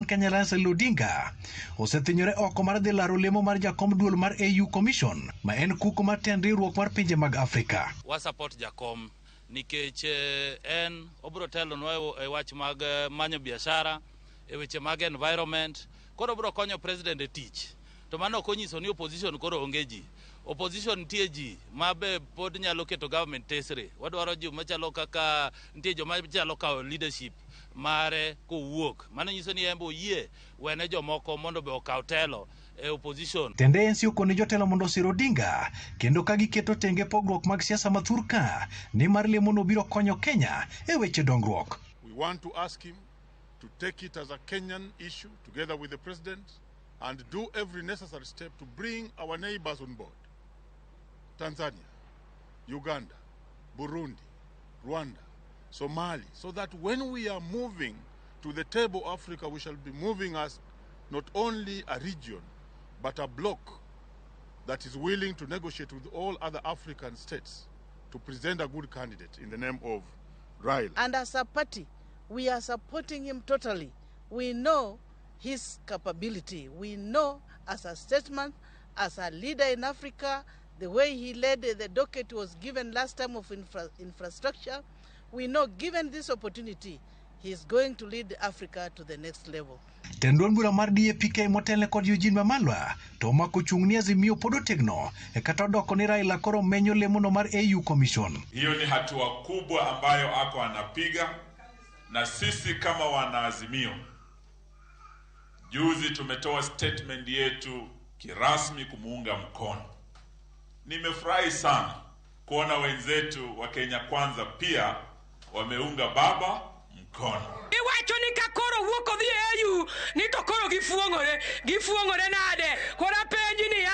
Kanyalasa Ludinga osethinyore oko mar dhi laro lemo mar jakom duol mar AU Commission ma en kuko mar tend riwruok mar pinje mag Afrika. Wa support jakom nikech en obro telo no e wach mag manyo biashara e weche mag environment koro bro konyo president e tich to mano konyiso ni opposition koro onge ji opposition tie ji mabe pod nyalo keto government tesre wadwaro ji machalo kaka ntie joma chalo ka leadership mare kowuok mano nyiso ni embo yie wene jomoko mondo be okaw telo e opposition. Tende en sioko ni jotelo mondo siro Odinga kendo ka giketo tenge pogruok mag siasa mathurka ni mar lemo no biro konyo Kenya e weche dongruok. We want to ask him to take it as a Kenyan issue together with the president and do every necessary step to bring our neighbors on board. Tanzania, Uganda, Burundi, Rwanda, Somalia, so that when we are moving to the table of Africa, we shall be moving as not only a region, but a bloc that is willing to negotiate with all other African states to present a good candidate in the name of Raila. And as a party, we are supporting him totally. We know his capability. We know as a statesman, as a leader in Africa, the way he led the docket was given last time of infrastructure. We know given this opportunity, he is going to lead Africa to the next level. Tendon bura mar DAPK motele kod Eugene Wamalwa to mako chung'ni Azimio podo tegno e kata doko ni Raila koro menyo lemono mar AU Commission. Hiyo ni hatua kubwa ambayo ako anapiga na sisi kama wana Azimio. Juzi tumetoa statement yetu kirasmi kumuunga mkono. Nimefurahi sana kuona wenzetu wa Kenya Kwanza pia wameunga baba mkono. Iwacho ni kakoro wuoko dhi AU ni to koro gifuongore nade kora penji ni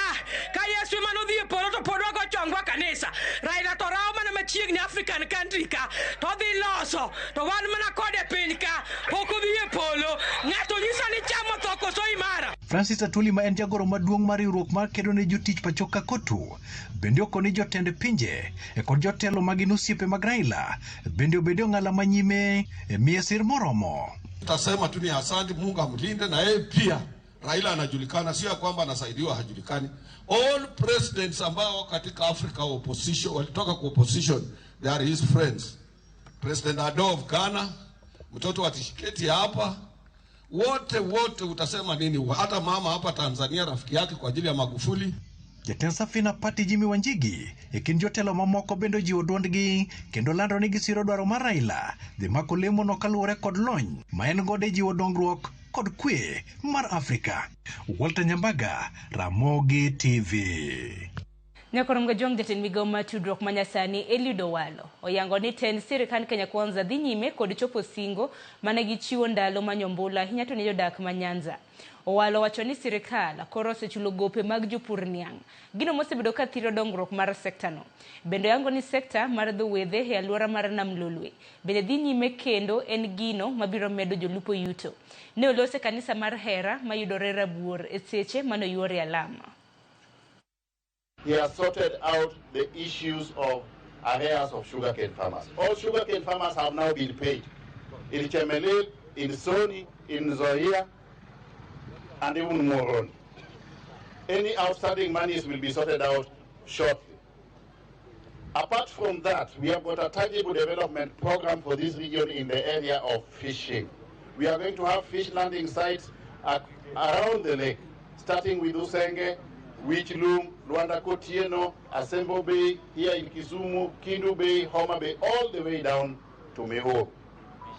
ka Yesu mano dhi polo to podwa go chongwa kanisa Raila to rawo mana machiegni African country ka to dhi loso to wan mana kode piny ka poko dhi polo ng'ato nyisa ni chamo thoko so imara. Francis Atuli ma en jagoro maduong' mar riwruok mar kedo ne jotich pachoka kotu bende okoni jotend pinje e kod jotelo magin osiepe mag Raila bende obedo ng'ala manyime e miesir moromo. Tutasema tu ni asante, Mungu amlinde na yeye pia. Raila anajulikana, sio kwamba anasaidiwa hajulikani. All presidents ambao katika Africa opposition walitoka kwa opposition, they are his friends. President Addo of Ghana, mtoto wa Tshisekedi hapa, wote utasema nini? Hata mama hapa Tanzania rafiki yake kwa ajili ya Magufuli. Jatend Safina Party Jimmy Wanjigi ekin jotelo mamoko bendo jiwo duondgi kendo lando ni gisiro dwaro mar Raila dhi mako lemono kaluwore kod lony ma en godo e jiwo dongruok kod kwe mar Afrika. Walter Nyambaga, Ramogi TV. Nyakorom jong jatend migao mar tudruok manyasani Eliud Owalo oyango ni tend sirikal Kenya Kwanza dhi nyime kod chopo singo mane gichiwo ndalo manyombula hinya to ne jodak ma Nyanza. Owalo wacho ni sirikal koro osechulo gope mag jopur niang'. Gino mosebedo ka thiro dongruok mar sekta no. Bende yango ni sekta mar dho wedhe e alwora mar Nam Lolwe bende dhi nyime kendo en gino mabiro medo jolupo yuto. Ne olose kanisa mar Hera mayudore Rabuor e seche manoyuore alama. He has sorted out the issues of arrears of sugarcane farmers. All sugarcane farmers have now been paid. In Chemelil, in Soni, in Zoya, and even Moron. Any outstanding monies will be sorted out shortly. Apart from that, we have got a tangible development program for this region in the area of fishing. We are going to have fish landing sites around the lake, starting with Usenge, Wichilum, Luanda Kotieno, Asembo Bay, here in Kisumu, Kindu Bay, Homa Bay, all the way down to Meho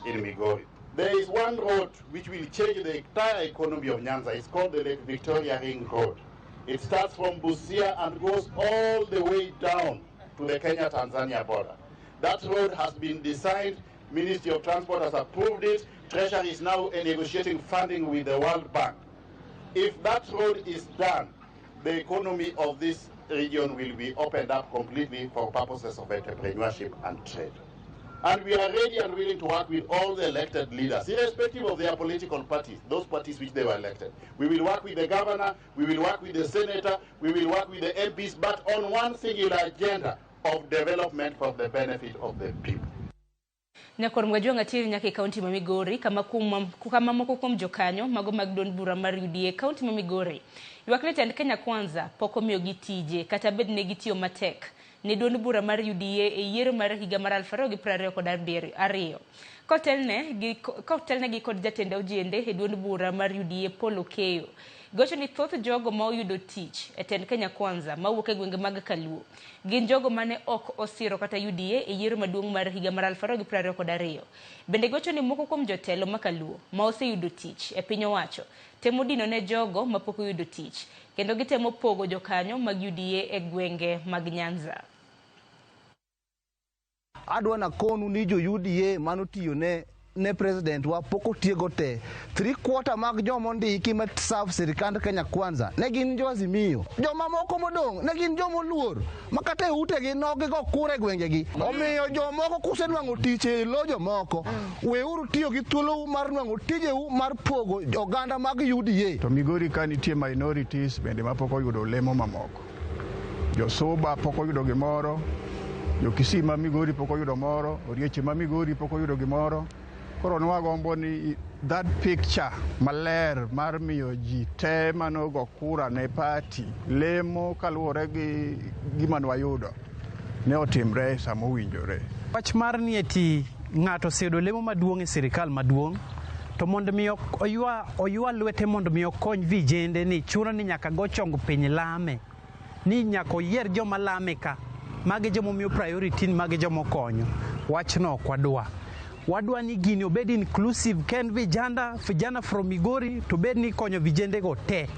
in Migori. There is one road which will change the entire economy of Nyanza. It's called the Lake Victoria Ring Road. It starts from Busia and goes all the way down to the Kenya-Tanzania border. That road has been designed. Ministry of Transport has approved it. Treasury is now negotiating funding with the World Bank. If that road is done, the economy of this region will be opened up completely for purposes of entrepreneurship and trade. And we are ready and willing to work with all the elected leaders, irrespective of their political parties, those parties which they were elected. We will work with the governor, we will work with the senator, we will work with the MPs, but on one singular agenda of development for the benefit of the people. Nyakor mwajua tiri nyake kaunti ma Migori kama moko kuom jokanyo mago mag duond bura mar UDA kaunti ma Migori. Ywakne tend Kenya Kwanza pok omiyo gitije kata bed ne gitiyo matek ne duond bura mar UDA e yiero mar higa mar 2022. Kotelne gi kod jatend ojende e duond bura mar UDA Paul Okeyo. Gocho ni thoth jogo ma oyudo tich e tend Kenya Kwanza mawuok e gwenge mag Kaluo gin jogo mane ok osiro kata UDA e yiero maduong' mar higa mar 2022. Bende gocho ni moko kuom jotelo ma Kaluo ma oseyudo tich e piny owacho temo dino ne jogo ma pok oyudo tich kendo gitemo pogo jokanyo mag UDA e gwenge mag Nyanza. Adwa na konu ni jo UDA manotiyo ne president wa poko tiego te 3/4 mag jomo ndiki ma serve sirikand Kenya Kwanza ne gin jo Azimio, joma moko modong ne gin jomo luor makate ute gi nogi go kure gwenge gi. Omiyo jomoko kusenwango tich e lo jomoko weuru tiyo gi thuolo mar nwango tijeu mar pogo oganda mag UDA. To Migori ka nitie minorities bende mapoko yudo lemo mamoko. Jo Soba poko yudo gimoro, jo Kisii ma Migori poko yudo moro, Orieche ma Migori poko yudo gimoro. Koro nwagombo ni that picture maler mar miyo ji te manogo kura ne party lemo kaluwore gi gima nwayudo ne otimre sama owinjore. Wach mar ni eti ng'ato oseyudo lemo maduong' e sirikal maduong' to mondo mi oywa lwete mondo mi okony vijende ni chuno ni nyaka go chong piny lame ni nyaka oyier joma lame ka magi jomo miyo priority magi jomo konyo. Wachno kwadwa. Wadwa ni gini obed inclusive ken vijana from Migori to bed ni konyo vijende go te.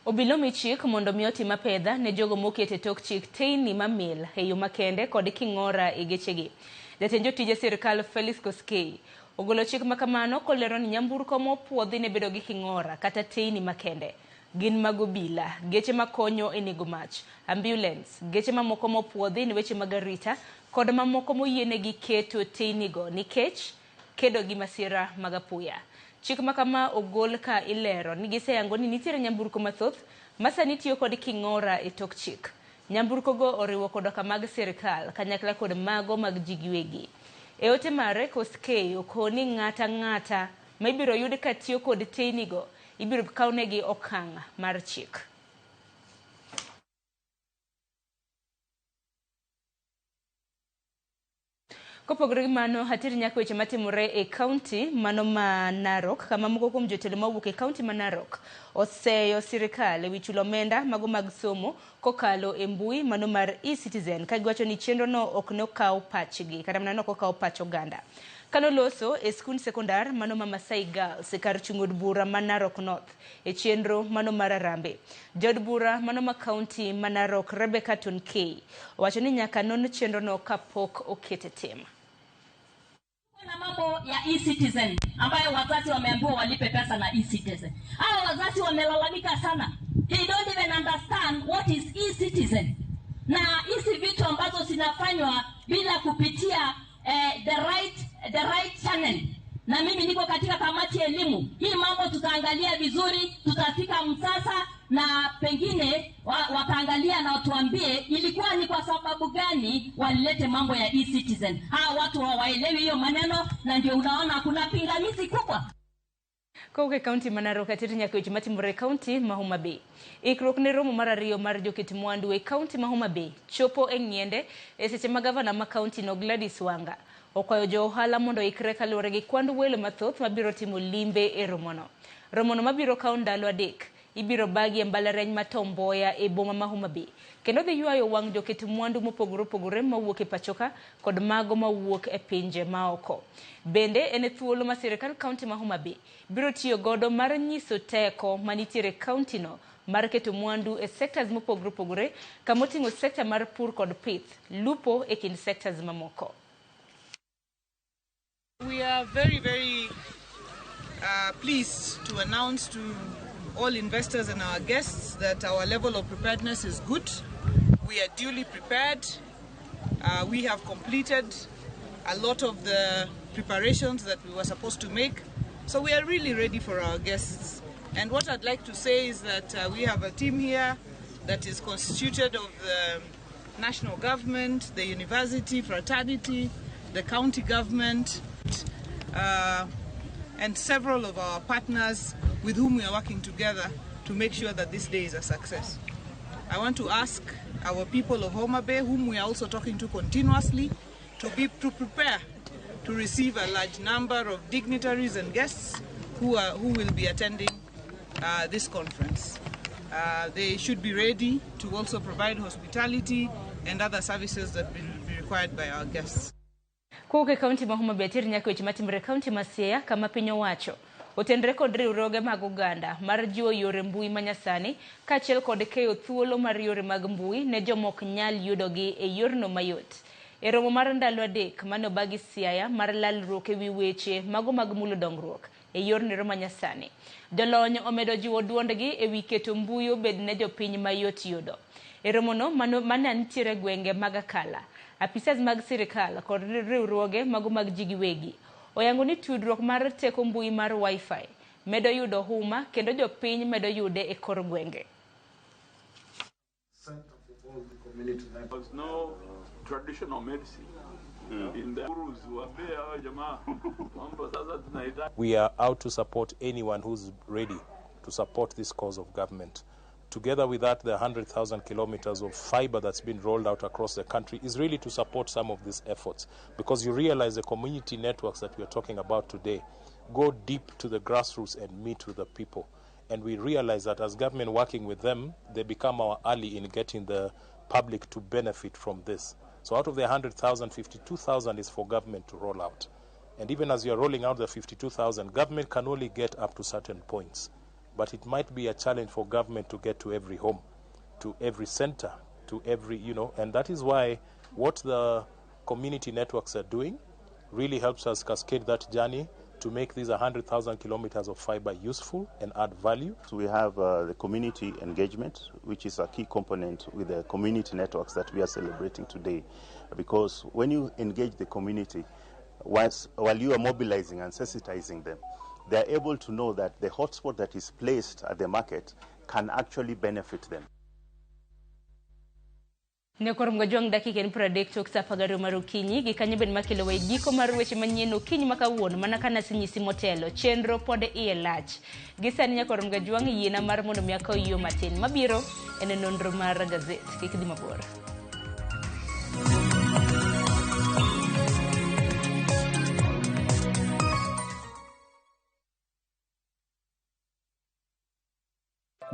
Obilo michik mondo mi otima pedha ne jogo mokete tok chik teini mamil e yo makende kod king'ora e gechegi. Jatend jotije sirikal Felix Koskei ogolo chik makamano kolero ni nyamburko mopuodhi ne bedo gi king'ora kata teini makende. Gin magobila, geche makonyo e nego mach, ambulance, geche mamoko mopuodhi ni weche magarita kod mamoko moyiene gi keto teinigo nikech kedo gi masira magapuya. Chik makama ogol ka ilero ni giseyango ni nitiere nyamburko mathoth masani tiyo kod king'ora e tok chik. Nyamburko go oriwo kodoka mag sirikal kanyakla kod mago mag jigiwegi. E ote mare Koskei okoni ng'ata ma ibiro yud ka tiyo kod teinigo ibiro kawnegi okang' mar chik. Kopogore gi mano, hatiri nyaka weche matimore e kaunti mano ma Narok kama moko kuom jotelo mawuok e kaunti ma Narok oseyo sirikal e wi chulo omenda mago mag somo kokalo e mbui mano mar e-Citizen ka giwacho ni chenro no ok ne okaw pachgi kata mana no okaw pach oganda. Kano loso e skund sekondar mano ma Masai Girls e kar chung'od bura ma Narok North e chenro mano mar Arambe. Jod bura mano ma kaunti ma Narok Rebecca Tonkei wacho ni nyaka non chenro no kapok okete tema. Na mambo ya e-Citizen ambayo wazazi wameambiwa walipe pesa na e-Citizen. Hawa wazazi wamelalamika sana. They don't even understand what is e-Citizen. Na hizi vitu ambazo zinafanywa bila kupitia the right channel. Na mimi niko katika kamati ya elimu. Hii mambo tutaangalia vizuri, tutafika msasa na pengine wataangalia na watuambie ilikuwa ni kwa sababu gani walilete mambo ya e-Citizen. Hawa watu hawaelewi hiyo maneno na ndio unaona kuna pingamizi kubwa. Koke kaunti ma Narok atiri nyaka weche matimore kaunti ma Homa Bay. Ikruok ne romo mar ariyo mar joket mwandu e kaunti ma Homa Bay chopo e ng'iende e seche ma gavana ma kaunti no Gladys Wanga okwayo jo ohala mondo ikre kaluwore gi kwandu welo mathoth mabiro timo limbe e romono. Romono mabiro kawo ndalo adek ibiro bagi e mbalariany ma Tom Mboya e boma ma Homa Bay. Kendo dhi ywayo wang' joket mwandu mopogore opogore mawuok e pachoka kod mago mawuok e pinje maoko. Bende ene thuolo ma sirikal kaunti ma Homa Bay biro tiyo godo mar nyiso teko manitiere kaunti no mar keto mwandu e sectors mopogore opogore kamoting'o sekta mar pur kod pith, lupo e kind sectors mamoko. We are very, very pleased to announce to all investors and our guests that our level of preparedness is good. We are duly prepared. We have completed a lot of the preparations that we were supposed to make. So we are really ready for our guests. And what I'd like to say is that we have a team here that is constituted of the national government, the university, fraternity, the county government, and several of our partners with whom we are working together to make sure that this day is a success. I want to ask our people of Homa Bay, whom we are also talking to continuously, to prepare to receive a large number of dignitaries and guests who will be attending this conference. They should be ready to also provide hospitality and other services that will be required by our guests. Kuke kaunti ma Homa Bay tir nyako weche matimre kaunti ma Siaya kama piny owacho otendre kod riwruoge mag oganda mar jiwo yore mbui manyasani kaachiel kod keyo thuolo mar yore mag mbui ne jomok nyal yudogi e yorno mayot. E romo mar ndalo adek mane obagi Siaya mar lalruok e wi weche mago mag mulo dongruok e yorno manyasani, jolony omedo jiwo duondgi e wi keto mbui obed ne jopiny mayot yudo. E romono mane nitiere gwenge mag Akala, apisas mag sirikal kod riwruoge mago mag ji giwegi oyango ni tudruok mar teko mbui mar Wi-Fi medo yudo huma kendo jopiny medo yude e kor gwenge. There's no traditional medicine in the gurus who are there. We are out to support anyone who's ready to support this cause of government. Together with that, the 100,000 kilometers of fiber that's been rolled out across the country is really to support some of these efforts, because you realize the community networks that we are talking about today go deep to the grassroots and meet with the people. And we realize that as government working with them, they become our ally in getting the public to benefit from this. So out of the 100,000, 52,000 is for government to roll out. And even as you are rolling out the 52,000, government can only get up to certain points. But it might be a challenge for government to get to every home, to every center, to every, and that is why what the community networks are doing really helps us cascade that journey to make these 100,000 kilometers of fiber useful and add value. So we have the community engagement, which is a key component with the community networks that we are celebrating today. Because when you engage the community, while you are mobilizing and sensitizing them, they are able to know that the hotspot that is placed at the market can actually benefit them. Nekorom gajwang dakika ni pradek tok sa pagaro marukinyi gikanye ben makelo we giko mar weche manyien okinyi makawuono mana kana sinyisi motelo chenro pod iye lach gisani nyakorom gajwang yiena mar mondo miaka yo matin mabiro ene nonro mar gazet kikidi mabor.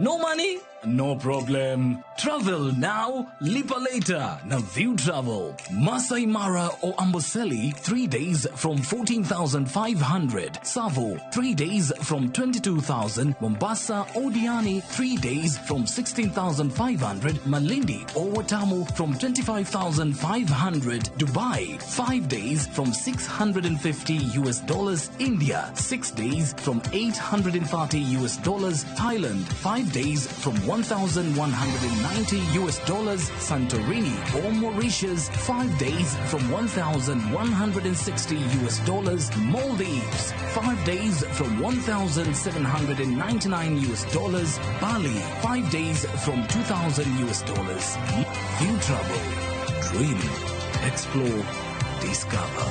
No money? No problem. Travel now, lipa later. Now View Travel. Masai Mara or Amboseli, 3 days from 14,500. Savo, 3 days from 22,000. Mombasa or Diani, 3 days from 16,500. Malindi or Watamu from 25,500. Dubai, 5 days from $650. India, 6 days from $830. Thailand, 5 days from $1,190. Santorini or Mauritius, 5 days from $1,160. Maldives, 5 days from $1,799. Bali, 5 days from $2,000. View Travel. Dream. Explore. Discover.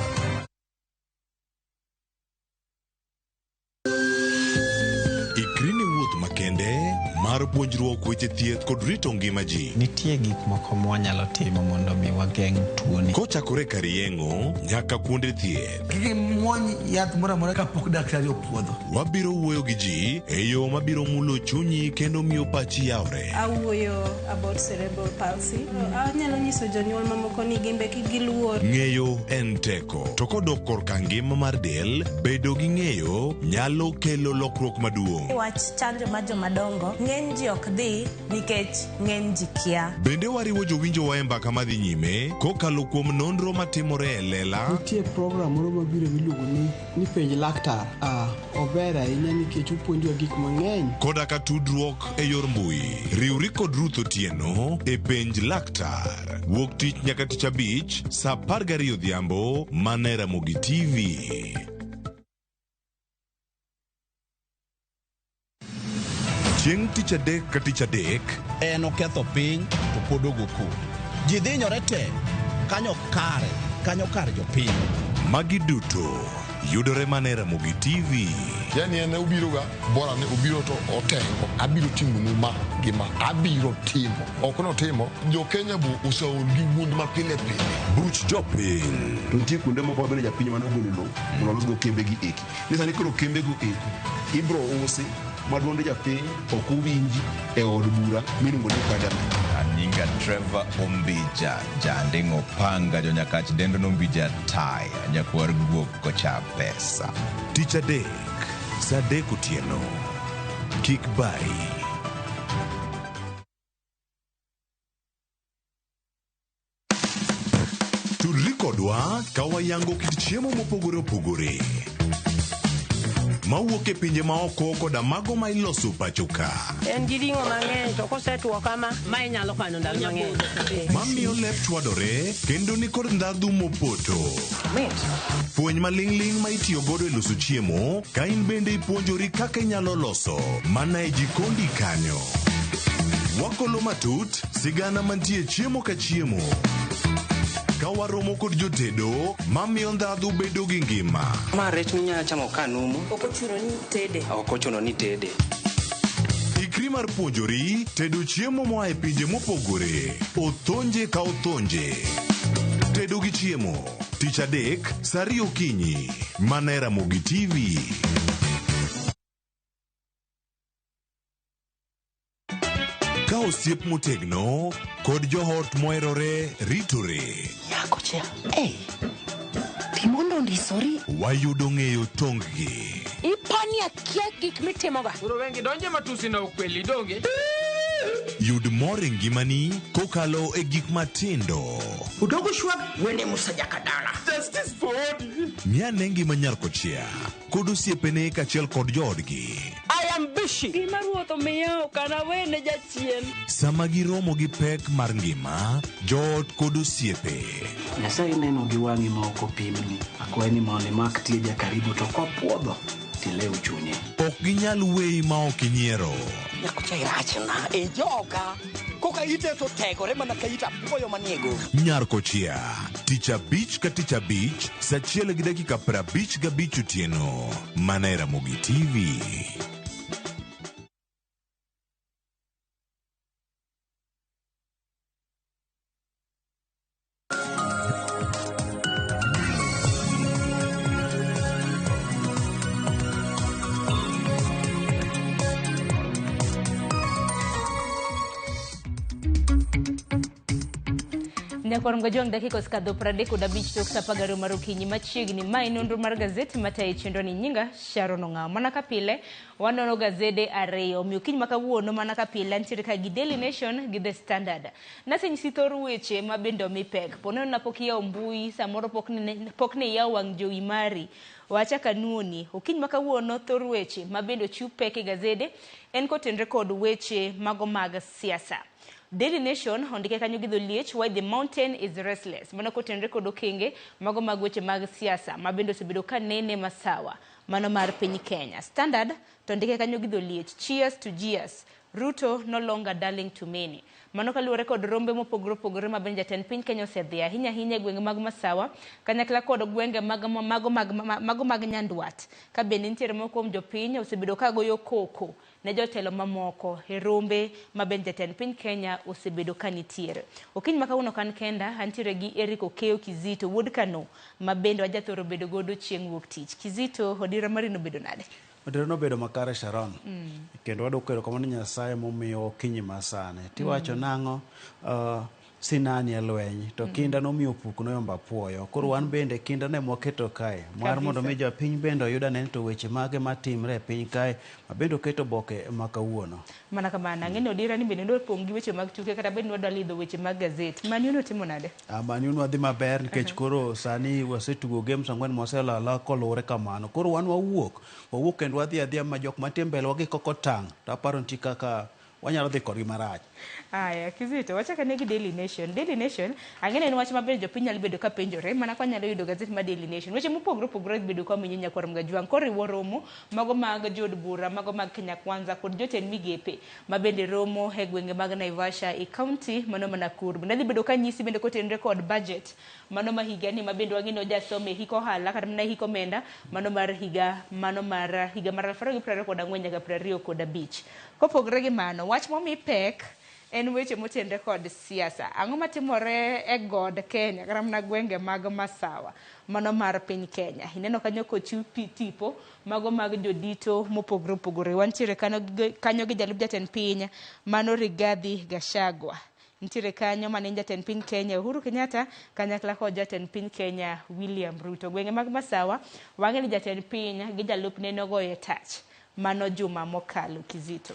Ikrini wuoth makende mar puonjruok weche thieth kod rito ngima ji. Nitie gik moko mwanyalo timo mondo mi wageng' tuoni. Kochakore kar yeng'o nyaka kuonde thieth. Kiki muony yath moro amora kapok daktari opuodho. Wabiro wuoyo gi ji e yo mabiro mulo chunyi kendo miyo pachi yawre. Awuoyo about cerebral palsy. Anyalo nyiso jonyuol mamoko ni gimbe kik giluor. Ng'eyo en teko. To kodok korka ngima mar del, bedo gi ng'eyo nyalo kelo lokruok maduong'. Wach chanjo ma jomadongo ng'eny ji ok dhi nikech ng'eny ji kia. Bende wariwo jowinjo wa e mbaka madhi nyime kokalo kuom nonro matimore e lela. Nitie program moro mabiro miluongo ni penj laktar. Ober ahinya nikech opuonjowa gik mang'eny. Koda ka tudruok e yor mbui. Riwri kod Ruth Otieno e penj laktar. Wuok tich nyaka tich abich saa 12 odhiambo mana e Ramogi TV. Chieng' tich adek ka tich adek en oketho piny to pod ogo kod. Ji dhinyore te kanyo kare kanyo kar jopiny. Magi duto yudore mana e Ramogi TV. Yani ene ubiro ga bora ne ubiro to otengo abiro timo numa gima abiro timo ok no timo jo Kenya bu usaol gi wund ma pile pile buch jopiny to nitie kuonde moko bende japiny mane ogolo lowo mondo olosgo kembe gi eki ni sani koro kembe go eki ibro usi maduonde japiny ok uwinji e od bura miluongo ni parliament. Nyinga Trevor Ombija jandingo panga jo nyakach dendo nombija tai nyakwar guok kocha pesa. Tich adek saa 3 otieno kik bai. Tudri kodwa ka wayango kit chiemo mopogore opogore mawuok e pinje maoko koda mago ma iloso pacho ka. En gi ring'o mang'eny to kosetuo kama ma inyalo kano ndalo mang'eny. Mamiyo lep chwadore kendo ni kod ndhadhu mopoto. Puonj maling'ling ma itiyo godo e loso chiemo ka in bende ipuonjori kaka inyalo loso mana e jikondi kanyo. Wakolo matut sigana mantie chiemo ka chiemo. Ka waromo kod jotedo mamiyo ndhadhu bedo gi ngima. Ma rech minyalo chamo ka numu. Ok ochuno ni tede. Ok ochuno ni tede. Ikri mar puonjori tedo chiemo moa e pinje mopogore. Othonje ka othonje. Tedo gi chiemo. Tich adek saa 2 okinyi. Mana e Ramogi TV. Ka osiep motegno kod johot moherore ritore. Yako chia. Timondo ndisori. Wayudo ng'eyo tonggi. Ipani akia gik mitimoga. Uro wengi donje matusi na ukweli donge. Yud mor e ngimani kokalo e gik matindo. Udogo shwag wene musajaka dala. Justice for all. Miane ngima Nyarkochia kod osiepene kachiel kod joodgi. I am busy. Gima ruoth omiyo kana wene jachien. Sama giromo gi pek mar ngima, joot kod osiepe. Nyasaye neno gi wang'i ma ok opimni. Akwaye ni mondo imak tieja karibu to kopuodho tilew chunye. Ok ginyal weyi ma ok inyiero. Nyakocha irachna e joga. Koka ite to tegore mana ka ita puoyo maniego. Nyarkochia, tich abich ka tich abich, saa 1:55 otieno. Mana e Ramogi TV. Nyakorongo jong dakika oskadho 35 tok saa 10 mar okinyi machiegni mai nonro mar gazeti matayo chenro ni nyinga Sharon Ong'aw. Mana ka pile wanono gazede ariyo omiyo kiny makawuono mana ka pile nitiere ka gi Daily Nation gi The Standard. Nasenyisi thor weche ma bende omi pek. Ponono na pok yawo mbui samoro pok ne yawo wang' jowi mari. Wacha kanuoni okiny makawuono thor weche ma bende ochiw pek e gazede en kotenre kod weche mago mag siasa. Daily Nation ondike kanyo gi dholiech why the mountain is restless. Mano kotenre kod okenge mago mag weche mag siasa ma bende osebedo ka nene masawa mano mar piny Kenya. Standard to ondike kanyo gi dholiech cheers to Jesus. Ruto no longer darling to many. Mano kaluwore kod rombe mopogore ma bende jatend piny Kenya osedhi ahinya e gwenge mag masawa kanyakla kod gwenge mago mag nyandwat. Ka bende nitiere moko kuom jopiny osebedo ka goyo koko ne jotelo mamoko e rombe ma bende jatend piny Kenya osebedo ka nitiere. Okiny makawuono kan kenda antiere gi Eric Okeo Kizito wuod Kano ma bende wajathoro bedo godo chieng' wuok tich. Kizito odira marino bedo nade? Odira no bedo makare Sharon. Kendo wadokero kamano Nyasaye momiyo okinyi masane. Tiwacho nang'o sinani e lweny to kinda nomiyo puk noyomba puoyo. Koro wan bende kinda ne mwaketo kae. Mar mondo mi jopiny bende oyuda ne to weche mage matimre e piny kae ma bende oketo boke makawuono. Mana kamano ang'eni odira ni bende ndopong' gi weche mag tuke kata bende wadwa lidho weche mag gazeti. Mani uno timo nade? Mani uno wadhi maber nikech koro sani wasetugo games 4 moselala kolure kamano. Koro wan wawuok kendo wadhi adhiya ma jok matie mbele wagi koko tang'. To aparo nti kaka wanyalo dhi kodgi marach. Aya, Kizito, wachaka negi Daily Nation. Daily Nation, angene en wach maber jopiny nyalo bedo ka penjore, mana kwa nyalo yudo gazet ma Daily Nation. Weche mopogore bedo kwa minyinya kwa Ramgajwang, koriwo romo, mago mag jod bura, mago mag Kenya Kwanza, kod jotend migepe, mabende romo e gwenge mag Naivasha e county, mano Nakuru. Bende bedo ka nyisi bende kotenre kod budget, mano ma higa ni mabende wangino jasome hiko hala, kata mna hiko menda, mano mar higa mar 2024 nyaka 2025. Kopogore gi mano, wach momi pek en weche motenre kod siasa. Ang'o matimore e god Kenya, kata mna gwenge mag Masawa, mano mar piny Kenya. Ineno kanyo kochiw tipo mago mag jodito mopogore. Wantiere kanyo gi jalup jatend piny mano Rigathi Gachagua. Ntiere kanyo mane jatend piny Kenya Uhuru Kenyatta kanyakla kod jatend piny Kenya William Ruto. Gwenge mag Masawa wang'e ni jatend piny gi jalup ne nogoye tach mano juma mokalo. Kizito.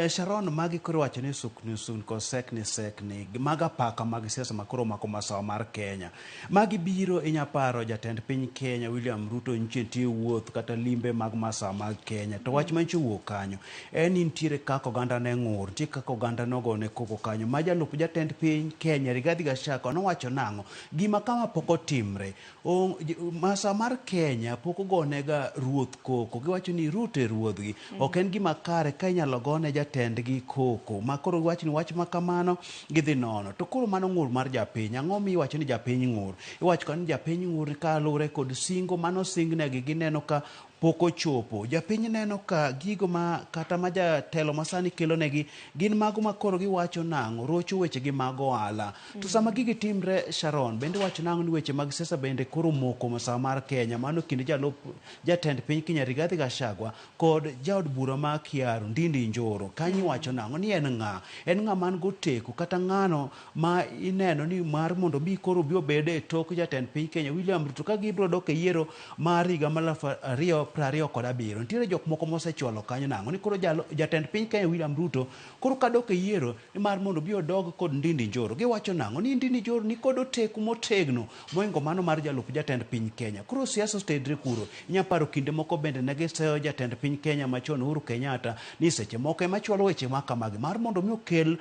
Sharon, magi koro wacho ni sukni ko sekni maga paka mag siasa makoro mako Masawa mar Kenya. Magi biro inyaparo jatend piny Kenya William Ruto ntie wuoth kata limbe mag Masawa mag Kenya. To wach mancho wuok kanyo en ntiere kako ganda ne ngur, ntie kako ganda nogo ne koko kanyo. Majalup jatend piny Kenya Rigathi Gachagua nowacho nango gima kama poko timre. Masawa mar Kenya poko gonega ruoth koko. Giwacho ni Ruto e ruodhgi. Ok en gima kare ka inyalo gone jatendgi koko. Makoro wach ni wach makamano gidhi nono. To koro mano ngur mar japiny. Ang'o mi iwacho ni japiny ngur? Iwacho ka ni japiny ngur ka lure kod singo mano singnegi gineno ka poko chopo. Japiny neno ka gigo ma kata ma jatelo masani kelo negi gin mago makoro giwacho nango rocho weche gi mago ohala. To sama gigi timre Sharon bende wacho nango ni weche mag siasa bende koro moko Masawa mar Kenya mano kinde jatend piny Kenya Rigathi Gachagua kod jaod bura ma Kiaru Ndindi Njoro. Kanyi wacho nango ni en ng'a man goteko kata ng'ano ma ineno ni mar mondo bi koro bi obede tok jatend piny Kenya William Ruto ka gibro dok e yiero mar higa mar 2027. Ntiere jok moko mosechwalo kanyo nango ni koro jatend piny Kenya William Ruto koro kadok e yiero ni mar mondo bi odog kod Ndindi Njoro. Giwacho nango ni Ndindi Njoro ni kod oteku motegno moingo mano mar jalup jatend piny Kenya. Koro siasa stedre kuro. Inyaparo kinde moko bende negiseyo jatend piny Kenya machon Uhuru Kenyatta ni seche moko ema chwalo weche makamagi mar mondo mi okel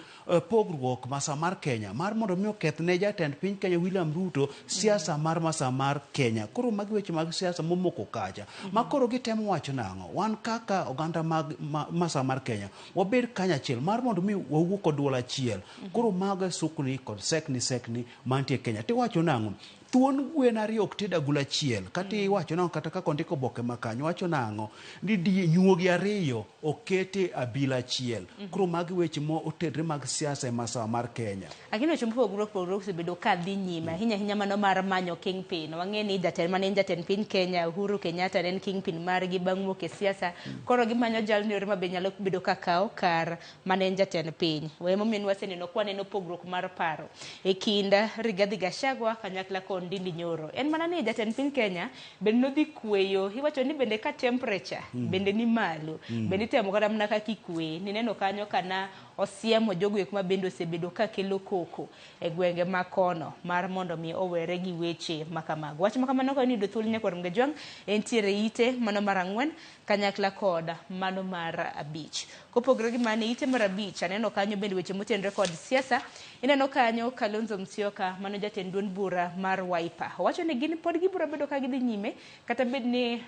pogruok Masawa mar Kenya, mar mondo mi okethne jatend piny Kenya William Ruto siasa mar Masawa mar Kenya. Koro magi weche mag siasa momoko kacha. Makoro gitemo wacho nango wan kaka oganda mag Masawa mar Kenya wabed kanyachiel mar mondo mi wawuo kod duol achiel. Koro maga sukni kod sekni mantie Kenya. Tiwacho nango thuon gwen ariyo ok ted agula achiel. Kata iwacho nango kata kako ndiko boke makanyo wacho nango ni nyuogi ariyo okete abila achiel. Koro magi weche mo otedre mag siasa e Masawa mar Kenya. Akino chumpo pogruok osebedo ka dhi nyime hinya mano mar manyo kingpin. Wang'e ni jatend piny Kenya Uhuru Kenyatta en kingpin margi bang' wuok e siasa. Koro gimanyo jalni yore mabe nyalo bedo kakao kar mane jatend piny. Wemomiyo waseneno kwaneno pogruok mar paro e kinda Rigathi Gachagua kanyakla kod Ndindi Njoro. En mana ni jatend piny Kenya bende nodhi kweyo. Iwacho ni bende ka temperature bende ni malo. Bende temo kata mna kakikwe. Nineno kanyo kana osiemo jogo kuma bende osebedo ka kelo koko e gwenge makono mar mondo mi owere gi weche makamago. Wach makamano ka ni do thul nyako Ramgajwang entiere ite mano mar 4 kanyakla kod mano mar 5. Kopogore gi mane ite mar 5 aneno kanyo bende weche motenre kod siasa. Ineno kanyo Kalonzo Musyoka mano jatend duond bura mar Wiper. Wacho ni gin pod gibiro bedo ka gidhi nyime kata bed ni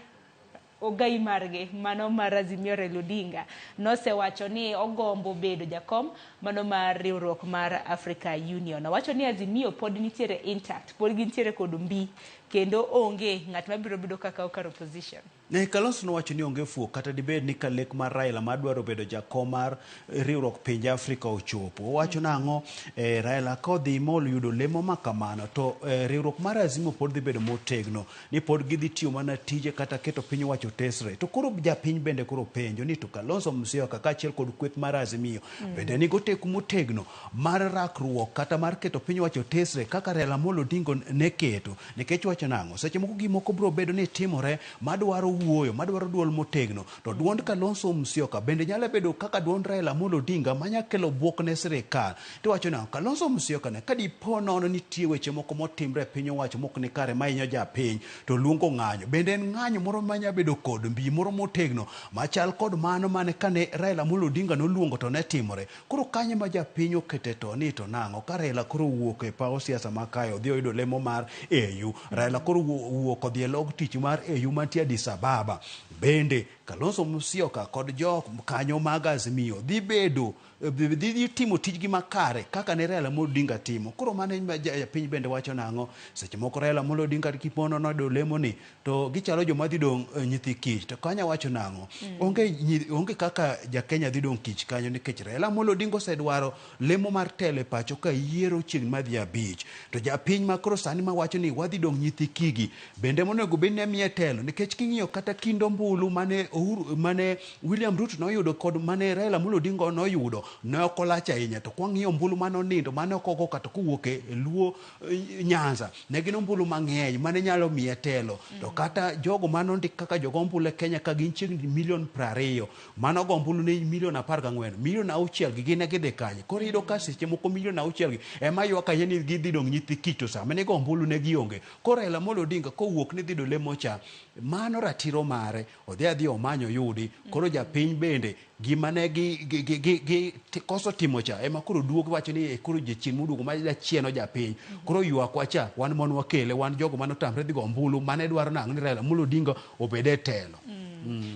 ogai marge mano mar Azimio Raila Odinga nosewacho ni ogombo bedo jakom mano mar riwruok mar Africa Union. Wacho ni Azimio pod nitiere intact, pod gintiere kod mbi kendo onge ng'at mabiro bedo kaka okar opposition. Kalonzo nowacho ni onge fuok kata dibed ni kalek mar Raila madwaro bedo jakom mar riwruok pinje Afrika ochopo. Wacho nango Raila kodhi mol yudo lemo makamano to riwruok mar Azimio pod dhi bedo motegno ni pod gidhi tiyo mana tije kata keto piny wacho tesre. To koro japiny bende koro penjo ni to Kalonzo Musyoka kaachiel kod kweth mar Azimio bende ni goteku motegno mar rakruok kata mar keto piny wacho tesre kaka Raila Amolo Odinga ne keto. Nikech wacho nango seche moko gimoko biro bedo ni timore madwaro wuoyo madwaro duol motegno to duond Kalonzo Musyoka bende nyalo bedo kaka duond Raila Amolo Odinga manya kelo buok ne sirikal. To wacho na Kalonzo Musyoka ne kadipo nono nitie weche moko motimre piny owacho mok ni kare mainyo japiny to luongo ng'anyo. Bende en ng'anyo moro manya bedo kod mbi moro motegno machal kod mano mane kane Raila Amolo Odinga noluongo to ne timore. Koro kanye ma japiny okete to ni to nang'o ka Raila koro wuok e paw siasa makayo odhi oyudo lemo mar AU. Raila koro wuok odhi e log tich mar AU mantie Addis Ababa. Bende Kalonzo Musyoka kod jok kanyo mag Azimio dhi timo tijgi makare kaka ne Raila Amolo Odinga timo. Koro mane piny bende wacho nang'o seche moko Raila Amolo Odinga kipono nodo lemo ni to gichalo joma dhi dong' nyithi kich. To kanya wacho nang'o onge kaka jakenya dhi dong' kich kanyo nikech Raila Amolo Odinga osedwaro lemo mar tele pacho ka yiero chieng' madhi abich. To japiny makoro sani mawacho ni wadhi dong' nyithi kigi bende monego bed ne miye telo nikech king'iyo kata kindo mbulu mane William Ruto noyudo kod mane Raila Amolo Odinga noyudo ne okolach ahinya. To kwang'iyo mbulu mane onindo mane okogo kata kowuok e luo Nyanza ne gin ombulu mang'eny mane nyalo miye telo. To kata jogo mane ondik kaka jogo ombulu e Kenya ka gin chiegni milion 20 mano go ombulu ne milion 14 milion 6 gi gine gidhi kanye. Koro iyudo ka seche moko milion 6 gi ema ywak ahinya ni gidhi dong' nyithi kich sama ne go ombulu ne gionge. Koro Raila Amolo Odinga kowuok ni dhi do lemo cha mano ratiro mare odhi adhi omanyo yudi. Koro japiny bende gima ne koso timo cha ema koro duogo wacho ni koro jachien muduogo ma jachieno japiny. Koro ywak wacha wan mon wakele wan jogo mane otamre dhi go ombulu mane dwaro nang'o ni Raila Amolo Odinga obed e telo.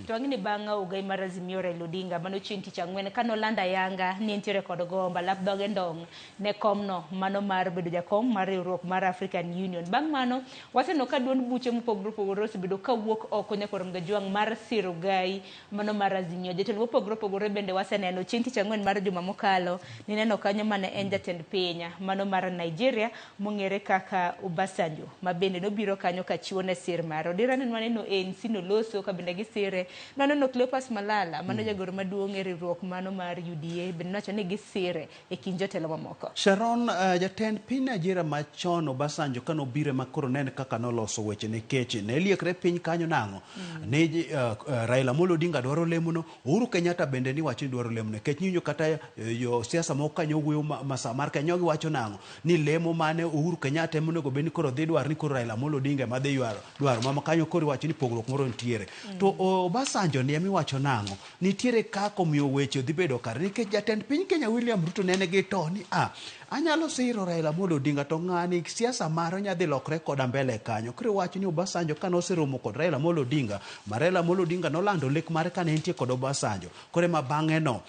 To ang'ini bang' ugai mar Azimio Raila Odinga mano chieng' tich ang'wen kano landa yanga ni entiere kod gomba lap dhoge ndong' ne komno mano mar bedo jakom mar riwruok mar African Union. Bang' mano waseneno ka duond buche mopogore opogore osebedo kawuok oko nyaka Ramga Jwang' mar siro ugai mano mar Azimio. Jotelo mopogore opogore bende waseneno chieng' tich ang'wen mar juma mokalo ni neno kanyo mane en jatend piny mano mar Nigeria mong'ere kaka Obasanjo ma bende nobiro kanyo kachiwo ne sir mare. Odira neno maneno ANC noloso ka bende gisire. Naneno Cleopas Malala mano jagoro maduong' e riwruok mano mar UDA bende nowacho ni gisire e kind jotelo mamoko. Sharon, jatend piny Nigeria machon Obasanjo kano bire makoro nene kaka noloso weche nikech ne liekre piny kanyo nang'o ne Raila Amolo Odinga dwaro lemono. Uhuru Kenyatta bende ni wacho ni dwaro lemono nikech nyinyo kata yo siasa moko kanyo wuoyo masa mar Kenya giwacho nang'o ni lemo mane Uhuru Kenyatta monego bed ni koro dhi dwar ni koro Raila Amolo Odinga ma dhi dwaro mama kanyo koro wacho ni pogruok moro nitiere. To Obasanjo ni emiwacho nang'o nitiere kako miyo weche dhi bedo kare nikech jatend piny Kenya William Ruto nene gi to ni anyalo siro Raila Amolo Odinga to ng'ani siasa maro nyadhi lokre koda mbele kanyo. Koro wacho ni Obasanjo kano seromo kod Raila Amolo Odinga ma Raila Amolo Odinga nolando lek mare kane entie kod Obasanjo. Koro ma bang'e no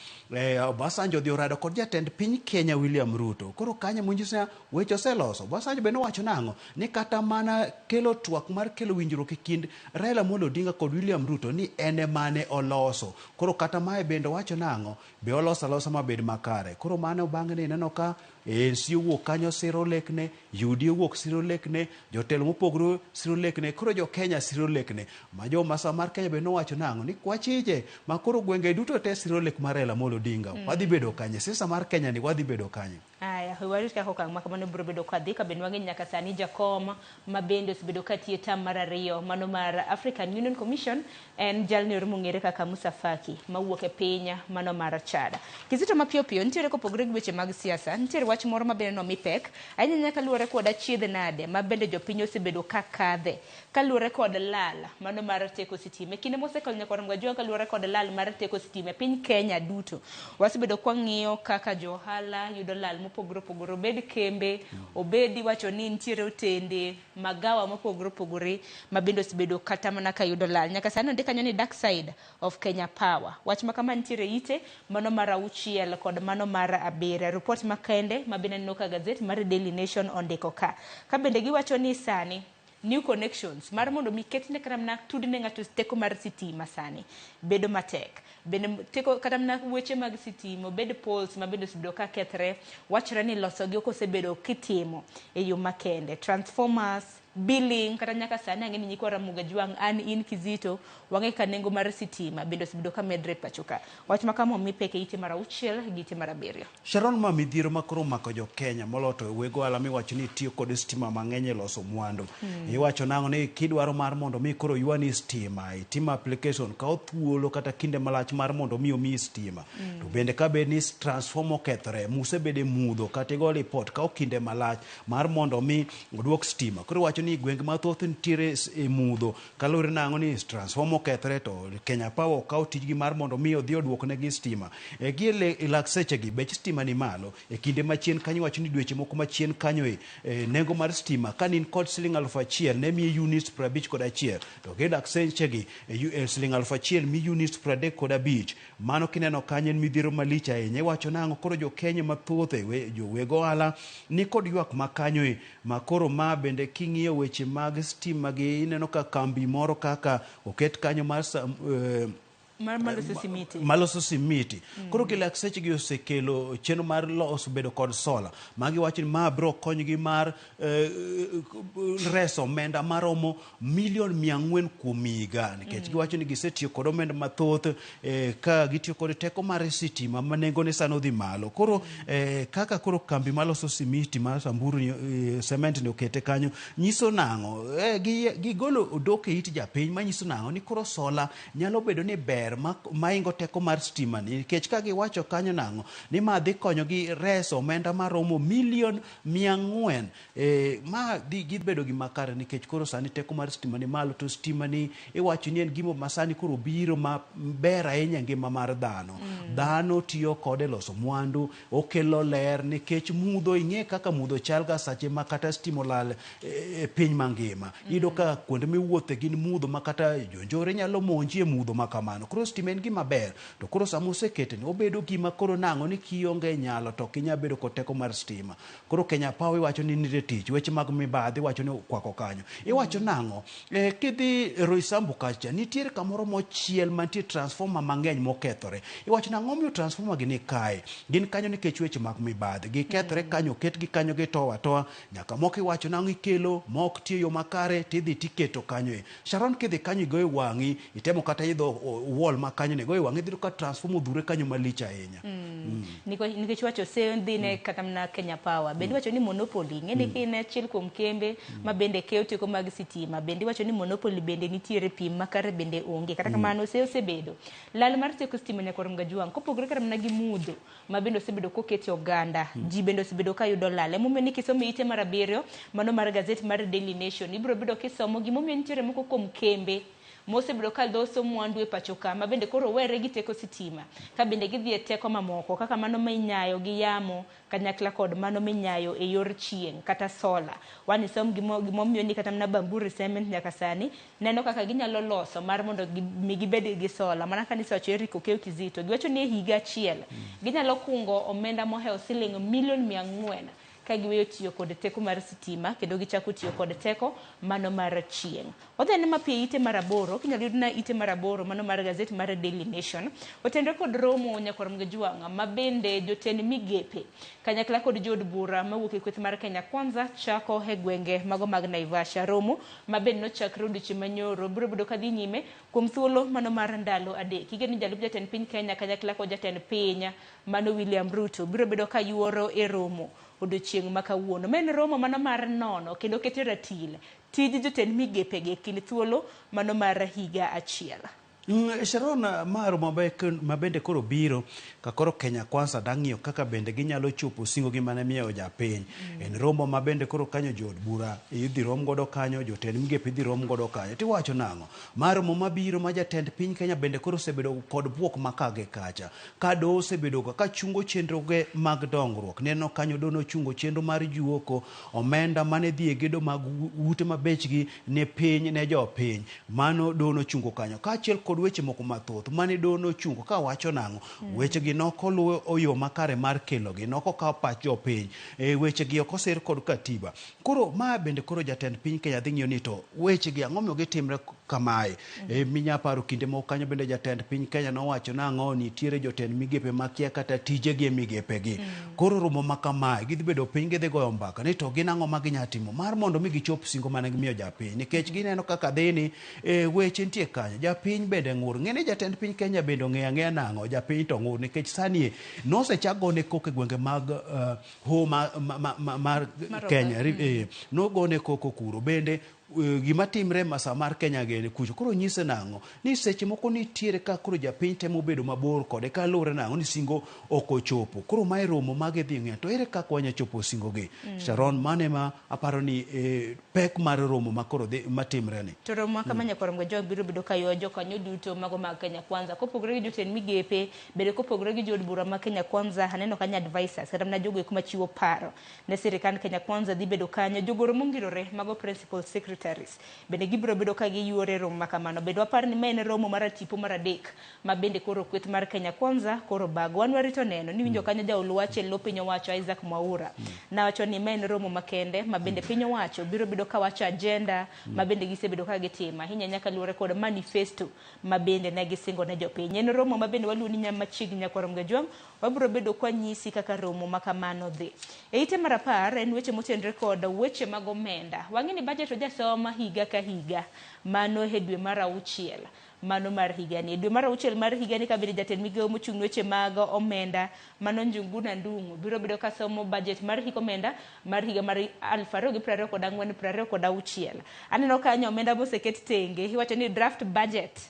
Obasanjo dhi orado kod jatend piny Kenya William Ruto. Koro kanyo munjisa weche oseloso. Obasanjo bende wacho nang'o ni kata mana kelo twak mar kelo winjruok e kind Raila Amolo Odinga kod William Ruto ni ene mane oloso. Koro kata mae bende wacho nang'o be oloso alosa mabed makare. Koro mano bang'e ni neno ka ANC wuok kanyo siro lekne, UDA wuok siro lekne, jotelo mopogore siro lekne, koro jo Kenya siro lekne. Ma jo masa mar Kenya be nowacho nang'o ni kwachije ma koro gwenge duto te siro lek mar Raila Amolo Odinga. Wadhi bedo kanye siasa mar Kenya ni wadhi bedo kanye. Aya, warit ka okang' ma kamano biro bedo kadhi ka ben wang'e nyaka sani jakom ma bende osebedo katie tam mar ariyo mano mar African Union Commission en jalni mong'ere kaka Musa Faki mawuok e piny mano mar Chad. Kizito mapiyo piyo nitiere kopogore gi weche mag siasa nitiere wach moro ma bende no mipek ahinya nyaka luwore kod achiedh nade ma bende jopiny osebedo kakadhe kaluwore kod lal mano mar teko sitima kinde mosekalo nyaka Ramga Jwang' kaluwore kod lal mar teko sitima piny Kenya duto wasebedo kwang'iyo kaka johala yudo lal mopogore opogore obed kembe obedi wacho ni nitiere otende magawa mopogore opogore ma bende osebedo kata mana ka yudo lal nyaka sani ndika kanyo ni dark side of Kenya Power wach ma kama nitiere ite mano mar 6 kod mano mar 7 report makende ma bende neno ka gazet mar Daily Nation ondiko ka bende giwacho ni sani new connections mar mondo mi ketne kata mana tudne ng'ato teko mar sitima sani bedo matek bende teko kata mana weche mag sitima bed poles ma bende osebedo ka kethre wachre ni loso gi osebedo kitimo e yo makende transformers billing kata nyaka sani ang'eni nyikwa Ramogi Jwang an in Kizito wang'e ka nengo mar sitima bende osebedo ka medre pachoka. Wach makama mi peke ite mar 6 gi ite mar 7. Sharon, ma midhiero makoro mako jo Kenya moloto wego ala miwacho ni tiyo kod stima mang'eny e loso mwandu. Iwacho nang'o ni kidwaro mar mondo mi koro ywani stima itima application ka othuolo kata kinde malach mar mondo mi omi stima. To bende ka bed ni transformer okethore muse bede mudho kata go report ka okinde malach mar mondo mi odwok stima. Koro wacho ni gwenge mathoth nitiere e mudho kalore nang'o ni transformer okethore to Kenya Power okawo tijgi mar mondo mi odhi odwok negi stima. Lak sechegi bech stima ni malo e kinde machien kanyo wacho ni dweche moko machien kanyo nengo mar stima kanin kod Sh1,000 ne mi units 51 to lak sechegi Sh1,000 mi units 35. Mano kineno kanyo en midhiero malich ahinya. Iwacho nang'o koro jo Kenya mathoth jowego ohala ni kod ywak makanyo makoro ma bende king'iyo weche mag stima gi ineno ka kambi moro kaka oket kanyo mar maloso simiti. Koro gilak sechegi osekelo chenro mar loso bedo kod sola magi wacho ni ma bro konygi mar reso omenda maromo $400,000 kuom higa nikech giwacho ni gisetiyo kod omenda mathoth ka gitiyo kod teko mar sitima ma nengone sano odhi malo. Koro kaka koro kambi maloso simiti mar Samburu cement ne okete kanyo nyiso nang'o gigolo odok e it japiny manyiso nang'o ni koro sola nyalo bedo ni ber maingo teko mar stima ni nikech ka giwacho kanyo nang'o ni ma dhi konyogi reso omenda maromo $400,000 ma dhi gibedo gi makare nikech koro sani teko mar stima ni malo to stima ni iwacho ni en gimo masani koro biro maber ahinya ngima mar dhano. Dhano tiyo kode loso mwandu, okelo ler nikech mudho ing'e kaka mudho chalga sache ma kata stima olal piny mangima. Iyudo ka kuonde miwuothe gin mudho ma kata jonjore nyalo monji e mudho makamano. Koro stima en gima ber to koro sama osekete ni obedo gima koro nang'o ni kionge nyalo to kinya bedo kod teko mar stima. Koro Kenya Power iwacho ni nire tich weche mag mibadhi iwacho ni kwako kanyo. Iwacho nang'o kidhi Roysambu kacha nitiere kamoro mochiel mantie transformer mang'eny mokethore. Iwacho nang'o miyo transformer gi ni kae gin kanyo nikech weche mag mibadhi gikethore kanyo ket gi kanyo gitowa nyaka moko iwacho nang'o ikelo mok tiyo yo makare tidhi tiketo kanyo. Sharon kidhi kanyo igoe wang'i itemo kata idho wall makanyo ne goe wang'i dhiro ka transformer dhure kanyo malich ahinya. Nikech wacho se dhine kata mna Kenya Power bende wacho ni monopoly ng'eni kine achiel kuom kembe ma bende keyo teko mag sitima bende wacho ni monopoly bende nitiere pim makare bende onge kata kamano osebedo lal mar teko sitima nyaka Ramogi Jwang kopogore kata mna gi mudho ma bende osebedo koketi oganda ji bende osebedo ka yudo lal emomiyo ni kisomo ite mar 7 mano mar gazet mar Daily Nation ibiro bedo kisomo gimomiyo nitiere moko kuom kembe mosebedo ka loso mwandu e pachoka ma bende koro were gi teko sitima ka bende gidhi e teko mamoko kaka mano minyayo gi yamo kanyakla kod mano minyayo e yor chieng kata sola. Wani som gimomiyo ni kata mna Bamburi Cement nyaka sani neno kaka ginyalo loso mar mondo gibed gi sola mana kanisa wacho Eric Okeo Kizito giwacho ni higa achiel ginyalo kungo omenda mohewo $400,000 ka giweyo tiyo kod teko mar sitima kendo gichako tiyo kod teko mano mar chieng. Odhene mapie ite mar 8 kinyalo yudna ite mar 8 mano mar gazet mar Daily Nation otendre kod romo nyaka Ramogi Jwang ma bende jotend migepe kanyakla kod jod bura mawuok e kweth mar Kenya Kwanza chako e gwenge mago mag Naivasha. Romo ma bende nochakre odiochieng' manyoro biro bedo kadhi nyime kuom thuolo mano mar ndalo adek. Igeno ni jalup jatend piny Kenya kanyakla kod jatend piny mano William Ruto biro bedo ka yuoro e romo odiochieng' ma kawuono. Men romo mano mar nono kendo keto ratil tij jotend migepe gi kind thuolo mano mar higa achiel. Sharon maro mabende koro biro ka koro Kenya Kwanza dang'iyo kaka bende ginyalo chopo singo gi mane miyo japiny. En romo mabende koro kanyo jod bura idhi rom godo kanyo jotend migepe idhi rom godo kanyo. Tiwacho nang'o maro mabiro ma jatend piny Kenya bende koro osebedo kod buok makage kacha ka do osebedo ka chungo chenro ge mag dongruok neno kanyo dono chungo chenro mar juoko omenda mane dhi e gedo mag ute mabechgi ne piny ne jopiny mano dono chungo kanyo kaachiel kod weche moko mathoth mane dono chungo ka wacho nang'o weche gi noko luwo oyo makare mar kelo gi noko ka pach jopiny weche gi ok osir kod katiba. Koro ma bende koro jatend piny Kenya dhi ng'iyo ni to weche gi ang'o miyo gitimre kamae. Minyaparo kinde moko kanyo bende jatend piny Kenya nowacho nang'o nitiere jotend migepe makia kata tije gi migepegi. Koro romo ma kamae gidhi bedo piny gidhi goyo mbaka ni to gin ang'o ma ginyatimo mar mondo mi gichop singo mane gimiyo japiny, nikech gineno kaka dhini weche nitie kanyo. Japiny bende ng'ur, ng'eni jatend piny Kenya bende ong'eyo ang'eya nang'o japiny to ng'ur, nikech sani nosechak gone koko e gwenge mag mar Kenya nogone koko kuro bende gima timre masa mar Kenya gene kucho. Koro nyise nang'o ni seche moko nitiere ka koro japiny temo bedo mabor kode ka lure nang'o ni singo ok ochopo. Koro mae romo mage dhi ng'eyo to ere kaka wanya chopo singo gi. Sharon, mane ma aparo ni pek mar romo ma koro matimre ni. To romo kama nyakwaram jog biro bedo kayo jokanyo duto mago mag Kenya Kwanza kopogore gi jotend migepe bende kopogore gi jod bura ma Kenya Kwanza haneno kanya advisors kata na jogo kuma chiwo paro ne sirikand Kenya Kwanza dhi bedo kanyo jogoro mongirore mago principal secretaries bende gibiro bedo ka giyuore romo makamano. Bedo apar ni maen romo mar tipo mar adek ma bende koro kweth mar Kenya Kwanza koro bago wan warito neno ni winjo kanyo jaulu wache lo piny owacho Isaac Mwaura na wacho ni maen romo makende ma bende piny owacho biro bedo ka wacho agenda ma bende gisebedo ka gitima hinya nyaka luore kod manifesto ma bende ne gisingo ne jopiny. En romo ma bende waluoni nyama chiegni nyakwaram gajwang wabiro bedo kwa nyisi kaka romo makamano dhi. E ite mar apar en weche motenre kod weche mag omenda. Wang'eni budget ojasoma higa ka higa mano e dwe mar 6 mano mar higani. Dwe mar 6 mar higani kabiri jatend migawo mochung' weche mag omenda mano Njuguna Ndung'u biro bedo ka somo budget mar hik omenda mar higa mar 2024-2026. Aneno kanyo omenda moseket tenge iwacho ni draft budget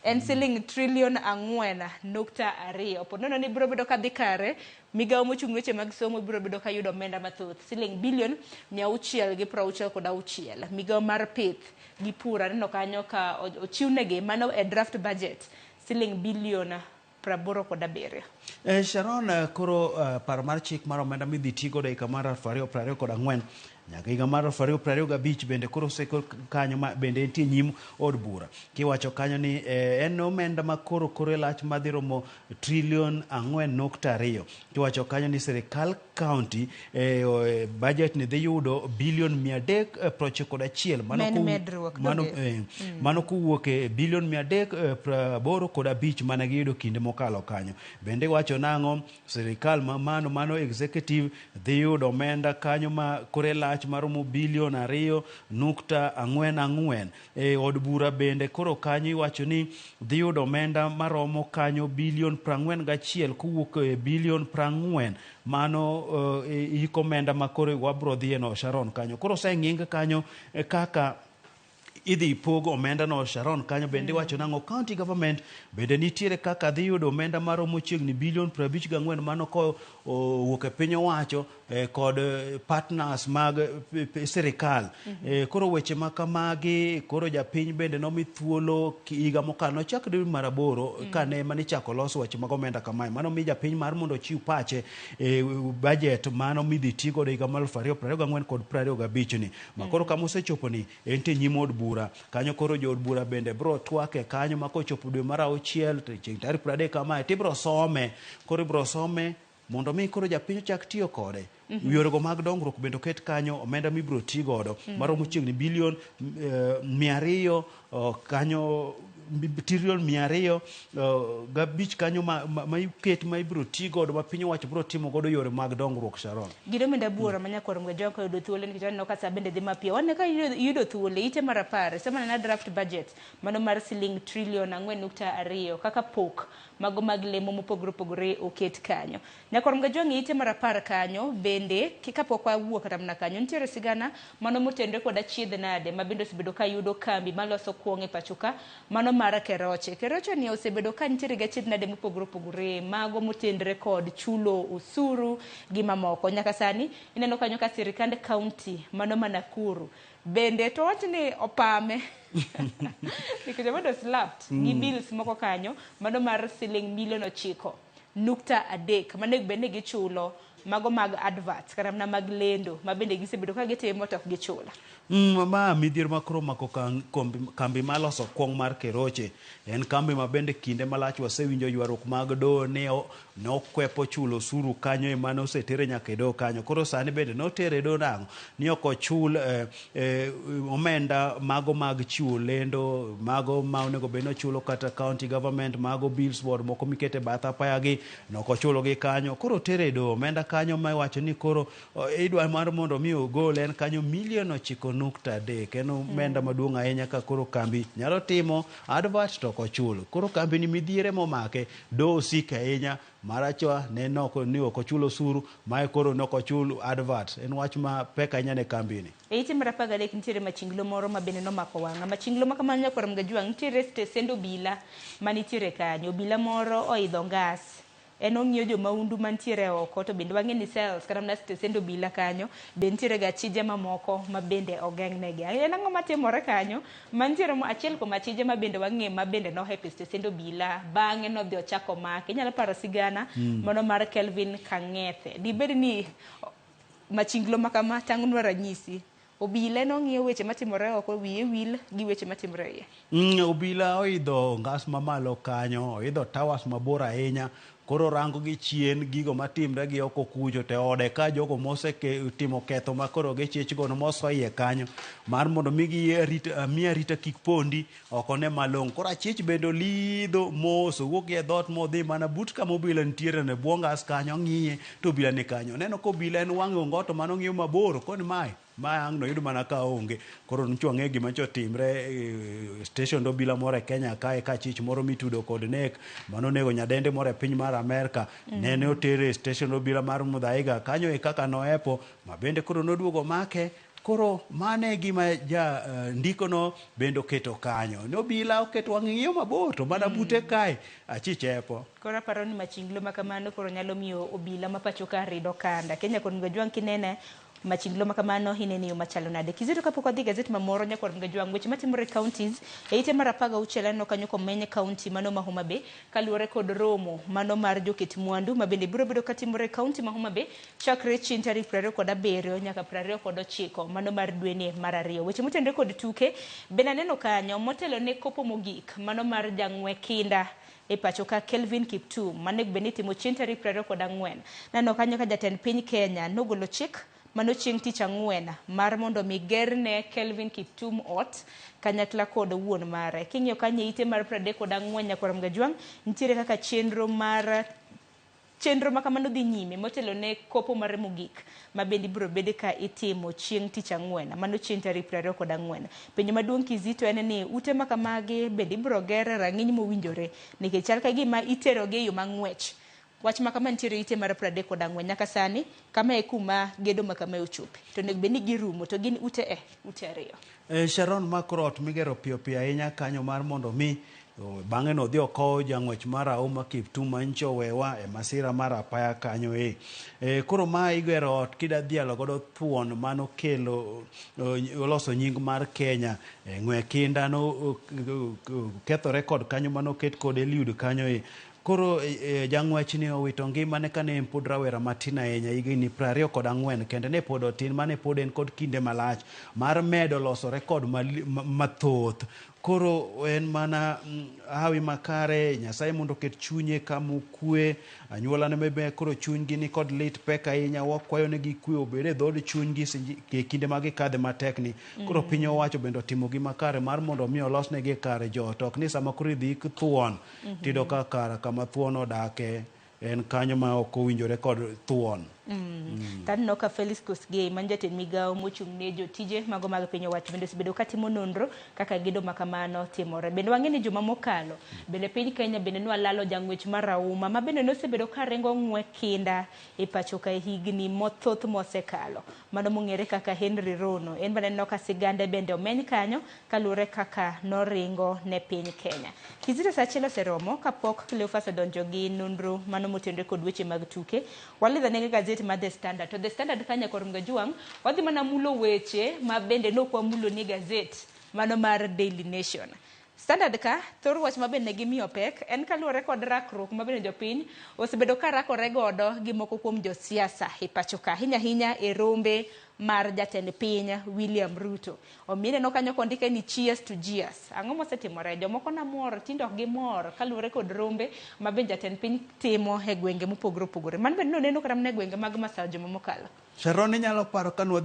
en siling trilion 4.2. Ponono ni biro bedo ka dhi kare migawo mochung' weche mag somo biro bedo ka yudo omenda mathoth siling bilion 666. Migawo mar pith gi pur aneno kanyo ka ochiwnegi mano e draft budget siling bilion 87. Sharon, koro paro mar chik mar omenda midhi tigo dakika mar 2024 nyaka higa mar 2025 bende koro seko kanyo ma bende entie nyim od bura kiwacho kanyo ni en omenda ma koro lach madhi romo trilion 4.2. kiwacho kanyo ni sirikal county budget ni dhi yudo bilion 391 mano kuwuok e bilion 385 mane giyudo kinde mokalo kanyo. Bende wacho nang'o sirikal mano executive dhi yudo omenda kanyo ma kore lach maromo bilion 2.44. Od bura bende koro kanyo iwacho ni dhi yudo omenda maromo kanyo bilion 41 kuwuok e bilion 40. Mano hik omenda ma koro wabro dhiye no Sharon kanyo. Koro seng'ing kanyo kaka idhi pogo omenda no Sharon kanyo. Bende wacho nang'o county government bende nitiere kaka dhi yudo omenda maromo chiegni bilion 54 mano ko wuok e piny owacho kod partners mag sirikal. Koro weche makamagi koro japiny bende nomi thuolo higa mokalo nochak dwe mar 8 kane mane chako loso weche mag omenda kamae. Mano mi japiny mar mondo chiw pache budget mano midhi tigo higa mar 2024 kod 2025 ni. Makoro kama osechopo ni ente nyim od bura kanyo. Koro jo od bura bende bro twake kanyo makochopo dwe mar 6 tarik 30 kamae tibro some. Koro ibro some mondo mi koro japiny chak tiyo kode. Yorego mag dongruok bende oket kanyo omenda mibro ti godo maromo chiegni bilion 200 kanyo trilion 200 kanyo ma iket ma ibro ti godo ma piny owacho bro timo godo yore mag dongruok Sharon. Gido menda buora manyakwaram gajwang ko yudo thuolo nikech aneno ka sa bende dhi mapio. Wan ka yudo thuolo ite mar apar sama na draft budget mano mar siling trilion 4.2 kaka pok mago mag lemo mopogore opogore oket kanyo. Nyakwaram gajwang ite mar apar kanyo bende kapok wawuok kata mana kanyo nitiere sigana mano motenre kod achiedh nade ma bende osebedo ka yudo kambi maloso kuong e pachoka mano mar Keroche. Keroche ni osebedo ka nitiere gi achiedh nade mopogore opogore mago motenre kod chulo usuru gi mamoko. Nyaka sani ineno kanyo ka sirikand county mano Nakuru bende to wachni opame nikech obedo slapped gi bills moko kanyo mano mar siling milion 9.3 mane bende gichulo mago mag adverts kata mana mag lendo ma bende gisebedo ka gitimo to ok gichula. Ma midhiero makoro mako kambi maloso kwong mar Keroche en kambi ma bende kinde malach wasewinjo ywaruok mag doho ni nokwepo chulo osuru kanyo ema nosetere nyaka e doho kanyo. Koro sani bende notere doho nang'o ni ok ochul omenda mago mag chiwo lendo, mago ma onego bed nochulo kata county government, mago bills board moko mikete bath apaya gi nok ochulo gi kanyo. Koro tere doho omenda kanyo ma iwacho ni koro idwa mar mondo mi ogol en kanyo $9.3. En omenda maduong' ahinya ka koro kambi nyalo timo advert to ok ochul. Koro kambi ni midhiere momake doho sik ahinya marachwa ne ni ok ochul osuru mae koro nok ochul advert. En wach ma pek ahinya ne kambi ni. Eite marapaga dek nitiere machinglo moro ma bende nomako wang'a. Machinglo ma kamano nyakoram gajuang nitiere stesend obila manitiere kanyo. Obila moro oidho ngas. En ong'iyo jomaundu mantiere oko to bende wang'e ni cells kata mana stesend obila kanyo be nitiere ga achije mamoko ma bende ogeng'negi. En ang'o matimore kanyo mantiere achiel kuom achije ma bende wang'e ma bende nohepe stesend obila bang'e nodhi ochako make. Inyalo paro sigana mano mar Kelvin Kang'ethe. Dibed ni machinglo ma kama tang'onwa ranyisi obila nong'iyo weche matimore oko wiye wil gi weche matimore iye. Obila oidho ngas mamalo kanyo, oidho tawas mabor ahinya. Koro rango gi chien gigo matimre gi oko kucho te ode ka jogo mose timo ketho ma koro gichich gono moso iye kanyo mar mondo migi arita kik pondi oko ne malong'. Koro achich bende olidho mos owuok e dhot modhi mana but kama obila nitiere ne bwo ngas kanyo ng'iye to obila ni kanyo. Neno ko obila en wang'e ongoto mano ng'iyo mabor koni mae ang' noyudo mana ka onge. Koro nchwang'e gima chotimre station obila moro e Kenya kae ka chich moro mitudo kod nek mano nego nyadendi moro e piny mar Amerika nene otere station obila mar Muthaiga kanyo e kaka noepo ma bende koro noduogo make. Koro mane gima ndiko no bende oketo kanyo. No obila oketo wang'iyo mabor to mana bute kae achichepo. Koro aparo ni machinglo ma kamano koro nyalo miyo obila ma pacho ka rido kanda. Kenya kon gajuang kinene machinglo makamano hineni yo machalo nade. Kizito kapok odhi gazet mamoro nyakwar ngajuang weche matimore counties eite marapaga uchelano kanyo komenye county mano ma Homa Bay kaluore kod romo mano mar joket mwandu mabende biro bedo katimore county ma Homa Bay chakre chin tarik 27 nyaka 29 mano mar dweni mar ariyo. Weche motendre kod tuke bende neno kanyo motelo ne kopo mogik mano mar jang'we kinda e pacho ka Kelvin Kiptum mane beniti mo chin tarik 24 nano kanyo ka jatend piny Kenya nogolo chik mano chieng' tich ang'wen mar mondo migerne Kelvin Kiptum ot kanyakla kod wuon mare. King'iyo kanyo ite mar 34 nyakwaram gajuang nitiere kaka chenro makamano dhi nyime motelo ne kopo mar mogik ma bende biro bede ka itimo chieng' tich ang'wen mano chieng' tarik 24. Penjo maduong' Kizito en ni ute makamagi bende biro ger rang'iny mowinjore nikech chal ka gima iterogi e yo mang'wech. Wach makama nitiere ite mar 34 nyaka sani kama e kuma gedo makama ochope to nek beni girumo to gin ute ariyo. Sharon Makrot migero piyo ahinya kanyo mar mondo mi bang'e no dhi okow jang'wech mar Auma Kiptum mancho wewa e masira mar apaya kanyo koro ma igero ot kida dhialo godo thuon mano kelo oloso nying mar Kenya ng'we kinda no ketho rekod kanyo mano ket kod Eliud kanyo Koro jang'wech ni owito ngimane kane en pod rawera matin ahinya higni 24 kende ne pod otin mane pod en kod kinde malach mar medo loso rekod mathoth. Koro en mana hawi makare Nyasaye mondo ket chunye kama kwe anyuola ne mebe koro chunygi ni kod lit pek ahinya wakwayo ne gi kwe obede dhod chunygi kinde magi kadhe matekni. Koro piny owacho bende otimo gi makare mar mondo mi olos ne gi kare jot ok ni sama koro idhi thuon tido ka kara kama thuon odake en kanyo ma ok owinjore kod thuon. Tanno ka Felix Kosgei manjatend migao mochung' ne jotije mago mag piny owacho bende osebedo katimo nonro kaka gedo makamano timore. Bende wang'e ni juma mokalo bende piny Kenya bende nwalalo jang'wech mar Auma ma bende nosebedo ka rengo ng'we kinda e pacho ka higni mothoth mosekalo mano mong'ere kaka Henry Rono. En bende no ka sigande bende omeny kanyo kaluore kaka noringo ne piny Kenya. Kizito sachiel oseromo kapok Cleophas odonjo gi nonro mano motendre kod weche mag tuke. Walidha ne gazeti ma The Standard. To The Standard kanya korum gajuang wadhi mana mulo weche ma bende no kwa mulo ni gazeti mano mar Daily Nation. Standard ka thor wach mabe ne gimiyo pek en kaluwore kod rakruok mabe jopiny osebedo ka rakore godo gi moko kuom josiasa e pacho ka hinya e rombe mar jatend piny William Ruto. Omine no kanyo kondike ni cheers to GS. Ang'o mosetimore? Jomoko na mor tindo ok gimor kaluwore kod rombe mabe jatend piny timo e gwenge mopogore opogore. Man bende noneno kata ne gwenge mag Masajo mokalo. Sharon nyalo paro kanwa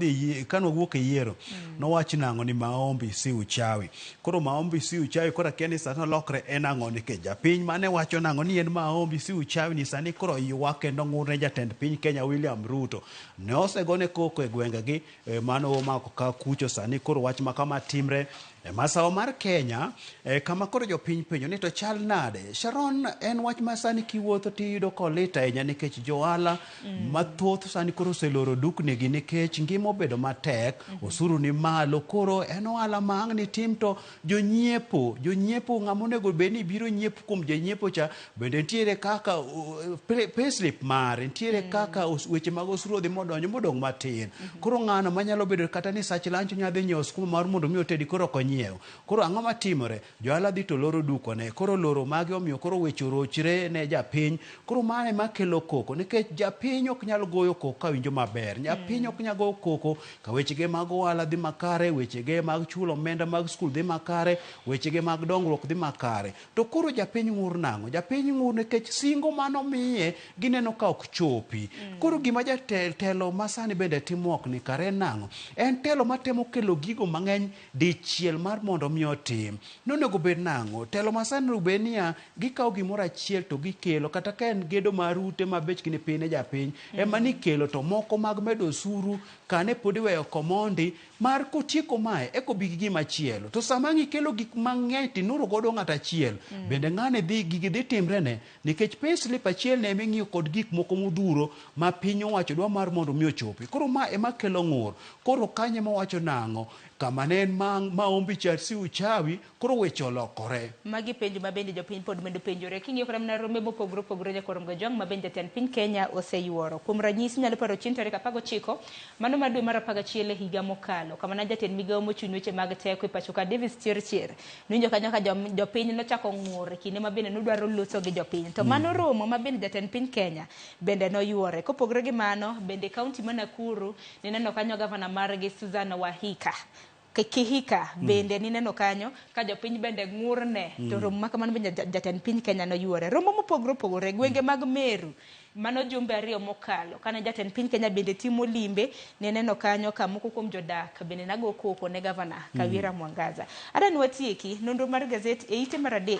wuok e yiero nowach nango ni maombi si uchawi. Koro maombi si uchawi kora kiani sano lokre en ang'o nikech japiny mane wacho nango ni en maombi si uchawi ni sani koro ywak kendo ng'urne jatend piny Kenya William Ruto. Ne osegone koko e gwengegi mano omako ka kucho sani koro wach makama timre e masawa mar Kenya kama koro jopiny penjo ni to chal nade. Sharon en wach masani kiwuotho tiyudo kolit ahinya nikech johala mathoth sani koro oseloro duknigi nikech ngima obedo matek, osuru ni malo, koro en ohala ma ang' ni tim to jonyiepo ng'ama onego bed ni biro nyiepo kuom janyiepo cha bende nitiere kaka payslip mare, nitiere kaka weche mag osuru odhi modong matin. Koro ng'ano manyalo bedo kata ni sach lancho nyadhi nyiewo skuma mar mondo mi otedi koro konyiewo. Koro ang'o matimore? Johala dhi to loro dukone, koro loro magi omiyo koro weche rochre ne japiny. Koro mane makelo koko nikech japiny ok nyal goyo koko ka winjo maber. Japiny ok nyal goyo koko ka wechege mag ohala dhi makare, wechege mag chulo omenda mag skul dhi makare, wechege mag dongruok dhi makare. To koro japiny ng'ur nang'o? Japiny ng'ur nikech singo mano miye gineno ka ok chopi. Koro gima jatelo masani bende timo ok ni kare nang'o? En telo matemo kelo gigo mang'eny dichiel mar mondo mi otim. Nonego bed nang'o? Telo masani rube niya gikawo gimoro achiel to gikelo kata ka en gedo mar ute ma bechgi ni piny ne japiny ema ni kelo to moko mag medo osuru kane pod iweyo komondi mar kotieko mae eko bi gigi machielo. To sama ng'ikelo gik mang'eny tinuro godo ng'at achiel bende ng'ane gigi dhi timrene nikech payslip achiel ne ming'iyo kod gik moko modhuro ma piny owacho dwa mar mondo mi ochopi. Koro ma ema kelo ng'ur. Koro kanye mawacho nang'o? Kama ne en maombi cha si uchawi koro weche olokore. Magi penjo mabende jopiny pod medo penjore king'iyo kata mana rombe mopogore opogore jakorom gajwang' mabende jatend piny Kenya oseyuoro. Kuom ranyisi nyalo paro chieng' tarik 19 mano mar dwe mar 11 e higa mokalo kama ne jatend migawo mochung' weche mag teko e pacho ka Davis Chirchir ninjo kanyo ka jopiny nochako ng'ur kinde mabende nodwaro loso gi jopiny to mano romo mabende jatend piny Kenya bende noyuore. Kopogore gi mano bende kaunti ma Nakuru nineno kanyo gavana margi Susan Wahika Kihika bende nineno kanyo ka jopiny bende ng'urne to romo makamano bende jatend piny Kenya noyuore. Romo mopogore opogore gwenge mag Meru mano jumbe 2 mokalo kana jatend piny Kenya bende timo limbe nineno kanyo ka moko kuom jodak bende nago koko ne gavana Kawira Mwangaza. Adani watieki nonro mar gazet e ite mar 3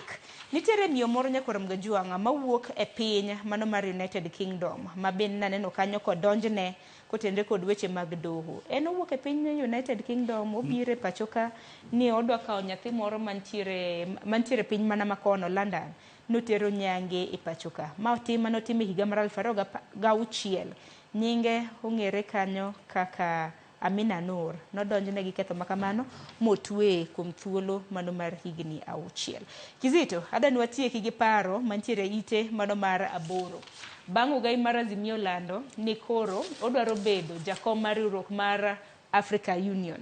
nitiere miyo moro nyakorom gajwang' mawuok e piny mano mar United Kingdom ma bende naneno kanyo kodonjne kotendre kod weche mag doho. En owuok e piny United Kingdom obire pachoka ni odwa kawo nyathi moro mantiere piny mana makono London notero nyange e pachoka. Ma notime higa mar 2006. Nyinge ong'ere kanyo kaka Amina Nur nodonjne gi ketho makamano motwe kuom thuolo mano mar higni 6. Kizito adani watieki gi paro mantiere ite mano mar 8. Bang' ugai mar Azimio lando ni koro odwaro bedo jakom mar riwruok mar Africa Union.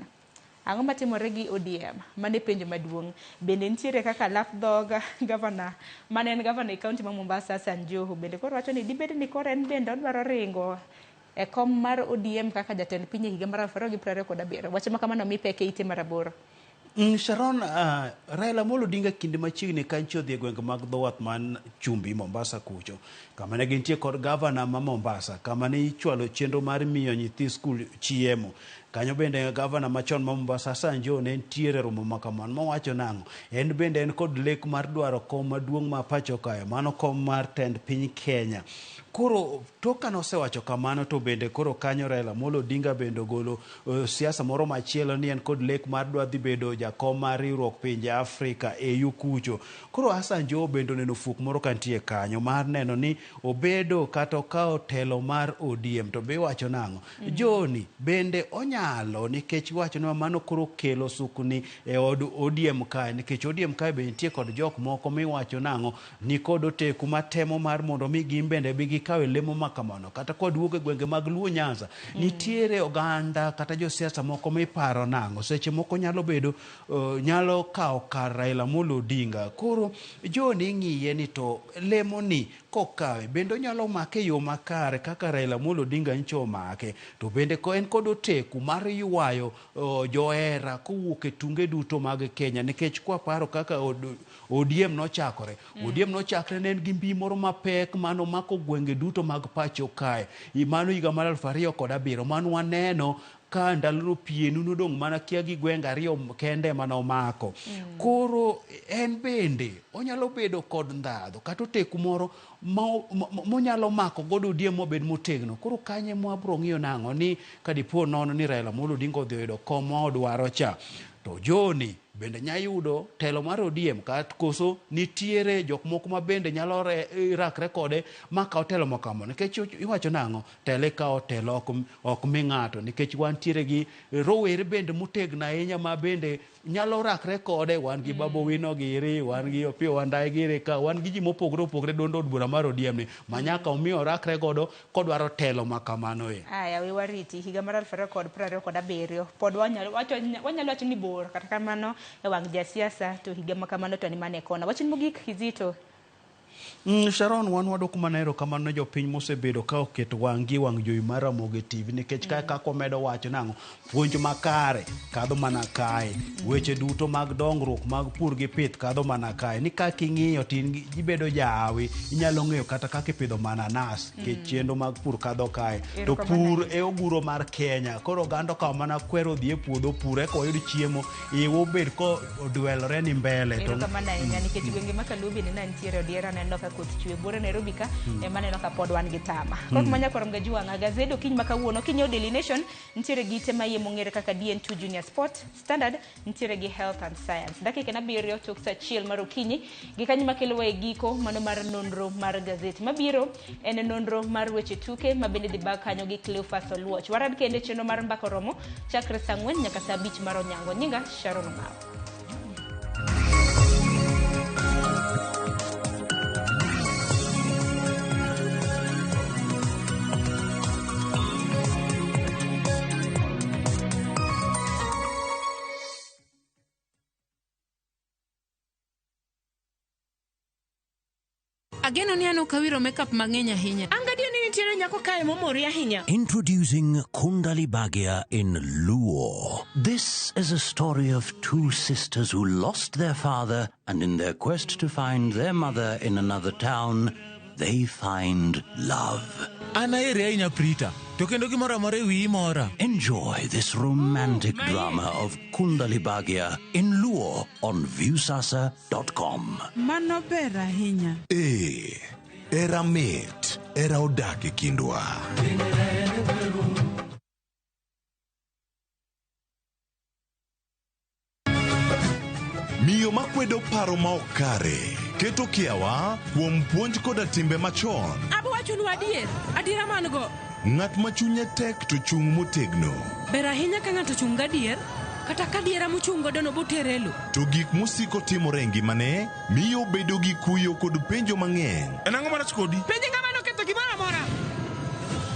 Ang'o matimore gi ODM mane penjo maduong' bende nitiere kaka lapdog gavana mane en gavana e kaunti ma Mombasa Hassan Joho bende koro wacho ni dibed ni koro en bende odwaro ringo e kom mar ODM kaka jatend piny higa mar 2027. Wache makamano mi peke ite mar 8. Sharon, Raila Amolo Odinga kinde machiegni kancho odhi e gwenge mag dhowath man Chumbi Mombasa kucho kama ne gintie kod gavana ma Mombasa kama ne ichwalo chenro mar miyo nyithi skul chiemo. Kanyo bende gavana machon ma Mombasa Hassan Joho ne ntiere romo makamano mowacho nang'o en bende en kod lek mar dwaro kom maduong' ma pacho kae mano kom mar tend piny Kenya. Koro toka nosewacho kamano to bende koro kanyo Raila Amolo Odinga bende golo siasa moro machielo ni en kod lek mar dwa dhi bedo jakom mar riwruok pinje Afrika EU kucho. Koro Hassan Joho bende neno fuk moro kantie kanyo mar neno ni obedo kata okawo telo mar ODM to be wacho nang'o Joni bende onya onyalo nikech wacho ni mano koro kelo sukni e od ODM kae nikech ODM kae be nitie kod jok moko miwacho nang'o ni kod oteku matemo mar mondo mi gimbende bi gikawe lemo makamano kata kod wuoge gwenge mag Luo Nyanza nitiere oganda kata josiasa moko miparo nang'o seche moko nyalo bedo nyalo kawo kar Raila Amolo Odinga. Koro joni ng'iye ni to lemo ni kokawe bende nyalo make yo makare kaka Raila Amolo Odinga ncho make to bende ko en kod oteku mar ywayo johera kowuok e tunge duto mag Kenya nikech kwa paro kaka ODM nochakore ODM nochakre ne gi mbi moro mapek mano mako gwenge duto mag pacho kae mano higa mar 2007 mano waneno ka ndalo pienu nodong' mana kia gi gwenge ariyo kende manomako. Koro en bende onyalo bedo kod ndadho kata oteku moro monyalo mako godo ODM mobed motegno. Koro kanye mwabro ng'iyo nang'o ni kadipo nono ni Raila Amolo Odinga odhi yudo koma odwaro cha to joni bende nyayudo telo mar ODM kat koso nitiere jok moko ma bende nyalo rakre kode makaw telo makamo nikech iwacho nang'o tele kaw telo ok mi ng'ato nikech wantiere gi rowere bende motegna ahinya ma bende nyalo rakre kode wan gi Babu Wino giri wan gi Opio Wandayi giri ka wan gi ji mopogore opogore dondo od bura mar ODM ni manyaka omiyo rakre godo kodwaro telo makamano aya we wariti higa mar 2027 pod wanyalo wacho ni bor kata kamano e wang jasiasa to higa makamano to ni mane kona wachin mogik Kizito. Sharon wan wadok manero kamano jopiny mosebedo ka oketo wang'i wang' jowi mar Ramogi TV nikech kae kako medo wacho nang'o puonj makare kadho mana kae weche duto mag dongruok mag pur gi pith kadho mana kae ni kaka ing'iyo tin gibedo jahawi inyalo ng'eyo kata kaka ipidho mananas nikech chenro mag pur kadho kae to pur e oguro mar Kenya koro oganda kawo mana kwero dhi e puodho pur eko oyud chiemo iwo bed ko odwelore ni mbele to kamana nikech gwenge makalubi ni nitiere odiera neno ka koth chwe bore Nairobi ka emaneno ka pod wan gi tama kok manya koram gajuanga gazedo kiny makawuono kinyo Daily Nation nitiere gi tema yie mongere kaka DN2 Junior Sport Standard nitiere gi Health and Science dakika na biro tok sa chiel mar okinyi gi kanyi makelo wae giko mano mar nonro mar gazeti mabiro en nonro mar weche tuke mabende dhi bag kanyo gi Cleophas Oluoch warad kende cheno mar mbako romo chakre saa 4 nyaka saa 5 mar onyango nyinga Sharon Ngao. Ageno ni ano kawiro makeup mang'eny ahinya. Angadio ni nitiere nyako kae momori ahinya. Introducing Kundali Bhagia in Luo. This is a story of two sisters who lost their father, and in their quest to find their mother in another town, they find love. Anaere ahinya Prita. To kendo gimoro amora ewi mora. Enjoy this romantic drama of Kundali Bhagia in Luo on viewsasa.com. Mano ber ahinya. Era mit, era odak e kindwa. Miyo makwedo paro ma okare keto kiawa kuom puonj koda timbe machon. Abo wachonu adiera man go. Ng'at ma chunye tek to chung motegno. Ber ahinya ka ng'ato chung gadier kata ka diera mochung godo no boterelo. To gik musiko timore e ngimane miyo bedo gi kuyo kod penjo mang'eny. En ang'o marach kodi? Penjo ng'ama noketho gimoro amora.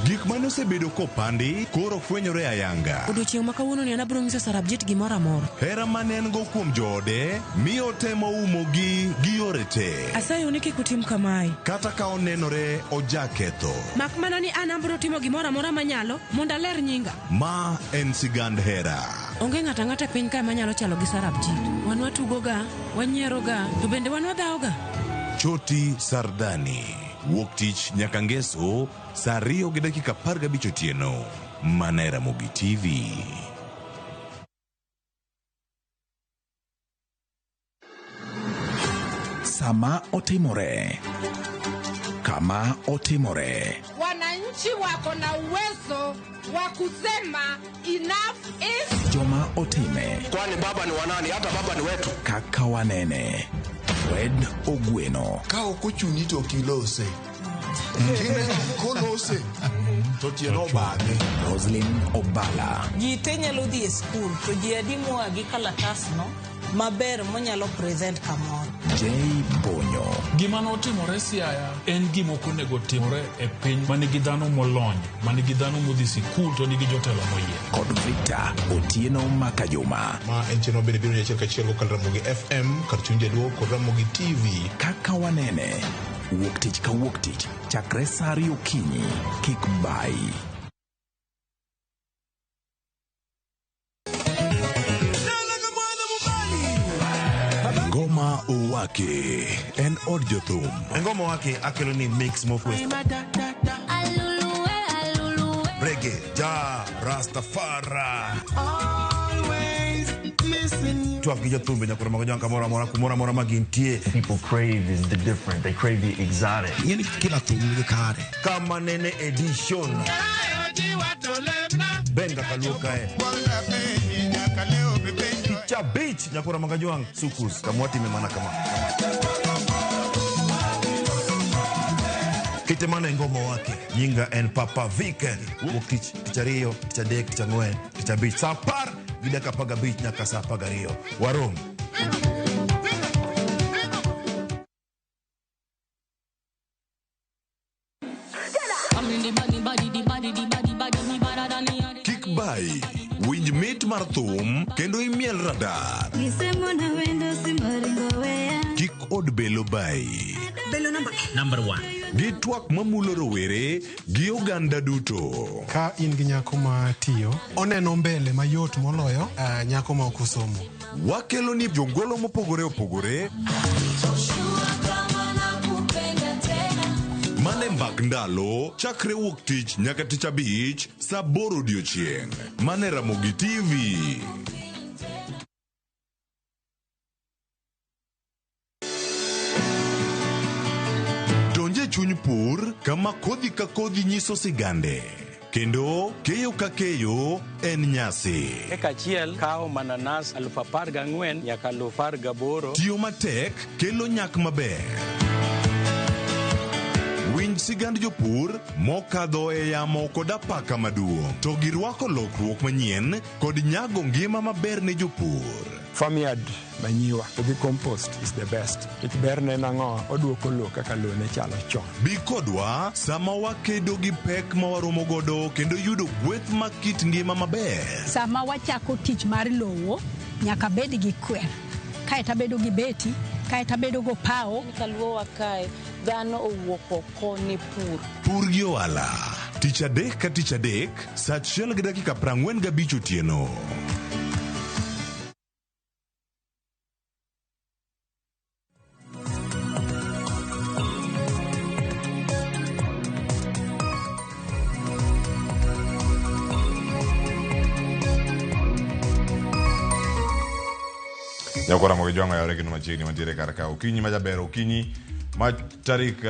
Gik mane osebedo kopandi koro fwenyore ayanga. Odiochieng' ma kawuono ni an abiro nyiso Sarabjit gimoro amora. Hera mane en go kuom joode miyo temo umogi gi yore te. Asayo ni kik utim kamae. Kata ka onenore ojaketho. Mak mana ni an abiro timo gimoro amora manyalo mondo aler nyinga. Ma en sigand hera. Onge ng'ata ng'ata piny kae manyalo chalo gi Sarabjit. Wan watugoga, wanyieroga, to bende wan wadhaoga. Choti Sardani. Wuok tich nyaka ngeso saa 2:15 otieno. Mana Ramogi TV. Sama otimore. Kama otimore. Wananchi wako na uwezo wa kusema enough is. Joma otime. Kwani baba ni wanani? Hata baba ni wetu. Kaka wanene. Fred Ogweno. Ka ok ochuni to kilose. Kolose. Totieno bade. Roslyn Obala. Ji te nyalo dhi e skul to ji adi moa gi kalatas no maber monyalo present kamoro. Jay Bonyo. Gima notimore Siaya en gima ok onego timore e piny manigi dhano molony, manigi dhano modhi sikul to nigi jotelo moyie. Kod Victor Otieno Makajuma. Ma en cheno bende biro achiel kachiel kod Ramogi FM, kar chunje duo kod Ramogi TV. Kaka wanene, wuok tich ka wuok tich, chakre sa 2 okinyi, kik bai. Ngoma Owake en od jothum. Ngoma Owake akelo ni mix mofwest. Reggae, ja, Rastafari. Tuaf gi jothumbe nyakura mago janka mora magintie. People crave is the different. They crave the exotic. Yeni kila thum ni kare. Kama nene edition. Benga kaluka Cha beach nyakura magajuang sukus kamwati memana kama Kitemana Ngoma Owake nyinga en Papa Vike wukich tichario tichadek tichangwen tichabich sapar gidaka paga beach nyaka sapaga rio warom Kikbai winj mit mar thum kendo imiel radar. Kik od belo bai. Belo number 1. Gi twak mamulo rowere gi oganda duto. Ka in gi nyako ma tiyo, oneno mbele mayot moloyo nyako ma ok osomo. Wakelo ni jongolo mopogore opogore. Mane mbak ndalo chakre wuok tich nyaka tich abich saa 8 odiochieng'. Mane Ramogi TV. Donje chuny pur kama kodhi ka kodhi nyiso sigande. Kendo keyo ka keyo en nyasi. Eka achiel kao mananas 14,000 nyaka 18,000. Tiyo matek kelo nyak maber. Winj sigand jopur mokadho e yamo kod apaka maduong'. To girwako lokruok manyien kod nyago ngima maber ne jopur. Farmyard manyiwa gi compost is the best. It berne nango oduoko lo kaka lo ne chalo chon. Bi kodwa sama wakedo gi pek ma waromo godo kendo yudo gweth makit ngima maber. Sama wachako tich mar lowo nyaka bed gi kwer. Kae tabedo gi beti, kae tabedo go pao. Kaluo wakae dhano owuok oko ni pur. Pur gi ohala. Tich adek ka tich adek, saa 1:45 otieno. Nyakora Ramogi jonga yore gino machiegni mantiere karka okinyi majaber okinyi ma tarik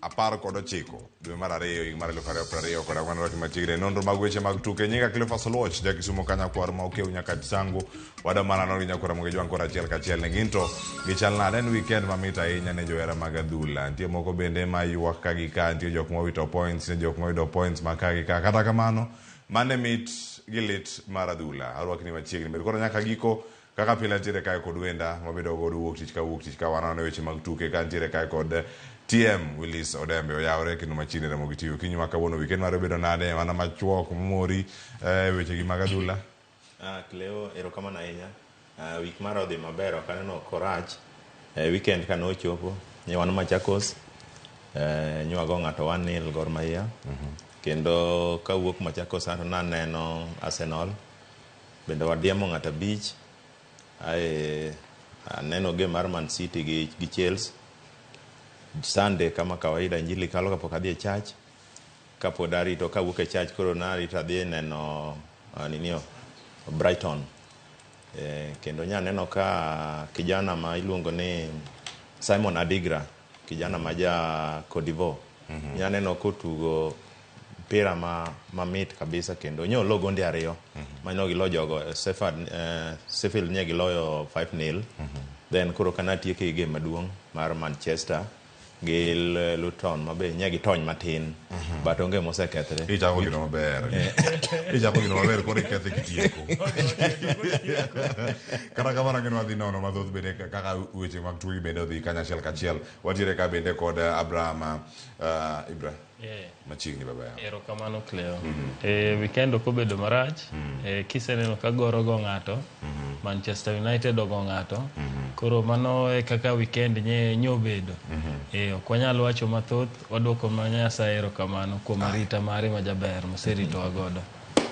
19 dwe mar 2 higa mar 2020 kod agwanroki machiegni nonro mag weche mag tuke nyinga Cleophas Oluoch jakisumo kanya kwar ma okeu nyaka tisangu wada marano gi Nyakora Ramogi jonga kora achiel kachiel ne ginto gichal nade en weekend mamit ahinya ne johera mag adhula. Nitie moko bende ma ywak ka gi ka, nitie jok mowito points, ne jok moyudo points ma ka gi ka. Kata kamano mane mit gi lit mar adhula arwakni machiegni bed koro nyaka giko kaka pile ntiere kae kod wenda mabedo godo wuok tich ka wanano weche mag tuke ka ntiere kae kod TM Willis Odembe oyawre kendo machine Ramogi TV okinyi ma kawuono weekend mar bedo nade mana machuok momori weche gi mag adhula. Cleo erokamano ahinya. Week mar odhi maber ok aneno korach. Weekend kane ochopo ne wan Machakos nywago ng'ato 1-0 Gor Mahia. Kendo kawuok Machakos naneno Arsenal bende wadiemo ng'ato 5. Aneno game mar Man City gi Chelsea. Sunday kama kawaida injili kalo kapok adhi e church. Kapo dari to kawuok e church koro narito adhi neno ninio Brighton. Kendo nyaneno ka kijana ma iluongo ni Simon Adigra, kijana ma ja Cote d'Ivoire. Nyaneno kotugo pira mamit kabisa kendo nyo logo ndi ariyo. Manyo gi lojogo Sheffield nye gi loyo 5-0. Then kuro kanati eke game maduong mar Manchester gi Luton mabe nya gi tony matin but onge mosekethre. Ichako gino maber. Ichako gino maber koro ikethe kitieko. Kata kamano ngeno wadhi nono mathoth bende kaka weche mag tugi bende odhi kanyachiel kachiel. Watiere ka bende kod Abraham Ibra. Machiegni baba. Erokamano Cleo. Weekend ok obedo marach. Kiseneno ka goro go ng'ato, Manchester United ogo ng'ato. Koro mano e kaka weekend nyobedo. Ok wanyal wacho mathoth, waduoko mana Nyasaye erokamano kuom arita mare majaber moserito wagodo.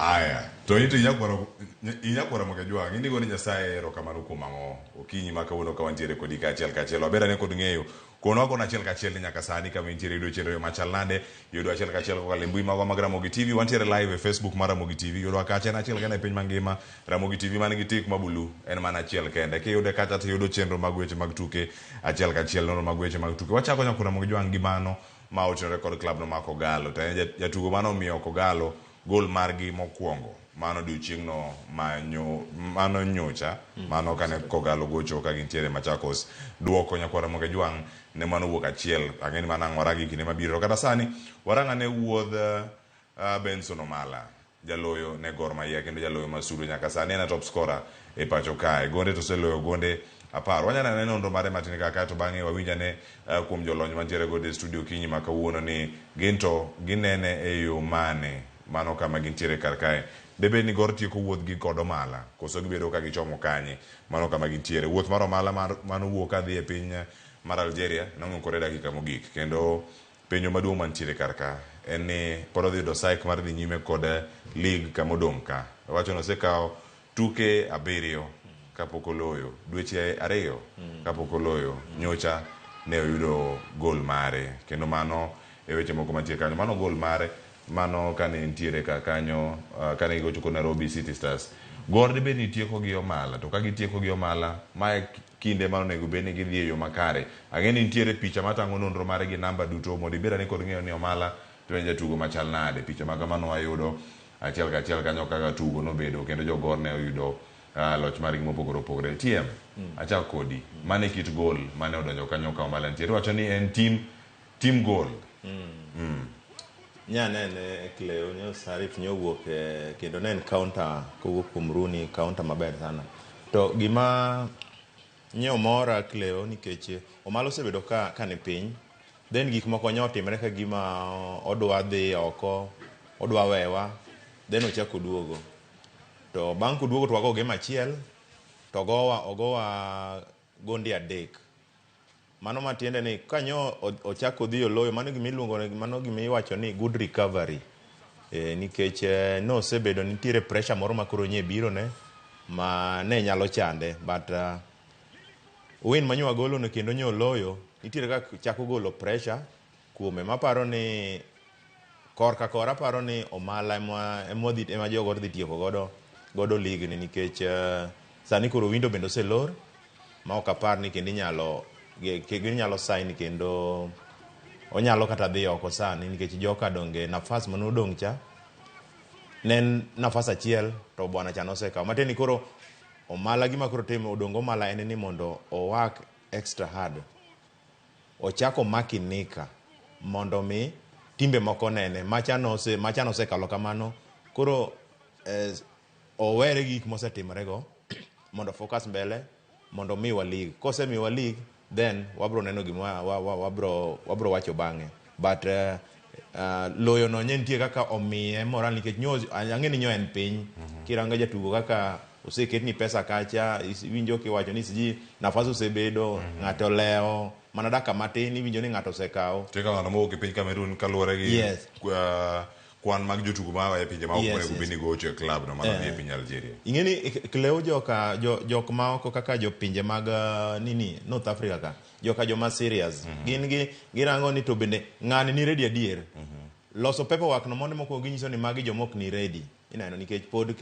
Aya, to ito inyakwara moke jwang, indigo ni Nyasaye erokamano kuom ang'o. Okinyi ma kawuono ka wantiere kodi kachiel. Wabera ne kod ng'eyo. Kono wako na achiel kachiel ni nyaka sani kama intiere yudo chenro machal nade, yudo achiel kachiel kokalo e mbui magwa mag Ramogi TV, wantiere live e Facebook mar Ramogi TV, yudo kacha en achiel kende e piny mangima. Ramogi TV man gi tik mabulu en mana achiel kende. Kiyude kacha to yudo chenro mag weche mag tuke achiel kachiel, nono mag weche mag tuke. Wachako nyaka Ramogi jwang gi mano ma otenore kod club no mar Kogalo. To jatugo mano omiyo Kogalo gol margi mokwongo. Mano odiochieng'no mano nyocha, mano kane Kogalo gocho ka gintiere Machakos. Duoko nyakwara Ramogi jwang ne mano wuok achiel, ang'eni mana ng'oragi kinde mabiro. Kata sani waranga ne wuodh Benson Omala, jaloyo ne Gor Mahia kendo jaloyo masudo nyaka sani en top scorer e pacho kae. Gonde to seloyo gonde 10. Wanyana ne nonro mare matin kaka to bang'e wawinjane kuom jolony mantiere go e studio kinyi ma kawuono ni ginto ginene e yo mane mano kama gintiere kar kae. Debe ni Gor tieko wuoth gi kod Omala, koso gibedo ka gichomo kanye mano kama gintiere. Wuoth mar Omala mano wuok kadhi e piny mar Algeria nong'ukore dakika mogik, kendo penjo maduong' mantiere kar ka en ni pod odhi yudo saik mar dhi nyime kod lig kamodong' ka. Wacho nosekawo tuke 7 kapok oloyo, dweche 2 kapok oloyo. Nyocha ne oyudo gol mare, kendo mano e weche moko mantiere kanyo. Mano gol mare mano kane ntiere ka kanyo kane gigocho kod Nairobi City Stars. Gor debe ni tieko gi Omala, to ka gitieko gi Omala mae kinde mano nego bed ni gidhi e yo makare. Ang'eni nitiere picha matang'o nonro mare gi namba duto mondo ibeda ni kod ng'eyo ni Omala to en jatugo machal nade. Picha ma kamano wayudo achiel kachiel kanyo kaka tugo nobedo, kendo jogor ne oyudo loch margi mopogore opogore. TM achak kodi, mane kit gol mane odonjo kanyo ka Omala ntiere. Wacho ni en team goal. Nyanene Cleo nyo Sarif nyo wuok kendo ne en counter kowuok kuom Rooney, counter maber sana. To gima nyeo mora Cleo nikech Omala osebedo ka ni piny, then gik moko nyotimre ka gima odwa dhi oko, odwa wewa, then ochako duogo. To bang' kuduogo to wago game achiel, to ogowa gondi 3. Mano matiende ni kanyo ochako dhi oloyo, mano gimiluongo mano gimiwacho ni good recovery. Nikech no osebedo nitiere pressure moro makoro nye biro ne ma ne nyalo chande, but win manyo golo no kendo nyo loyo, nitiere ka chako golo pressure kuome. Maparo ni korka kora paro ni Omala ema jogo dhi tieko godo league ni, nikech sani koro window bendo selor ma ok apar ni kendo inyalo sign kendo onyalo kata dhi oko sani, nikech joka donge nafas mano dong' cha nen nafas achiel to bwana cha nosekawo. Mateni koro Omala gima koro timo odongo Omala en ni mondo o work extra hard, ochako makinika mondo mi timbe moko nene machano osekalo kamano. Koro owere gik mosetimre go mondo focus mbele mondo miwa league. Kose miwa league then wabro neno gima wabro wacho bang'e. But loyo no nyentie kaka omiye moral, nikech ang'eni nyo en piny. Kiranga jatugo kaka oseket ni pesa kacha, winjo kiwacho ni siji nafasi osebedo, ng'ato leo mana daka matin iwinjo ni ng'ato osekawo. Teka ng'ano mowuok e piny Cameroon kaluwore gi kwan mag jotugo ma e pinje ma onego bed ni gocho e club no mano e piny Algeria. Ing'eni Cleo jok ma oko kaka jo pinje mag North Africa ka, joka joma serious, girango ni to bende ng'ani ni ready adier. Loso paperwork no mondo moko ginyiso ni magi jomok ni ready. Ineno nikech pod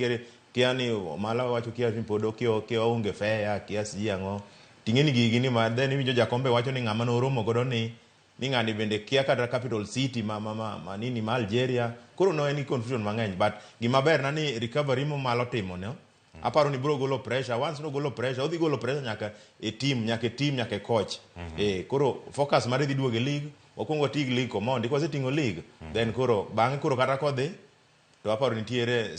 kia ni Omala wacho kia ni pod kia onge fair, kia si ang'o. Ting'eni gigi ni ma then winjo jakombe wacho ni ng'ama no romo godo ni ng'ani bende kia kata capital city ma Algeria. Koro no any confusion mang'eny, but gima ber na ni recovery mo malo timo no aparo ni bro golo pressure, once no golo pressure, odhi golo pressure nyaka e team, nyaka e coach. Koro focus mare dhi duogo e league, wakuongo tig league komondi, kwa setingo league, then koro bang'e koro kata kodhi, to aparo nitiere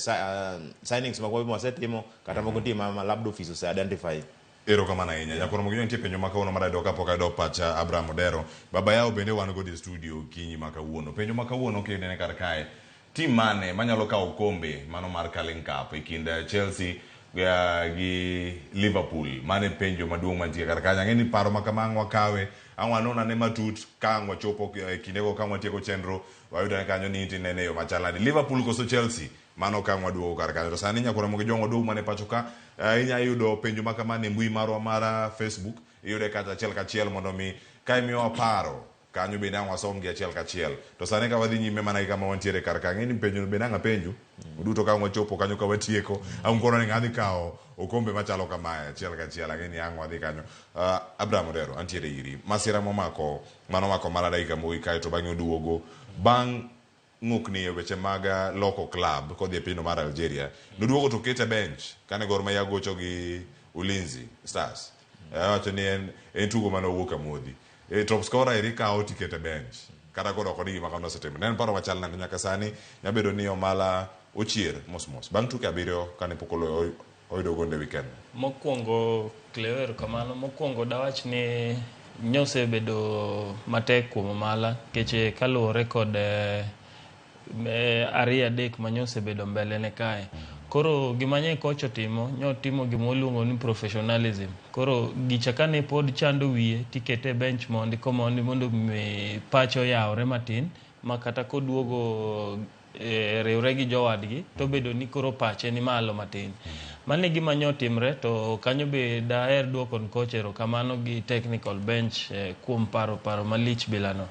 signings magwa mwasetimo, kata mogo nitie ma lab office ose identify. Ero kamana ahinya. Jakoro mogi nitie penjo makawuono marado kapok ayudo pacha Abraham Odero. Baba yao bende wan go e studio kinyi makawuono. Penjo makawuono kinene kar kae. Team mane manyalo kawo kombe mano mar Carling Cup e kind Chelsea gi Liverpool? Mane penjo maduong' mantie kar kae. Ang'e ni paro makamang wakawe anwanona ne matut kang wachopo kindego kang watieko chenro wayudo kanyo ni tinene yo machalani Liverpool koso Chelsea mano kang waduogo kar kanyo. To sani nyakoro mogi jongo duogo mane pacho ka inya yudo penjo makamane mbui marwa mara Facebook iyude kata achiel kachiel mondo mi ka miyo paro kanyo bende ang wasom gi achiel kachiel. To sani ka wadhi nyime mana kama wantiere kar kanyo ni penjo bende ang penjo duto kang wachopo kanyo ka watieko ang kono ni ng'adhi kawo okombe machalo kamae achiel kachiel ang'e ni ang wadhi kanyo. Abraham Odero antiere iri masira momako mano mako mara dakika mbui kae to bang'e oduogo bang' ng'ukni e weche mag loko club kodhi e pino mar Algeria noduogo to kete bench kane Gor Mahia gocho gi Ulinzi Stars. Wacho ni en tugo mane owuok amodhi. Top scorer eri kawo tikete bench kata kod ok gima kano setimo. Ne en paro machal nade nyaka sani nyabedo ni Omala ochier mos bang' tuke 7 kane pok oyudo gonde weekend. Mokwongo Cleo kamano mokwongo dawach ni nyose bedo matek kuom Omala keche kaluwore kod ariya dek manyose bedo mbele ne kae. Koro gimanye kocho timo gimoluongo ni professionalism. Koro gicha kane pod chando wiye tikete bench mondi komondi mondo pacho yawre matin makata koduogo riwre gi jowadgi to bedo ni koro pache ni malo matin. Mane gima nyotimre to kanyo be daher duokon kochero kamano gi technical bench kuom paro malich bilano.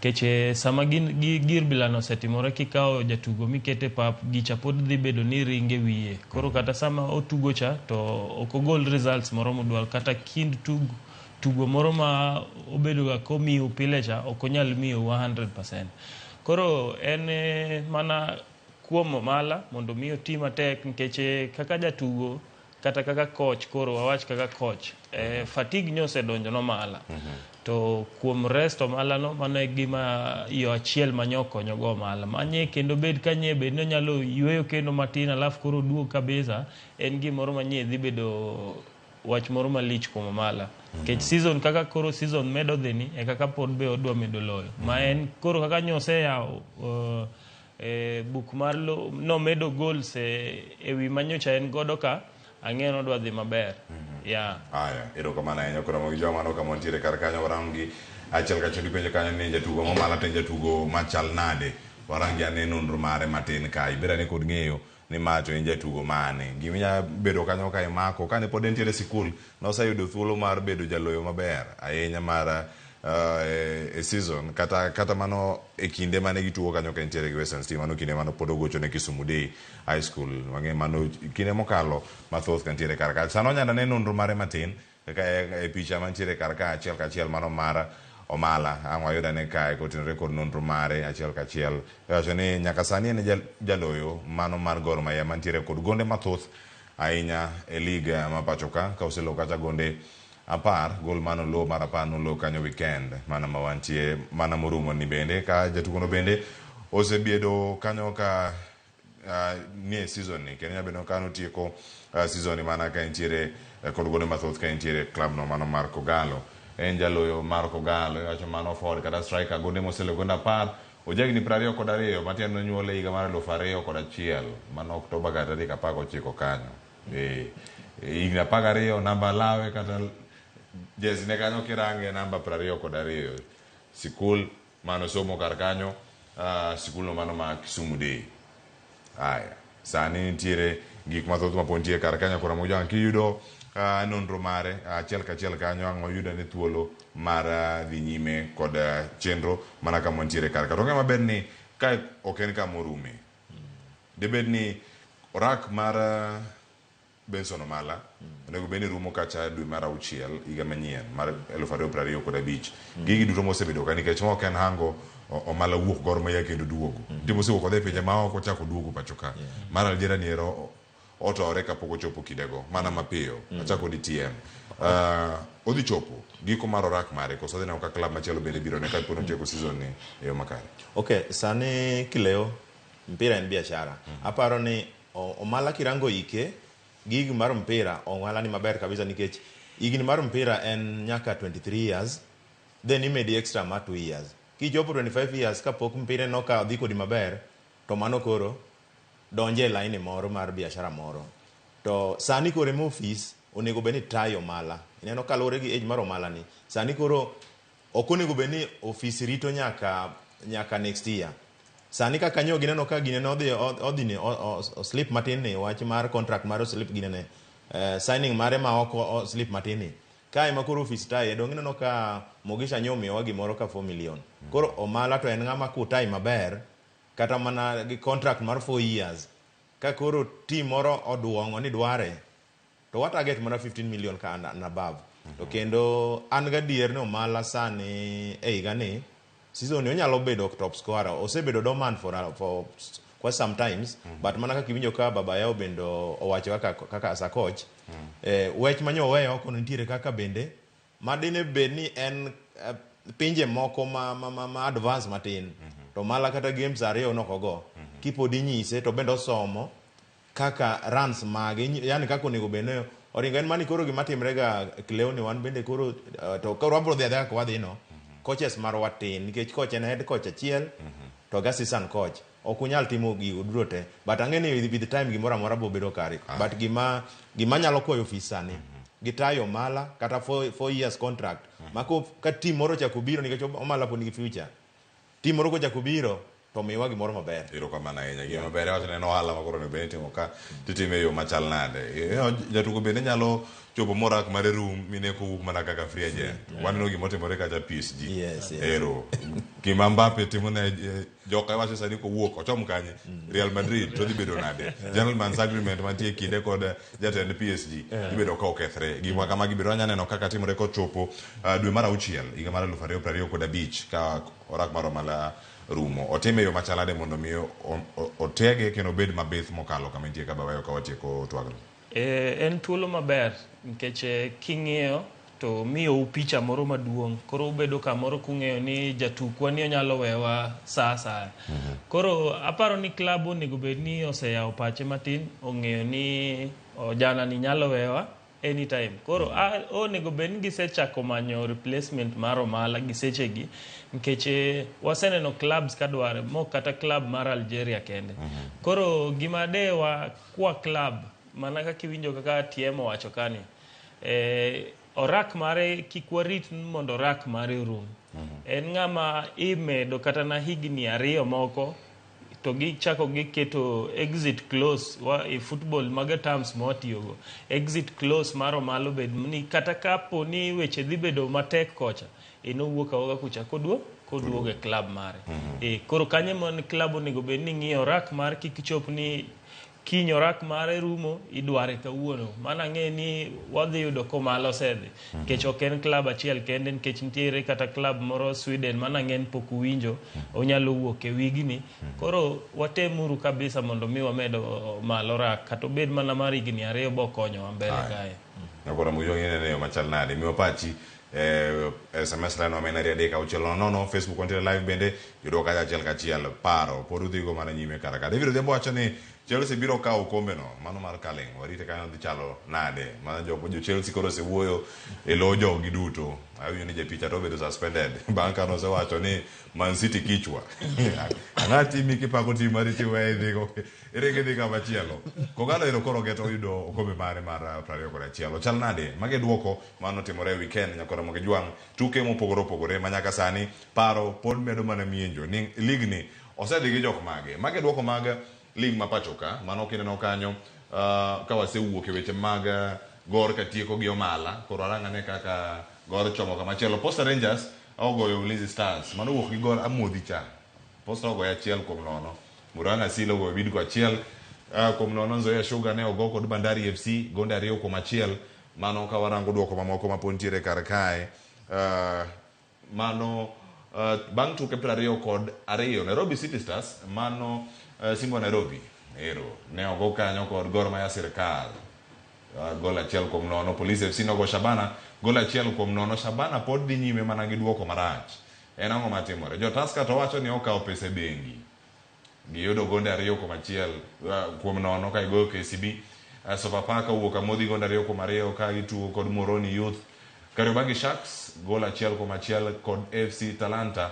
Keche sama gir bilano setimore kikawo jatugo mikete pap gicha pod dhi bedo ni ringe wiye. Koro kata sama otugo cha to okogol results moro modwal kata kind tugo moro ma obedo ga komiu pile cha okonyal miu 100%. Koro en mana kuom Omala mondo miyo tima tek nkeche kaka jatugo kata kaka coach. Koro wawach kaka coach fatigue nyose donjo no Omala. To kuom rest Omala no mano e gima yo achiel manyoko nyogo Omala manye kendo bed kanye bed no nyalo yweyo kendo matin alafu koro duogo kabisa en gimoro manye dhi bedo wach moro malich kuom Omala. Kech season kaka koro season medo dhini e kaka pod be odwa medo loyo ma en koro kaka nyose yawo buk mar no medo goals ewi manyocha en godo ka ang'eno dwa dhi maber. Aya ero kamana ahinya koro mogi joma no kama ntiere kar kanyo warangi achiel kachiel penjo kanyo ni jatugo Omala to jatugo machal nade warangi ane nonro mare matin ka ibera ne kod ng'eyo ni macho en jatugo mane giminya bedo kanyo ka imako kane pod entiere sikul noseyudo thuolo mar bedo jaloyo maber ahinya mar e season kata mano e kinde mane gitugo kanyo ka entiere gi Western Stima mano kinde mano pod ogocho ne Kisumu Day High School mang'e mano kinde mokalo mathoth ka ntiere kar ka sano nyanda ne nonro mare matin kaka e picha mantiere kar ka achiel kachiel mano mar Omala ang wayuda ne kae kotenore kod nonro mare achiel kachiel wacho ni nyaka sani en jaloyo mano mar Gor Mahia mantiere kod gonde mathoth ahinya e liga ma pacho ka oselo kacha gonde 10 gol mano lo mar 10 no lo kanyo weekend mana mawantie mana morumo ni bende ka jatugo no bende osebiedo kanyo ka ni season ni Kenya beno kano tieko season mana ka entiere kod gonde mathoth ka entiere club no mano Marco Gallo en jaloyo Marco Gallo wacho mano forward kata striker gonde moselo gonde 10 ojagni 22 matiende nyuole higa mar 2001 mano Oktoba 19 kanyo higni 12 namba lawe kata jezi ne kanyo kirange namba 22 sikul mano somo kar kanyo sikul no mano ma Kisumu Day. Aya sani nitiere gik mathoth mapontie kar kanyo kora mojan kiyudo nonro mare achiel kachiel kanyo ang oyudo ne thuolo mar dhi nyime kod chenro mana kama ntiere kar ka. To ng'ama ber ni ka ok en kama orume debed ni orak mar Benson Omala onego beni rumo kacha dwe mar 6 higa manyien mar 2025 gigi duto mosebedo ka nikech ok en hango Omala wuok Gor Mahia kendo duogo timo se wuok odhi pinje ma ok ochako duogo pacho ka mar Algeria ni ero otore kapok ochopo kidego mana mapiyo achako di TM odhi chopo giko mar orak mare koso dhi neno ka klab machielo bende biro ne ka pono tieko season ni e yo makare. Okay, sani kileo mpira en biashara. Aparo ni omala kirango ike gig mar mpira omala ni maber kabisa nikech igni mar mpira en nyaka 23 years then imedi extra ma 2 years. Kichopo 25 years kapok mpira no ka dhi kodi maber to mano koro donje line moro mar biashara moro. To sani kore mo office onego beni tayo mala. Ineno kalore gi age mar omala ni. Sani koro okonego beni office rito nyaka next year. Sani kaka nyo gineno ka gineno odhini slip matin ni wach mar contract mar slip ginene signing mare ma oko slip matin ni. Kae ma koro office tayo dong gineno ka Mogisha nyomi wagi moro ka 4 million. Koro omala to en ngama ku time maber kata mana gi contract mar 4 years. Ka koro team moro oduongo ni dware to what target mana 15 million ka and above. To kendo an ga dier no mala sani gani season ni onyalo bedo top scorer osebedo dormant for quite sometimes but mana kaka iwinjo ka baba yao bendo owacho kaka as a coach wech manyo weyo kono ntiere kaka bende madine bed ni en pinje moko ma advance matin to mala kata games ariyo nokogo kipodi nyise to bendo somo kaka runs mage yani kaka onego bene oringa en mani koro gima timre ga Cleoni wan bende koro to koro abro dhi ko wadhi no coaches mar watin nikech coach en head coach achiel to ga assistant coach okunyal timo gigo durote but ang'eni with the time gimora mora bo bedo kare but gima nyalo koyo office ni gitayo mala kata 4 years contract mako ka team moro cha kubiro nikech omala po nigi future team moro ko cha kubiro to miwa gimoro maber iro kama na enya gima maber wacho ne ohala makoro ne bende timo ka titime yo machal nade jatugo bende nyalo chopo morak mare room mine ko mana kaka free agent waneno gima otimore kacha PSG ero gima Mbappe timo ne joka wacho sani ko wuok ochom kanye Real Madrid to dhi bedo nade gentleman's agreement mantie kinde kod jatend PSG dhi bedo ka okethre gima kama gibiro nyaneno kaka timore ko chopo dwe mar auchiel higa mar 2025 ka orak maro mala rumo otime yo machalade mondo mi otege kendo bed mabith mokalo kama nitie ka babayo ka watieko twagno. En thuolo maber nikech king'iyo to miyo picha moro maduong' koro ubedo kamoro kung'eyo ni jatukwa ni onyalo wewa saa koro aparo ni klabu onego bed ni oseyawo pache matin ong'eyo ni jana ni nyalo wewa anytime koro onego bed ni gisechako manyo replacement mar omala gisechegi nikech waseneno clubs kadware mo kata club mar Algeria kende koro gima dewa kwa club mana kaka iwinjo kaka TM wacho kani orak mare kikwarit mondo orak mare rum en ng'ama imedo kata na higni ariyo moko to gichako giketo exit clause e football maga terms motiyogo exit clause maro malo bed ni kata kapo ni weche dhi bedo matek kocha wuok awoga kucha koduogo e club mare koro kanye mon club onego bed ni ng'iyo rak mar kikichop ni kinyo rak mare rumo idware kawuono mana ng'e ni wadhi yudo komalo sedhi nikech ok en club achiel kende nikech nitiere kata club moro Sweden mana ng'en pok uwinjo onyalo wuok e wigni koro watemuru kabisa mondo mi wamedo malo rak kata bed mana mar higni ariyo bo konyo mbele kae nakora muyong'ene ne machal nade miwa pachi SMS lano amena riadeka uchelo nono Facebook onte live bende yudo kaja achiel kachiel paro pod udhigo mana nyime kara ka David Odhiambo wacho ni Chelsea biro kawo kombe no mano mar Carling warite kanyo dhi chalo nade mana jo Chelsea koro osewuoyo e lo jogi duto awinjo ni japicha to bedo suspended bang' ka nosewacho ni Man City kichwa ang'ati miki pako tim mari tiwe dhigo erege dhi kama chielo kogalo ero koro geto yudo kombe mare mar 21 chal nade mage duoko mano timore weekend nyakora moge jwang' tuke mopogore manyaka sani paro pod medo mana mienjo ni lig ni osedhi gi jok mage duoko mag lig mapachoka mano kineno kanyo ka wasewuok e weche mag gor katieko gi omala koro arang'ane kaka gor chomo kama chielo Posta Rangers ogoyo Ulinzi Stars mano wuok gi gor amodhi cha Posta ogoyo 1-0 Murang'a Seal ogoyo Bidco 1-0 Nzoia Sugar ne ogo kod Bandari FC gonde 2-1 mano ka warango duoko mamoko mapontiere kar kae mano bang' tuke 22 Nairobi City Stars mano Simba Nairobi ero ne ogo kanyo kod Gor Mahia sirkal gol 1-0. Police FC nogo Shabana gol 1-0. Shabana pod dhi nyime mana gi duoko marach. En ang'o matimore? Jo Tusker to wacho ni okawo pesa bengi. Giyudo gonde 2-0 ka igoyo KCB. Sofapaka owuok amodhi gonde 2-2 ka gitugo kod Moroni Youth. Kariobangi Sharks gol 1-1 kod FC Talanta.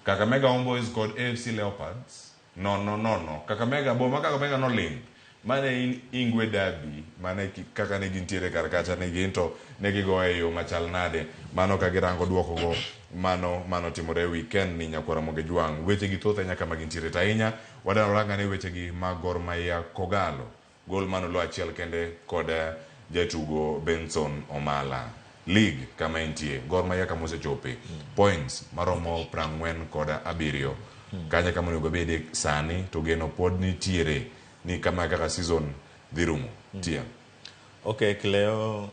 Kakamega Homeboys kod FC Leopards. No. Kakamega noling. Mane Ingwe Derby, mane kaka ne gintiere karkacha ne ginto ne gigoe yo machal nade. Mano ka girango duoko go mano timore weekend ni nyakwara moge juang. Weche gi thoth nyaka magintiere tainya. Wadano ranga ne weche gi mag Gor Mahia Kogalo. Gol mano lo 1 kende kod jatugo Benson Omala. League kama entie Gor Mahia kama osechope points maromo 47 kanya kama onego bede sani to geno pod nitiere ni kama kaka season dhi rumo tia. Okay, Cleo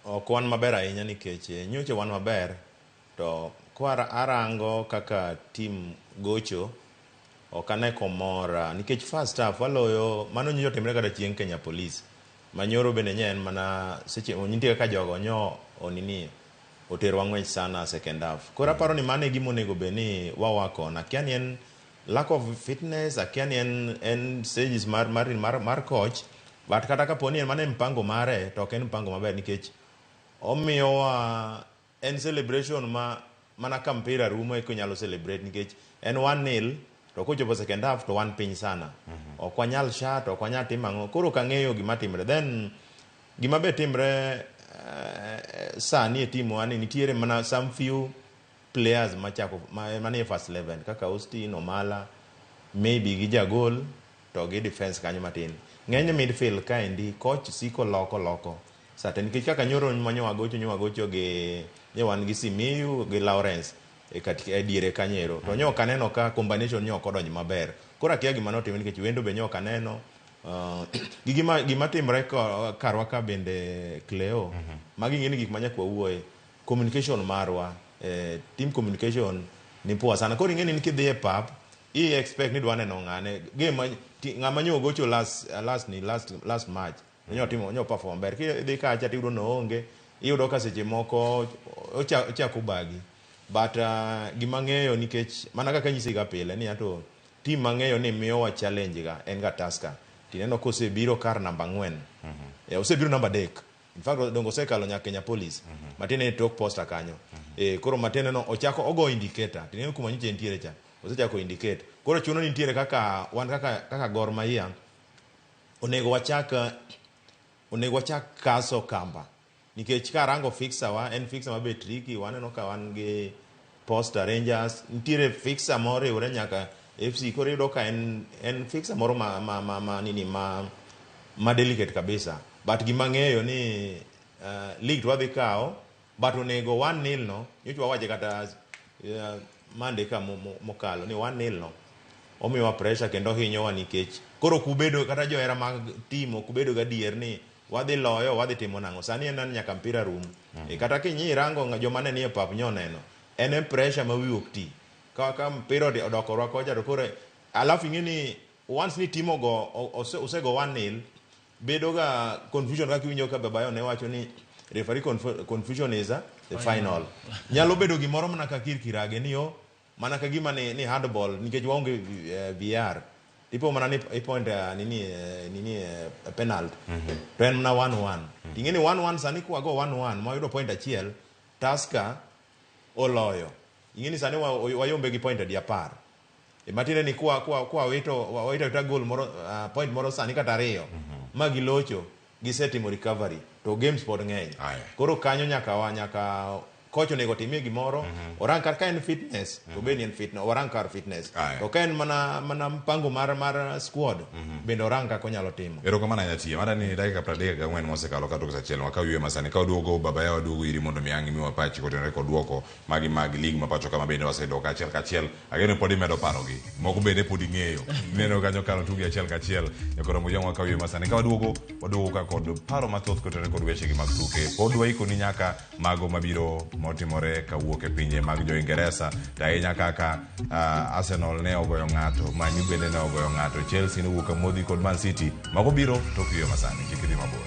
ok wan maber ahinya nikech nyoche wan maber to kwara arango kaka team gocho ok ane komora nikech first half waloyo mano nyocho timre kada chieng Kenya Police manyoro bende nyen mana seche nitie kaka jogo nyo onini otero ang'wech sana second half. Kora paro ni mane gimo nego be ni wawako na kiani en lack of fitness akiani en stages mar coach but kata kaponi en mane mpango mare to ok en mpango maber nikech omiyowa en celebration mana ka mpira rumo eko nyalo celebrate nikech en 1-0 to kochopo second half to wan piny sana. Ok wanyal shat, ok wanyal timo ang'o. Koro kang'eyo gima timre. Then gima be timre sani e timu wani nitiere mana some few players machako manie first 11 kaka Austin Omala maybe gi jagol to gi defense kanyo matin. Ng'eny midfield kaendi coach siko loko sate nikech kaka nyoro manyo wagocho gi wan gi Simiyu gi Lawrence katika diere kanyero to nyo kaneno ka combination nyo kodonyo maber. Kora kia gima notim nikech wendo be nyo kaneno gima timre karwa ka bende Cleo magi ng'eni gik manya kwa uoe communication marwa team communication ni poa sana. Koro ng'eni nikidhi e pap I expect ni dwane no ng'ane game ng'ama nyo gocho last match nyo perform ber ki ka acha tiyudo no onge iyudo ka seche moko ochako bagi but gima ng'eyo nikech mana kaka nyisi ga pile ni ato team mang'eyo ni miyo wa challenge ga en ga Tusker tineno kosebiro kar namba 4 osebiro namba 3 in fact dongo sekalo nyaka Kenya Police matine e tok posta kanyo koro matene no ochako ogo indicator tineno kuma nyiche ntiere cha osechako indicate koro chuno ni ntiere kaka wan kaka Gor Mahia onego wachak kaso kamba nikech karango fixer wa en fixer mabe tricky waneno ka wan gi Posta Rangers ntiere fixer moriwre nyaka FC koro yudo ka en fixer moro ma delicate kabisa but gima ng'eyo ni league wadhi kao but onego 1-0 no nyocha wawaje kata Monday ka mokalo ni 1-0 no omiwa pressure kendo hinyowa nikech koro kubedo kata johera mag team kubedo ga dier ni wadhi loyo wadhi timo nang'o sani en nyaka mpira rum kata kinyi rango joma ne nie pap nyoneno en pressure ma wiwok ti kaka mpira odoko rwakoja to kore alafu ing'eni once ni timo go osego 1-0 bedo ga confusion kaka iwinjo ka Babayo ne wacho ni referee confusion is the final nyalo bedo gimoro mana ka kirkirage ni yo mana ka gima ni handball nikech waonge VR tipo mana ni point nini penalty to en na 1-1 ing'eni 1-1 sani kwa go 1-1 ma yudo point achiel Tusker oloyo ing'eni sani wayombe gi point 10 matine ni kwa wito ta goal moro point moro sani kata ariyo ma gilocho gisetimo recovery to games pod ng'eny koro kanyo nyaka coach onego timie gimoro orang kar ka en fitness to bende en fitness orang kar fitness to ka en mana mpango mar squad bende orang kaka onyalo timo erokamano nyatie mara ni dakika 34 mosekalo ka tok sachiel waka yue masani ka duogo Babayo waduogo iri mondo miangi miwa pachi kotenore kod duoko mag league mapacho kama bende wasedo kachiel ageno pod imedo parogi moko bende pod ing'eyo neno kanyo kano tugi achiel nyakoro mujang waka yue masani ka waduogo ka kod paro mathoth kotenore kod weche gi mag tuke pod waiko ni nyaka mago mabiro motimore kawuok e pinje mag jo-Ingeresa, to ahinya kaka Arsenal ne ogoyo ng'ato, Man U bende ne ogoyo ng'ato, Chelsea ne wuok amodhi kod Man City. Mago biro tok yweyo masani, kik idhi mabor.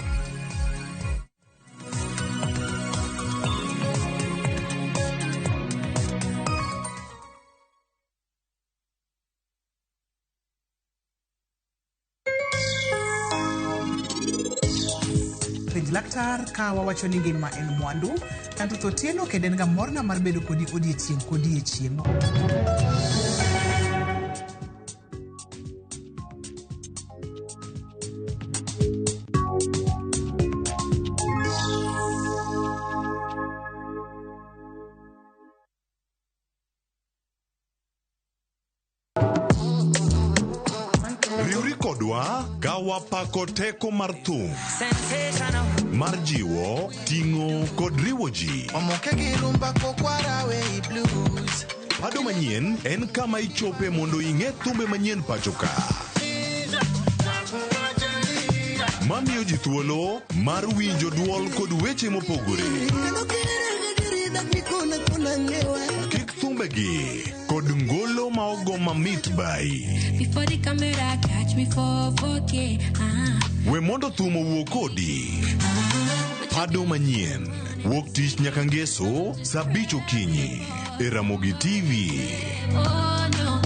Penj laktar ka wawacho ni ngima en mwandu, kanto to tieno kendo en ga morna mar bedo kodi odiechieng' kodiechieng'. Riuri kodwa ka wapako teko mar thum, mar jiwo, ting'o kod riwo ji. Pado manyien en kama ichope mondo ing'e thumbe manyien pachoka, mamiyo ji thuolo mar winjo duol kod weche mopogore. Kik thumbegi kod ngolo ma ogo mamit bai. Before the camera catch me for 4K. We mondo thum owuo kodi. Pado manyien wuok tich nyaka ngeso saa 5 okinyi e Ramogi TV. Oh no.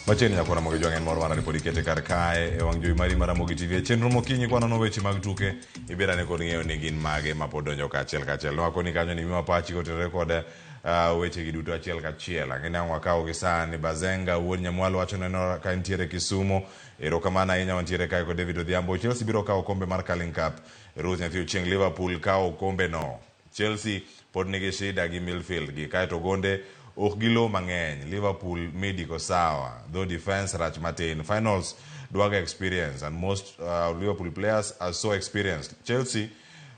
Machiegni nyakona Ramogi jwang'en moro mana ripodi kete kar kae e wang' jowi mari mar Ramogi TV. E chenro mokinyi kwanono weche mag tuke ibirane kod ng'eyo ni gin mage ma pod donjo kachiel kachiel. Nwakoni kanyo ni miwa pachi kotenore kod weche gi duto achiel kachiel. Ang'e ang' wakawo gi sani Bazenga wuod Nyamwalo wacho neno ka ntiere Kisumu. Erokamano ahinya wantiere kae kod David Odhiambo. Chelsea biro kawo kombe mar Carling Cup. Ruth nyathi ochieng' Liverpool kawo kombe no. Chelsea pod nigi shida gi midfield gi kae to gonde ok gilo mang'eny. Liverpool midiko sawa, though defense rach matin. Finals dwaga experience and most Liverpool players are so experienced. Chelsea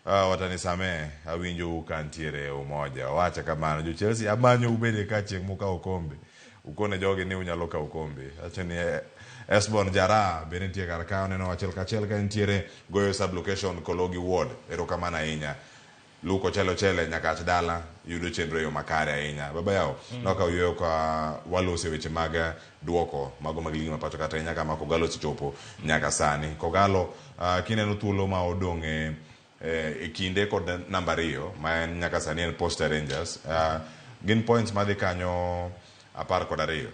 watanisame awinjo ukantiere umoja. Wacha kamano jo Chelsea amanyo ubede ka chieng' mukawo kombe. Ukone jogi ni unyalo kawo kombe. Acha ni Esbon Jara bende nitie kar kawo neno achiel kachiel ka nitiere goyo sublocation Kologi Ward. Erokamano ahinya. Luko chele nyaka dala yudo chenro yo makare ahinya. Baba yao noka uyo kwa walose weche maga duoko mago maglingi mapato kata nyaka ma Kogalo sichopo nyaka sani. Kogalo kineno thuolo ma odong'e e kinde kod namba 2 ma nyaka sani en Posta Rangers. Gin points madhi kanyo 12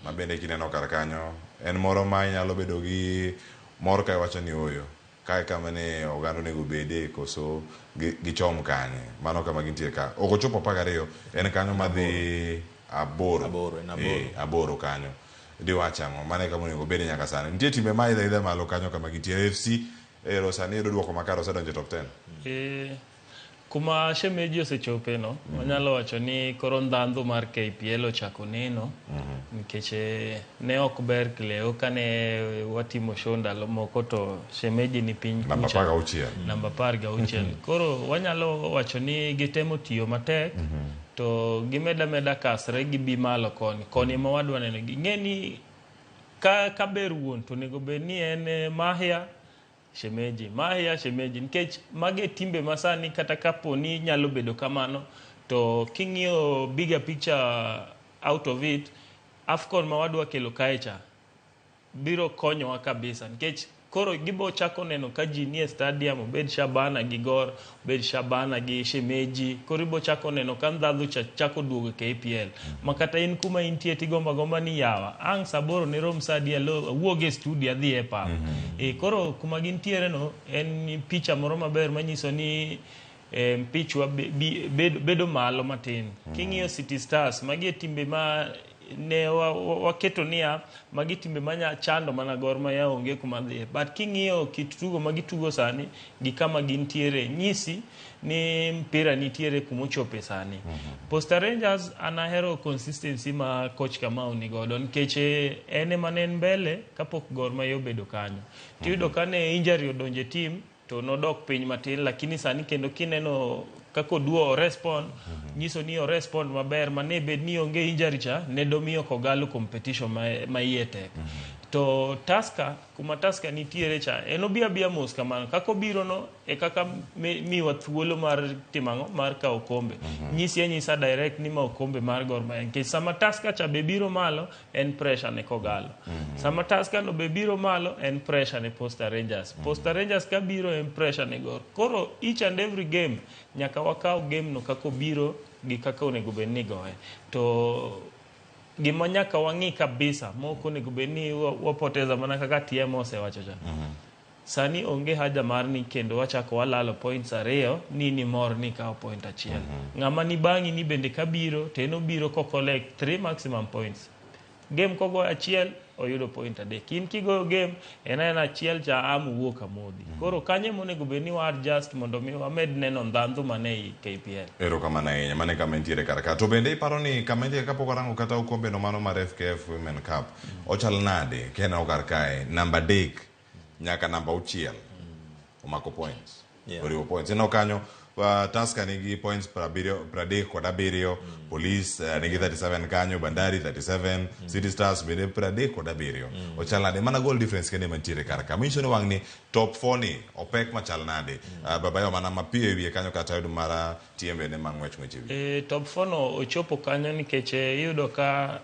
ma bende kineno kar kanyo en moro ma nyalo bedo gi mor ka wacho ni oyo kai kama ne ogando nego bede koso gichom kanye mano kama gintie ka okochopo 12 en kanyo madhi aboro kanyo di wachamo mane kama nego bede nyaka sani nitie timbe ma idha malo kanyo kama gintie FC Rosani do duoko makaro sedonje top 10 kuma shemeji osechope no wanyalo wacho ni koro ndhandhu mar KPL ochako neno nikech ne ok ber kleo kane watimo show ndalo moko to shemeji ni piny kucha namba 16 koro wanyalo wacho ni gitemo tiyo matek to gimeda kasre gibi malo koni ma wadwa neno ng'eni ka ber wuon to nego be ni en shemeji nikech mage timbe masani kata kapo ni nyalo bedo kamano to king'iyo bigger picture out of it Afcon ma wadwa kelo kaecha biro konyowa kabisa nikech koro gibo chako neno ka ji nie stadium obed Shabana gi Gor obed Shabana gi shemeji koro ibo chako neno ka ndhadhu chako duogo KPL makata in kuma intie tigomba ni yawa ang' saboro ne rom sadia lo wuoge studio adhi e pap koro kuma gintiere no en picha moro maber manyiso ni pichwa bedo malo matin king'iyo City Stars magi timbe ma ne waketo niya magi timbe manya chando mana Gor Mahia onge kuma dhi but king'iyo kit tugo magi tugo sani gi kama gintiere nyisi ni mpira nitiere kumochope sani Posta Rangers anahero consistency ma coach Kamau ni godo nikech ene manen mbele kapok Gor Mahia obedo kanyo tiyudo kane injury odonje team to nodok piny matin lakini sani kendo kineno kako duo respond nyiso ni o respond maber mane bed ni onge injury cha ne domiyo kogalo competition ma iye tek to kuma Tusker nitiere cha en obia mos kamano kako biro no e kaka miwa thuolo mar timango mar kawo kombe nyisa direct ni ma kombe mar Gor Mahia nke sama Tusker cha be biro malo en pressure ne kogalo sama Tusker no be biro malo en pressure ne Posta Rangers ka biro en pressure ne Gor koro each and every game nyaka wakaw game no kako biro gi kaka onego bed ni goye to gima nyaka wang'i kabisa moko onego bed ni wapoteza mana kaka TM osewacho cha sani onge haja mar ni kendo wachako walalo points ariyo ni mor ni kawo point achiel ng'ama ni bang'i ni bende kabiro teno biro ko collect 3 maximum points game kogo achiel oyudo point adek kin kigoyo game en achiel cha wuok amodhi koro kanye monego bed ni war just mondo mi wamed neno ndhandhu mane i KPL erokamano ahinya mane kama nitiere karaka to bende iparo ni kama nitiere kapok warango kata okombe no mano mar FKF Women Cup ochal nade kena okar kae namba 3 nyaka namba 6 omako points oriwo points eno kanyo Tusker nigi points 37 Police nigi 37 kanyo Bandari 37 City Stars bende 37 ochal nade mana goal difference kende mantiere karaka minso ni wangni top 4 ni opek machal nade babayo mana mapio wiye kanyo kata yudo mara tiembe ne mangwech wiye top 4 no ochopo kanyo nikech yudo ka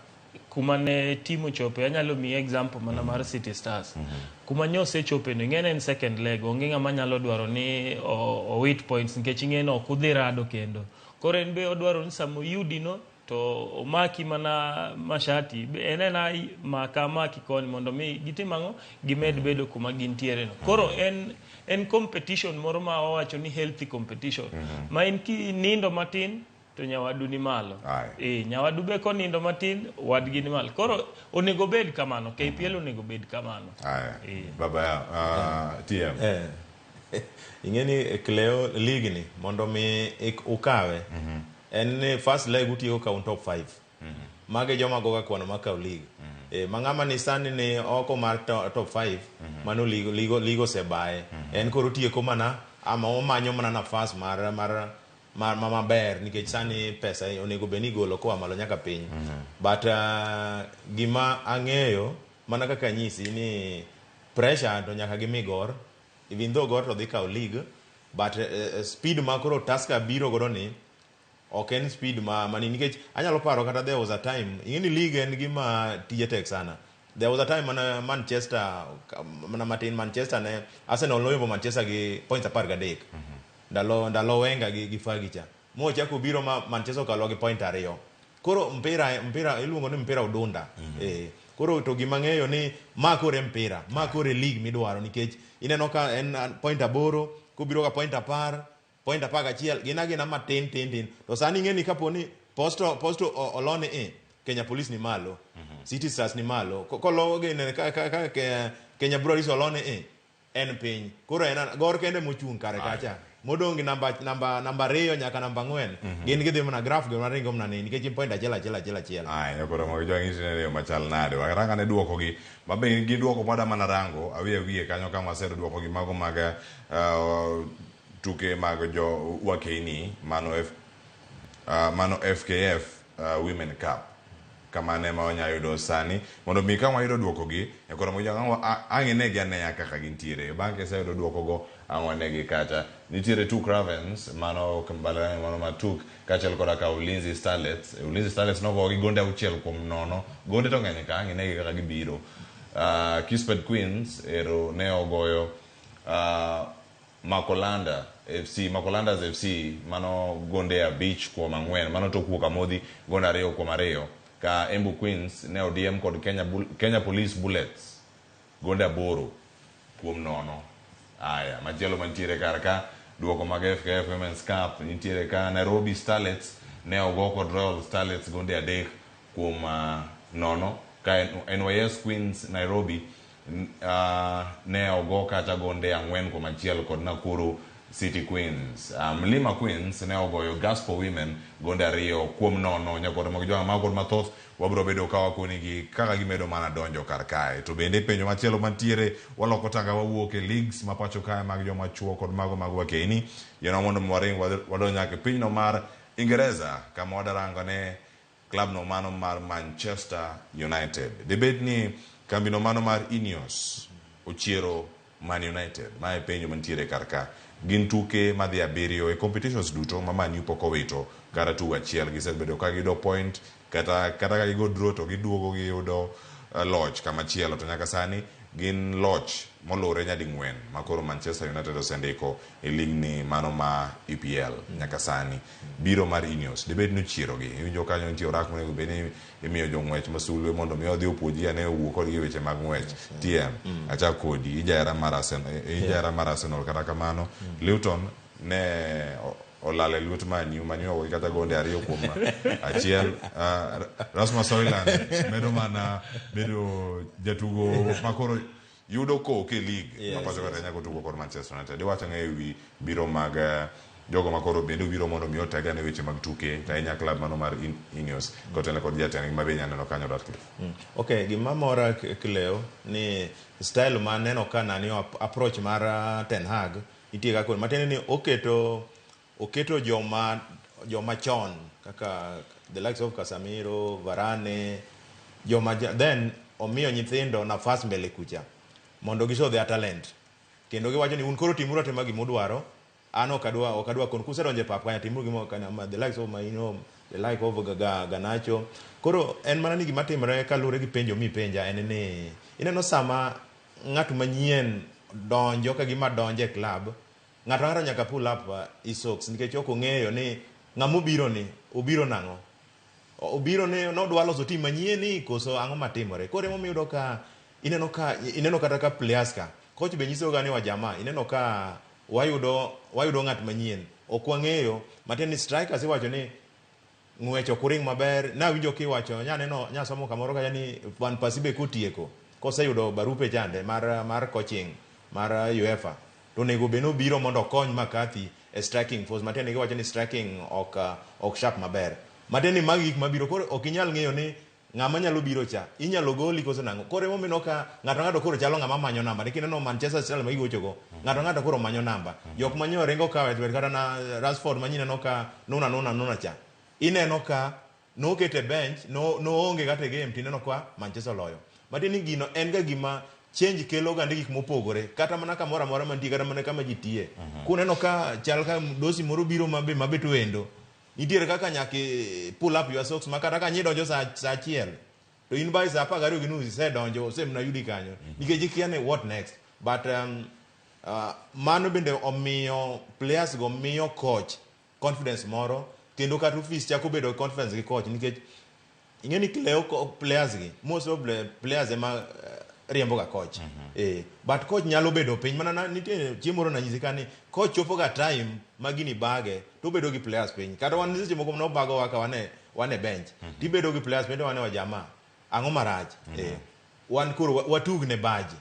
kuma ne timu chope anyalo mi example mana mar City Stars kuma nyose chope no ngene en second leg onge ngama nyalo dwaro ni o wit points nikech ngeno kudhirado kendo koro en be odwaro ni samo yudi no to omaki mana mashati enena maki koni mondo mi gitimango gimed bedo kuma gintiere no koro en competition moro ma owacho ni healthy competition ma en ki nindo matin to nyawadu ni malo nyawadu be ko nindo matin wadgi ni malo koro onego bed kamano KPL onego bed kamano baba TM ingeni Cleo league ni mondo mi ukawe en first leg utiyo ka top 5 mage joma goga kwano makaw league mangama ni sani ni oko mar top 5 mano ligo sebae en koro tieko mana ama omanyo mana nafas mar maber nikech sani pesa onego beni golo koa malo nyaka piny but gima ang'eyo mana kaka nyisi ni pressure to nyaka gimi Gor even though Gor to dhi kawo league but speed ma koro Tusker biro godo ni ok en speed mani nikech anyalo paro kata there was a time ing'eni league en gima tije tek sana there was a time mana Manchester ne Arsenal loyo Manchester gi points 13 ndalo Wenga gi Fagicha mo chako biro Manchester kalo gi point 2 koro mpira iluongo ni mpira udunda koro to gima ng'eyo ni ma kore mpira ma kore league midwaro nikech ineno ka en point 8 kubiro ka point 10 point 11 gina matin to sani ng'eni kaponi posto olone Kenya Police ni malo City Stars ni malo kolo gene ka Kenya Breweries olone en piny koro en Gor kende mochung kare kacha modongi namba 2 nyaka namba 4 gin gidhi mana graph gin maringo mna ni nikech point achiel koro mo jo ing'e machal nade waranga ne duoko gi mabe gi duoko moda mana rango awiye kanyo kama wasedo duoko gi mago mag tuke mag jo wakeni mano FKF Women Cup kamane ma onya yudo sani mondo mi kama yudo duoko gi e koro mo jo ang'ene gi ane kaka gintiere banke se yudo duoko go ang'one gi kata nitiere Tuk Ravens mano kambala mano matuk kachel koda ka Ulinzi Starlets no go gi gonde 6-0 gonde to ng'eny ka ang'ene gi kaka gibiro Kispert Queens ero ne ogoyo Makolandas FC mano gonde 5-4 mano to kuoka modhi gonde 2-2 ka Embu Queens ne ODM kod Kenya Police Bullets gonde 8-0 aya machielo mantiere karaka duoko mag FKF Women's Cup nitiere ka Nairobi Starlets ne ogo kod Royal Starlets gonde 3-0 ka NYS Queens Nairobi ne ogo kata gonde 4-1 kod Nakuru City Queens. Mlima Queens ne ogoyo Gospel Women gonde 2 kuom 0 nyakore mag joga magor mathoth wabro bedo ka wakonigi kaka gimedo mana donjo kar kae. To bende penjo machielo mantiere waloko tanga wawuok e leagues ma pacho kae mag joma chuo kod mago mag wakeni. Yeno mondo mwaring wadonjo nyaka e pinyno mar Ingereza kama wadarango ne club no mano mar Manchester United. Debed ni kambi no mano mar Ineos ochiero Man United. Ma e penjo mantiere kar ka. Gin tuke madhi 7 e competitions duto ma Man U pok owito kara tugo achiel gisebedo ka gido point kata ka gigo draw to giduogo giyudo loch kama chielo to nyaka sani gin loch molure nyadi 4 makoro Manchester United osendiko e lig ni mano ma EPL nyaka sani. Biro mar Ineos debed no chiero gi iwinjo kanyo nitie orak monego beni imiyo jong'wech masulwe mondo mi odhi opuoji ane owuok kod weche mag ng'wech TM acha kodi ijara mar Arsenal kata kamano Luton ne olale lwet Man U manyo kata gonde 2 kuom 1 Rasmus Højlund medo mana bedo jatugo makoro yudo ko ke league mapacho kata nyako tugo kod Manchester United. Iwacho ng'e wi biro mag jogo makoro bende biro mondo mi otega ne weche mag tuke ta inya club mano mar Ineos kotene kod jatend ma be nyano kanyo Ratcliffe. Okay, gima mora Cleo ni style man neno kana ni approach mar Ten Hag itie ga kon matene ni oketo joma chon kaka the likes of Casemiro, Varane, then omiyo nyithindo nafas mbele kucha mondo gishow their talent. Kendo giwacho ni un koro timuru tema gimudwaro an okadwa kon kusedonje pap kanya timuru gimo kana the likes of the like of Ganacho. Koro en mana ni gima timre kalure gi penjo mi penja en ni ineno sama ng'atu manyien donjo ka gima donje club ng'ato nyaka pull up isocks nikech ok ong'eyo ni ng'amo biro ni obiro nango obiro ne nodwa loso tim manyien ni koso ang'o matimore. Koro emo miyudo ka ineno kata ka players ka coach be nyiso ga ni wa jamaa ineno ka wayudo ng'at manyien ok wang'eyo mateni strikers iwacho ni ng'wecho kuring maber na winjo kiwacho nya somo kamoro ka ni Van Persie be kotieko koseyudo barupe chande mar coaching mar UEFA to nego beno biro mondo kony McCarthy e striking force mateni giwacho ni striking ok sharp maber mateni magi gik mabiro koro ok inyal ng'eyo ni ng'ama nyalo biro cha inyalo goli koso nango. Koro emo mino ka ng'ato koro chalo ng'ama manyo namba nikech no Manchester City ma gigocho go ng'ato koro manyo namba jok manyo rengo ka wet kata na Rashford manyine no ka nuna cha ineno ka no kete bench no onge kata game tineno kwa Manchester loyo mateni gino en ga gima change kelo ga gik mopogore kata mana kamoro amora mantie kata mana kama jitie kuneno ka chal ka dosi moro biro mabe to endo nitiere kaka nyaki pull up your socks makata ka nyidonjo sa achiel to in by sa 12 gi nus se donjo semna yudi kanyo nikech ikiane what next but mano bende omiyo players go miyo coach confidence moro kendo kata office chako bedo confidence gi coach nikech ingeni Cleo players gi most of the players ema riembo ga coach but coach nyalo bedo piny mana nitie chiemoro na nyisi kani coach chopo ga time magini bage to bedo gi players piny kata wan seche moko no bago waka wane bench ti bedo gi players piny wane wa jamaa ang'o marach wan koro watugne baji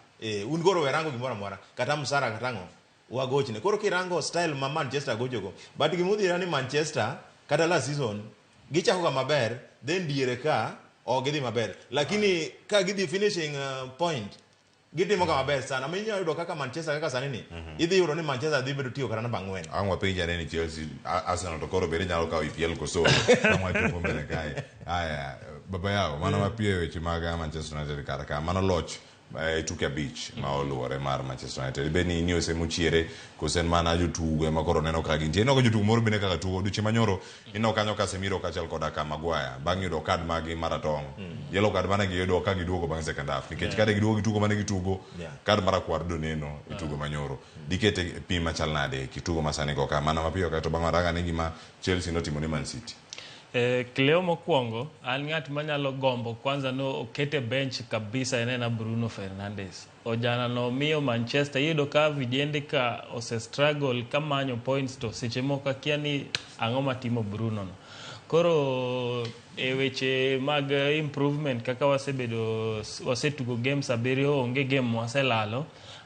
un koro werango gimoro amora kata msara kata ang'o wagochne koro kirango style ma Manchester gojogo but gimudhira ni Manchester kata last season gichako ga maber then diere ka gidhi maber lakini ka gidhi finishing point gitimo ka maber sana minya yudo kaka Manchester kaka sani ni idhi yudo ni Manchester dhi bedo tiyo kata namba 4 angwa pinja ni Chelsea Arsenal to koro bere nyalo ka EPL koso kama tupo mbele kai haya baba yao mana mapie weche maga Manchester United kaka mana loch tuke beach ma oluore mar Manchester United beni ni ose muchiere kosen mana jotugo ma koro neno ka gintie no jotugo moro bene kaka tugo duche manyoro ino kanyo Casemiro kachal koda ka Maguire bang yudo card magi maratong yellow card mana giyudo ka giduogo bang second half nikech kada giduogo gitugo mana gitugo card marakwar do neno itugo manyoro dikete pima chal nade kitugo masani go ka mana mapio ka to bang maraga ni gima Chelsea notimo ni Man City. Cleo mokwongo an ng'at manyalo gombo kwanza no okete bench kabisa enena Bruno Fernandes ojana no miyo Manchester yudo ka vijende ka ose struggle kamanyo points to seche moko kia ni ang'o matimo Bruno no koro weche mag improvement kaka wasetugo games 7 onge game waselalo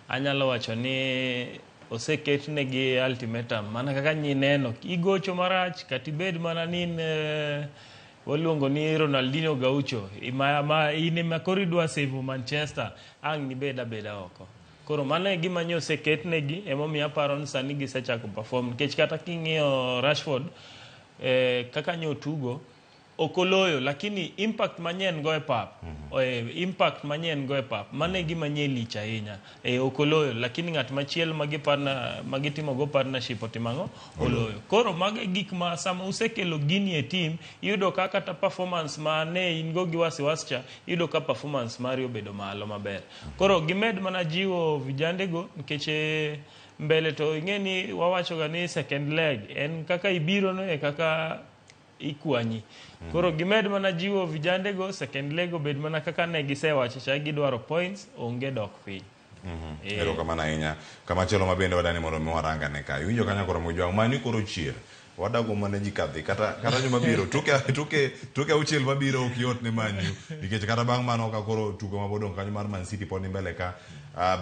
anyalo wacho ni oseketnegi ultimatum mana kaka nyineno igocho marach kata ibed mana nin waluongo ni Ronaldinho Gaucho in ema koro idwa save Manchester ang' nibed abeda oko. Koro mano e gima nyo oseketnegi emomiyo aparo ni sani gisechako perform nikech kata king'iyo Rashford kaka nyo tugo okoloyo lakini impact manyien go e pap impact manyien go e pap mane gima nye lich ahinya okoloyo lakini ng'at machiel magitimo go partnership otimango oloyo. Koro mage gik ma sama usekelo gini e team iyudo ka kata performance mane in go gi wasiwasi cha iyudo ka performance mari obedo malo maber. Koro gimed mana jiwo vijande go nikech mbele to ing'eni wawacho ga ni second leg en kaka ibiro no e kaka ikwanyi. Koro gimed mana jiwo vijande go second leg obed mana kaka ne gisewacho cha gidwaro points onge dok piny. Ero kamana ahinya kama chelo mabende wadani mondo mi waranga ne ka winjo kanya koro mojwang mani koro chier wadago mane ji kadhi kata nyuma biro tuke auchiel mabiro ok yot ne manyu nikech kata bang' mano ka koro tugo mabodong kanyo mar Man City pod ni mbele ka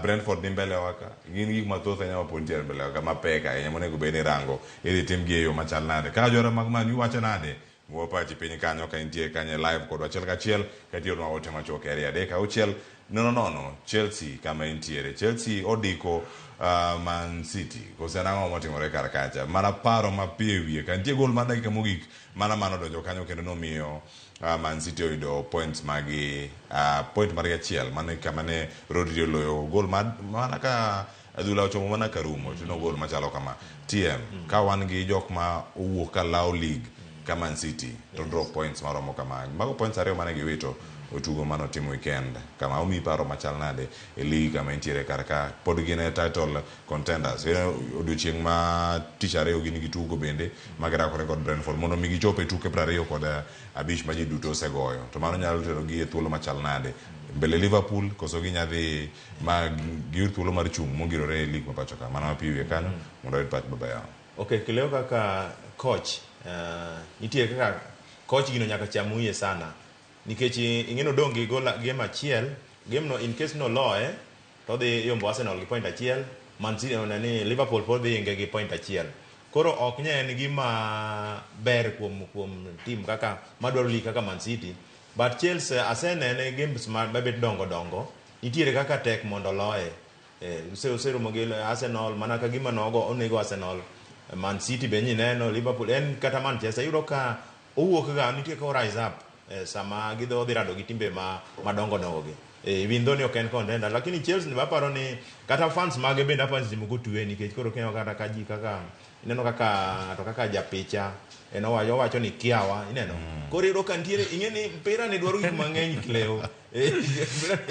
Brentford ni mbele waka gin gik mathoth ahinya mapontiere mbele waka mapek ahinya monego bed ni rango idhi tim gi e yo machal nade kaka jora mag Man U wacho nade wuo pachi piny kanyo ka intie kanye live kod achiel kachiel katiyo ote machoke area adek auchiel nono Chelsea kama intiere Chelsea odiko Man City kose nang'o motimore kar kacha mana paro mapiyo wiye ka nitie gol mar dakika mogik mana mano donjo kanyo kendo nomiyo Man City oyudo points magi point margi achiel mane kama ne Rodri oloyo gol mana ka adhula ochomo mana karumo tino gol machalo kama TM ka wan gi jok ma owuok ka law league ka Man City to drop points maromo kama mago points ariyo mane giwito otugo mano timo weekend kama omi paro machal nade e league kama intiere karka pod gine title contenders odiochieng' ma tich ariyo gini gitugo bende magirakore kod Brentford mondo mi gichope tuke 20 kod abich ma ji duto osegoyo to mano nyalo tero gi e thuolo machal nade mbele Liverpool koso ginyadhi ma giyud thuolo mar chung' mongirore e league mapacho ka mano mapiyo wiye kanyo mondo oyud pach baba yao. Okay, kileo kaka coach nitie kaka coach gino nyaka chamuye sana nikech ing'eno dongi gola game achiel game no in case no loe to dhi yombo Arsenal gi point achiel Man City ni Liverpool pod dhi inge gi point achiel koro ok nye en gima ber kuom team kaka madwaro li kaka Man City but Chelsea asenene games ma babet dongo nitiere kaka tek mondo loe useromo gi Arsenal mana ka gima nogo onego Arsenal Man City be nyineno Liverpool en kata Manchester yudo ka owuok ga nitie ka rise up sama gidho rado gi timbe madongo gi windo ni ok en contender lakini Chelsea ni baparo ni kata fans mage bende aparo ni mogo tuwe nikech koro kenyo kata kaji kaka ineno kaka japicha eno wacho ni kiawa ineno koro iro ka ntiere ing'eni mpira ni dwaro gik mang'eny kileo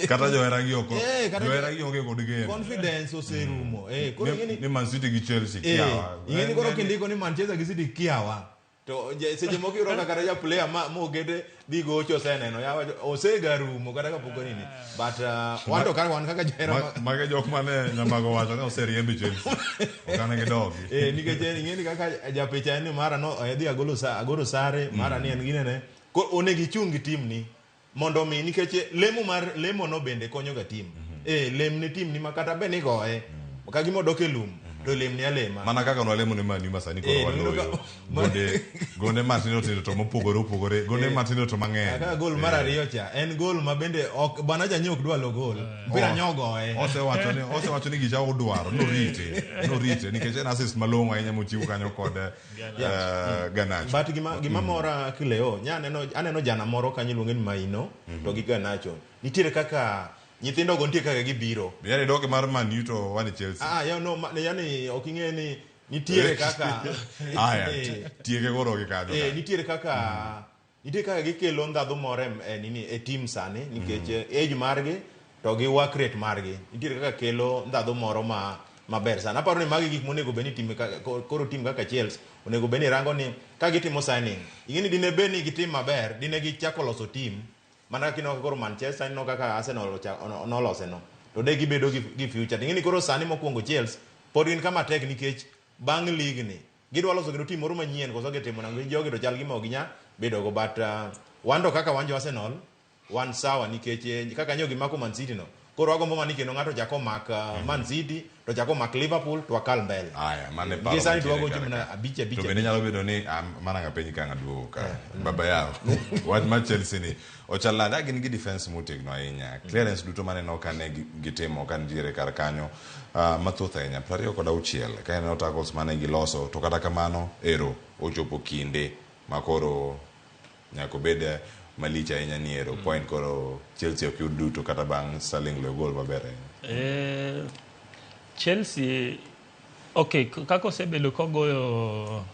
kata johera gi oko johera gi onge kod geno confidence oserumo koro ing'eni ni Man City gi Chelsea kiawa ing'eni koro kindiko ni Manchester gi City kiawa to seche moko iro kata ja player mogede dhi gocho seneno yawa osegarumo kata kapoko nini but wanto kaka johera mage jok mane nyamago wacho ne oseriembi Chelsea okane gi dogi nikech ing'eni kaka japicha ni mara no dhi agoro sare mara ni en ginene onegi chungi team ni mondo mi nikech lemo no bende konyo ga team lem ne team ni makata be ni goe ka gimo doke lum to lem ni alema mana kaka no lemo ne mani masani koro waloyo gonde Martino to mopogore gonde Martino to mang'eny kaka gol mar ariyo cha en gol ma bende ok bana janyok dwalo gol mpira nyogoe osewacho ni gicha odwaro norite nikech en assist malong'o ahinya mochiwo kanyo kod Garnacho but gima mora kileo aneno jana moro kanyo iluonge ni Maino to gi Garnacho nitiere kaka nyithindo go ntie kaka gibiro yani doke mar Man U to wani Chelsea yani ok ing'e ni nitiere kaka tiege goro gi kanyo nitiere kaka gikelo ndhadhu more e team sani nikech age margi to gi work rate margi nitiere kaka kelo ndhadhu moro maber sana aparo ni magi gik monego beni tim koro team kaka Chelsea onego beni rango ni ka gitimo signing ing'eni dine beni gitim maber dine gichako loso team mana kino koro Manchester no kaka Arsenal nolose no to de gibedo gi future ing'eni koro sani mokwongo Chelsea pod gin kama tek nikech bang' league ni gidwa loso kendo team moro manyien koso gitimo nango jogi to chal gima oginya bedo go but wando kaka wanjo Arsenal wan sawa nikech kaka nyogi mako Man City no koro agombo mani kendo ng'ato chako mak Man City to chako mak Liverpool to akal mbele aya mane paro sani dwago chumna abich to bende nyalo bedo ni mana nga penyi ka ngaduo ka baba yao wach ma Chelsea ni ochalanda gin gi defense motegno ahinya clearance duto mane no kane gitimo kan diere kar kanyo mathoth ahinya 26 ka en tackles mane giloso to kata kamano ero ochopo kinde makoro nyako bede malicha ahinya ni ero point koro Chelsea ok yud duto kata bang' Sterling lo gol maber Chelsea okay kako sebedo kogoyo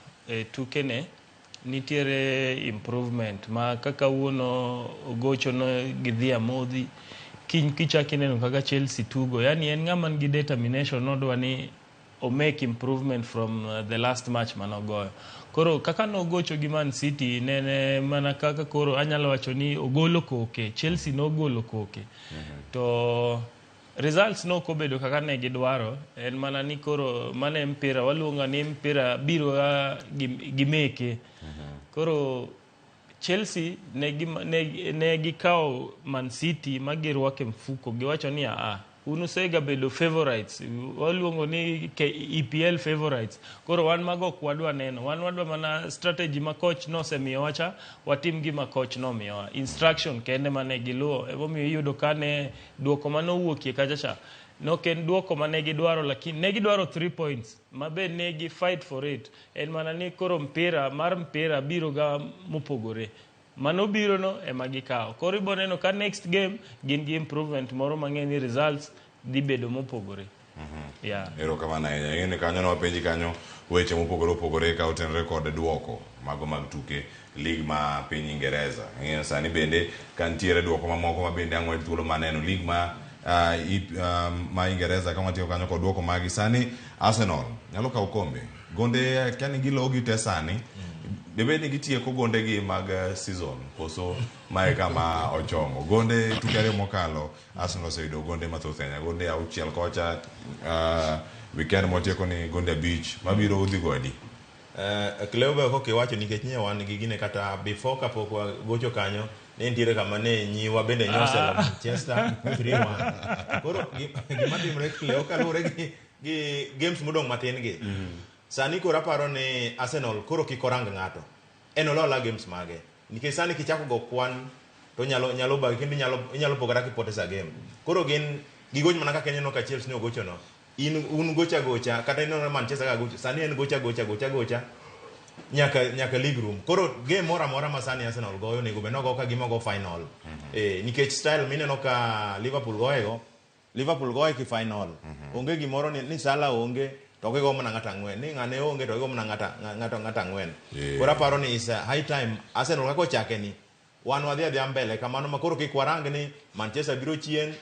tukene nitiere improvement ma kaka uno gocho no gidhia modhi kiny kichaki neno kaka Chelsea tugo yani en ng'ama ngi determination nodwa ni o make improvement from the last match manogoyo koro kaka nogocho gi Man City nene mana kaka koro anyalo wacho ni ogolo koke Chelsea nogolo koke to results no kobedo kaka ne gidwaro en mana ni koro mane mpira waluonga ni mpira biro gimeke koro Chelsea ne gikawo Man City magirwake mfuko giwacho ni unusega bedo favorites waluongo ni EPL favorites koro wan mago kwadwa neno wan wadwa mana strategy ma coach no semiyo wacha watim gi ma coach no miyo instruction kende mane giluo ebomiyo yudo kane duoko mano wuokie kachacha no ken duoko mane gidwaro lakini ne gidwaro 3 points mabe ne gi fight for it en mana ni koro mpira biro ga mopogore mano biro no magikao koro iboneno ka next game gin gi improvement moro mang'eny results dhi bedo mopogore ero kamana ngene kanyo no penji kanyo weche mopogore ka otenre kod duoko mago mag tuke league ma piny Ingereza ng'eyo sani bende kantiere duoko mamoko ma bende ang'we thuolo maneno league ma Ingereza kama tiyo kanyo kod duoko magi sani Arsenal nyalo kawo kombe gonde kani gilogi te sani debe ni gitieko gonde gi mag season koso mae kama ochomo gonde tukere mokalo Arsenal oseyudo gonde mathoth ahinya gonde auchiel kocha weekend motieko ni gonde beach mabiro udhi godi Klebe ko kiwacho nikech nye wan gi gine kata before kapok gocho kanyo ne ntiere kama ne nyiwa bende nyosela Manchester 3-1 koro gima timre Klebe kalure gi games modong matin gi sani koro aparo ni Arsenal koro kikorang ng'ato enolola games mage nikech sani kichako go kwan to nyalo bagi kendo inyalo pogara kipoteza game koro gin gigoch mana ka Kenya no ka Chelsea ne ogocho no un gocha kata ino Manchester ka gocha sani en gocha nyaka league room koro game mora ma sani Arsenal goyo nego be nogo ka gima go final nikech style mineno ka Liverpool goyo ki final onge gimoro ni Salah onge to go mana ngata ngwen ni ngane onge to go mana ngata ngwen kora paro ni is high time Arsenal kako chake ni wan wadhi mbele kamano makoro kikwarang ni Manchester biro chien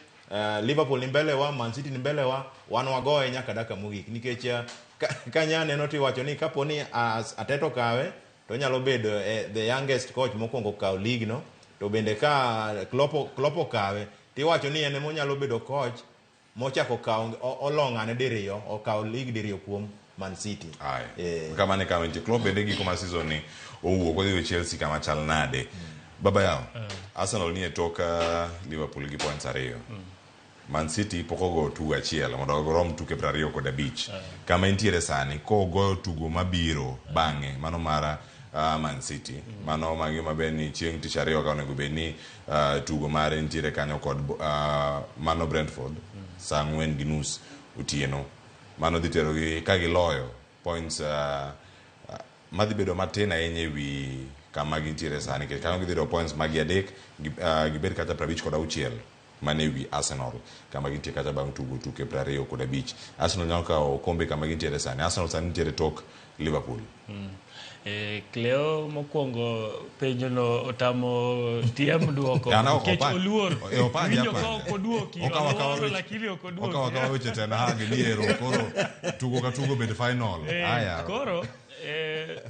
Liverpool ni mbele wa Man City ni mbele wa wan wagoe nyaka daka mogik nikech kanya neno ti wacho ni kaponi Ateto kawe to nyalo bedo the youngest coach mokongo kaw league no to bende ka Klopp kawe ti wacho ni ene mo nyalo bedo coach mochako kaw olongane diriyo o kaw league diriyo kuom Man City kama ne kawe Klopp bende giko ma season ni owuok kodhi Chelsea kama chal nade baba yao Arsenal ni toka Liverpool gi points 2 Man City poko go tugo achiel mondo rom tuke 25 kama intiere sani ko goyo tugo mabiro bang'e mano mara Man City mano magi mabeni chieng' tich ariyo ka onego beni tugo mare intiere kanyo kod mano Brentford saa 4:30 otieno mano dhi tero gi ka giloyo points madhi bedo matin ahinya ewi kama gintiere sani ke kanyo gidhi points magi 3 gibed kata 56 mane wi Arsenal kama gintie kata bang' tugo tuke 25 Arsenal nyalo kawo kombe kama gintiere sani Arsenal sani nitiere tok Liverpool Cleo mokwongo penjo no otamo tiem duoko nikech oluor winjo ka okoduoki lakini okoduoki okawa weche tena hagi niero koro tugo ka tugo bed final haya koro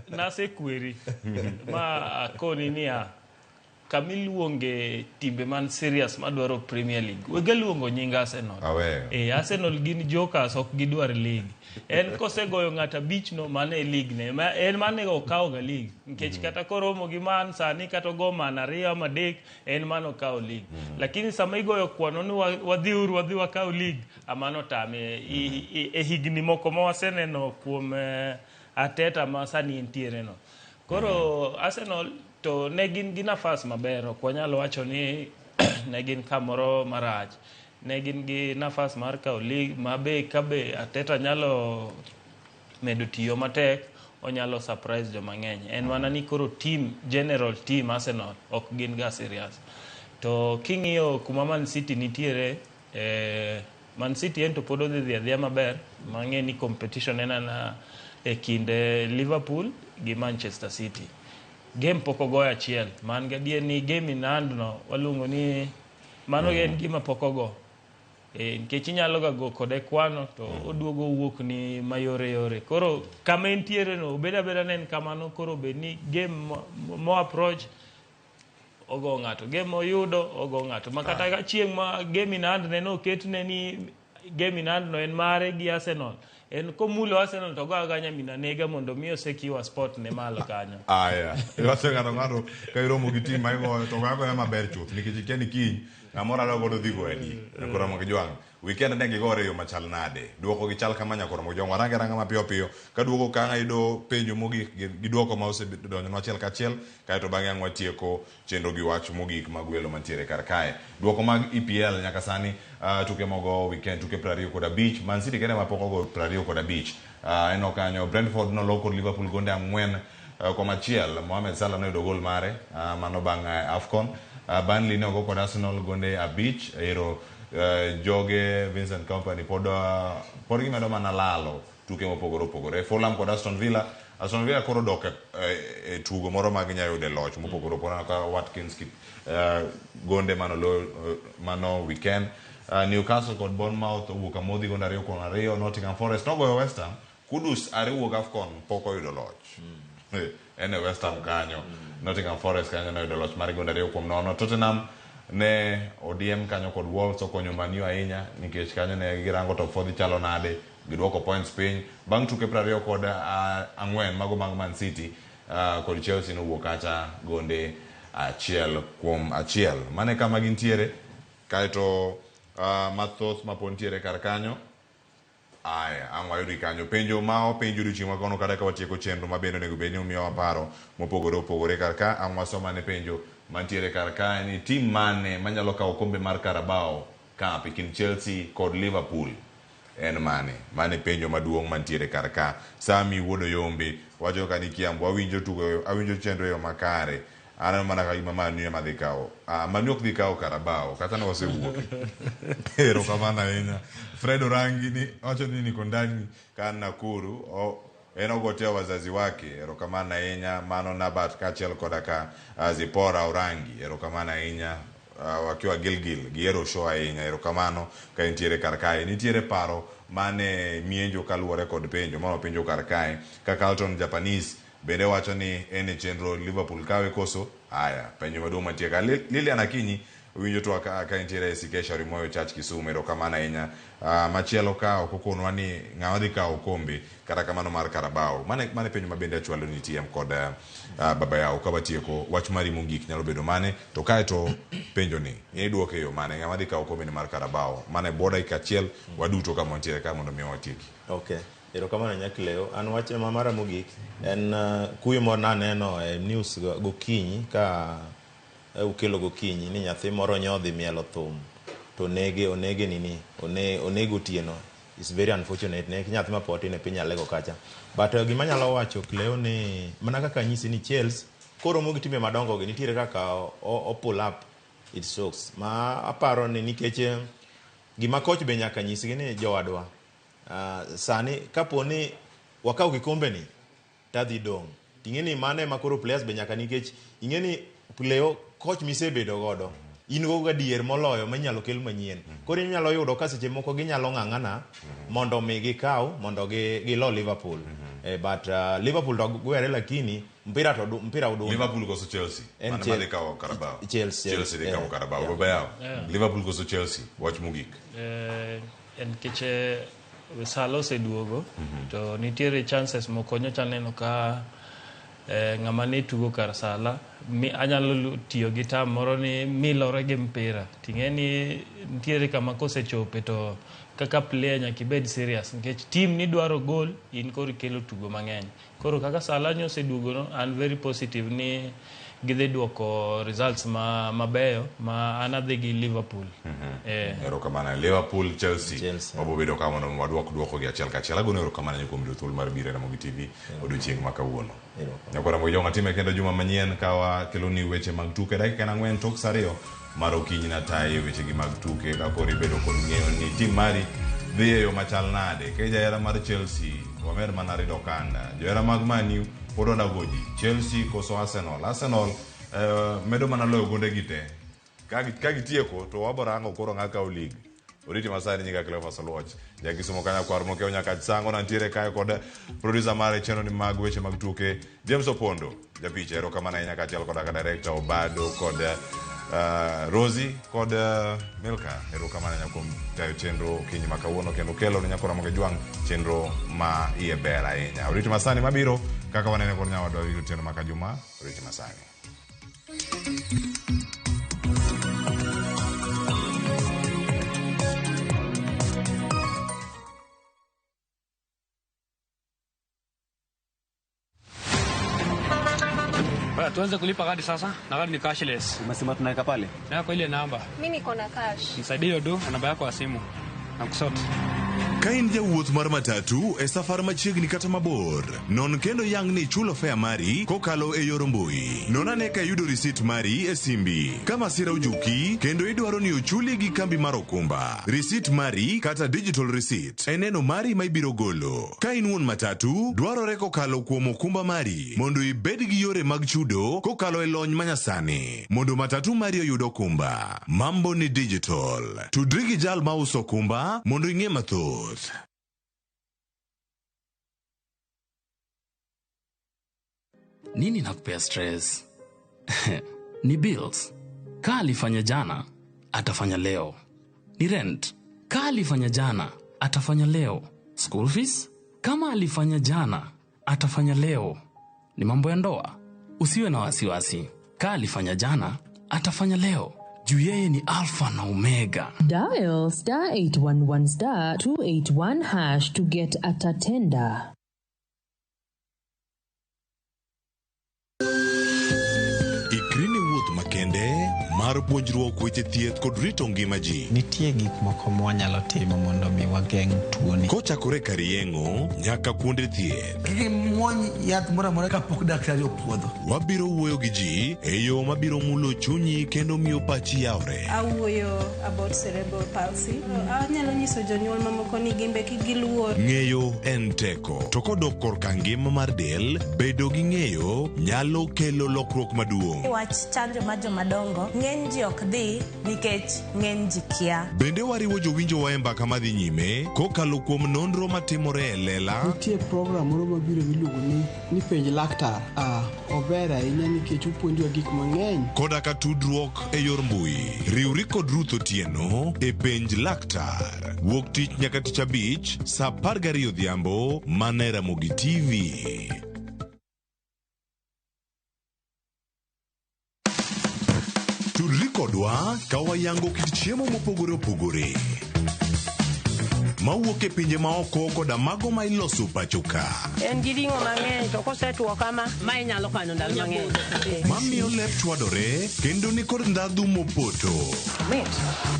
nase kweri ma akoni niya kamiluonge timbe man serious madwaro Premier League wege luongo nying Arsenal. Arsenal gin jokers ok gidwar league. En kosegoyo ng'ata bich no mane league ne en mane okawo ga league nikech kata koromo gi man sani kata go man 2 ama 3 en mane okawo league. Lakini sama igoyo kwano ni wadhi wakawo league amano tame e higni moko ma waseneno kuom Ateta ma sani entiere no. Koro Arsenal to ne gin gi nafas maber ok wanyalo wacho ni ne gin kamoro marach. Ne gin gi nafas mar kawo league mabe kabe Ateta nyalo medo tiyo matek onyalo surprise joma ng'eny. En mana ni koro general team Arsenal ok gin ga serious. To king'iyo kuma Man City nitiere Man City en to pod odhi adhiya maber mang'e ni competition en e kinde Liverpool gi Manchester City. Game pok ogoyo achiel. Man gadier ni game in hand no waluongo ni mano en gima pok ogo. Nikech inyalo ga go kode kwano to oduogo wuok ni mayore. Koro kama entiere no beda nen kamano koro bed ni game mo approach ogo ng'ato. Game oyudo ogo ng'ato. Makata ka chieng' ma game in hand ne no ketne ni game in hand no en mare gi Arsenal. En komulo Arsenal to ga ganya mina nega mondo miyo secure sport ne malo kanyo. Iwase ng'ato ka iromo gi team maigo to ga maber chuth nikech ikeni kiny ng'amora logo dhi go adi koromo gi jwang weekend ne gigore yo machal nade duoko gi chal kama nyakoromo jwang ranga mapiyo ka duoko ka ng'ayudo penjo mogik gi duoko ma osedonjo achiel kachiel kae to bang'e ang'wa tieko chenro gi wach mogik mag welo mantiere kar kae duoko mag EPL nyaka sani tuke mogo weekend tuke 25 Man City kende mapok ogo 25 eno kanyo Brentford no loko Liverpool gonde 4-1 Mohamed Salah noyudo gol mare mano bang' AFCON. Burnley ne ogo kod Arsenal gonde 5 ero joge Vincent Kompany pod gimedo mana lalo tuke mopogore. Fulham kod Aston Villa koro dok e tugo moro ma ginya yude loch mopogore ka Watkins gonde mano weekend. Newcastle kod Bournemouth owuok amodhi gonde 2-2. Nottingham Forest nogoyo West Ham. Kudus ariwuok AFCON pok oyudo loch. En West Ham kanyo. Nottingham Forest kanyo noyudo loch mar gonde 2-0. Tottenham ne ODM kanyo kod Wolves okonyo Man U ahinya nikech kanyo ne girango top 4 chalo nade giduoko points piny bang' tuke 20 kod 4 mago mag Man City kod Chelsea nowuok kacha gonde 1-1. Mane kama gintiere kaeto mathoth mapontiere kar kanyo ang'wa yudi kanyo penjo ma openjo odiochieng' makono kada ka watieko chenro mabende onego bed ni omiyowa paro mopogore kar ka ang'wa somane penjo mantiere kar ka ni tim mane manyalo kawo kombe mar Carabao Cup e kind Chelsea kod Liverpool en mane penjo maduong' mantiere kar ka. Sami Wuodo Yombe wacho ka ni Kiambu awinjo chenro yo makare aneno mana ka gima Manu ema dhi kawo Manu ok dhi kawo Carabao kata ne wasewuok erokamano ahinya. Fred Orangi ni wacho ni niko ndani kan Nakuru en ogotea wazazi wake erokamano ahinya. Mano Nabat kachiel koda ka Zipora Orangi erokamano ahinya wakiwa Gilgil giero show ahinya erokamano ka entiere kar kae. Nitiere paro mane mienjo kaluwore kod penjo mano penjo kar kae ka Carlton Japanese bende wacho ni en chenro Liverpool kawe koso penjo maduong' mantie ka Lilian Akinyi winjo to ka entiere Sikesha Rimoyo Church Kisumu erokamano ahinya. Machielo ka okokonwa ni ng'awa dhi kawo kombe kata kamano mar Carabao mane penjo mabende achwalo ni TM kod baba yao ka watieko wach mari mogik nyalo bedo mane to kae to penjo ni iduoke yo mane ng'awa dhi kawo kombe ni mar Carabao mane boda ikachiel waduto ka montiere ka mondo mi watieki. Erokamano Nyakleo. An wach ma mara mogik en kuyo moro naneno e news gokinyi ka ukelo gokinyi ni nyathi moro nyodhi mielo thum to onego otieno. It's very unfortunate ne nyathi ma poti ne piny alego kacha. But gima nyalo wacho Kleo ni mana kaka nyisi ni Chelsea koro mogi timbe madongo gi nitiere kaka o pull up it shocks ma aparo ni nikech gima coach be nyaka nyisgi ni jowadwa sani kaponi wakaw kikombe ni tadhi dong tingeni mane makoro players be nyaka nikech ingeni Kleo coach misebedo godo in go gadier moloyo manyalo kel manyien koro inyalo yudo ka seche moko ginyalo ng'ang'ana mondo mi gikaw mondo gilo Liverpool But Liverpool to gwere lakini mpira udu Liverpool koso Chelsea mana mali kawo Carabao Chelsea de kawo Carabao Robayao Liverpool koso Chelsea watch mugik en kiche Salo seduogo to nitiere chances mokonyo chaneno ka ng'ama ne tugo kar Sala mi anyalo tiyo gi tam moro ni milore gi mpira ting'eni nitiere kama kosechope to kaka player nyaka ibed serious nikech team ni dwaro goal in koro kelo tugo mang'eny koro kaka Sala oseduogo no I'm very positive ni gidhi duoko results mabeyo ma anadhi gi Liverpool. Ero kamana Liverpool Chelsea obo bedo kama no duoko gi achiel kachiel agono ero kamana nyukom thul mar bire na Ramogi TV odiochieng' ma kawuono. Nyakora mo jonga time kendo juma manyien kawa keloni weche mag tuke dakika 4 tok sariyo mar okinyi na tayo weche gi mag tuke ka kori bedo kod ng'eyo ni tim mari dhi e yo machal nade ke jahera mar Chelsea wamer mana rido kanda johera mag Man U podo na goji Chelsea koso Arsenal medo mana loyo gonde gite ka gitieko to waborango koro ng'aka o league oriti masani nyinga Cleophas Oluoch jakisomo kanya kwar mokeo nyaka sango na ntiere kae kod producer mare cheno ni mag weche mag tuke James Opondo japiche ero kama na nyaka achiel kod director Obado kod Rosie kod Milka ero kama na nyakom tayo chenro kinyi makawuono kendo kelo ni nyakora moge juang chenro ma iye bera inya oriti masani mabiro kaka wanene kod nyawadwa wiro chenro makajuma oriti masani Tuanze kulipa kadi sasa. Na kadi ni cashless. Umesema tunaweka pale? Na kwa ile namba. Mimi niko na cash. Nisaidie do namba yako ya simu. Nakusota. Kain jawuoth mar matatu e safar machiegni kata mabor. Non kendo yang ni chulo fare mari kokalo e yor mbui. Non ane ka yudo receipt mari e simbi. Kama sira ujuki kendo idwaro ni ochuli gi kambi mar okumba. Receipt mari kata digital receipt. Eneno mari ma ibiro golo. Kain wuon matatu dwarore kokalo kuom okumba mari mondo ibed gi yore mag chudo kokalo e lony manyasani. Mondo matatu mari oyud okumba. Mambo ni digital. Tudri gi jal ma uso okumba mondo ing'e mathoth. Nini nakupea stress? Ni bills. Ka alifanya jana, atafanya leo. Ni rent. Ka alifanya jana, atafanya leo. School fees? Kama alifanya jana, atafanya leo. Ni mambo ya ndoa. Usiwe na wasiwasi. Ka alifanya jana, atafanya leo. Juu yeye ni alpha na omega. Dial *811*281# to get at a tender. Ikrini wuoth makende mar puonjruok weche thieth kod rito ngima ji. Nitie gik moko mwanyalo timo mondo mi wageng' tuoni. Kochakore kar yeng'o nyaka kuonde thieth. Kiki mwony yath mora mora kapok daktari opuodho. Wabiro wuoyo gi ji e yo mabiro mulo chunyi kendo miyo pachi yawre. Awuoyo about cerebral palsy. Anyalo nyiso jonyuol mamoko ni gimbe kigiluor. Ng'eyo en teko. To kodok korka ngima mar del, bedo gi ng'eyo nyalo kelo lokruok maduong'. Wach chanjo ma jomadongo ng'eny ji ok dhi nikech ng'eny ji kia. Bende wariwo jowinjo wa e mbaka madhi nyime kokalo kuom nonro matimore e lela. Nitie program moro mabiro miluongo ni penj laktar. Ober ahinya nikech opuonjowa gik mang'eny. Koda ka tudruok e yor mbui. Riwri kod Ruth Otieno e penj laktar. Wuok tich nyaka tich abich saa 12 odhiambo mana Ramogi TV. Tudri kodwa ka wayango kit chiemo mopogore opogore. Mawuok e pinje maoko koda mago ma iloso pacho ka. En gi ring'o mang'eny to kosetuo kama ma inyalo kano ndalo mang'eny. Mamiyo lep chwadore kendo ni kod ndhadhu mopoto.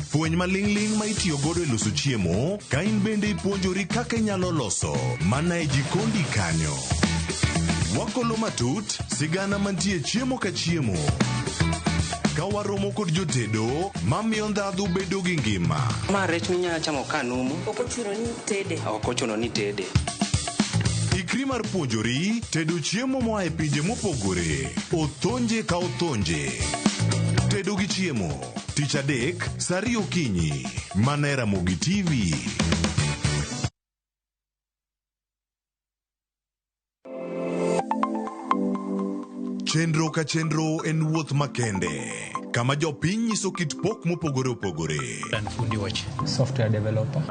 Fueny maling'ling ma itiyo godo e loso chiemo ka in bende ipuonjori kaka inyalo loso mana e jikondi kanyo. Wakolo matut sigana mantie chiemo ka chiemo. Ka waromo kod jotedo mamiyo ndhadhu bedo gi ngima. Ma rech minyalo chamo kanumu. Ok ochuno ni tede. Ok ochuno ni tede. Ikri mar puonjori tedo chiemo moa e pinje mopogore. Othonje ka othonje. Tedo gi chiemo. Tich adek, saa 2 okinyi. Mana Ramogi TV. Chenro ka chenro en wuoth makende, kama jopiny nyiso kit pok mopogore opogore. Fundi wach, software developer.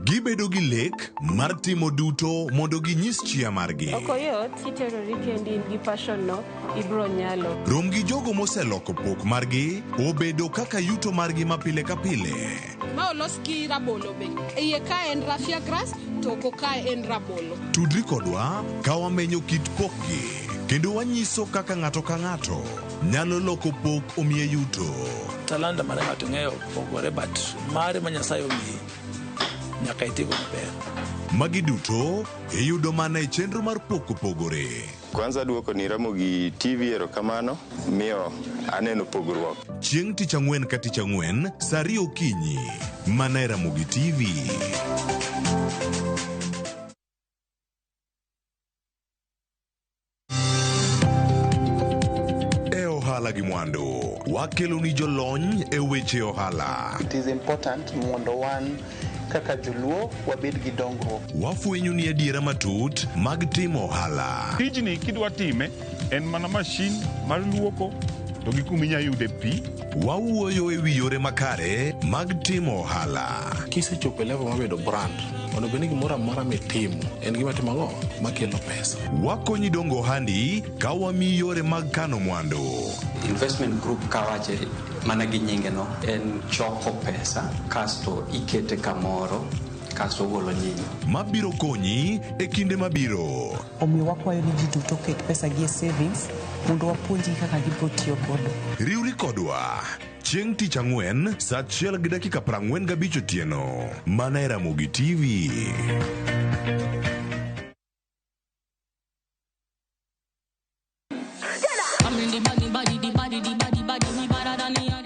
Gibedo gi lek mar timo duto mondo ginyis chia margi. Okoyot kiterori kendi gi passion no ibro nyalo. Rom gi jogo moseloko pok margi obedo kaka yuto margi mapile ka pile. Ma olos gi rabolo be. Iye ka en raffia grass to ko ka en rabolo. Tudri kodwa ka wamenyo kit pokgi kendo wanyiso kaka ng'ato ka ng'ato nyalo loko pok omiye yuto. Talanta mane ng'ato ng'eyo pogore but mare ma Nyasaye omiyi nyaka itigo maber. Magi duto iyudo mana e chenro mar pok opogore. Kwanza duoko ni Ramogi TV erokamano miyo aneno pogruok. Chieng' tich ang'wen ka tich ang'wen saa 2 okinyi mana e Ramogi TV. Ohala gi mwandu wakelo ni jolony e weche ohala. It is important mondo wan kaka joluo wabed gi dongruok. Wafwenyo ni adiera matut mag timo ohala. Tijni kidwa time en mana mashin mar luoko to gi kuminya yude pi. Wawuoyo e wi yore makare mag timo ohala. Kisechopo level mabedo brand, mondo beni gimoro amora mitimo en gima timo ang'o makelo pesa. Wakonyi dongo ohandi ka wamiyi yore mag kano mwandu. Investment group kawache mana gi nyinge no en choko pesa kasto ikete kamoro kasto golo nyinyo. Mabiro konyi e kinde mabiro. Omiyo wakwayo ni ji duto ket pesa gi e savings mondo wapuonji kaka gibiro tiyo godo. Riwri kodwa chieng' tich ang'wen saa 1:45 otieno mana e Ramogi TV.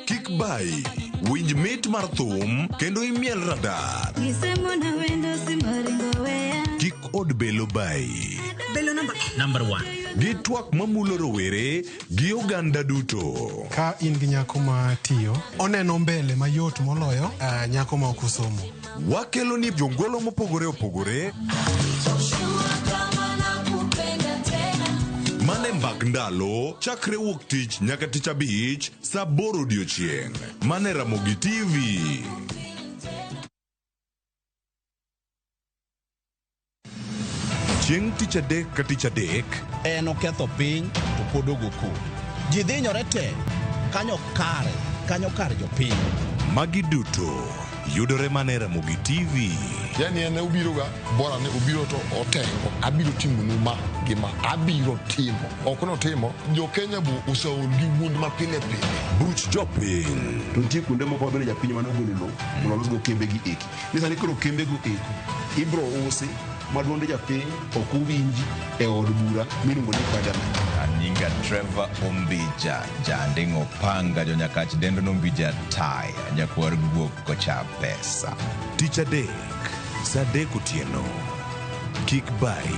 Kik bai winj mit mar thum kendo imiel radar. Kik od belo bai. Belo number 1. Gi twak mamulo rowere gi oganda duto. Ka in gi nyako ma tiyo, oneno mbele mayot moloyo nyako ma ok osomo. Wakelo ni jongolo mopogore opogore mane mbak ndalo chakre wuok tich nyaka tich abich saa 8 odiochieng' mane Ramogi TV. Chieng' tich adek ka tich adek en oketho piny to pod ogo ji dhinyore te kanyo kar jopiny. Magi duto yudore mana e Ramogi TV. Yani ene ubiro ga bora ne ubiro to otengo abiro timo numa gima abiro timo ok no timo jo Kenya bu usaol gi wund ma pile buch jopiny to nitie kuonde moko bende japiny mane ogolo lo mondo los go kembe gi eki ni sani koro kembe go eki ibro usi maduonde japiny ok uwinji e od bura miluongo ni parliament. Nyinga Trevor Ombija janding'o panga jo nyakach dendo nombija taya nyakwar guok kocha pesa. Tich adek saa 3 otieno. Kik bai.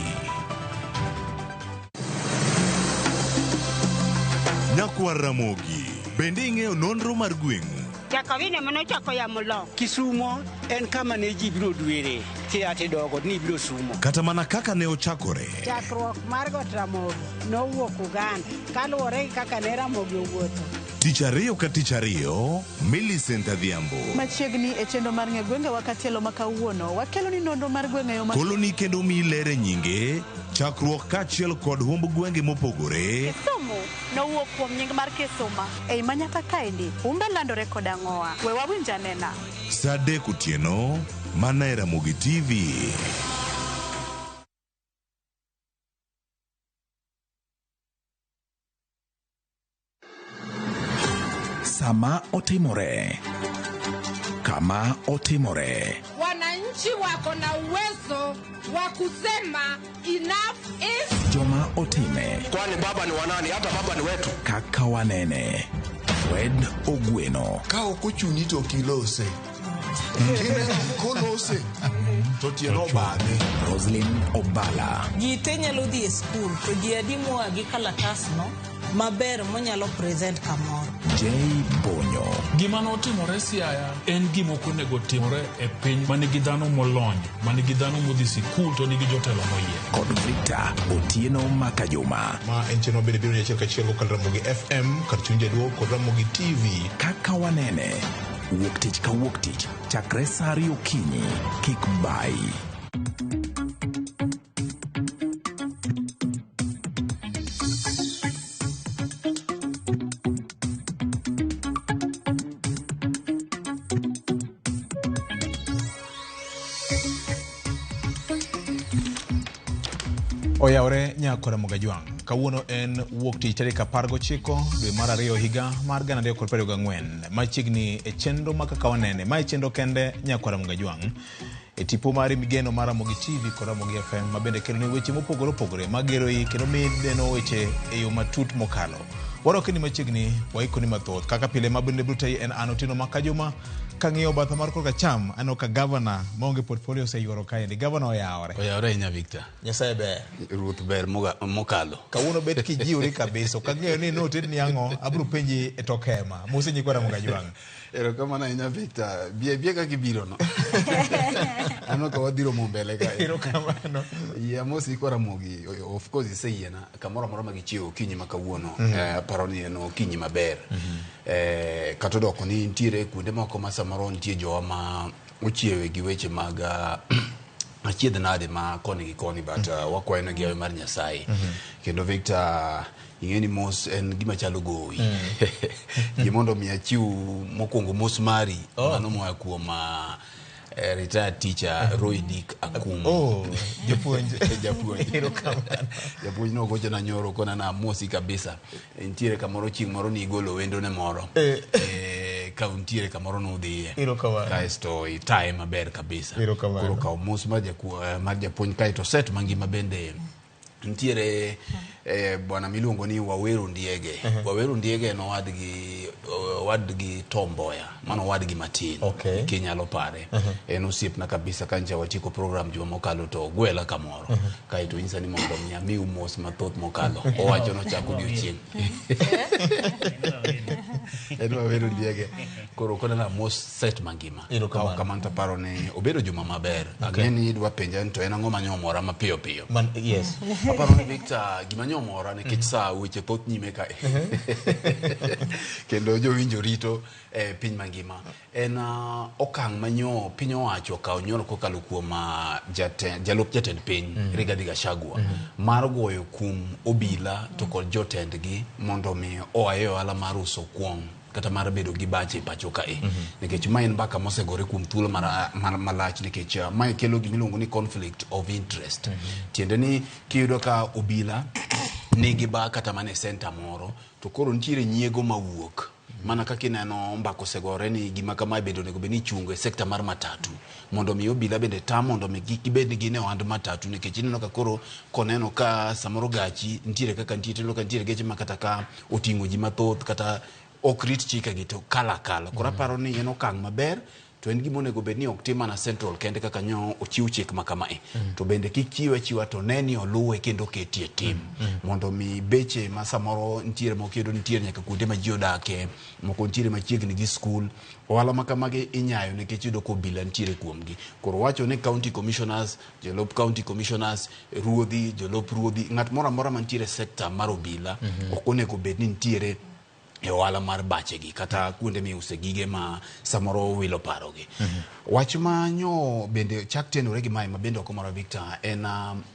Nyakwar Ramogi bende ing'eyo nonro mar gweng'u. Jakawine mano chako ya mulo. Kisumo en kama ne ji biro dwere. Ati dogo ni biro sumo. Kata mana kaka ne ochakore. Chakruok mar got Ramogi nowuok Uganda kaluwore kaka ne Ramogi owuotho. Tich ariyo ka tich ariyo, Millicent Adhiambo. Machiegni e chenro mar ng'e gwenge wakatielo makawuono wakelo ni nonro mar gwenge yo koloni kendo mi lere nyinge chakruok kachiel kod humb gwenge mopogore. Kisumu nowuok kuom nying mar Kisuma ei manyaka kaendi humbe landore kod ang'oa. We wawinja nena saa 3 otieno mana e Ramogi TV. Sama otimore, kama otimore. Wananchi wako na uwezo wa kusema enough is. Joma otime. Kwani baba ni wanani? Hata baba ni wetu. Kaka wanene. Fred Ogweno. Ka okuchuni to kilose. Kolose. To tieno bane. Roslyn Obala. Ji te nyalo dhi e skul to ji adi moa gi kalatas no maber monyalo present kamoro. Jay Bonyo. Gima notimore Siaya en gima ok onego timore e piny manigi dhano molony, manigi dhano modhi sikul to nigi jotelo moyier. Kod Victor Otieno Makajuma. Ma en cheno bende biro nyachiel kachiel go kod Ramogi FM, kar chunje duo kod Ramogi TV. Kaka wanene, wuok tich ka wuok tich, chakre sa 2 okinyi, kik bai. Oyawre nyakora Mogajwang. Kawuono en wuok tich tarik 19 dwe mar 2 higa mar 2024. Machiegni e chenro ma kaka wanene. Ma e chenro kende nyakora Mogajwang. E tipo mari migeno mar Ramogi TV kod Ramogi FM mabende kelo ne weche mopogore opogore magero i kendo mideno weche e yo matut mokalo. Waro kini machiegni waikoni mathoth kaka pile mabende brutai en Otieno Makajuma. Kang'iyo batha mar korka cham ano ka governor maonge portfolio oseyuoro kaendi. Governor oyawre. Oyawre nya Victor. Nyasaye ber. Ruoth ber mokalo. Kawuono bet kijiwri kabisa. Kang'iyo ni noted ni ang'o abro penji e tokema. Mose nyikwa Mogajwang. Erokamano ahinya Victor. Bie ka gibiro no. Ano ka wadhiro mbele ka. Erokamano. Ya mosi kwa Ramogi. Of course iseyiena kamoro amora magichiewo okinyi ma kawuono. Paro ni en okinyi maber. Kata doko ni ntiere kuonde moko ma samoro nitie jowa ma ochiewe gi weche mag achiedh nade ma koni gi koni but wakwayo na giawe mar Nyasaye. Kendo Victor ing'eni mos en gima chalo gowi. Gimondo mi achiw mokwongo mos mari mano moya kuom retired teacher Roy Dick Akum. Japuonj. Japuonj no gocho na nyoro kona na mosi kabisa. Ntiere kamoro ching moro ni igolo wendo ne moro. Kauntiere kamoro no dhiye. Kaisto itae maber kabisa. Koro kao mos mar japuonj kaito set mangima bende ntiere bwana miluongo ni Waweru Ndiege. Waweru Ndiege no wadgi Tomboya. Mano wadgi matin. Kinyalo pare. En osiepna kabisa kanja watiko program juma mokalo to gwela kamoro. Kaito insa ni mondo mi mos mathoth mokalo. Owacho no chako odiochieng'. En Waweru Ndiege. Koro kona na mos set mangima. Kao kamanta paro ne obedo juma maber. Ageni dwa penja to en ang'o manyomora mapiyo piyo. Yes. Aparo ni Victor gimanyomora ne kech saa weche thoth nyime ka. Kendo jowinjo rito piny mangima. En okang' manyo piny owacho kao nyoro kokalo kuom jalup jatend piny Rigathi Gachagua mar goyo kum obila to kod jotendgi mondo mi oayo ala mar uso kuong kata mar bedo gi bache pacho kae. Nikech ma en mbaka mosegore kuom thuolo malach nikech ma kelo gimiluongo ni conflict of interest. Tiende ni kiyudo ka obila nigi ba kata mane center moro to koro ntiere nyiego mawuok. Mana kaka ineno mbako segore ni gima kama bedo nego beni chungo e sekta mar matatu. Mondo mi obila bende tam mondo mi gibed gine ohand matatu nikech ineno ka koro koneno ka samoro gachi ntiere kaka ntiere geche makata ka oting'o ji mathoth kata okrit chika gito kala. Kora paro ni en okang' maber to en gima onego bed ni ok tim mana central kende kaka nyo ochiw chik makamae. To bende kik chiwa to neni oluwe kendo ketie tim. Mondo mi beche ma samoro ntiere mokedo ntiere nyaka kuonde ma ji odake, moko ntiere machiegni gi school. Ohala makamage inyayo nikech yudo ko obila ntiere kuomgi. Koro wacho ni county commissioners, jolop county commissioners, ruodhi, jolop ruodhi, ng'at moro amora mantiere sekta mar obila ok onego bed ni ntiere e ohala mar bachegi kata kuonde miuse gige ma samoro wilo parogi. Wach manyo bende chak tenore gi mai mabende okomora Victor en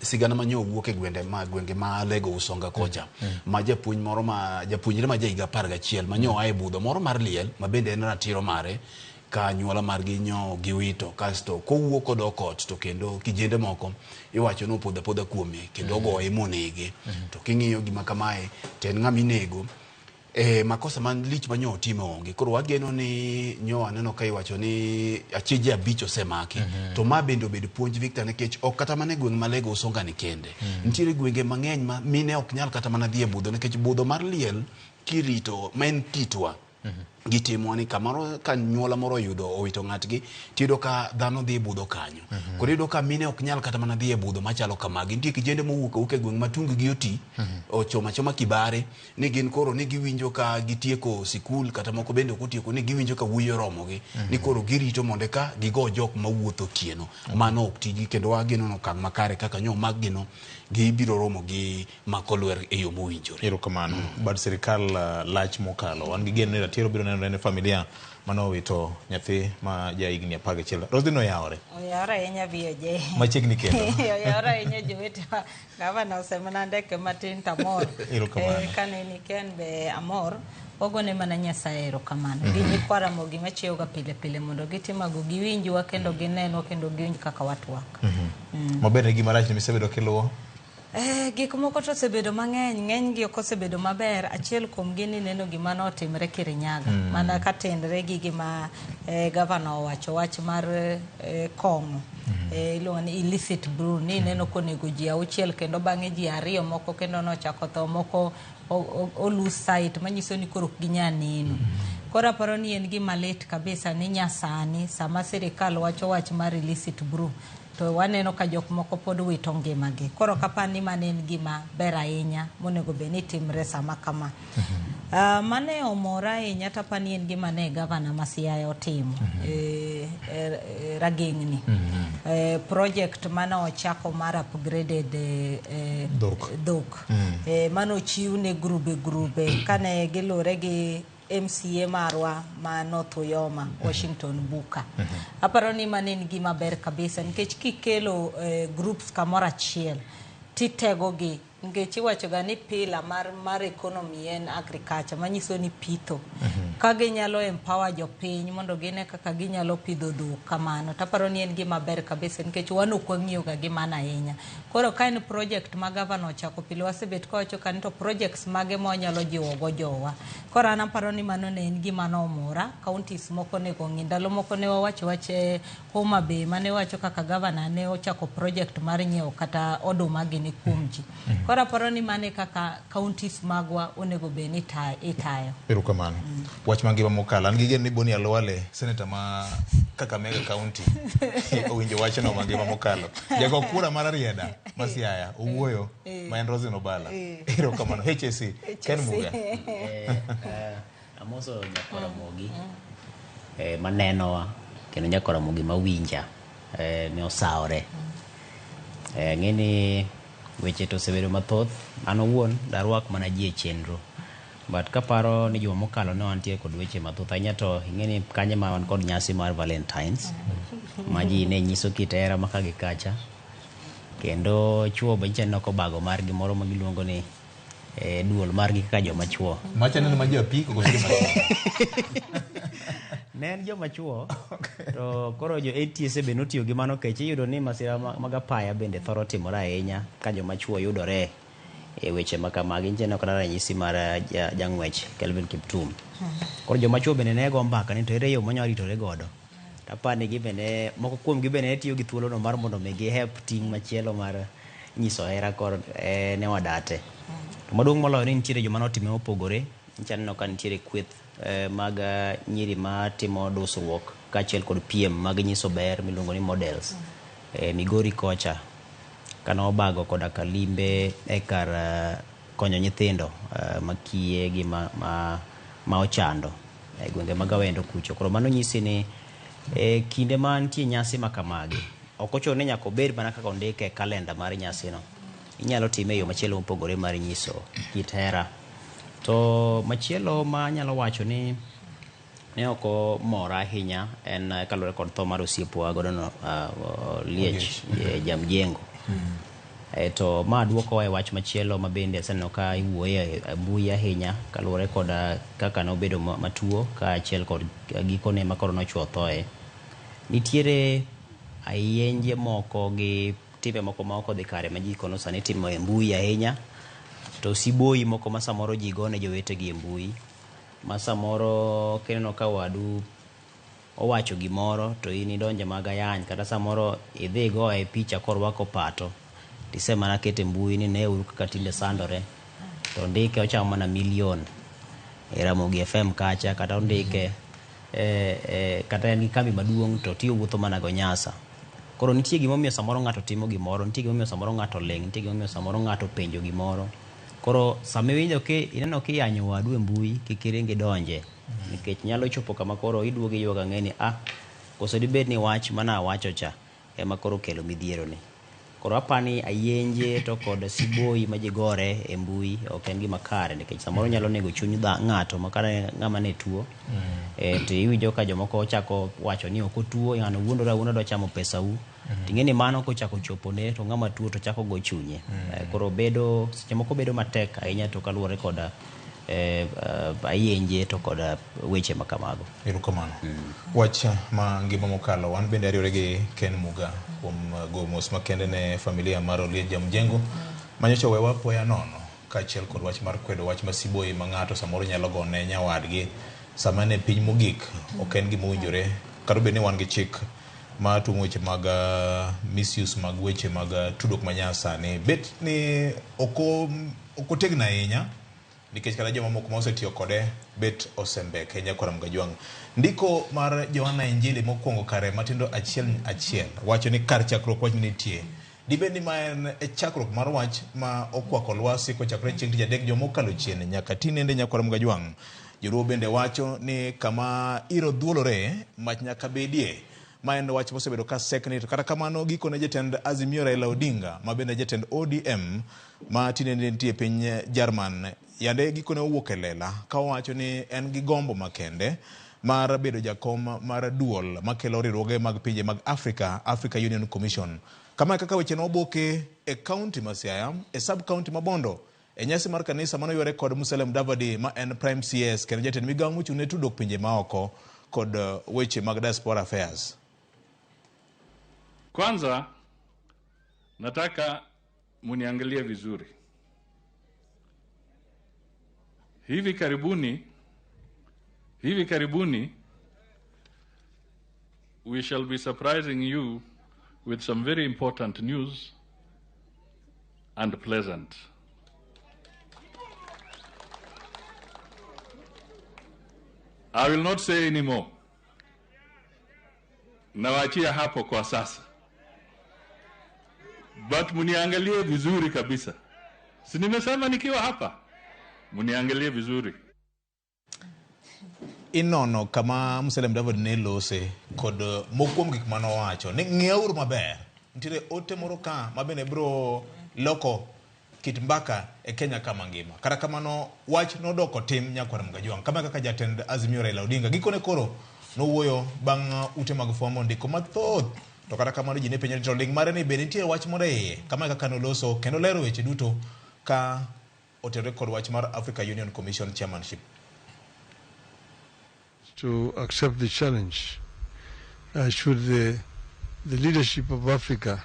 sigana manyo wuok e gwenge ma Lego Usonga kocha. Ma japuonjre ma jaiga 11 manyo ae budho moro mar liel mabende en ratiro mare ka nyuola margi nyo giwito kasto kowuok odok ot to kendo kijende moko iwacho no podha kuome kendo ogoye monege. To king'iyo gima kamae to en ng'ama inego makosa man lich manyo otimo onge. Koro wageno ni nyo aneno ka iwacho ni achije 5 osemaki. To ma bende obedo puonj Victor nikech ok kata mane gweng' ma Lego Usonga ni kende. Ntiere gwenge mang'eny ma mine ok nyal kata mana dhi e budho nikech budho mar liel kirito ma en kitwa. gitimo ni kamaro ka nyuola moro yudo owito ng'atgi tido ka dhano dhi budho kanyo koro yudo ka mine ok nyal kata mana dhi e budho machalo kamagi nitie kijende mowuok e gweng' matung gi oti ochoma kibare ni gin koro ni giwinjo ka gitieko sikul kata moko bende ok otieko ni giwinjo ka wuoyi oromogi ni koro girito mondo ka gigo jok mawuotho kieno mano ok tigi kendo wagino no kang' makare kaka nyo mag gino gibiro romo gi makolwer e yo mowinjore. Erokamano. Bad sirikal lach mokalo wan gi geno ni ratiro biro neno ne familia mano wito nyathi ma ja higni 11. Rosdino yawore. Oyawore ahinya VJ. Machiegni kendo. Oyawore ahinya jowetewa. Gavana osemana ndeke matin tamor. Erokamano. Kane ni ken be amor. Ogone mana Nyasaye erokamano. Gi nyikwa Ramogi machiewoga pile pile mondo gitimago giwinjwa kendo ginenwa kendo giwinj kaka watwak. Maber ne gima rach ni misebedo kiluwo? Gik moko to osebedo mang'eny, ng'eny gi ok osebedo maber. Achiel kuom gini neno gima notimre Kirinyaga. Mana katendre gi gima gavana owacho wach mar kong'o. Iluongo ni illicit brew ni neno konego ji 6 kendo bang'e ji 2 moko kendo nochako tho moko o lose sight manyiso ni koro ginya neno. Koro aparo ni en gima lit kabisa ni nyasani sama sirikal wacho wach mar illicit brew to waneno ka jok moko pod wito ngimagi. Koro kapani mane en gima ber ahinya monego be ni timre sama kama. Mane omora ahinya tapani en gima ne gavana ma Siaya otimo ragengni. Project mane ochako mar upgraded dhok. Mane ochiw ne grube kane gilure gi MCA marwa ma North Oyoma, Washington Buka. Aparo ni mane gima ber kabisa nikech kikelo groups kamoro achiel titego gi nikech iwacho ga ni pila mar economy en agriculture manyiso ni pitho ka ginyalo empower jopiny mondo gine kaka ginyalo pidho dhok kamano taparo ni en gima ber kabisa nikech wan ok wang'iyo ga gimana ahinya. Koro ka en project ma gavana ochako pile wasebet ka wacho kan to projects mage ma wanyalo jiwo go jowa. Koro an aparo ni mano ne en gima nomora. Counties moko nego ng'i ndalo moko ne wawacho wache Homa Bay mane wacho kaka gavana ne ochako project mar nyiewo kata oduma gi ni kuom ji. Koro aparo ni mane kaka counties magwa onego be ni itayo. Erokamano. Wach mangima mokalo an gi geno ni Boni Alwale senator ma Kakamega County owinjo wachno mangima mokalo. Jago kura mar Rieda ma Siaya owuoyo ma en Rosino Bala. Erokamano. HSC Ken Muga. Amoso nyakwa Ramogi maneno kendo nyakwa Ramogi mawinja ne osaore. Ng'eni weche to osebedo mathoth an owuon darwak mana ji e chenro but kaparo ni juma mokalo ne wantie kod weche mathoth ahinya to ing'eni kanye ma wan kod nyasi mar Valentines ma ji ne nyiso kit hera ma kagi kacha kendo chuo be nyicha noko bago mar gimoro ma giluongo ni duol margi kaka joma chuo macha neno ma ji apiko ko joma ne en joma chuo to koro jo ATS be notiyo gi mano kech iyudo ni masira mag apaya bende thoro timore ahinya ka joma chuo yudore e weche makamagi nje no kata ranyisi mar jang'wech Kelvin Kiptum. Koro joma chuo bende ne go mbaka ni to ere yo manyalo ritore godo tapani gi bende moko kuom gi bende tiyo gi thuolo no mar mondo megi help ting machielo mar nyiso hera kod ne wadate. To maduong' moloyo ni nitiere joma notime opogore nchano no kan nitiere kweth mag nyiri ma timo dusruok kaachiel kod piem mag nyiso ber miluongo ni models Migori kocha kano bago koda kalimbe e kar konyo nyithindo makie gi ma ochando e gwenge mag Awendo kucho. Koro mano nyisi ni kinde ma nitie nyasi makamagi ok ochuno ni nyaka obed mana kaka ondike e kalenda mar nyasi no. Inyalo time e yo machielo mopogore mar nyiso kit hera. To machielo ma nyalo wacho ni ne oko mora ahinya en kalore kod tho mar osiepwa godo no Liech Jamjengo. To ma duoko e wach machielo ma bende seneno ka iwuoye mbui ahinya kalore kod kaka nobedo matuo kaachiel kod gikone ma koro nochuo thoe. Nitiere ayenje moko gi timbe moko ma oko dhi kare ma ji kono sani timo e mbui ahinya to siboi moko ma samoro ji gone jowetegi e mbui ma samoro kineno ka wadu owacho gimoro to in idonje mag ayany kata samoro idhi go e picha korwako pato tisema na kete mbui ni ne uru kaka tinde sandore to ndike ochamo mana milion Ramogi FM kacha kata ondike kata en gi kambi maduong' to tiyo wuotho mana go Nyasa. Koro nitie gimomiyo samoro ng'ato timo gimoro, nitie gimomiyo samoro ng'ato ling', nitie gimomiyo samoro ng'ato penjo gimoro. Koro sama iwinjo ineno kiyanyo wadu e mbui kikiringi donje nikech nyalo chopo kama koro iduogi yoga ng'eni koso dibed ni wach mana wacho cha ema koro kelo midhiero ni. Koro apani ayenje to kod siboi ma jigore e mbui ok en gima kare nikech samoro nyalo nego chuny ng'ato makare ng'ama ne tuo. To iwinjo ka jomoko chako wacho ni ok otuo, ng'ano wuondora do chamo pesa u. Ting'eni mano kochako chopone to ng'ama tuo to chako go chunye. Koro seche moko bedo matek ahinya to kaluwore koda ayenje to koda weche makamago. Erokamano. Wach ma ngima mokalo wan bende ariore gi Ken Muga kuom go mos makende ne familia mar Oliech Jamjengo manyocha wewa poya nono kaachiel kod wach mar kwedo wach masiboi ma ng'ato samoro nyalo gone nyawadgi sama ne piny mogik ok en gima owinjore kata bed ni wan gi chik ma tumo weche mag misuse mag weche mag tudruok manyasani bet ni ok otegno ahinya nikech kata joma moko ma osetiyo kode bet osembek Kenya kora Mgajwang'. Ndiko mar Johanna Injili mokwongo kare matindo achiel wacho ni kar chakruok wach nitie. Dibed ni ma en chakruok mar wach ma okwako lwasi kochakore chieng' tich adek jomokalo chien nyaka tinende nyakwara Mgajwang'. Joruo bende wacho ni kama iro dhuolore mach nyaka bedie. Ma en wach mosebedo ka sekni to kata kamano gikone jatend Azimio Raila Odinga ma bende jatend ODM ma tinende nitie piny Jerman yande gikone owuok e lela ka wacho ni en gi gombo makende mar bedo jakom mar duol makelo riwruoge mag pinje mag Africa Union Commission. Kama kaka weche noboke e county ma Siaya e sub county ma Bondo e nyasi mar kanisa mano yore kod Musalem Davadi ma en prime CS kendo jatend migawo mochung' ne tudruok pinje maoko kod weche mag diaspora affairs. Kwanza nataka muniangalie vizuri. Hivi karibuni we shall be surprising you with some very important news and pleasant. I will not say any more. Nawachia hapo kwa sasa. But muniangalie vizuri kabisa. Si nimesema nikiwa hapa. Muniangalie vizuri. Inono kama Musalem David ne lose kod mokwom gik mano wacho ni ng'euru maber. Nitire ote moro ka mabene bro loko kit mbaka e Kenya kama ngima. Kata kamano wach nodoko tim nyakwara Mgajwang'. Kama kaka jatend Azimio Raila Odinga gikone koro nowuoyo bang' ute mag fwambo ndiko mathoth. To kata kamano ji ne penjo to ling mare ni be nitie wach moro iye kama kaka noloso kendo lero weche duto ka otere kod wach mar Africa Union Commission chairmanship. To accept the challenge, should the leadership of Africa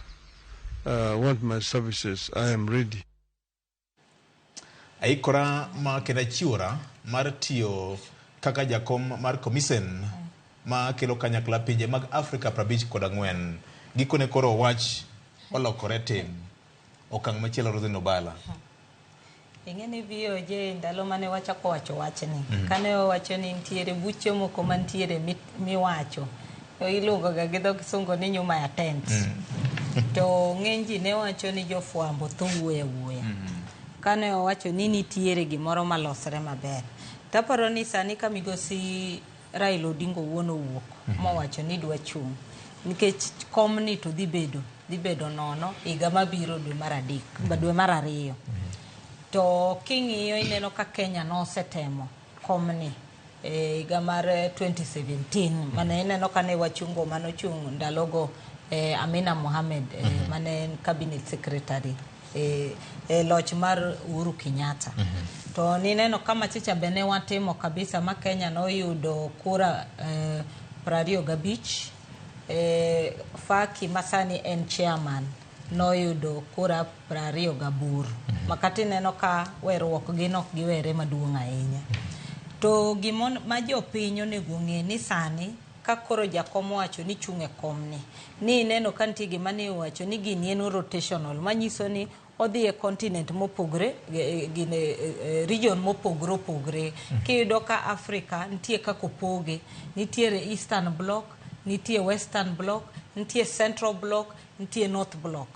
want my services, I am ready. Aikora ma kena chiora mar tiyo kaka jakom mar commission ma kelo kanyakla pinje mag Africa 54 gikone koro wach olokore tim okang' machielo Rosen Obala. Ing'eni VOJ ndalo mane wachako wacho wachni kane wacho ni nitiere buche moko mantiere miwacho iluongo ga gi dho kisungu ni nyuma ya tent to ng'eny ji ne wacho ni jofwambo tho wuoya kane owacho ni nitiere gimoro malosre maber taparo ni sani ka migosi Raila Odinga wuon owuok mowacho ni dwa chung' nikech komni to dhi bedo nono higa mabiro dwe mar ariyo. To king'iyo ineno ka Kenya nosetemo komni higa mar 2017 mane ineno ka ne wachungo manochung' ndalogo Amina Mohamed mane en cabinet secretary loch mar Uhuru Kenyatta. To nineno kama chicha bene watimo kabisa ma Kenya noyudo kura 25 Faki Masani en chairman noyudo kura 28 makati neno ka weruok gi nok giwere maduong' ahinya. To gimon ma jopiny onego ng'e ni sani ka koro jakom wacho ni chunge kom ni neno ka nitie gima ne wacho ni gini en rotational manyiso ni odhi e continent mopogre gine region mopogre opogre kiyudo ka Africa nitie kako poge nitiere Eastern Bloc nitie Western Bloc nitie Central Bloc nitie North Bloc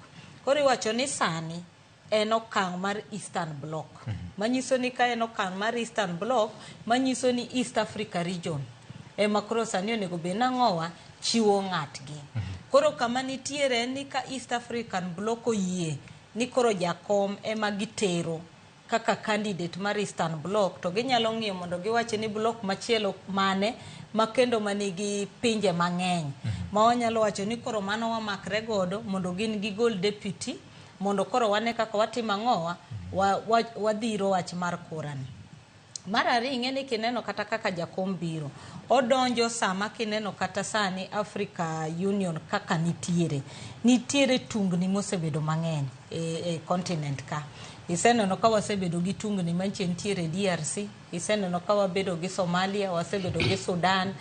koro iwacho ni sani en okang' mar Eastern Bloc manyiso ni ka en okang' mar Eastern Bloc manyiso ni East Africa region ema koro sani onego bed nang'owa chiwo ng'atgi koro kama nitiere ni ka East African Bloc oyie ni koro jakom ema gitero kaka candidate mar Eastern Bloc to ginyalo ng'iyo mondo giwache ni block machielo mane makendo manigi pinje mang'eny ma wanyalo wacho ni koro mano wamakre godo mondo gin gigol deputy mondo koro wane kaka watimo ang'owa wadhiro wach mar kurani. Mar ariyo ing'eni kineno kata kaka jakom biro odonjo sama kineno kata sani Africa Union kaka nitiere tungni mosebedo mang'eny e continent ka. Iseneno ka wasebedo gi tungni manche nitiere DRC, iseneno ka wabedo gi Somalia, wasebedo gi Sudan,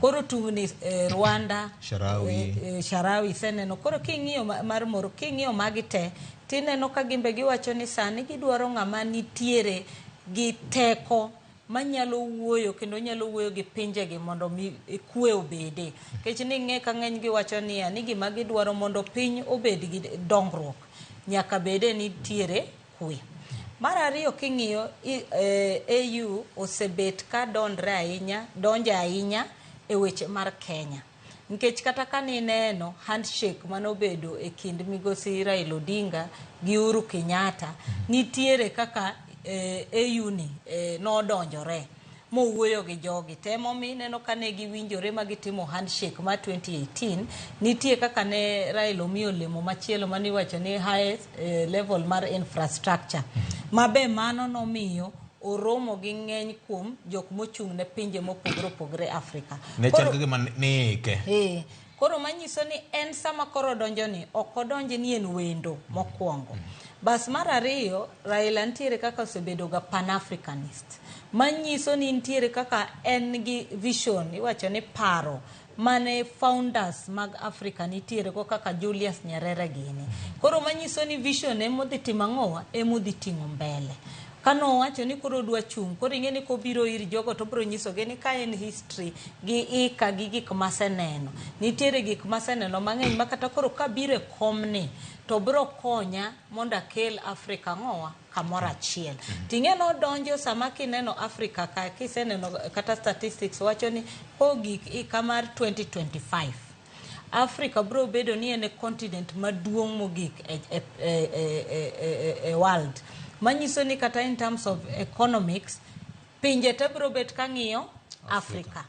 koro tungni Rwanda, Sharawi iseneno. Koro king'iyo mar moro king'iyo magi te tineno ka gimbe giwacho ni sani gidwaro ng'ama nitiere gi teko manyalo wuoyo kendo nyalo wuoyo gi pinjegi mondo kwe obede. Kech ni ng'e ka ng'eny giwacho ni gima gidwaro mondo piny obed gi dongruok nyaka bede nitiere kwe. Mar ariyo king'iyo AU osebet ka donjo ahinya e weche mar Kenya. Nikech kata ka nineno handshake manobedo e kind migosi Raila Odinga gi Uhuru Kenyatta nitiere kaka AU ni nodonjore mowuoyo gi jogi temo mineno kane giwinjore magitimo handshake ma 2018 nitie kaka ne Raila omiyo lemo machielo maniwacho ni highest level mar infrastructure mabe mano nomiyo oromo gi ng'eny kuom jok mochung' ne pinje mopogre opogre Afrika. Koro manyiso ni en sama koro donjo ni okodonje ni en wendo mokwongo. Bas mar ariyo Raila ntiere kaka osebedo ga pan-Africanist manyiso ni ntiere kaka en gi vision iwacho ni paro mane founders mag Africa nitiere ko kaka Julius Nyerere gini. Koro manyiso ni vision emodhi timang'owa emodhi ting'o mbele. Kano wacho ni koro dwa chung' koro ing'eni kobiro ir jogo to biro nyiso gi ni ka en history gi ika gi gik maseneno nitiere gik maseneno mang'eny makata koro kabiro e komni to biro konya mondo akel Africa ng'owa kamoro achiel. Ting'eno donjo sama kineno Africa ka kiseneno kata statistics wacho ni kogik ika mar 2025 Africa bro bedo ni en continent maduong' mogik e world. Manyiso ni kata in terms of economics pinje te bro bet kang'iyo Africa.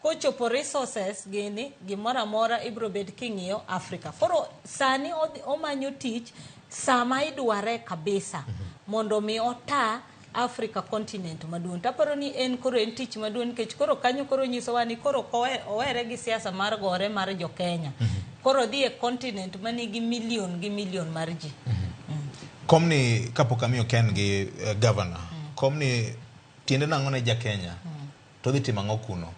Kochopo resources gini gimoro amora ibro bet king'iyo Africa. Koro sani omanyo tich sama idware kabisa mondo mi ota Africa continent maduong'. Taparo ni en koro en tich maduong' nikech koro kanyo koro nyisowa ni koro owere gi siasa mar gore mar jo Kenya. Koro dhi e continent manigi million mar ji. Komni kapok amiyo Ken gi governor. Komni tiende nang'one ja Kenya. To dhi timo ang'o kuno?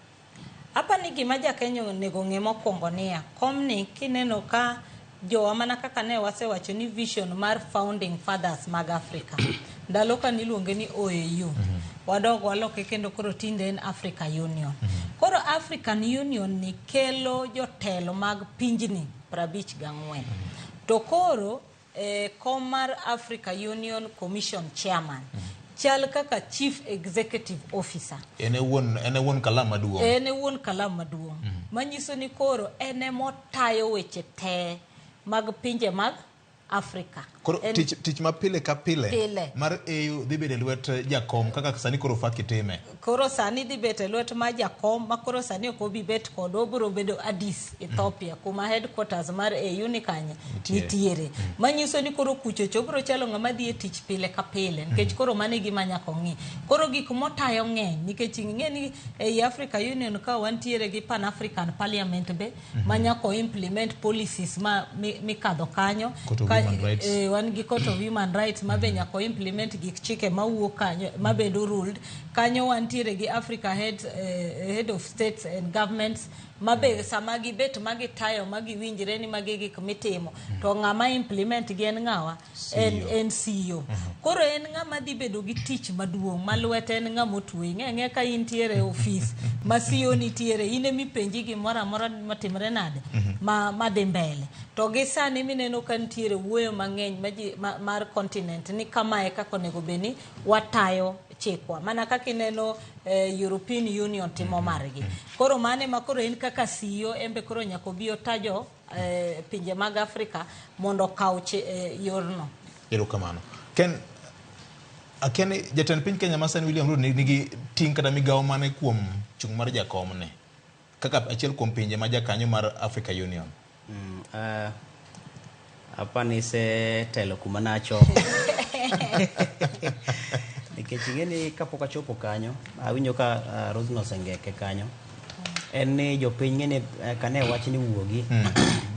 Apa ni gima ja Kenya onego ng'e mokwongo niya. Komni kineno ka jowa mana kaka ne wasewacho ni vision mar founding fathers mag Africa. Ndalo ka niluonge ni OAU. Wadogo waloke kendo koro tinde en Africa Union. Koro African Union ni kelo jotelo mag pinjni 54. To koro kom mar Africa Union Commission Chairman chal kaka Chief Executive Officer. Ene won kalam maduong'. Ene won kalam maduong'. Manyiso ni koro ene motayo weche te mag pinje mag Africa. Koro tich ma pile ka pile mar AU dhi bedo lwet jakom kaka sani koro faki time. Koro sani dhi bedo lwet ma jakom ma koro sani ok obi bet kod obro bedo Addis Ethiopia kuma headquarters mar AU ni kanye nitiere. Manyiso ni koro kuchocho bro chalo ng'ama dhi e tich pile ka pile nikech koro mane gima nyaka ng'i. Koro gik motayo ng'eny nikech ing'eni e Africa Union ka wantiere gi Pan African Parliament be manyako implement policies ma mikadho kanyo wan gi court of human rights mabe nyako implement gik chike mawuok kanyo mabedo ruled kanyo wantiere gi Africa head of states and governments mabe sama gibet magitayo magiwinjre ni magi gik mitimo to ng'ama implement gi en ng'awa en CEO. Koro en ng'ama dhi bedo gi tich maduong' malwete en ng'ama otwe ng'e ka intiere office ma CEO nitiere ine mipenji gimoro amora matimre nade ma dhi mbele to gi sani mineno ka nitiere wuoyo mang'eny mar continent ni kama e kaka onego beni watayo chikwa mana kaka ineno European Union timo margi. Koro mane makoro en kaka CEO embe koro nyako bio tajo pinje mag Afrika mondo kaw yorno. Erokamano. Ken akene jatend piny Kenya Masen William Ruto nigi ting kata migawo mane kuom chung mar jakomne kaka achiel kuom pinje ma jakanyo mar Africa Union. Apani se telo kuma nacho. Nikech ing'eni kapok achopo kanyo awinjo ka Rosno Sengeke kanyo en ni jopiny ng'eni kane wach ni wuogi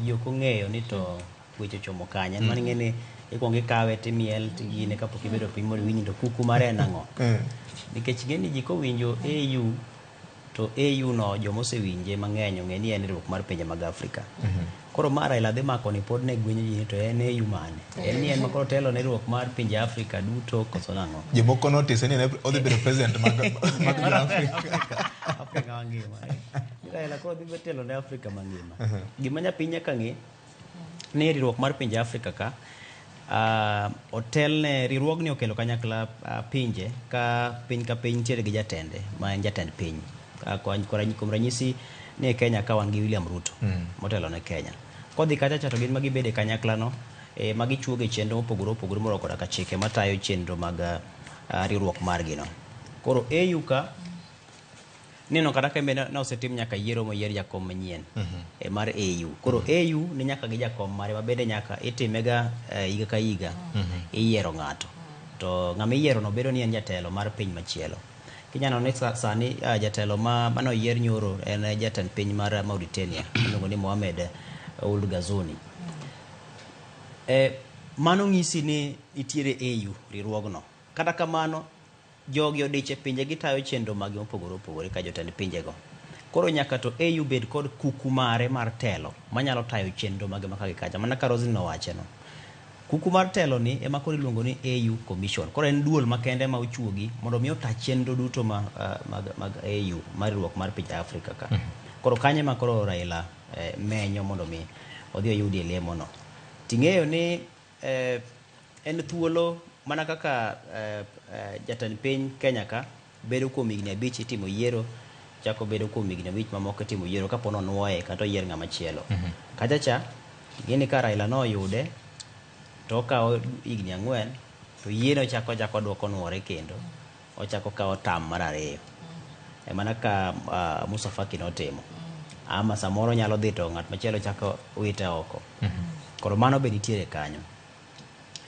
jok ong'eyo ni to weche chomo kanyo en mani ng'eni ikuongo ikawe timiel tigine kapok ibedo piny mondo winji to kuku mare en ang'o. Nikech ng'eni ji kowinjo AU to AU no jomosewinje mang'eny ong'e ni en riwruok mar pinje mag Afrika. Koro mara ila dhi mako ni pod ne gwenyo ji to en AU mane en ni en makoro telo ne riwruok mar pinje Afrika duto koso nang'o jomoko notice ni odhi bedo president mag Afrika mangima ila koro dhi telo ne Afrika mangima gima nyapiny nyaka ng'e ni riwruok mar pinje Afrika ka hotel ne riwruogni okelo kanyakla pinje ka piny nitiere gi jatende ma en jatend piny kuom ranyisi ni Kenya ka wan gi William Ruto motelo ne Kenya kodhi kacha to gin magibede kanyakla no magichuoge chenro mopogore opogore moro koda ka chike matayo chenro mag riwruok margi no. Koro AU ka nino kata kembe na osetim nyaka yiero moyier jakom manyien mar AU. Koro AU ni nyaka gi jakom mare mabende nyaka itimega higa ka higa iyiero ng'ato to ng'ama iyiero no bedo ni en jatelo mar piny machielo. Kinyano ni sani jatelo mano yier nyoro en jatend piny mar Mauritania iluongo ni Mohamed Ould Ghazouani. Mano ng'isi ni itiere AU riwruogno. Kata kamano jogi odiche pinje gitayo chenro mag mopogore opogore ka jotend pinjego. Koro nyaka to AU bed kod kuku mare mar telo manyalo tayo chenro mag makagi kacha mana ka Rosin nowache no. Kuku mar telo ni ema koro iluongo ni AU Commission. Koro en duol makende ma ochuogi mondo mi ota chenro duto mag AU mar riwruok mar pinje Afrika ka. Koro kanye ma koro Raila menyo mondo mi odhi oyudi lemo no. Ting'eyo ni en thuolo mana kaka jatend piny Kenya ka bedo kuom higni 5 itimo yiero chako bedo kuom higni 5 mamoko itimo yiero kapo nonuoye kata yier ng'ama chielo. Kachacha gini ka Raila no yude to kawo higni 4 to yiero chako duoko nuore kendo ochako kawo tam mar 2 mana ka Musa Faki notimo ama samoro nyalo dhi to ng'at machielo chako wite oko. Koro mano be nitiere kanyo.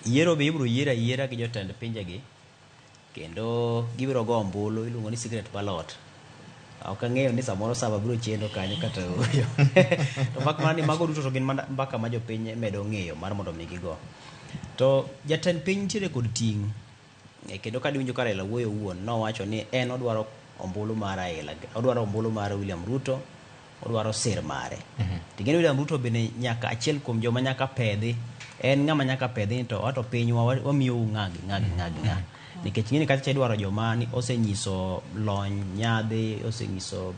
Yiero be ibiro yiera gi jotend pinjegi kendo gibiro go ombulu iluongo ni secret ballot. Ok ang'eyo ni samoro saba biro chendo kanyo kata uyo. To makmana ni mago duto to gin mbaka ma jopiny medo ng'eyo mar mondo mi gigo. To jatend piny nitiere kod ting' kendo ka diwinjo ka Raila wuoyo wuon nowacho ni en odwaro ombulu mar Raila, odwaro ombulu mar William Ruto, odwaro sir mare. Ting'eni William Ruto bende nyaka achiel kuom joma nyaka pedhi en ng'ama nyaka pedhi to wato pinywa wamiyo ng'agi. Nikech ng'eni kata idwaro joma ni osenyiso lony nyadhi osenyiso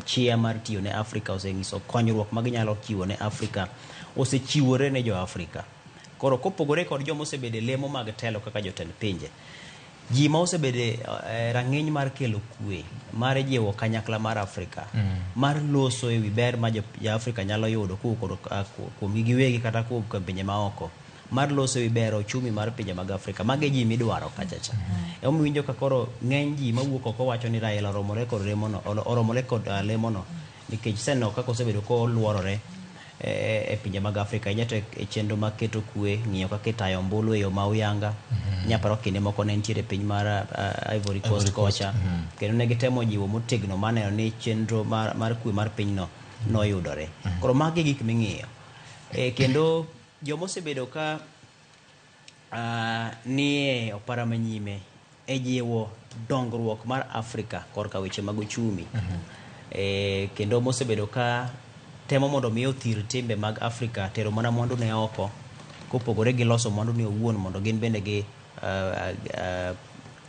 chia mar tiyo ne Afrika osenyiso konyruok ma ginyalo chiwo ne Afrika osechiwore ne jo Afrika. Koro kopogore kod joma osebede lemo mag telo kaka jotend pinje ji ma osebede rang'iny mar kelo kwe mar jiwo kanyakla mar Afrika mar loso ewi ber ma jo Afrika nyalo yudo kuom giwegi kata kuom pinje maoko mar loso ewi ber ochumi mar pinje mag Afrika mage ji midwaro kachacha. Omiwinjo ka koro ng'eny ji mawuok oko wacho ni Raila oromore kod lemono nikech seno kaka osebedo ko luorore e pinje mag Afrika nyato e chenro mag keto kwe ng'iyo kaka itayo ombulu e yo ma uyanga nyaparo kinde moko ne nitiere piny mar Ivory Coast kocha kendo ne gitemo jiwo motegno maneno ni chenro mar kwe mar pinyno noyudore. Koro magi gik ming'iyo kendo joma osebedo ka nie opara manyime e jiwo dongruok mar Afrika korka weche mag uchumi. Kendo mosebedo ka temo mondo mi othir timbe mag Afrika tero mana mwandu ne oko kopogore gi loso mwandu ne owuon mondo gin bende gi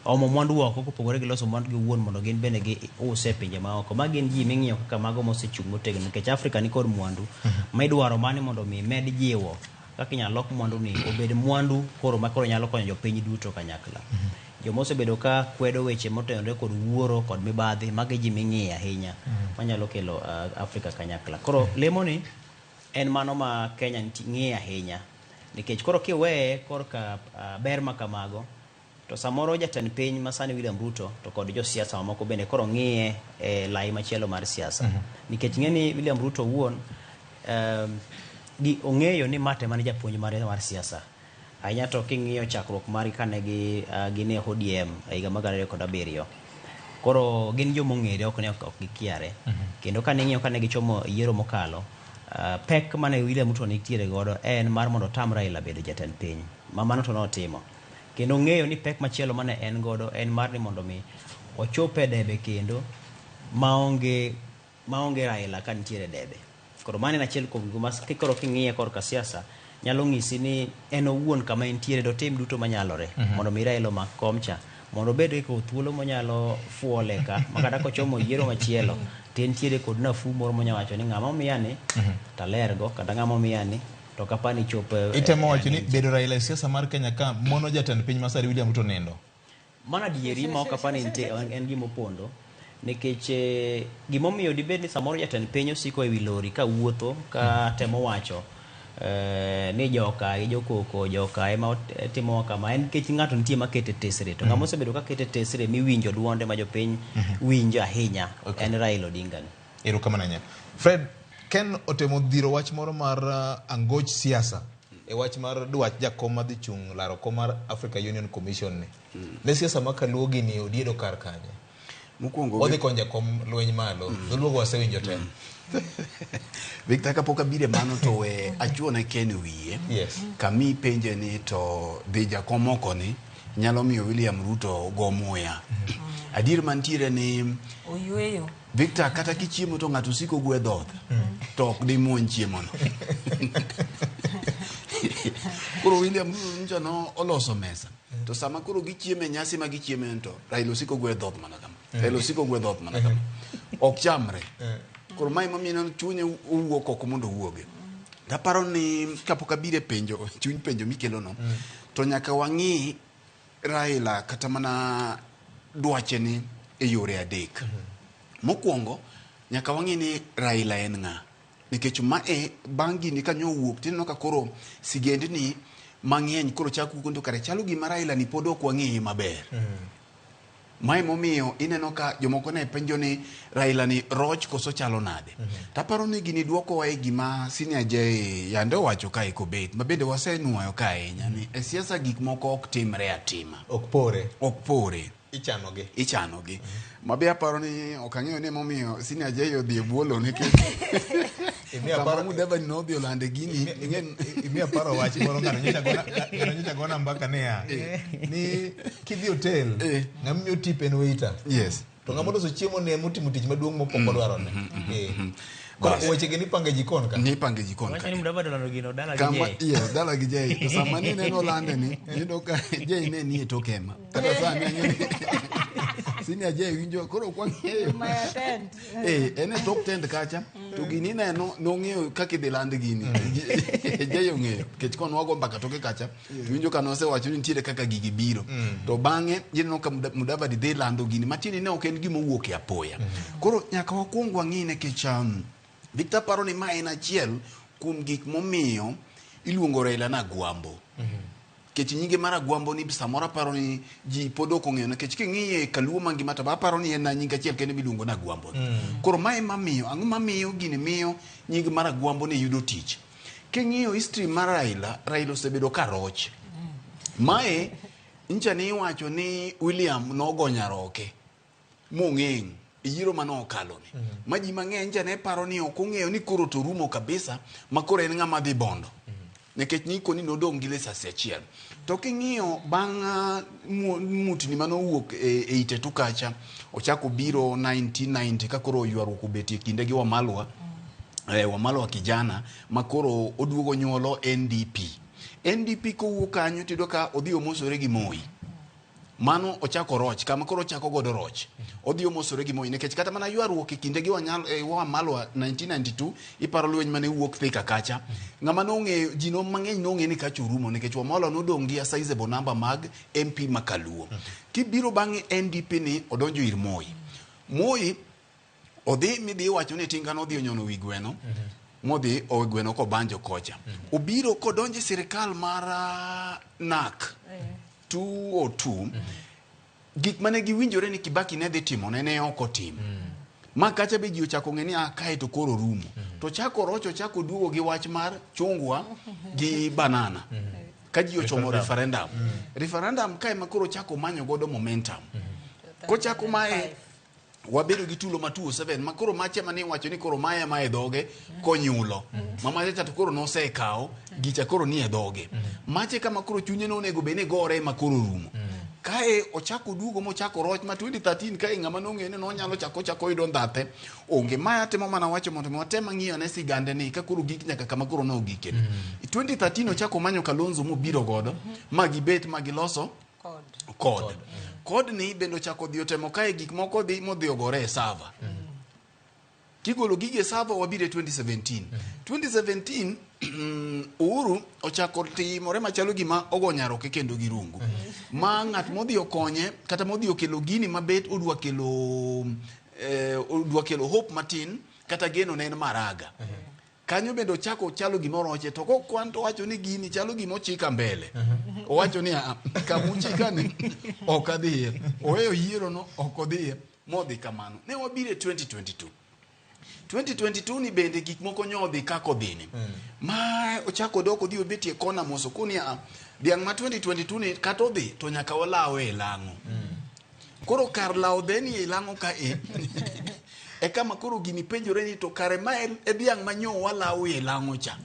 omo mwandu oko kopogore gi loso mwandu gi owuon mondo gin bende gi use pinje ma oko. Ma gin ji ming'iyo kaka mago mosechung' motegno nikech Afrika ni kod mwandu ma idwaro mani mondo mi med jiwo kaka inyalo lok mwandu ni obed mwandu koro ma koro nyalo konyo jopiny duto kanyakla. Joma osebedo ka kwedo weche motenore kod wuoro kod mibadhi magi ji ming'iyo ahinya manyalo kelo Afrika kanyakla. Koro lemo ni en mano ma Kenya ng'iyo ahinya nikech koro kiweye korka ber ma kamago to samoro jatend piny masani William Ruto to kod josiasa mamoko bende koro ng'iye e lai machielo mar siasa nikech ng'eni William Ruto wuon gi ong'eyo ni mate mane japuonj mare mar siasa ahinya to king'iyo chakruok mari kane gine ODM higa mag 2007 koro gin joma ong'ere ok ne ok gikiare kendo kane ng'iyo kane gichomo yiero mokalo pek mane William Ruto nitiere godo en mar mondo tam Raila bedo jatend piny ma mano to notimo kendo ng'eyo ni pek machielo mane en godo en mar ni mondo mi ochope debe kendo maonge Raila ka nitiere debe. Koro mane achiel kuom gima kikoro king'iye korka siasa nyalo ng'isi ni en owuon kama entiere do tim duto manyalore mondo mi Raila mak komcha mondo bed ko thuolo monyalo fuole ka makata kochomo yiero machielo to entiere kod nafu moro monyawacho ni ng'ama omiyani talergo kata ng'ama omiyani to kapani chopo itemo wacho ni bedo Raila e siasa mar Kenya ka mono jatend piny masari William Ruto nindo mana dieri ma kapani en gimo pondo nikech gimomiyo dibed ni samoro jatend piny osiko ewi lori ka wuotho ka temo wacho ni joka e jokoko joka ema timo kama en kech ng'ato nitie makete tesre to ng'ama osebedo ka kete tesre miwinjo duonde ma jopiny winjo ahinya en Raila Odinga ni. Erokamano nya Fred Ken otemo dhiro wach moro mar angoch siasa e wach mar dwach jakom madhi chung laro kom mar Africa Union Commission ni ne siasa makaluo gini odiedo kar kanye mokwongo odhi konja kom lweny malo dholuogo wasewinjo te Victor kapok abire mano to we achuone Ken wiye kami penje ni to dhi jakom oko ni nyalo miyo William Ruto go muya adir mantiere ni oyueyo Victor kata kichiemo to ng'ato siko gwe dhoth to ok di muony chiemo no koro William Ruto no oloso mesa to sama koro gichieme nyasi ma gichieme to Raila siko gwe dhoth mana kama Raila siko gwe dhoth mana kama ok chamre koro mai mamino chunye owuok oko mondo wuoge daparo ni kapok abire penjo chuny penjo mikelo no to nyaka wang'i Raila kata mana dwache ni e yore adek mokwongo nyaka wang'i ni Raila en ng'a nikech ma bangi ni kanyo wuok tinno ka koro sigend ni mang'eny koro chaku kundo kare chalo gima Raila ni pod ok wang'i maber mai momiyo ineno ka jomoko ne penjo ni Raila ni roch koso chalo nade taparo ni gini duoko wa gima senior Jay yande wacho ka ekobet mabende wasenuoyo ka ahinya ni e siasa gik moko ok timre atima ok pore ichano gi mabe aparo ni okang'eyo ni momiyo senior Jay odhi e buolo ni Kamara mudeba ni nodhi olande gini imi aparo wach moro ng'ano nyocha gona mbaka ni kidhi hotel ng'amiyo tip en waiter to ng'ama loso chiemo ne mutimo tich maduong' mopoko dwarone weche gi nipange jikon ka wacha ni mudaba dolando gino dala gi kama dala gi Jay to sama ni neno lande ni yudo ka Jay ne ni to kema kata sani senior Jay winjo koro kwang'eyo ene top 10 kacha to gini neno nong'eyo kaka dhi land gini Jay ong'eyo kech kon wago mbaka toke kacha winjo ka nosewacho ni nitiere kaka gigi biro to bang'e jineno ka Mudavadi dhi lando gini matini ne ok en gima owuok e apoya koro nyaka wakuong wang'ine kech Victor paro ni ma en achiel kuom gik momiyo iluongo Raila na gwambo kech nyinge mara gwambo ni samora paro ni ji podoko ng'eyo kech king'iye kaluo mangima to paro ni en nying achiel kende miluongo na gwambo koro mae mamiyo ang'o mamiyo gini miyo nying mara gwambo ni yudo tich king'iyo history mar Raila osebedo ka roch mae ncha ni wacho ni William nogonya roke mong'eng yiro mano okalo ni maji mang'eny ncha ne paro ni ok ong'eyo ni koro to rumo kabisa makoro en ng'ama dhi bondo nekech ni koni nodong gi lisasi achiel. To king'iyo bang' mutni manowuok e ite tukacha, ochako biro 1990 ka koro ywaruok obetie kinde gi Wamalwa, Wamalwa kijana makoro oduogo nyuolo NDP kowuok kanyo tido ka odhi omosore gi Moi. Mano ochako roch, kama koro ochako godo roch. Odhi omosore gi Moi nekech kata mana ywaruok e kinde gi Wamalwa 1992 iparo lweny mane wuok Thika kacha. Ng'ama nong'eyo jino mang'eny nong'e ni kacha orumo nekech Wamalwa nodong gi a sizable number mag MP makaluo. Kibiro bang'e NDP ni odonjo ir Moi. Moi odhi midhi wacho ni tinga no odhi onyono wi gweno. Modhi o gweno ko banjo kocha. Obiro kodonje sirikal mar NAK 202. Gik mane giwinjore ni Kibaki ne dhi timo ne ok otimo. Ma kacha be ji ochako ng'e ni kae to koro rumo. To chako rocho chako duogo gi wach mar chungwa gi banana. Ka ji ochomo referendum. Referendum kae makoro chako manyo godo momentum. Kochako mae wabedo gi tulo ma 207 makoro mache mane wacho ni koro maya ma e dhoge konyulo. Mama cha to koro nosekao gicha koro ni e dhoge. Mache kama koro chunye no nego bene gore makoro rumo. Kae ochako duogo mochako roch ma 2013 kae ng'ama nong'e ni nonyalo chako yudo ndhathe. Onge maya temo mana wacho mondo watema ng'iyo ne sigande ni ka koro gik nyaka kama koro no gike. 2013 ochako manyo Kalonzo mobiro godo ma gibet ma giloso kod ni bendo chako dhi otemo kae gik moko dhi modhi ogore e server. Kigolo gige server wabire 2017. 2017 Uhuru ochako timore machalo gima ogonyaro ke kendo girungu. Ma ng'at modhi okonye kata modhi okelo gini mabet odwa kelo hope matin kata geno ne en Maraga. Kanyo bendo chako chalo gimoro oche to kwanto wacho ni gini chalo gimo chika mbele. Owacho ni kamuchika ni okadhiye. Oweyo yiero no okodhiye modhi kamano. Ne wabire 2022 ni bende gik moko nyodhi kako dhini. Ma ochako doko dhi obetie kona moso kuni dhiang' ma 2022 ni kato dhi to nyaka walawe e lang'o. Koro kar lao dheni e lang'o ka e kama koro gini penjore ni to kare ma e dhiang' manyo walawe e lang'o cha.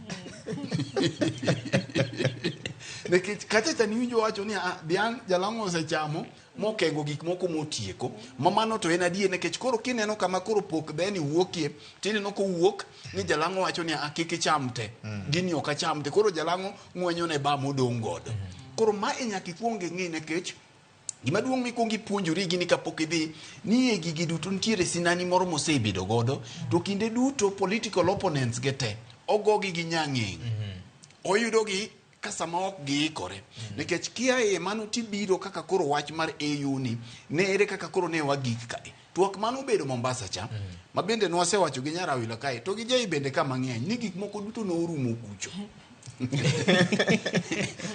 Nekech kacha ni winjo wacho ni dhiang' jalang'o osechamo mokengo gik moko motieko mamano to en adie nekech koro kineno kama koro pok dheni wuokie tineno ko wuok ni jalang'o wacho ni kik ichamte gini ok achamte koro jalang'o ng'wenyo ne ba modong' godo. Koro ma nyaka ikwonge ng'i nekech gima duong' mikwongi puonjori gini kapok idhi ni e gigi duto nitiere sinani moro mosebedo godo to kinde duto political opponents gete ogogi gi nyang'eng. Oyudo gi kasama ok giikore. Nekech kia mano tibiro kaka koro wach mar AU ni ne ere kaka koro ne wagik kae. Tuok mano bedo Mombasa cha ma bende nwasewacho gi Nyarawila kae to gi jai bende kama ng'eny ni gik moko duto norumo kucho.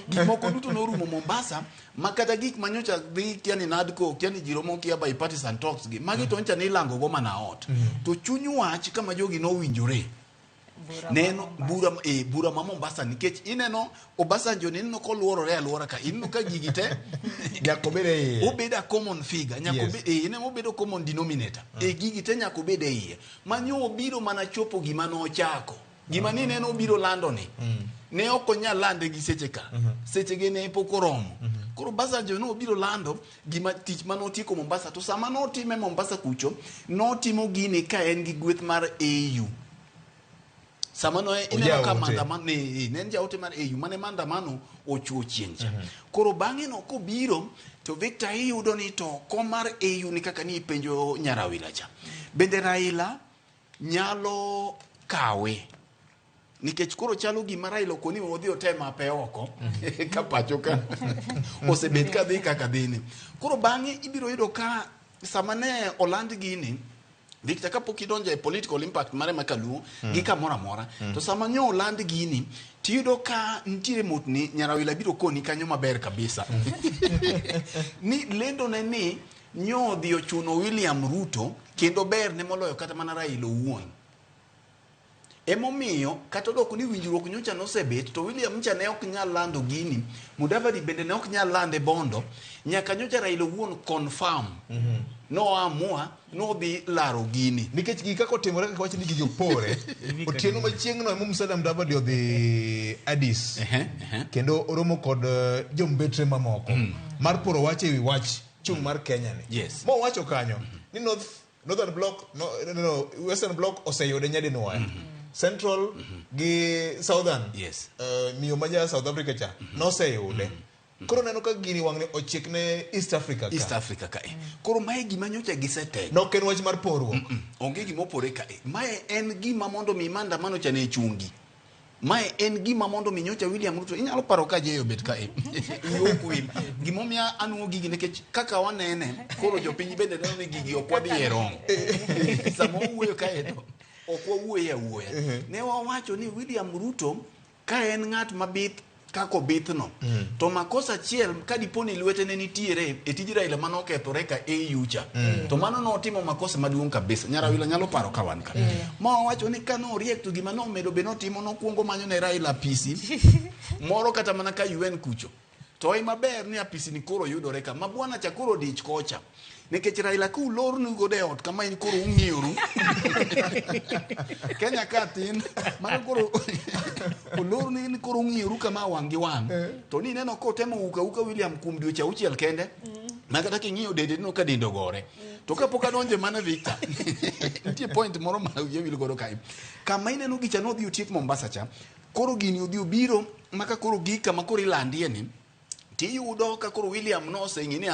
Gik moko duto norumo Mombasa makata gik manyocha dhi kiani NADCO kiani jiromo kia bipartisan talks gi magi to ncha ni lango go mana ot. To chuny wach kama jogi nowinjore neno bura ma Mombasa nikech ineno Obasanjo neno ko luorore aluora ka ineno ka gigi te jakobede obeda common figure nyakobe ineno obedo common denominator gigi te nyakobede iye manyo obiro mana chopo gima no ochako gima ni neno obiro lando ni ne okonyal lande gi seche ka seche ge ne pokoromo koro Obasanjo no obiro lando gima tich manotieko Mombasa to sama no time Mombasa kucho no timo gini ka en gi gweth mar AU. Sama no ineno ka mandamano ne jaote mar AU mane mandamano ochuo chieng'cha. Koro bang'e no kobiro to Victor iyudo ni to kom mar AU ni kaka ni penjo Nyarawila cha. Bende Raila nyalo kawe. Nikech koro chalo gima Raila koni odhi otema pe oko ka pacho ka osebet ka dhi kaka dhini. Koro bang'e ibiro yudo ka sama ne oland gini Victor kapok idonjo e political impact mare makaluo gi kamoro amora to sama nyo land gini tiyudo ka ntiere mutni Nyarawila biro koni kanyo maber kabisa ni lendo ne ni nyo dhi ochuno William Ruto kendo ber ne moloyo kata mana Raila owuon Emomiyo kata dok ni winjruok nyocha nosebet to William cha ne ok nyal lando gini, Mudavadi bende ne ok nyal lande Bondo, nyaka nyocha Raila wuon confirm no amua no dhi laro gini nikech gika kotimore kaka wachni gigi opore otieno machieng' no Musalia Mudavadi odhi Addis kendo oromo kod jombetre mamoko mar poro wach ewi wach chung mar Kenya ni mo wacho kanyo ni Northern Block Western Block oseyude nyadinwoya Central gi Southern miyo maja South Africa cha noseyude koro neno ka gini wang'ne ochiek ne East Africa ka koro mae gima nyocha gisetego nok en wach mar porruok onge gima opore ka mae en gima mondo mi maandamano cha ne chungi mae en gima mondo mi nyocha William Ruto inyalo paro ka jeyo bet ka yokwin gimomia anuo gigi nikech kaka wanene koro jopiny bende neno ni gigi ok wadhi e rong samo wuoyo ka eto ok wawuoyo ne wawacho ni William Ruto ka en ng'at mabith kako bithno to makosa achiel ka diponi lwetene nitiere e tij Raila manokethore ka yucha to mano notimo makosa maduong' kabisa Nyarawila nyalo paro ka wan ka ma wacho ni ka noriek to gima nomedo be notimo nokuongo manyo ne Raila apisi moro kata mana ka UN kucho to ai maber ni apisi ni koro yudore ka mabwana cha koro dich kocha nikech Raila ku lornu gode ot kama in koro ung'ioru Kenya ka tin mano koro olornu in koro ung'ioru kama wang' gi wang' to ni neno ko temo uka William kum dweche auchiel kende ma kata king'iyo dende no ka dendo gore to kapok adonje mana Victor nitie point moro ma wiye wil godo kai kama ineno gicha no dhi otiek Mombasa cha koro gini odhi obiro maka koro gika ma koro ilandie ni tiyudo ka koro William noseng'i ni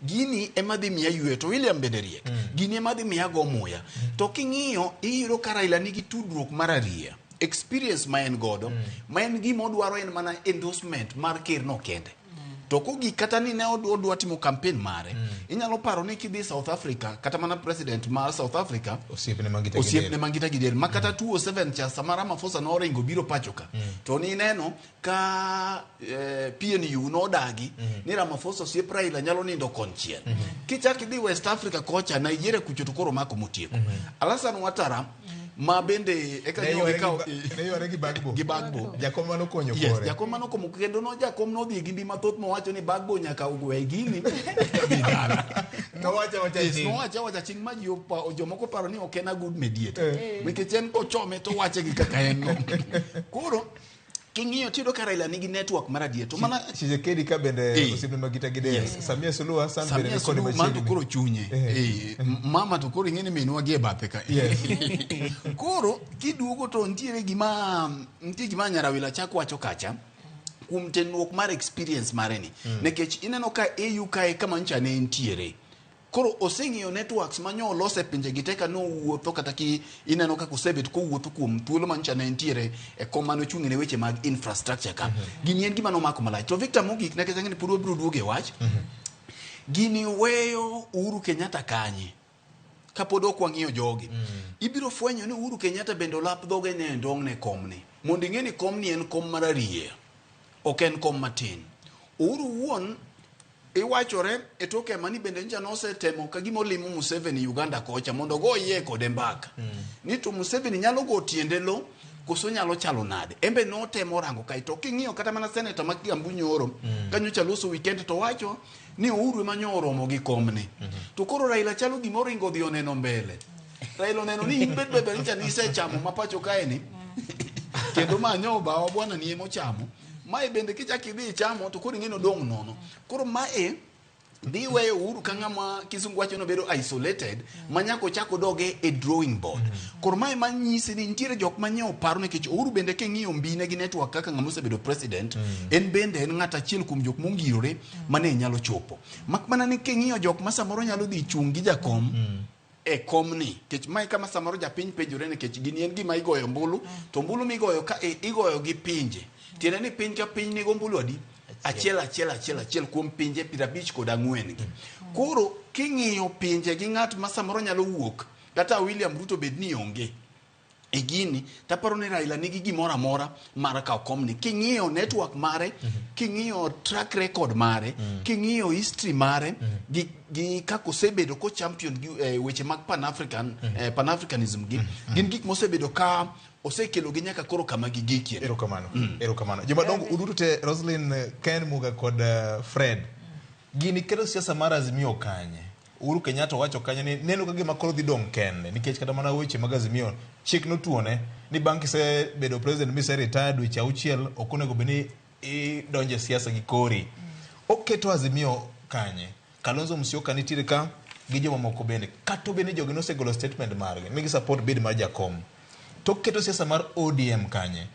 gini ema dhi miya yue to William bende riek gini ema dhi miya go muya to king'iyo iyudo ka Raila nigi tudruok mar ariya experience ma en godo ma en gima odwaro en mana endorsement mar ker no kende to kogi kata ni ne odwa timo campaign mare inyalo paro ni kidhi South Africa kata mana president ma South Africa osiepne Mangita Gidel ma kata 2007 cha Samara Mafosa no ringo biro pacho ka to ni neno ka PNU no dagi ni Ramaphosa osiep Raila nyalo nindo konchiel kichaki dhi West Africa kocha Nigeria kucho to koro mako motieko Alasan Ouattara ma bende eka ne yore gi Bagbo jakom mano konyo kore jakom mano komo kendo no jakom no dhi gi ndi mathoth mo wacho ni Bagbo nyaka ugwe gini no wacha ching ma jomoko paro ni ok en a good mediator nikech en kochome to wache gi kaka en no koro king'iyo tido ka Raila nigi network mar adier to mana Tshisekedi ka bende osiepne Mangita Gidel Samia Suluhu Hassan bende ni kod machiegni koro chunye mama to koro ing'eni minwa gi e bathe ka koro kiduogo to ntiere gima Nyarawila chako wacho kacha kuom tenruok mar experience mare ni nikech ineno ka AU kae kama ncha ne ntiere koro oseng'iyo networks manyo olose pinje giteka no wuotho kata ki ineno ka kusebet ko wuotho kuom thuolo mancha ne ntiere e komano chung'ne weche mag infrastructure ka gini en gima no mako malach to Victor Mogik ne kesang'ni puro biro duoge wach gini weyo Uhuru Kenyatta kanye kapod ok wang'iyo jogi ibiro fwenyo ni Uhuru Kenyatta bende olap dhoge ne ndong'ne komni mondo ing'eni komni en kom mar ariye ok en kom matin Uhuru wuon iwachore e toke mani bende nja nosetemo ka gimo limo Museveni Uganda kocha mondo go yie kode mbaka ni to Museveni nyalo go tiende lo koso nyalo chalo nade embe no temo rango kai to king'iyo kata mana senator ma Kiambu nyoro kanyo chaloso weekend to wacho ni Uhuru ema nyoro mo gi komni to koro Raila chalo gimo ringo dhi oneno mbele Raila neno ni imbet bebe nja ni se chamo mapacho kae ni kendo manyo ba bwana ni emo chamo mae bende kichaki dhi chamo to koro ing'eno dong' nono koro mae dhi weyo Uhuru ka ng'ama kisungu wacho no bedo isolated manyako chako doge e drawing board koro mae manyisi ni ntiere jok manyeo paro nikech Uhuru bende king'iyo mbine gi network kaka ng'ama osebedo president en bende en ng'at achiel kuom jok mongirore mane nyalo chopo mak mana ni king'iyo jok ma samoro nyalo dhi chung gi jakom e komni kech mai kama samoro japiny pejore nikech gini en gima igoyo mbulu to mbulu migoyo ka igoyo gi pinje tiene ni piny ka piny nigo mbulu adi achiel kuom pinje 54 gi koro king'iyo pinje gi ng'at ma samoro nyalo wuok kata William Ruto bed ni onge e gini taparo ni Raila nigi gimoro amora mar kawo komni. King'iyo network mare, king'iyo track record mare, king'iyo history mare, gi kako osebedo ko champion gi weche mag pan-africanism gin gik mosebedo ka osekelo gi nyaka koro kama gigikie. Erokamano. Jomadongo uduto te Roslyn, Ken Muga kod Fred. Gini kelo siasa mar Azimio kanye? Uhuru Kenyatta wacho kanye ni neno ka gima koro dhi dong' kende nikech kata mana weche mag Azimio chik notuone ni bang' kisebedo president mise retire dweche 6 ok onego bed ni idonje siasa gi kori. Oketo Azimio kanye? Kalonzo Musyoka nitiere ka gi jomamoko bende kata bende jogi nosegolo statement margi migi support bid mar jakom. To keto siasa mar ODM kanye?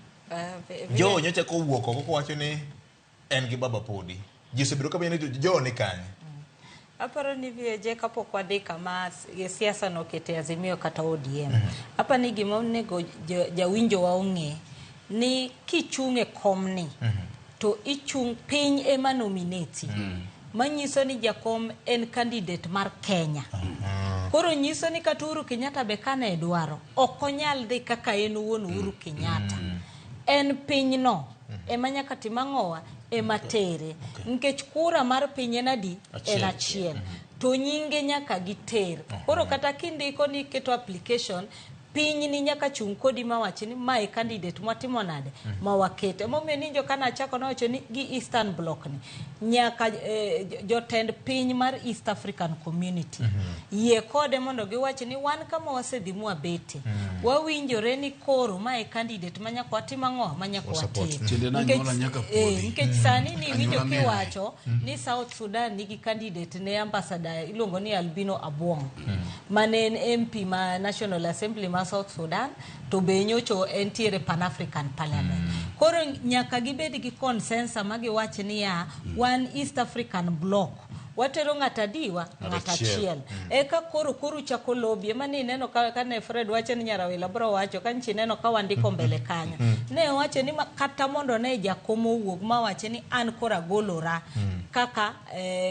Jo nyocha ko wuok oko wacho ni en gi baba podi. Jisebedo ka bende jo ni kanye? Aparo ni vieje kapok wadhi kama siasa nokete Azimio kata ODM. Apa ni gima onego jawinjo wa ong'e ni kichung'e komni to ichung' piny ema nominati. Manyiso ni jakom en candidate mar Kenya. Koro nyiso ni kata Uhuru Kenyatta be kane dwaro ok onyal dhi kaka en wuon Uhuru Kenyatta. En pinyno ema nyaka tim ang'owa ema tere. Nikech kura mar piny en adi? En achiel. To nyinge nyaka giter. Koro kata kindiko ni keto application piny ni nyaka chung' kodi mawachi ni mae candidate mwatimo nade mawakete. Momiyo ni jo kana chako nawacho ni gi Eastern Bloc ni nyaka jotend piny mar East African Community yie kode mondo giwachi ni wan kama wasedhi mwabete wawinjore ni koro mae candidate manyaka watim ang'o manyaka watim. Nikech sani ni winjo kiwacho ni South Sudan nigi candidate ne ambassador iluongo ni Albino Abwong mane en MP ma National Assembly ma South Sudan to be nyocho entiere Pan-African Parliament. Koro nyaka gibed gi consensus magiwachi ni ya one East African Bloc watero ng'ata diwa ng'ata chiel. Eka koro chako lobby ema ni neno ka ne Fred wacho ni Nyarawila bro wacho kanchi neno ka wandiko mbele kanyo. Ne wacho ni kata mondo ne jakomo wuog ma wacho ni an kora golora kaka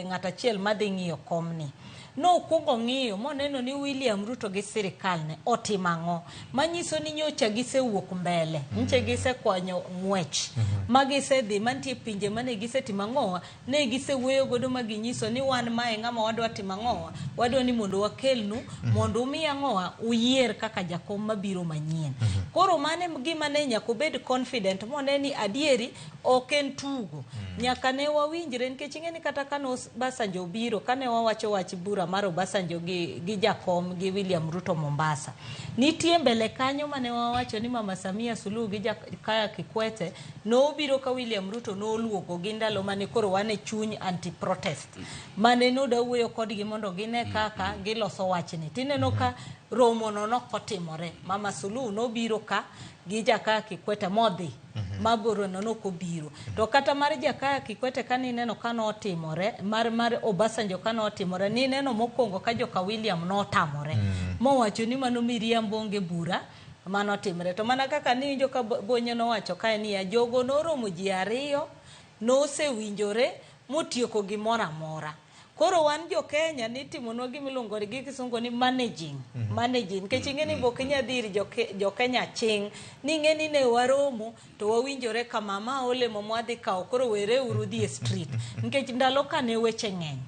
ng'ata chiel madhi ng'iyo komni. No kuongo ng'iyo moneno ni William Ruto gi sirikal ne otimang'o manyiso ni nyocha gisewuok mbele nche gisekwanyo ng'wech magisedhi mantie pinje mane gisetimang'o ne gisewuoyo godo maginyiso ni wan mae ng'ama wadwa timang'o wadwa ni mondo wakelnu mondo umiya ng'owa uyier kaka jakom mabiro manyien. Koro mane gima ne nyaka bed confident moneni adieri ok en tugo nyaka ne wawinjre nikech ing'eni kata kano Basanjo biro kane wawacho wach bura mar Basanjo gi jakom gi William Ruto Mombasa nitie mbele kanyo mane wawacho ni Mama Samia Suluhu gi Jakaya Kikwete no biro ka William Ruto no luoko gi ndalo mane koro wane chuny anti protest mane no da wuoyo kodgi mondo gine kaka giloso wachni tineno ka romo no nokotimore. Mama Suluhu no biro ka gi Jakaya Kikwete modhi maboro no nokobiro to kata mar Jakaya Kikwete kani neno kano otimore mar Obasanjo kano otimore ni neno mokongo ka joka William no tamore mowacho ni mano miriambo onge bura mano timre to mana kaka ni joka Bonyo no wacho kae ni ya jogo no romo ji 2 no sewinjore motieko gimora mora. Koro wan jo Kenya ni timonwa gimiluongo gi kisungu ni managing nikech ing'eni bok inyadhiri jo Kenya ching ni ng'eni ne waromo to wawinjore kama ma olemo mwadhi kawo koro were uru dhi e street nikech ndalo kane weche ng'eny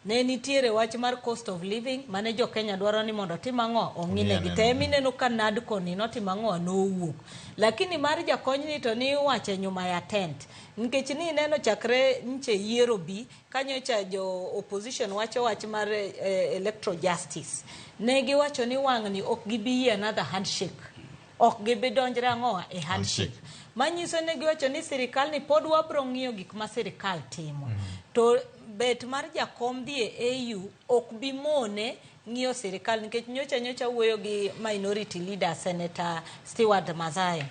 ne nitiere wach mar cost of living mane jo Kenya dwaro ni mondo timang'o ong'ine gi temi neno ka NADCO ni notimang'o no wuok lakini mar jakony ni to ni wache nyuma ya tent nikech ni neno chakre nche yiero bi kanyo cha jo opposition wacho wach mar electoral justice ne giwacho ni wang'ni ok gibi another handshake ok gibi donjre ang'o e handshake manyiso ne giwacho ni sirikal ni pod wabro ng'iyo gik ma sirikal timo to bet mar jakom dhi e AU ok bi mone ng'iyo sirikal nikech nyocha wuoyo gi minority leader Senator Stewart Mazayo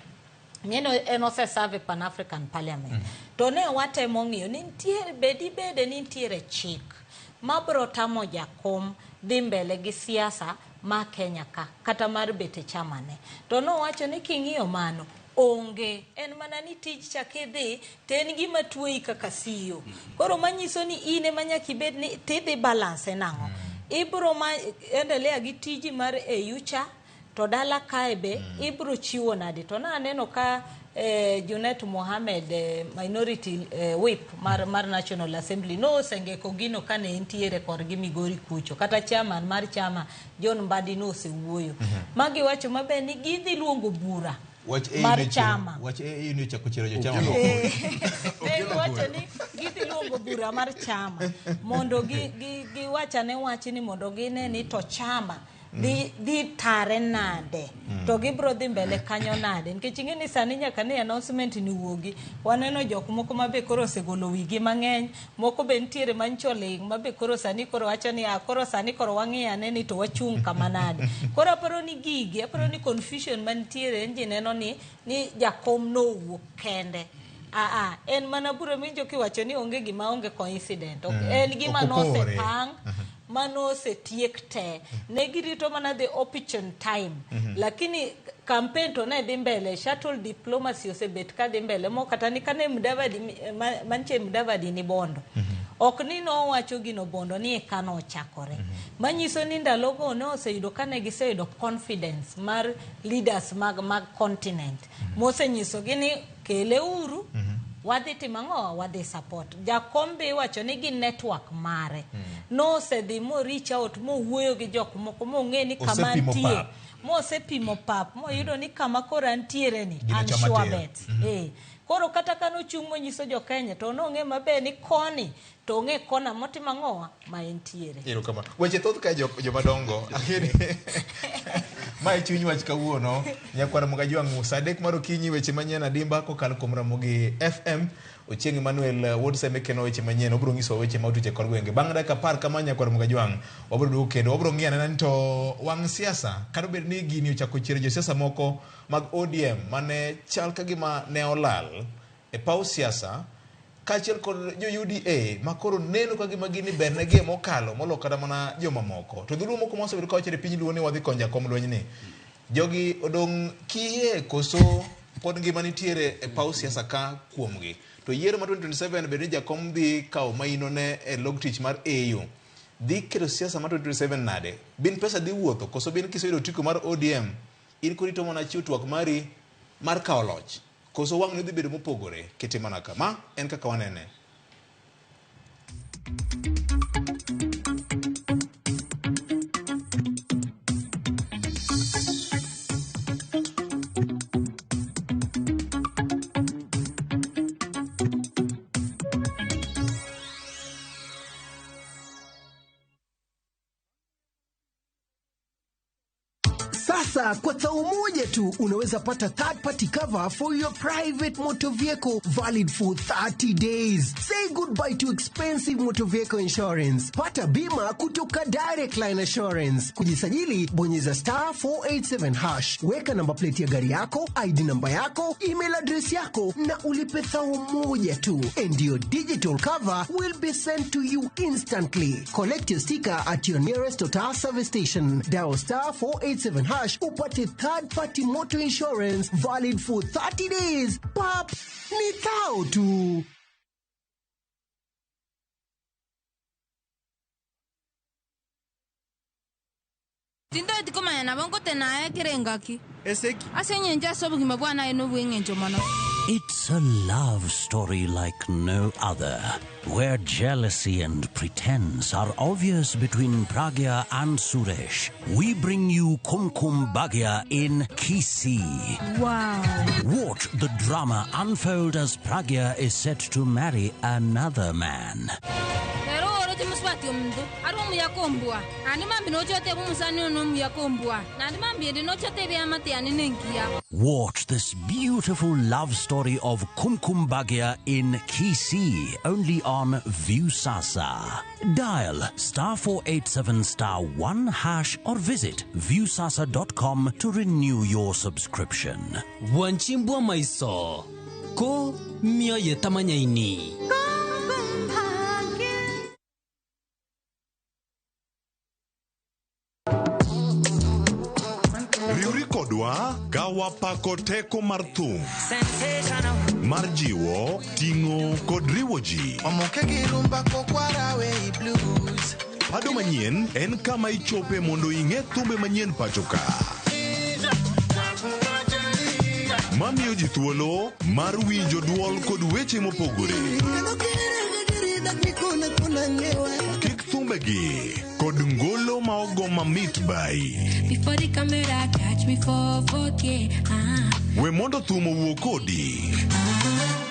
neno enose serve Pan-African Parliament to ne watemo ng'iyo ni nitiere bede ni nitiere chik mabro tamo jakom dhi mbele gi siasa ma Kenya ka kata mar bete chamane to no wacho ni king'iyo mano onge en mana ni tij chakidhi ten gima tuoi kaka CEO koro manyiso ni ine manyaki bed ni tidhi balance nang'o ibro ma endelea gi tiji mar EUcha to dala kae be ibro chiwo nade to na aneno ka Junet Mohammed minority whip mar National Assembly no sengeko gino kane entiere korgi Migori kucho kata chairman mar chama John Mbadi no osewuoyo magi wacho mabe ni gidhi luongo bura mar chama wach ni chako chiro jo chama wacho ni gidhi luongo bura mar chama mondo gi wachane wach ni mondo gine ni to chama di tare nade to gibro dhi mbele kanyo nade nikech ing'e ni sani nyaka ne announcement ni wuogi waneno jok moko mabe koro osegolo wigi mang'eny moko be ntiere mancholing mabe koro sani koro wacho ni koro sani koro wang'iyane ni to wachung' kama nade koro aparo ni gigi aparo ni confusion mantiere nji neno ni jakom no wuok kende en mana buro minjo kiwacho ni onge gima onge coincident en gima nosepang manose tiek te negirito mana the opportune time lakini campaign to ne dhi mbele shuttle diplomacy osebet ka dhi mbele mo kata ni kane Mudavadi manche Mudavadi ni Bondo ok ni no wacho gino Bondo ni kano chakore manyiso ni ndalogo ne oseyudo kane giseyudo confidence mar leaders mag continent mosenyiso gini kele uru wadhi timango wadhi support jakombe wacho ni gi network mare no se dhi mo reach out mo wuoyo gi jok moko mo ng'e ni kama antie mo se pimo pap mo yudo ni kama koro antiere ni an sure bet koro kata kano chung mo nyiso jo Kenya to no ng'e mabe ni koni to ng'e kona motimango ma entiere kama weche thoth ka jo madongo lakini mai chuny wach kawuono nyakwara Mugajwang' Sadek mar okinyi weche manyien adimba kokalo kuom Ramogi FM Ochieng' Emmanuel Wood Semekeno weche manyien obro nyiso weche ma otuche kor gwenge bang' dakika 10 kama nyakwara Mugajwang' obro duogo kendo obro ng'iana ni to wang' siasa kado bed ni gini ochako chiero jo siasa moko mag ODM mane chal ka gima ne olal e paw siasa kachiel kod jo UDA makoro neno ka gima gini berne ge mokalo molo kada mana joma moko to dhulu moko mosebedo ka ochere piny luoni wadhi konja kom lweny ni jogi odong' kiye koso pod ngima nitiere e paw siasa ka kuomgi to yiero ma 2027 bedo jakom dhi kawo maino ne e log tich mar AU dhi keto siasa ma 2027 nade bin pesa dhi wuotho koso bin kiseyudo tiko mar ODM in kurito mana chiwo twak mari mar kawo loch koso wang' dhi bedo mopogore kitimana kama en kaka wanene Sasa kwa thao moja tu unaweza pata third party cover for your private motor vehicle valid for 30 days. Say goodbye to expensive motor vehicle insurance. Pata bima kutoka Direct Line Assurance. Kujisajili bonyeza *487#. Weka namba plate ya gari yako, ID namba yako, email address yako na ulipe thao moja tu. And your digital cover will be sent to you instantly. Collect your sticker at your nearest Total service station. Dial *487# upate third party motor insurance valid for 30 days. Pap, ni thao tu. Tindo itikoma na bango tena kirengaki. Eseki. Asenye nja sobu kimabwana eno wengenjo mano. It's a love story like no other, where jealousy and pretense are obvious between Pragya and Suresh. We bring you Kumkum Bhagya in Kisii. Wow. Watch the drama unfold as Pragya is set to marry another man. Muswati umdu arumu yakombua ani mambi no chote bumusani no yakombua nandi mambi ndi no chote bya mati ani nenkia. Watch this beautiful love story of Kumkum Bhagya in Kisii only on Viusasa. Dial *487*1# or visit viusasa.com to renew your subscription. Wanchimbwa maiso ko mio yetamanyaini. Kodwa gawa pako teko mar thum mar jiwo ting'o kod riwo ji Pado manyien en kama ichope mondo ing'e thumbe manyien pachoka mamiyo ji thuolo mar winjo duol kod weche mopogore. Kik thumbegi kod ngolo ma ogo mamit bai. Before the camera catch me for 4K. We mondo thum owuo kodi.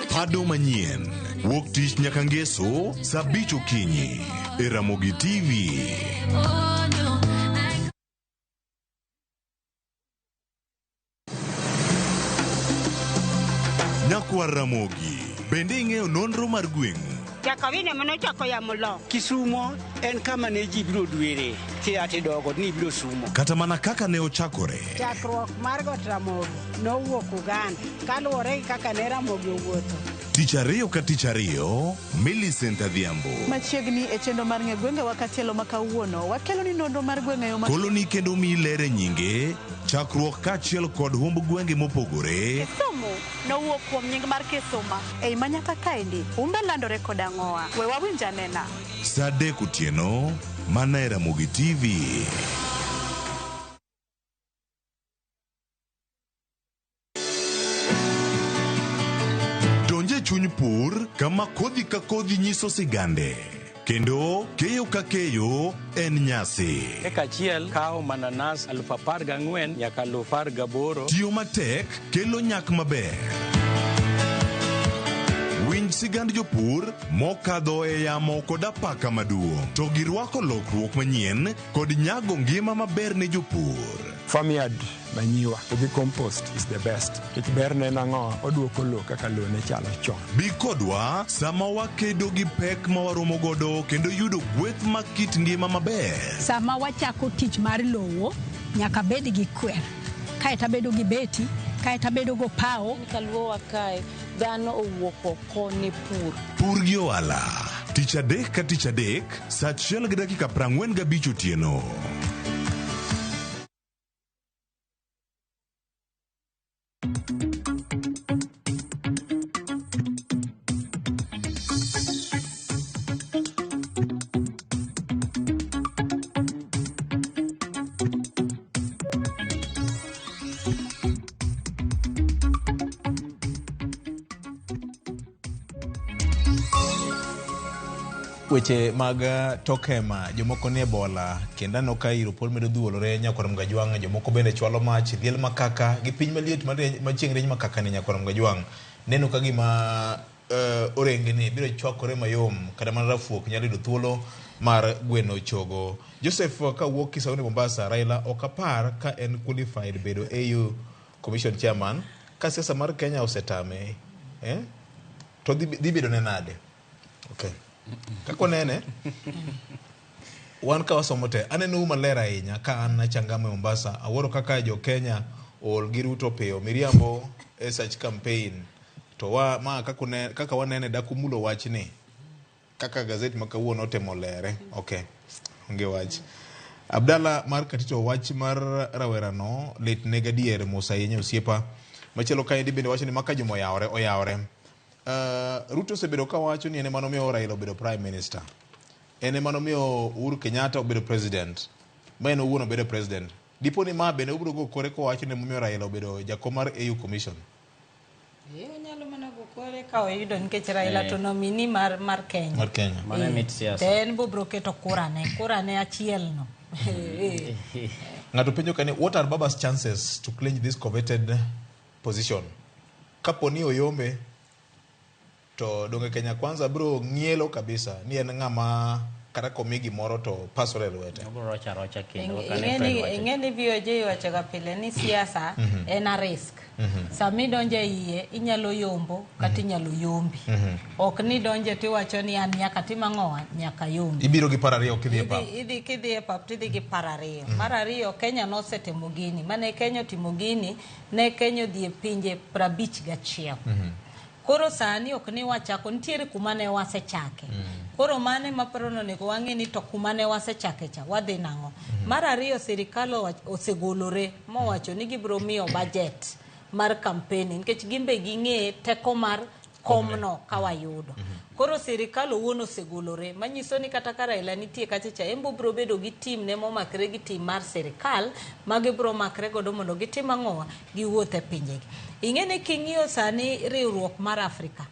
Pado manyien. Wuok tich nyaka ngeso, saa 5 okinyi. E Ramogi TV. Oh no. Nyakwa Ramogi. Bende ing'eyo nonro mar gweng'u? Jakawine mano chako ya mulo. Kisumo en kama ne ji biro dwere. Ati dogo ni biro sumo. Kata mana kaka ne ochakore. Chakruok mar got Ramogi nowuok Uganda. Kaluwore gi kaka ne Ramogi owuotho. Tich ariyo ka tich ariyo, Millicent Adhiambo. Machiegni e chenro mar ng'e gwenge wakatielo ma kawuono, wakelo ni nonro mar gwenge yo koloni kendo mi lere nyinge, chakruok kachiel kod humb gwenge mopogore. Kisumu nowuok kuom nying mar Kisuma. Ei manyaka kaendi, umbe landore kod ang'owa. We wawinj anena. Saa 3 otieno, mana e Ramogi TV. Chuny pur kama kodhi ka kodhi nyiso sigande, kendo keyo ka keyo en nyasi. Eka chiel kao mananas 14,000 nyaka 18,000. Tiyo matek kelo nyak maber. Winj sigand jopur mokadho e yamo kod apaka maduong', to girwako lokruok manyien kod nyago ngima maber ne jopur. Farmyard manyiwa gi compost is the best. Kich ber ne nango oduoko lo kaka lo ne chalo chon. Bi kodwa sama wakedo gi pek ma waromo godo kendo yudo gweth makit ngima maber. Sama wachako tich mar lowo nyaka bed gi kwer. Kae tabedo gi beti, kae tabedo go pao. Kaluowa kae dhano owuok oko ne pur. Pur gi ohala. Tich adek ka tich adek, saa 1:45 otieno. Weche mag tokema jomoko ne bola kenda no kairo pol medo dhuolore Nyakwaram Gajwang', jomoko bende chwalo mach liel makaka gi piny maliet ma chieng' reny makaka ne Nyakwaram Gajwang'. Neno ka gima orenge ni biro chwakore mayom kada mana rafuok nyalo yudo thuolo mar gweno chogo. Joseph ka wuok Kisauni Mombasa, Raila okapar ka en qualified bedo AU Commission Chairman ka siasa mar Kenya osetame. To dhi bedo ne nade? Okay. Kako nene wan ka wasomo te aneno maler ahinya ka an Changama Mombasa aworo kaka jo Kenya ol giruto peo miriambo e search campaign to wa ma kaka wanene dakumulo wachni kaka gazeti makawuono temo lere. Okay, onge wach Abdalla mar katito wach mar rawerano lit negadier Musa yenye osiepa machelo kaendi bende wacho ni maka jomo oyawre. Ruto sebedo ka wacho ni ene manomiyo Raila obedo prime minister, ene manomiyo Uhuru Kenyatta obedo president, ma ene owuon obedo president. Dipo ni ma bende obiro go kore ko wacho ni momiyo Raila obedo jakom mar AU Commission. Onyalo mana go kore ka oyudo nikech Raila to nomini mar Kenya. Mar Kenya. Mana mit siasa. En bobro keto kurane achiel no. Ngato penjo kani, what are Baba's chances to clinch this coveted position? Kaponi oyombe to donge Kenya Kwanza bro ngielo kabisa ni en ng'ama kata komigi moro to pasore lwete. Rocha kendo ingeni VOJ wacho ga pile ni siasa en a risk. Sami donje iye inyalo yombo kata inyalo yombi. Ok ni donje ti wacho ni an nyaka timang'owa nyaka yombi. Ibiro gi parariyo kidhi e pap. Idhi kidhi e pap tidhi gi parariyo. Parariyo Kenya nosetimo gini. Mane Kenya timo gini ne Kenya dhi e pinje 51. Koro sani ok ni wachako ntiere kumane wasechake. Koro mane maparono nego wang'e ni to kumane wasechake cha wadhi nang'o. Mar ariyo sirikal osegolore mowacho ni gibiro miyo budget mar campaign nikech gimbe ging'e teko mar komno kawayudo. Koro sirikal owuon osegolore manyiso ni kata ka Raila nitie kacha embo bro bedo gi tim ne momakre gi tim mar sirikal magi bro makre godo mondo gitim ang'owa giwuothe pinjegi. Ing'eni king'iyo sani riwruok mar Afrika,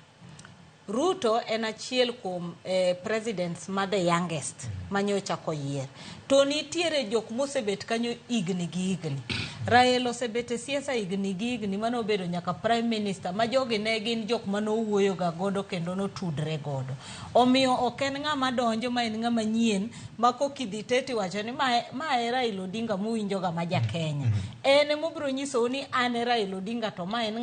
Ruto en achiel kuom presidents ma the youngest manyocha koyier. To nitiere jok mosebet kanyo igni gi igni. Raila osebet e siasa igni gi igni manobedo nyaka prime minister ma jogi ne gin jok manowuoyo ga godo kendo notudre godo. Omiyo ok en ng'ama donjo ma en ng'ama nyien ma kokidhi teti wacho ni ma e Raila Odinga muwinjo ga ma ja Kenya. En mobro nyiso ni an e Raila Odinga to ma en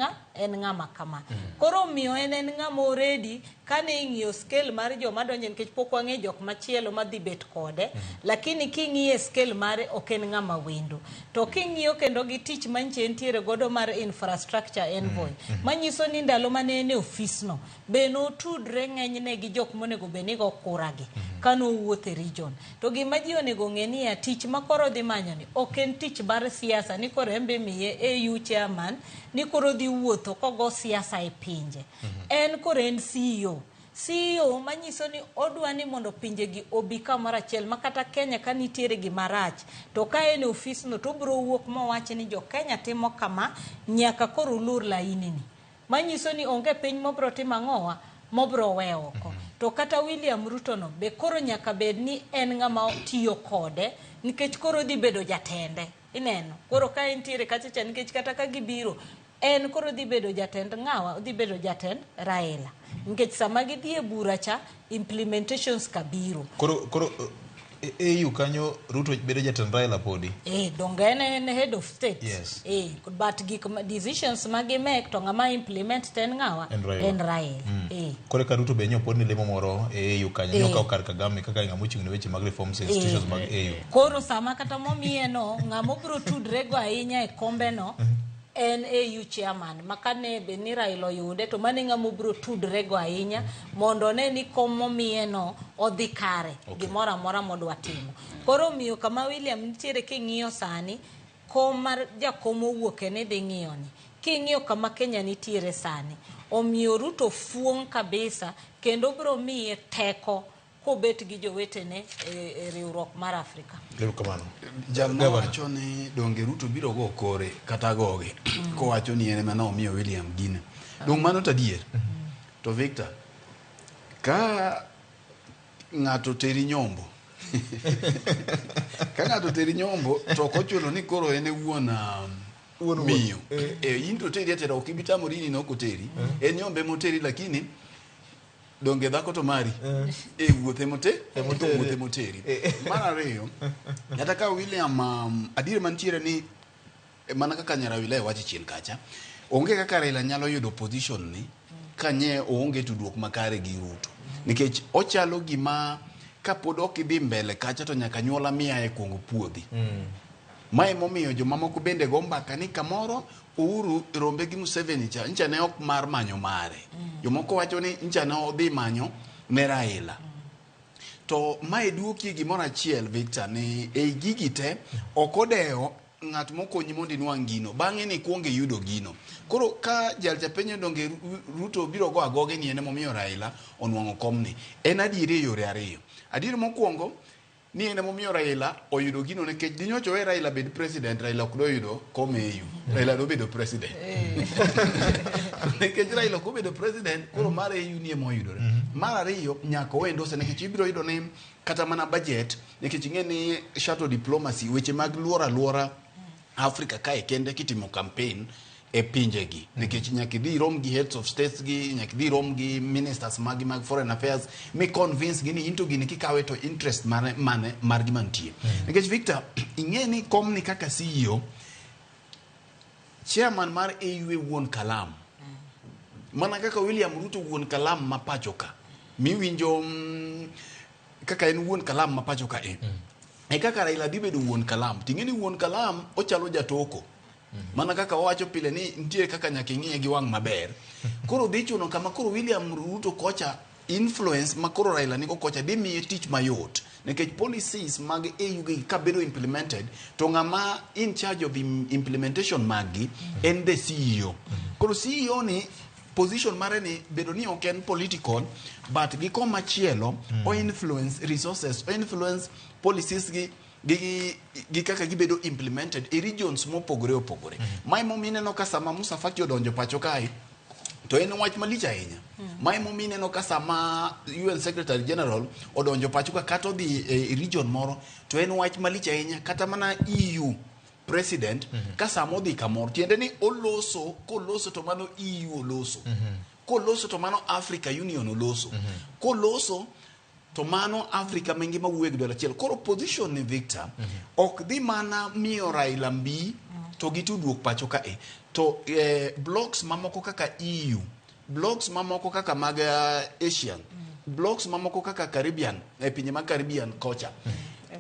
ng'ama kama. Koro omiyo en ng'ama already kane ing'iyo scale mar joma donjo nikech pok wang'e jok machielo madhi bet kode, lakini king'iyo scale mare ok en ng'ama wendo. To king'iyo kendo gi tich manche entiere godo mar infrastructure envoy manyiso ni ndalo mane en e ofisno be notudre ng'enyne gi jok monego beni go kuragi kano wuothe region. To gima ji onego ng'e ni tich makoro dhi manyo ni ok en tich mar siasa ni koro embe miye AU chairman ni koro dhi wuotho kogo siasa e pinje. En koro en CEO manyiso ni odwa ni mondo pinjegi obi kamoro achiel makata Kenya ka nitiere gima rach to ka en ofisno to bro wuok mowach ni jo Kenya timo kama nyaka koro lur laini ni manyiso ni onge piny mobro timo ang'owa mobro weyo oko. To kata William Ruto no be koro nyaka bed ni en ng'ama tiyo kode nikech koro dhi bedo jatende. Ineno koro ka entiere kacha nikech kata ka gibiro en koro dhi bedo jatend ng'awa, dhi bedo jatend Raila. Nikech sama gidhi e bura cha implementations kabiro. Koro EU kanyo Ruto bedo jatend Raila podi. Donge en head of state. Yes. But decisions magi make to ng'ama implement ten ng'awa en Raila. Kore ka Ruto benyo pod ni lemo moro e EU kanyo nyoka okar Kagame kaka ng'ama ochung' ne weche mag reforms institutions mag EU. Koro sama kata momiye no ng'ama bro tudre go ahinya e kombe no en AU chairman makane be ni Raila oyude to mane ng'ama bro tudre go ahinya mondo ne ni komo miye no odhi kare gimoro amora modwa timo. Koro miyo kama William nitiere king'iyo sani kom mar jakom owuok ne dhi ng'iyo ni king'iyo kama Kenya nitiere sani omiyo Ruto fuong kabisa kendo bro miye teko kobet gi jowetene e riwruok mar Afrika. Lero kamano. Jalno wacho ni donge Ruto biro go kore kata goge ko wacho ni en mana omiyo William gine. Dong mano tadier. To Victor ka ng'ato teri nyombo ka ng'ato teri nyombo to kochulo ni koro en wuona miyo into teri atera okibita morini no koteri en nyombe moteri lakini donge dhako to mari wuothe moteri mar ariyo kata ka William adier mantiere ni mana kaka Nyarawile wacho chien kacha onge kaka Raila nyalo yudo position ni kanye oonge tudruok makare gi Ruto nikech ochalo gima kapod ok idhi mbele kacha to nyaka nyuola miya e kuongo puodhi mae momiyo jomamoko bende go mbaka ni kamoro Uhuru rombe gi Museveni cha ncha ne ok mar manyo mare jomoko wacho ni ncha ne odhi manyo ne Raila to mae duoki gimoro achiel Victor ni e gigi te okodeo ng'at mokonyi mondo inwang' gino bang'e ni kuonge yudo gino koro ka jaljapenyo donge Ruto biro go agoge ni ene momiyo Raila onwang'o komni en adieri yore ariyo adieri mokwongo ni ene momiyo Raila oyudo gino nikech dinyocho we Raila bed president Raila ok doyudo kome EU Raila do bedo president nikech Raila ok bedo president koro mar EU ni moyudore mar ariyo nyaka wendose nikech ibiro yudo ni kata mana budget nikech ing'e ni shuttle diplomacy weche mag luora Africa kae kende kitimo campaign e pinjegi nikech nyaka dhi rom gi heads of states gi nyaka dhi rom gi ministers mag foreign affairs me convince gini into gini kikawe to interest mane margi mantie nikech Victor ing'e ni kom ni kaka CEO chairman mar AU wuon kalam mana kaka William Ruto wuon kalam ma pacho ka miwinjo kaka en wuon kalam ma pacho ka e kaka Raila dhi bedo wuon kalam ting'e ni wuon kalam ochalo jatoko mana kaka wacho pile ni ntie kaka nyaka ing'ie gi wang' maber koro dhi chuno kama koro William Ruto kocha influence ma koro Raila niko kocha dhi miye tich mayot nikech policies mag AU gi ka bedo implemented to ng'ama in charge of implementation magi en the CEO koro CEO ni position mare ni bedo ni ok en political but gi koma chielo o influence resources o influence policies gi kaka gibedo implemented e regions mopogore opogore. Mai momine no ka sama Musa Faki odonjo pacho kae to en wach malich ahinya. Mai momine no ka sama UN Secretary General odonjo pacho ka kato dhi e region moro to en wach malich ahinya. Kata mana EU president ka samo dhi kamoro tiende ni koloso to mano EU oloso, koloso to mano Africa Union oloso, koloso to mano Africa mengi mawuok dola chiel. Koro position ni Victor ok dhi mana miyo Raila mbi to gitudruok pacho ka to blocks mamoko kaka EU, blocks mamoko kaka mag Asian, blocks mamoko kaka Caribbean, pinje mag Caribbean kocha.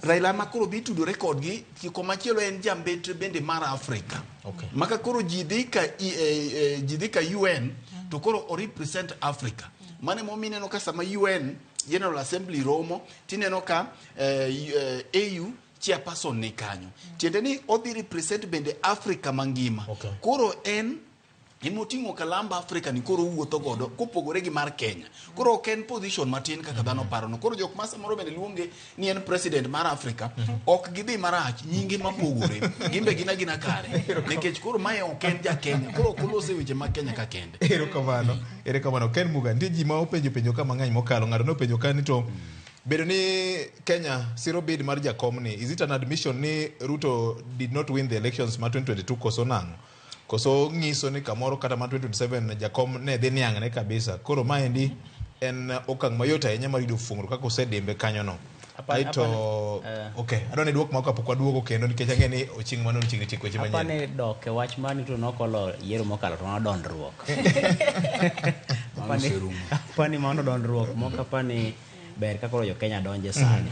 Raila makoro dhi tudore kodgi kiko machielo en jambetre bende mar Africa. Maka koro jidhika UN to koro o represent Africa. Mane momine no ka sama UN General Assembly romo tineno ka AU chairperson ne kanyo. Tiende ni odhi represent bende Africa mangima. Koro en moting'o kalamba Africa ni koro wuotho godo kopogore gi mar Kenya. Koro ok en position matin kaka dhano parono. Koro jok ma samoro bende luonge ni en president mar Africa ok gidhi marach nyinge mapogore. Gimbe gina kare. Nikech koro mae ok en ja Kenya. Koro kolose weche mag Kenya ka kende. Ere kamano Ken Muga ndi ji ma openjo ka mang'eny mokalo ng'ato nopenjo ka ni to bedo ni Kenya zero bid mar jakom ni, is it an admission ni Ruto did not win the elections ma 2022 koso nang'o? Koso ng'iso ni kamoro kata ma 2027 jakom ne dhi niang' ne kabisa. Koro maendi en okang' mayot ahinya mar yudo fungro kaka osedembe kanyo no. Aito okay, adone duok mako kapok waduogo kendo nikech ang'e ni oching' mano chiegni tieko weche manyien. Apane dok e wach mani to nokolo yiero mokalo to nodondruok. Apani mano dondruok moko apani ber kaka koro jo Kenya donje sani.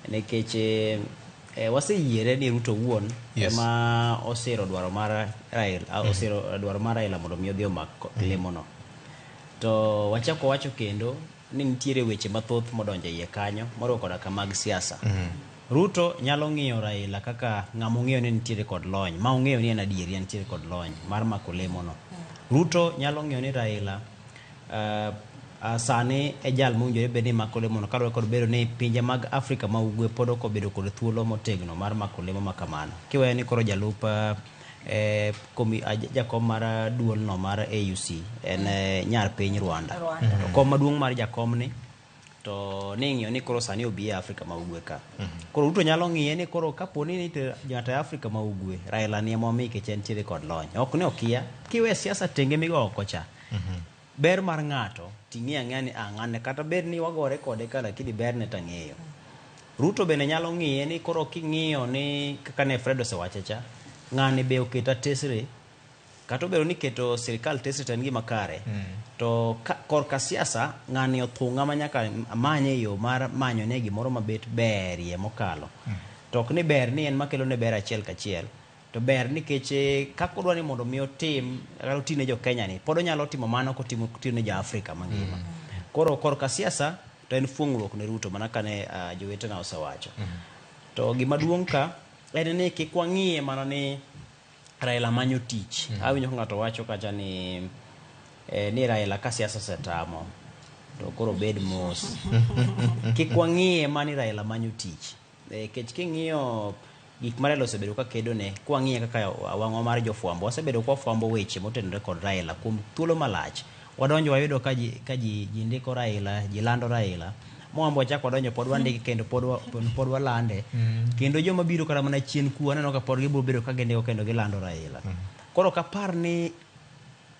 Nikech waseyiere ni Ruto wuon ema osiro dwaro mar Raila mondo mi odhi omak lemono. To wachako wacho kendo ni nitiere weche mathoth modonjo iye kanyo moro koda ka mag siasa. Ruto nyalo ng'iyo Raila kaka ng'amo ng'iyo ni nitiere kod lony, ma ong'eyo ni en adieri en nitiere kod lony mar mako lemono. Ruto nyalo ng'iyo ni Raila sani e jal mowinjore bed ni mako lemono kaluwore kod bedo ni pinje mag Afrika ma ugwe pod ok obedo kod thuolo motegno mar mako lemo ma kamano. Kiweyo ni koro jalup jakom mar duol no mar AUC en nyar piny Rwanda. To kom maduong' mar jakom ni to ning'iyo ni koro sani obi e Afrika ma ugwe ka. Koro Ruto nyalo ng'iye ni koro kaponi ni jata e Afrika ma ugwe Raila ni emo mi kech nitiere kod lony. Ok ne okia kiwe siasa tenge migo oko cha. Ber mar ng'ato ting'i ang'eya ni ng'ane kata ber ni wagore kode ka lakini ber ne tang'eyo. Ruto bende nyalo ng'iye ni koro king'iyo ni kaka ne Fred osewacho cha ng'ani be oketa tesre kata obedo ni keto sirikal tesre ten gima kare to korka siasa ng'ani othung'a manyaka manye yo mar manyo ne gimoro mabet berie mokalo. To ok ni ber ni en makelo ne ber achiel kachiel to ber nikech kako dwa ni mondo mi otim kata otine jo Kenya ni pod onyalo timo mano kotimo ne jo Afrika mangima. Koro korka siasa to en fuong'ruok ne Ruto mana kane jowetena osewacho. To gima duong' ka en ni kik wang'iye mana ni Raila manyo tich. Awinjo ng'ato wacho kacha ni Raila ka siasa setamo to koro bed mos. Kik wang'iye mani Raila manyo tich. Kech king'iyo gik Raila osebedo ka kedo ne kwang'iye kaka wang'o mar jofwambo wasebedo kwa fwambo weche motenore kod Raila kuom thuolo malach. Wadonjo wayudo ka ji ndiko Raila, ji lando Raila. Mwambo chako wadonjo pod wandiki kendo pod walande. Kendo joma biro kata mana chien ku aneno ka pod gibiro bedo ka gendiko kendo gilando Raila. Koro kapar ni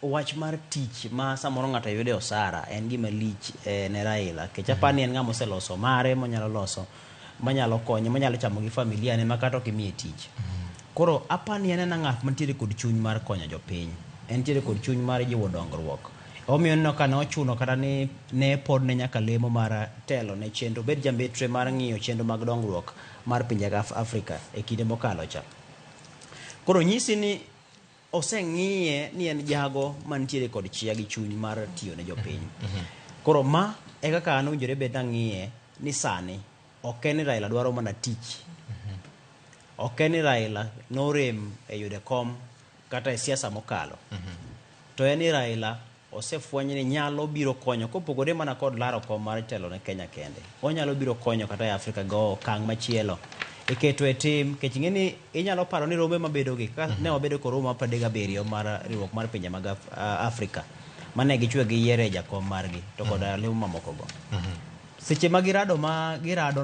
wach mar tich ma samoro ng'ato yude osara en gima lich ne Raila. Kech apani en ng'ama oseloso mare monyalo loso manyalo konye manyalo chamo gi familia ne makato kimiye tich. Koro apani en ng'at mantiere kod chuny mar konyo jopiny. En tiere kod chuny mar jiwo dongruok. Omiyo no kana ochuno kata ni ne pod ne nyaka lemo mar telo ne chenro bed jambetre mar ng'iyo chenro mag dongruok mar pinje Afrika e kinde mokalo cha. Koro nyisi ni oseng'iye ni en jago mantiere kod chia gi chuny mar tiyo ne jopiny. Koro ma e kaka an owinjore bed ng'iye ni sani ok en Raila dwaro mana tich. Ok en Raila norem e yude kom kata e siasa mokalo. To en Raila osefweny ni nyalo biro konyo kopogore mana kod laro kom mar telo ne Kenya kende. Onyalo biro konyo kata e Afrika go okang' machielo. Iketo e tim kech ng'eni inyalo paro ni rombe mabedo gi ka ne wabedo ko Roma 37 mar riwruok mar pinje mag Afrika mane gichwe gi yiere jakom margi to kod lew mamoko go. Seche ma girado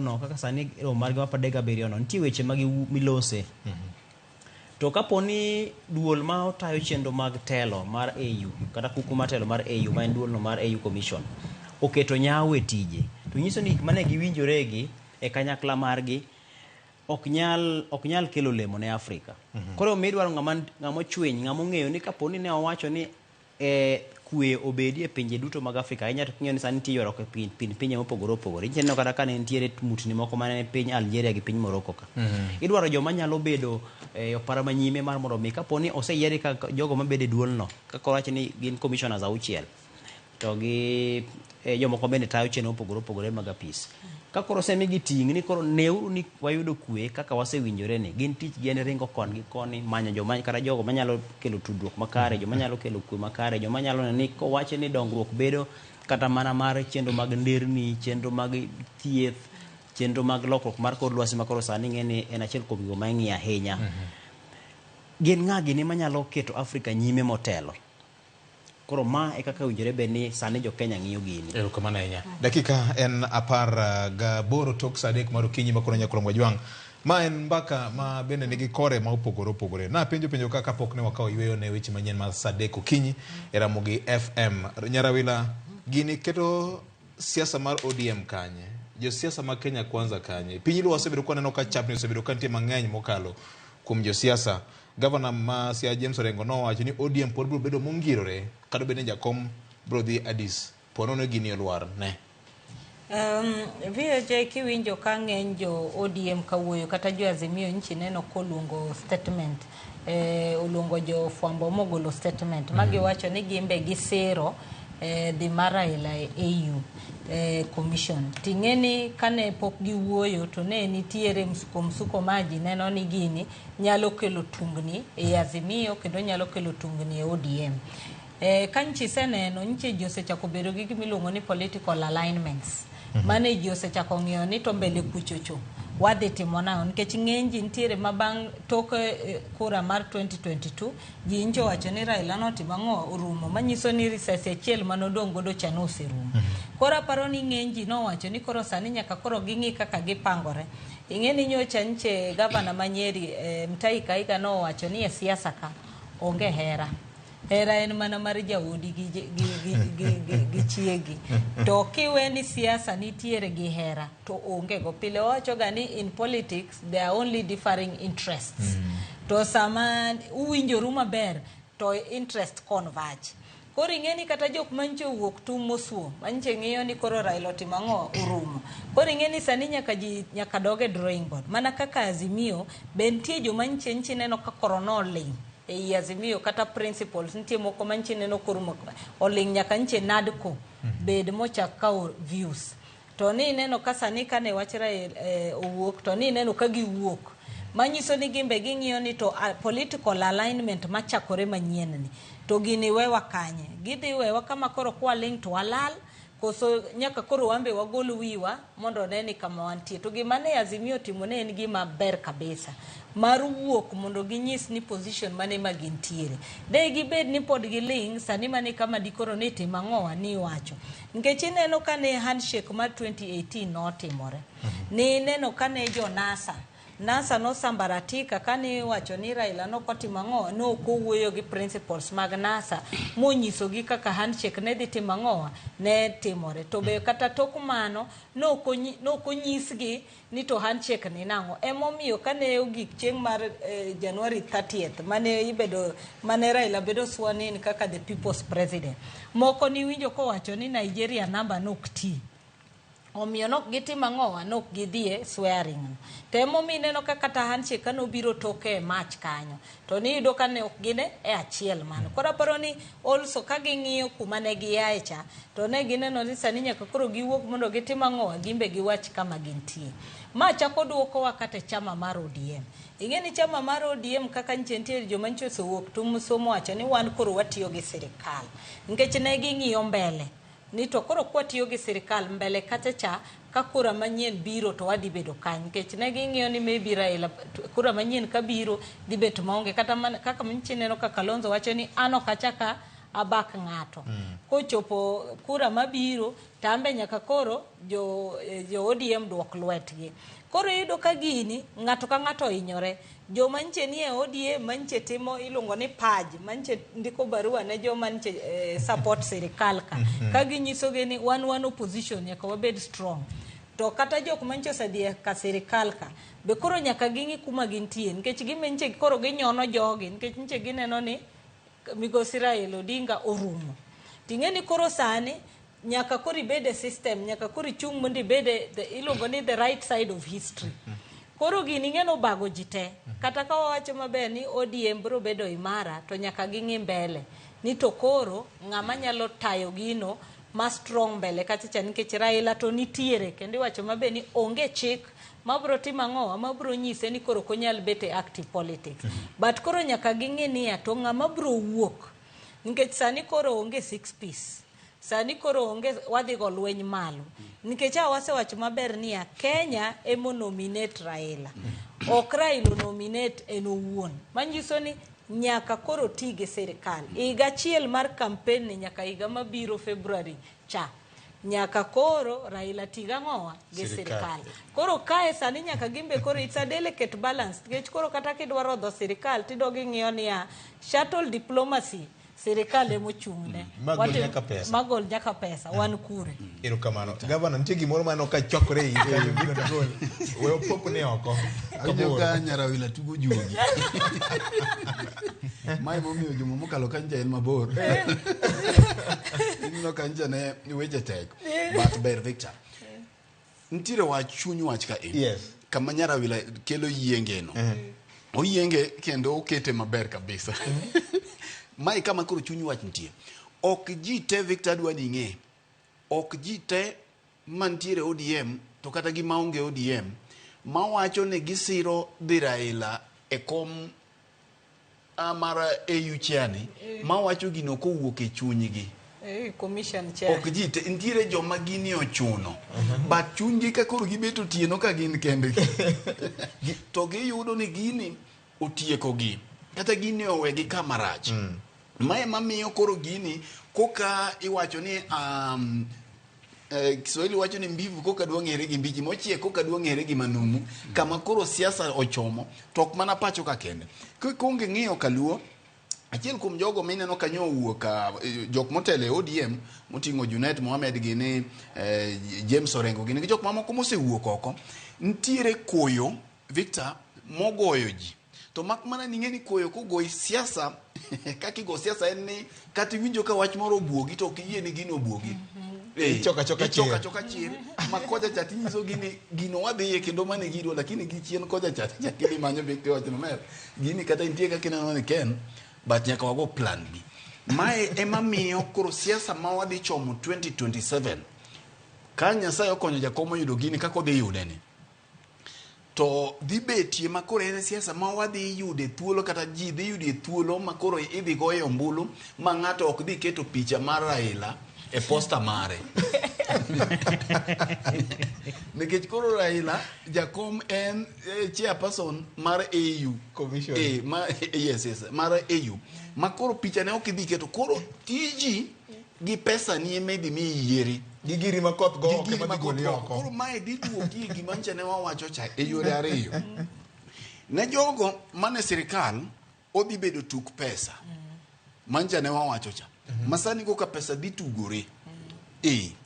no kaka sani Roma margi ma 37 no nitie weche mag milose. To kaponi duol ma otayo chenro mag telo mar AU kata kuku mar telo mar AU ma en duol no mar AU Commission oketo nyawo e tije to nyiso ni mane giwinjore gi e kanyakla margi ok nyal kelo lemo ne Afrika. Koro mi dwaro ng'ama chweny ng'ama ng'eyo ni kaponi ne owacho ni kwe obedi e pinje duto mag Afrika ahinya to ng'eyo ni sani nitie ywaruok e pinje mopogore opogore. Ineno kata ka ne nitiere mutni moko mane piny Algeria gi piny Morocco ka. Idwaro joma nyalo bedo opara manyime mar mondo mi kaponi oseyiere ka jogo mabedo e duolno kaka owacho ni gin commissioners 6 to gi jomoko bende tayo chenro mopogore opogore mag apis. Ka koro semigi ting' ni koro neuru ni wayudo kwe kaka wasewinjore ni gin tich gi en ringo kon gi koni manyo joma kata jogo manyalo kelo tudruok makare, joma nyalo kelo kwe makare, joma nyalo ni kowache ni dongruok bedo kata mana mar chenro mag nderni, chenro mag thieth, chenro mag lokruok mar kor lwasi ma koro sani ng'eni en achiel kuom gigo ma ing'iyo ahinya. Gin ng'a gini manyalo keto Afrika nyime motelo. Koro ma e kaka winjore be ni sani jo Kenya ng'iyo gini. Erokamano ahinya. Dakika en 18 tok saa 3 mar okinyi makoro nyakoro Mwajwang'. Ma en mbaka ma bende nigi kore ma opogore opogore. Na penjo kaka pok ne wakawo yweyo ne weche manyien mar saa 3 okinyi e Ramogi FM. Nyarawila gini keto siasa mar ODM kanye. Jo siasa ma Kenya kwanza kanye. Piny luo osebedo kwa neno ka chapni osebedo ka nitie mang'eny mokalo kuom jo siasa. Governor ma Sia James Orengo no wacho ni ODM pod biro bedo mongirore kata bende jakom biro dhi Addis. Ponono gini olwar ne. VJ kiwinjo ka ng'eny jo ODM kawuoyo kata jo Azimio nchi neno koluongo statement oluongo jo fwambo mogolo statement magiwacho ni gimbe gisiro dhi Raila AU commission. Ting'eni kane pok giwuoyo to ne nitiere msuko maji neno ni gini nyalo kelo tungni e Azimio kendo nyalo kelo tungni e ODM. Kanchi seneno nchi ji osechako bedo gi gimiluongo ni political alignments. Mane ji osechako ng'iyo ni to mbele kuchocho wadhi timo nao nikech ng'eny ji nitiere mabang' tok kura mar 2022 ji ncho wacho ni Raila notimo ang'o orumo manyiso ni risasi achiel manodong' godo cha no oserumo. Koro paro ni ng'eny ji nowacho ni koro sani nyaka koro ging'i kaka gipangore. Ing'eni nyocha nche gavana Manyeri Mutahi Kahiga nowacho ni e siasa ka onge hera. Hera en mana mar jaodi gi chiegi. To kiwe ni siasa nitiere gi hera to onge go. Pile wacho ga ni in politics there are only differing interests. To sama uwinjoru maber to interest converge. Koro ing'eni kata jok manche wuok tum mosuo manche ng'iyo ni koro Raila otimo ang'o orumo. Koro ing'eni sani nyaka doge drawing board. Mana kaka Azimio be nitie jo manche neno ka korono ling e Azimio kata principles nitie moko manche neno korumo oling nyaka nche nadko bed mochak kao views. To ni neno ka sani kane wachra owuok to ni neno ka giwuok manyiso ni gimbe ging'iyo ni to political alignment machakore manyien ni to gini wewa kanye gidhi wewa kama koro kwa ling to walal koso nyaka koro wambe wagol wiwa mondo neni kama wantie. To gima ne Azimio timo ne en gima ber kabisa mar wuok mondo ginyis ni position mane magintiere. De gibed ni pod giling sani mane kama dikoro ne timo ang'owa ni wacho. Nikech ineno kane handshake mar 2018 notimore. Ni neno kane jo NASA no sambaratika kane wacho ni Raila no kotimo ang'o no kowuoyo gi principles mag NASA monyiso gi kaka handshake ne dhi timo ang'o ne timore. To be kata tok mano no konyisgi ni to handshake ni nang'o. Emomiyo kane ogik chieng' mar January 30th mane Raila bedo sworn in kaka the people's president. Moko ni winjo kowacho ni Nigeria namba nok ti. Omiyo nok gitimo ang'owa nok gidhie swearing. Temo mineno ka kata handshake kano biro toke match kanyo. To ni yudo kane ok gine e achiel mano. Kora paro ni also ka ging'iyo kuma ne giaye cha to ne gineno ni sani nyaka koro giwuok mondo gitimo ang'owa gimbe giwach kama gintie. Ma chako duoko wa kata chama mar ODM. ingeni chama mar ODM kaka nitiere joma ncho sowuok tum somo wacho ni wan koro watiyo gi sirikal nikech ne ging'iyo mbele ni to koro kwatiyo gi sirikal mbele kacha cha ka kura manyien biro to wadi bedo kany nikech ne ging'iyo ni maybe Raila kura manyien ka biro dhi bet maonge kata kaka mchineno ka Kalonzo wacho ni ano kachaka abak ng'ato kochopo kura mabiro tambe nyaka koro jo ODM duok lwetgi koro yudo ka gini ng'ato ka ng'ato inyore joma nche nie ODM manche timo iluongo ni page manche ndiko barua ne joma nche support sirikal ka ginyisoge ni wan opposition nyaka wabed strong to kata jok manche osedhi ka sirikal ka be koro nyaka ging'i kuma gintie nikech gimenche koro ginyono jogi nikech nche gineno ni migosi Raila Odinga orumo ting'eni koro sani nyaka koro ibede system nyaka koro chung mondo ibede iluongo ni the right side of history koro gini ng'eno bago jite kata ka wawacho maber ni ODM biro bedo imara to nyaka ging'i mbele ni to koro ng'ama nyalo tayo gino ma strong mbele kacha nikech Raila to nitiere kendo iwacho maber ni onge chik mabro timo ang'owa mabro nyise ni koro konyal bete active politics but koro nyaka ging'i ni to ng'ama bro wuok nikech sani koro onge 6 piece sani koro onge wadhi go lweny malo nikech wasewacho maber ni Kenya emo nominate Raila ok Raila nominate en owuon manyiso ni nyaka koro tige sirikal higa achiel mar campaign ni nyaka higa mabiro February cha nyaka koro Raila tiga ng'owa gi sirikal koro kae sani nyaka gimbe koro it's a delicate balance nikech koro kata kidwaro dho sirikal tidogi ng'iyo ni shuttle diplomacy sirikal emochung'ne magol nyaka pesa wan kure erokamano gavana nitie gimoro mano ka chokore yi kanyo biro gol we opop ne oko ajoga Nyaraila tugo juogi mai momiyo jomo mokalo kanja en mabor ino kanja ne weche tek but ber Victor nitiere wach chuny wach ka kama Nyaraila kelo yienge no oyienge kendo okete maber kabisa mai kama koro chuny wach nitie ok ji te Victor dwani ng'e ok ji te mantiere ODM to kata gi maonge ODM mawacho ni gisiro dhi Raila e kom amara AU chiani mawacho gino kowuok e chunygi commission chair ok ji te ntiere joma gini ochuno but chunygi ka koro gibeto tieno ka gin kende to giyudo ni gini otieko gi kata gini owegi kamarach mae mamiyo koro gini koka iwacho ni Kiswahili wacho ni mbivu koka dwa ng'ere gi mbichi mochie koka dwa ng'ere gi manumu kama koro siasa ochomo tok mana pacho ka kende konge ng'iyo kaluo achiel kuom jogo mineno kanyo wuok jok motele ODM moting'o Junet Mohamed gini James Orengo gini jok mamoko mosewuok oko ntiere koyo Victor mogoyo ji to mak mana ning'eni koyo kogoyi siasa kakigo siasa en ni kati winjo ka wach moro obuogi to kiyie ni gino obuogi choka chir makoja chati nyiso gino wadhiye kendo mane gidwa lakini gichien koja chati chakili manyo bekte wach no mer gini kata intie ka kineno ni ken but nyaka wago plan bi mae ema miyo koro siasa ma wadhi chomo 2027 ka Nyasaye okonyo jakomo yudo gini kako dhi yude ni to dhi betie makoro en siasa ma wadhi yude thuolo kata ji dhi yude thuolo makoro idhi goyo ombulu ma ng'ato ok dhi keto picha mar Raila e posta mare nikech koro Raila jakom en chairperson mar AU commission yes mar AU makoro picha ne ok dhi keto koro tiji gi pesa ni emedi mi yieri gigiri makoth go ke madigoli oko koro mae dhi duogi gima nchane wawacho cha e yore ariyo ne jogo mane sirikal odhi bedo tuk pesa manchane wawacho cha masani koka pesa dhi tugore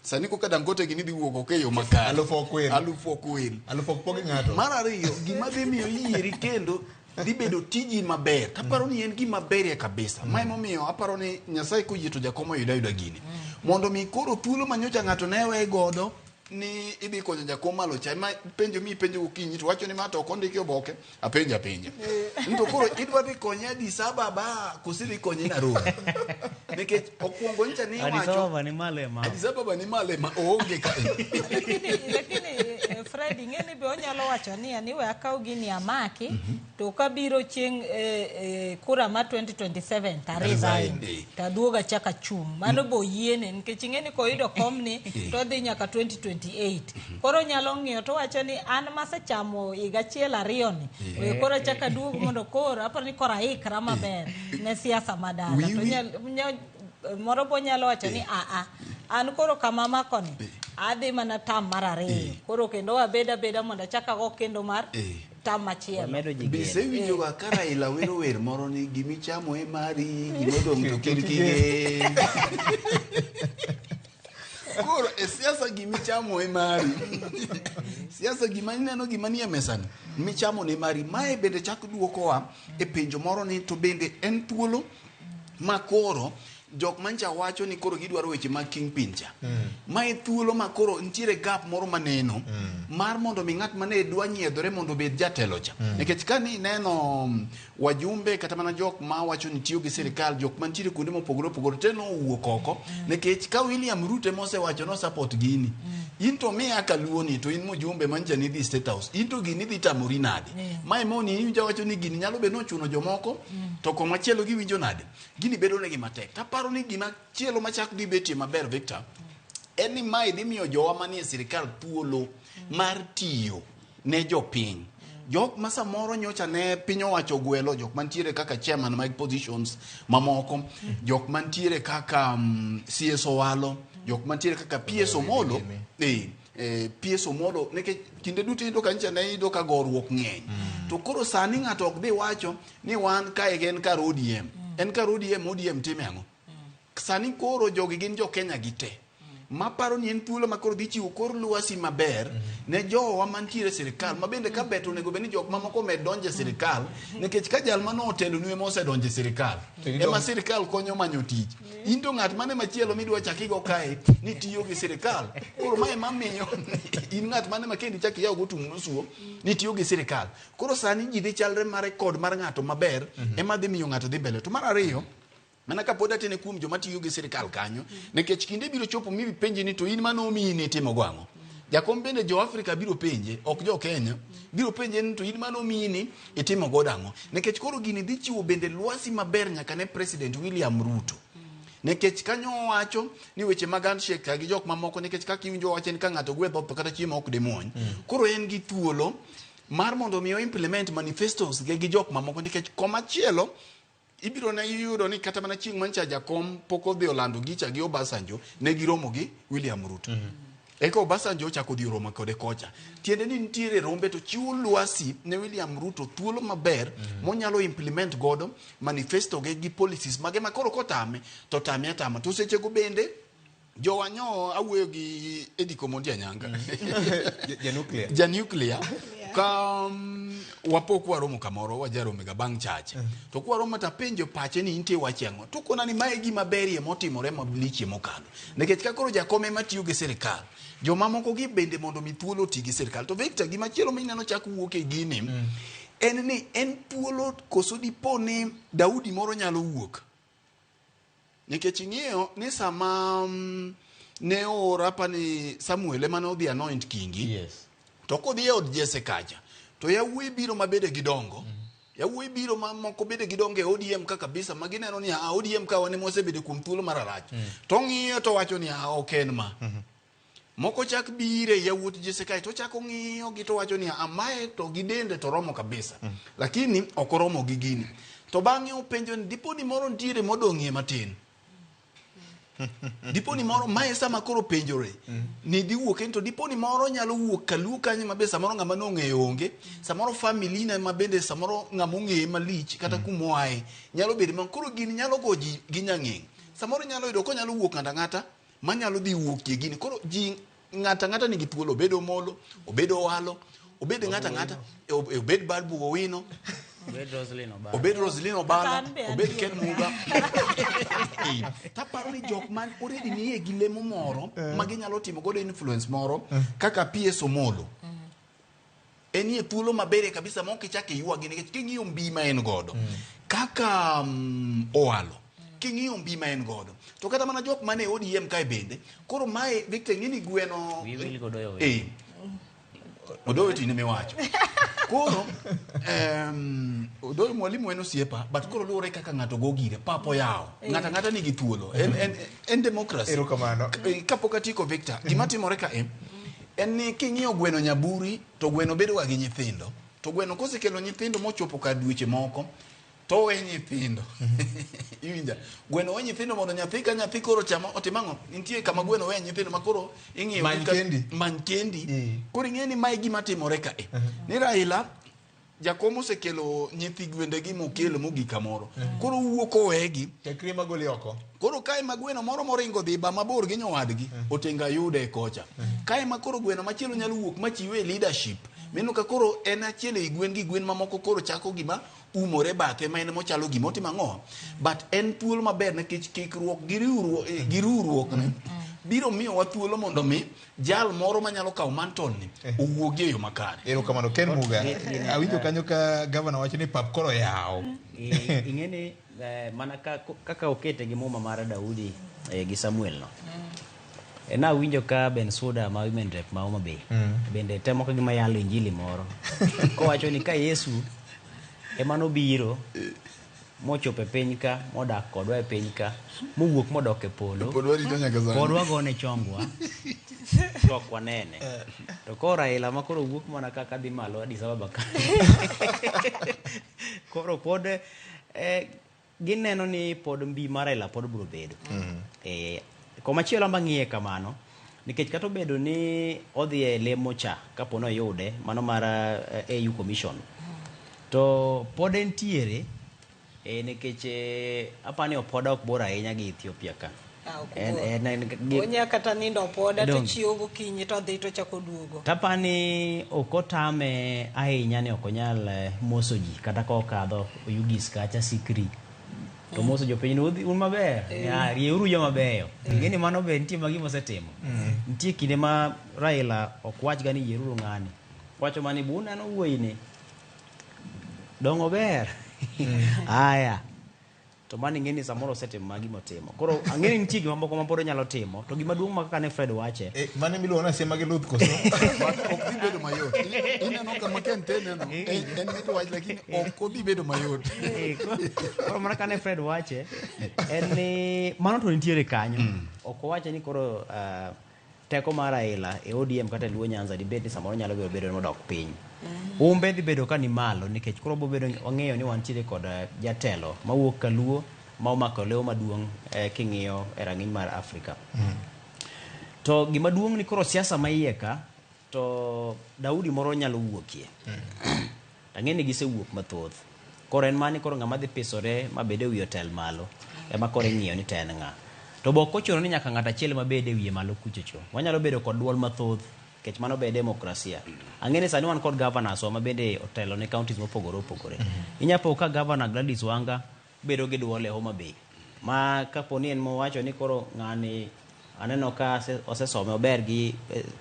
sani koka Dangote gini dhi wuok ok e yo makare alufu okwel ng'ato mar ariyo gima dhi miyo yieri kendo dhi bedo tiji maber taparo ni en gima berie kabisa mae momiyo aparo ni Nyasaye koyie to jakomo yuda gini mondo mi koro thuolo manyocha ng'ato ne we godo ni idhi konyo jakom malo cha ma penjo mi penjo ukinyi to wacho ni ma to kondiki oboke apenja nto koro idwa dhi konye Addis Ababa kusiri konye Nairobi nikech okuongo ncha ni wacho Addis Ababa ni malema oonge ka lakini Fred ng'eni be onyalo wacho ni aniwe akaw gini amaki to kabiro chieng kura ma 2027 taresign taduoga chaka chung mano bo yiene nikech ng'eni koyudo komni to dhi nyaka 2028 koro nyalo ng'iyo to wacho ni an masechamo higa achiel ariyo ni koro chaka duogo mondo koro aparo ni kora ikra maber ne siasa madala to moro bo nyalo wacho ni an koro kama makoni adhi mana tam mar ariyo koro kendo wabeda mondo chaka go kendo mar tam machielo bise winjo ga kara ila wer moro ni gimichamo e mari gimodong to kirkige koro siasa gimichamo e mari siasa gimaneno gimanie mesani michamo ne mari mae bende chak duokowa e penjo moro ni to bende en thuolo makoro jok mancha wacho ni koro gidwaro weche mag kingpin cha mae thuolo makoro ntiere gap moro maneno mar mondo mi ng'at mane dwa nyiedhore mondo bed jatelo cha nikech kani neno wajumbe kata mana jok ma wacho ni tiyo gi sirikal jok mantiere kuonde mopogore opogore te no wuok oko nikech ka William Ruto mose wacho no support gini into miya kaluoni to in mujumbe mancha ni dhi State House into gini dhi tamori nade mae moni inja wacho ni gini nyalo bedo chuno jomoko to komachielo giwinjo nade gini bedo negi matek taparo ni gima chielo machak dhi betie maber Victor en ni mae dhi miyo jowa manie sirikal thuolo mar tiyo ne jopiny jok ma samoro nyocha ne piny owacho gwelo jok mantiere kaka chairman mag positions mamoko jok mantiere kaka CS Owalo jok mantiere kaka PS Omolo PS Omolo nekech kinde duto indo kancha ne indo ka gorruok ng'eny to koro sani ng'ato ok dhi wacho ni wan kae en kar ODM en kar ODM time ang'o sani koro jogi gin jo Kenya gite maparo ni en thuolo makoro dhi chiwo kor lwasi maber ne jowa mantiere sirikal mabende ka beto nego beni jok mamoko med donje sirikal nikech ka jal mano otelo nwe mose donje sirikal ema sirikal konyo manyo tich into ng'at mane machielo midwa chakigo kae ni tiyo gi sirikal koro mae mamiyo in ng'at mane makendi chaki yaw gotung nusuo ni tiyo gi sirikal koro sani ji dhi chalre mare kod mar ng'ato maber ema dhi miyo ng'ato dhi mbele to mar ariyo mana ka pod atene kuom joma tiyo gi sirikal kanyo nikech kinde biro chopo mi penje ni to in mano mini timo gwang'o jakom bende jo Afrika biro penje ok jo Kenya biro penje ni to in mano mini itimo godang'o nikech koro gini dhi chiwo bende lwasi maber nyaka ne President William Ruto nikech kanyo wacho ni weche mag handshake gi jok mamoko nikech kaka iwinjo wacho ni ka ng'ato gwe dhop kata chiemo ok demuony koro en gi thuolo mar mondo mi implement manifestos gi jok mamoko nikech komachielo ibiro na yudo ni kata mana chieng' mancha jakom poko dhi olando gicha gi Obasanjo ne giromo gi William Ruto eko Obasanjo chako dhi romo kode kocha tiende ni nitiere rombe to chiwo lwasi ne William Ruto thuolo maber monyalo implement godo manifesto gi policies mage makoro kotame to tame atama to sechego bende jowanyo awuoyo gi Ediko Mondi Anyanga ja nuclear ka wapok waromo kamoro wajaromo ga bang' chache to kwaromo ta penjo pache ni intie wachengo to kona ni mae gima berie motimore mablichie mokalo nikech ka koro jakome matiyo gi sirikal jomamoko gi bende mondo mi thuolo ti gi sirikal to Victor gima chielo mineno chak wuok e gini en ni en thuolo koso dipo ni Daudi moro nyalo wuok nikech ing'iyo ni sama ne ora pani Samuel emane odhi anoint kingi to kodhi e od Jesse kacha to yawuoyi biro mabede gidongo yawuoyi biro mamoko bede gidongo e ODM ka kabisa magineno ni ODM ka wane mosebede kuom thuolo mararach to ng'iyo to wacho ni ok en ma moko chak bire yawuot Jesse kacha to chako ng'iyo gi to wacho ni amae to gidende to romo kabisa lakini ok oromo gi gini to bang'e openjo ni dipo ni moro ntiere modong'ie matin dipo ni moro mae sama koro penjore ni dhi wuok ento dipo ni moro nyalo wuok kalu kanyo mabe samoro ng'ama nong'eyo onge samoro family na mabende samoro ng'ama ong'eye malich kata kumoae nyalo bedo ma koro gini nyalo goji gi nyang'eng samoro nyalo yudo ko nyalo wuok ng'ata manyalo dhi wuokie gini koro ji ng'ata nigi thuolo obedo Omolo obedo Owalo obedo ng'ata obed Babu Owino obed Roslyn Obala, obed Ken Muga. Taparo ni jok man already nie gi lemo moro maginyalo timo godo influence moro kaka PS Omolo. Enie thuolo maber kabisa ma ok ichake yuagi nikech king'iyo mbi ma en godo kaka Oalo king'iyo mbi ma en godo to kata mana jok mane ODM kae bende koro mae Victor ng'ini gweno odoyo tine miwacho koro odoyo mwalimu en osiepa but koro luore kaka ng'ato go gire papo yawo ng'ata nigi thuolo en democracy erokamano kapok atiko Victor gima timore ka en ni king'iyo gweno nyaburi to gweno bedo ga gi nyithindo to gweno kosekelo nyithindo mochopo ka dweche moko to we nyithindo iwinja gweno we nyithindo mondo nyathi ka nyathi koro chamo otimango nitie kama gweno we nyithindo makoro ing'iyo man kendi koro ing'e ni mae gima timore ka ni Raila jakomo osekelo nyithi gwende gi mokelo mogika moro koro wuok owegi tekri magoli oko koro kae ma gweno moro moringo dhi ba mabor gi nyowadgi otenga yude kocha kae ma koro gweno machielo nyalo wuok machiwe leadership meno ka koro en achiel e gwen gi gwen mamoko koro chako gima umore bathe ma en mochalo gima otimo ang'o but en thuolo maber nikech kikruok gi riwruok ne biro miyo wa thuolo mondo mi jal moro manyalo kawo manton ni owuogi e yo makare. Erokamano Ken Muga awinjo kanyo ka governor wacho ni pap koro yawo ing'eni mana kaka okete gi muma mar Daudi gi Samuel no na winjo ka Bensuda ma women rep ma Homa Bay bende temo ka gima yalo injili moro kowacho ni ka Yesu emano biro mochope piny ka modak kodwa e piny ka mowuok modok e polo podwa gone chongwa tok wanene to koro Raila ma koro wuok mana kaka dhi malo Addis Ababa ka koro pod gineno ni pod mbi mar Raila pod biro bedo komachielo mang'iye kamano nikech kata obedo ni odhi e lemo cha kapo no yude mano mar AU Commission to pod entiere nikech apani opoda ok bor ahinya gi Ethiopia ka onya kata nindo opoda to chiwo gokinyi to dhi to chako duogo tapani okotame ahinya ni okonyal moso ji kata ka okadho Oyugis kacha Sikri to moso jopiny un maber rieuru jo mabeyo ingeni mano be nitie magi mosetimo nitie kinde ma Raila okwach ga ni yieruru ng'ani wacho mani buna no wuoyine dongo ber aya to mani ngeni samoro setimo magi motimo koro angeni nitie gima moko mapod nyalo timo to gima duong' maka ne Fred wache mane miluongo na sema gi luth koso ok dhi bedo mayot ineno kama kentene no en medo wach lakini ok dhi bedo mayot koro mana kane Fred wache en ni mano to nitiere kanyo ok wache ni koro teko mar Raila e ODM kata Luo Nyanza dibed ni samoro nyalo bedo modok piny umbe dhi bedo ka ni malo nikech koro bo bedo ong'eyo ni wantiere kod jatelo mawuok ka Luo ma omako leo maduong' king'iyo e rang'iny mar Afrika to gima duong' ni koro siasa maiye ka to Daudi moro nyalo wuokie ang'eni gisewuok mathoth koro en mani koro ng'ama dhi pisore mabede wi hotel malo ema koro ing'iyo ni ten ng'a to bok ochuno ni nyaka ng'at achiel mabede wiye malo kuchocho wanyalo bedo kod duol mathoth kech mano be demokrasia ang'eni sani wan kod governors ma bende otelo ne counties mopogore opogore inyapo ka governor Gladys Wanga bedo gi duol e Homa Bay ma kapo ni en mowacho ni koro ng'ani aneno ka osesome ober gi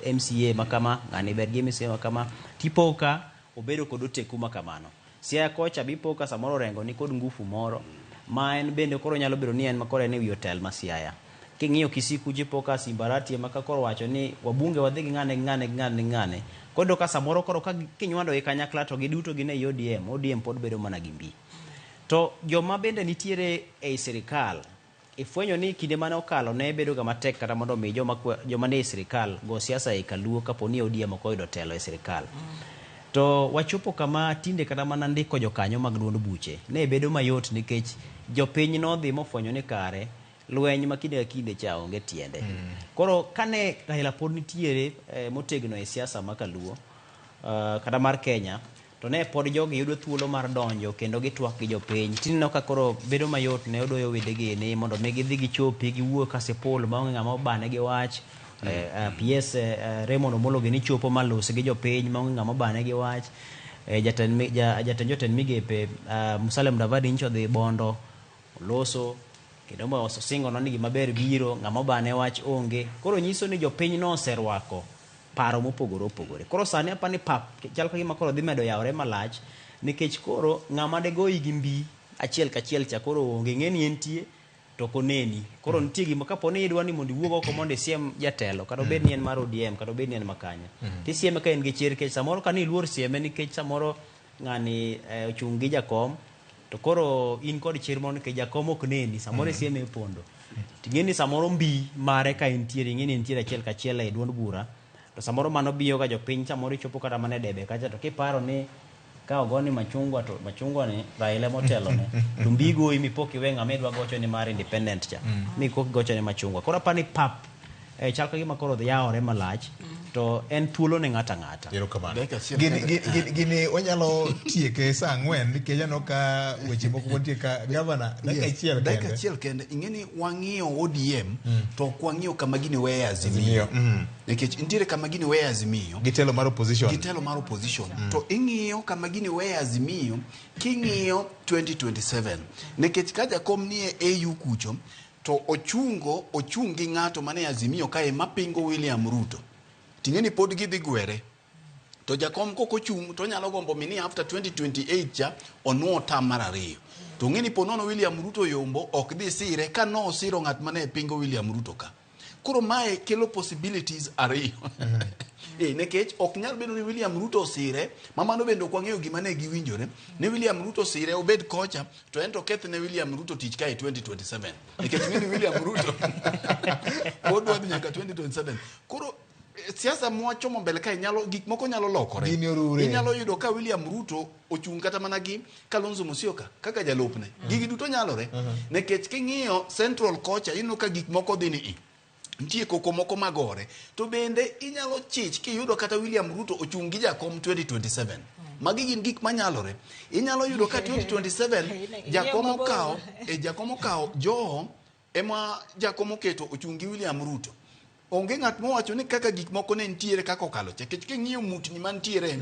MCA makama ng'ani ber gi MCA makama tipoka obedo kod oteku makamano sia kocha bipoka samoro rengo ni kod ngufu moro ma en bende koro nyalo bedo ni en makoro en wi hotel ma Siaya king'iyo Kisiku jipoka Simbarati maka koro wacho ni wabunge wadhi gi ng'ane kodo ka samoro koro ka kinywando e kanyakla to giduto gine ODM pod bedo mana gi mbi to joma bende nitiere e sirikal ifwenyo ni kinde mane okalo ne bedo ga matek kata mondo mi joma ne e sirikal go siasa e kaluo kapo ni ODM ok oyudo telo e sirikal to wachopo kama tinde kata mana ndiko jokanyo mag duond buche ne bedo mayot nikech jopiny no dhi mofwenyo ni kare lweny ma kinde ka kinde cha onge tiende koro kane Raila pod nitiere motegno e siasa ma kaluo kata mar Kenya to ne pod jogi yudo thuolo mar donjo kendo gitwak gi jopiny tinno ka koro bedo mayot ne odoyo wedegi ni mondo mi gidhi gichopi giwuok kasepol ma onge ng'ama obane gi wach PS Raymond Omolo ni chopo malose gi jopiny ma onge ng'ama obane gi wach jatend jotend migepe Musalia Mudavadi ncho dhi Bondo loso kendo mo osingo no ni gima ber biro ng'ama bane wach onge koro nyiso ni jopiny no oserwako paro mopogore opogore koro sani apani pap chal ka gima koro dhi medo yawre malach nikech koro ng'ama de goyi gi mbi achiel kachiel cha koro onge ng'eni entie to koneni koro nitie gima kapo ni idwa ni mondo iwuog oko mondo isiem jatelo kata obed ni en mar ODM kata obed ni en makanya tisieme ka en gi chir kech samoro ka ni iluor sieme nikech samoro ng'ani ochung' gi jakom to koro in kod chir mondo ke jakom ok neni samoro sieme e pondo ting'eni samoro mbi mare ka entiere ing'eni entiere achiel kachiel e duond bura to samoro mano biyo ga jopiny samoro ichopo kata mane debe kacha to kiparo ni ka ogoni machungwa to machungwa ni Raila motelo ne to mbigo imipoki we ng'ama idwa gocho ni mar independent cha mi kok gocho ni machungwa koro apani pap chal ka gima koro yawore malach to en thuolo ne ng'ata ng'ata gini onyalo tieke saa 4 nikech ano ka weche moko montie ka governor dakika achiel kende ing'eni wang'iyo ODM to kwang'iyo kama gini weya Azimio nikech intiere kama gini weya Azimio gitelo mar opposition to ing'iyo kama gini weya Azimio king'iyo 2027 nikech ka jakom nie AU kucho to ochungi ng'ato mane Azimio kae mapingo William Ruto ting'eni pod gidhi gwere to jakom koko chung to nyalo gombo mini after 2028 cha onuo tam mar ariyo to ng'eni ponono William Ruto yombo ok dhi sire ka no siro ng'at mane pingo William Ruto ka koro mae kelo possibilities ariyo nekech ok nyal bedo ni William Ruto sire mamano bende kwang'eyo gima ne giwinjore ni William Ruto sire obed kocha to ento keth ne William Ruto tich ka 2027 nekech ng'eni William Ruto podwa nyaka 2027 koro siasa mwachomo mbele ka gik moko nyalo lokore inyalo yudo ka William Ruto ochung' kata mana gi Kalonzo Musyoka kaka jalopne gigi duto nyalore nekech king'iyo central kocha ino ka gik moko dhi ni ntie koko moko magore to bende inyalo chich kiyudo kata William Ruto ochung' gi jakom 2027 magi gin gik manyalore inyalo yudo ka 2027 jakom okawo Joho ema jakom oketo ochung' gi William Ruto onge ng'at mowacho ni kaka gik moko ne ntiere kako kalo chakech king'iyo mutni mantiere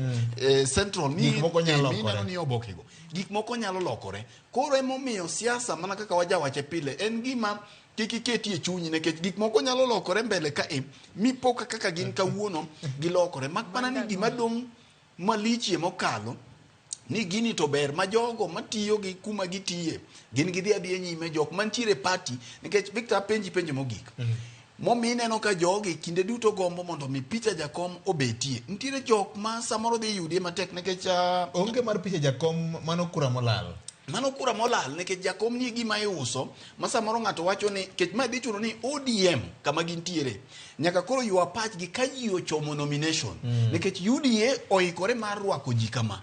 central ni gik moko nyalo lokore ni obokego gik moko nyalo lokore koro emomiyo siasa mana kaka wajawache pile en gima kiketie chunyi nekech gik moko nyalo lokore mbele ka mipoka kaka gin kawuono gilokore mak mana ni gima dong' malichie mokalo ni gini to ber ma jogo matiyo gi kuma gitiye gin gidhi adhiye nyime jok mantiere party nekech Victor penjo mogik momi neno ka jogi kinde duto gombo mondo mi picha jakom obetie ntiere jok ma samoro dhi yudie matek nekech onge mar picha jakom mano kura molal nekech jakom ni gima iuso ma samoro ng'ato wacho ni kech ma dhi chuno ni ODM kama gintiere nyaka koro ywa pachgi ka ji ochomo nomination nekech UDA oikore mar rwako ji kama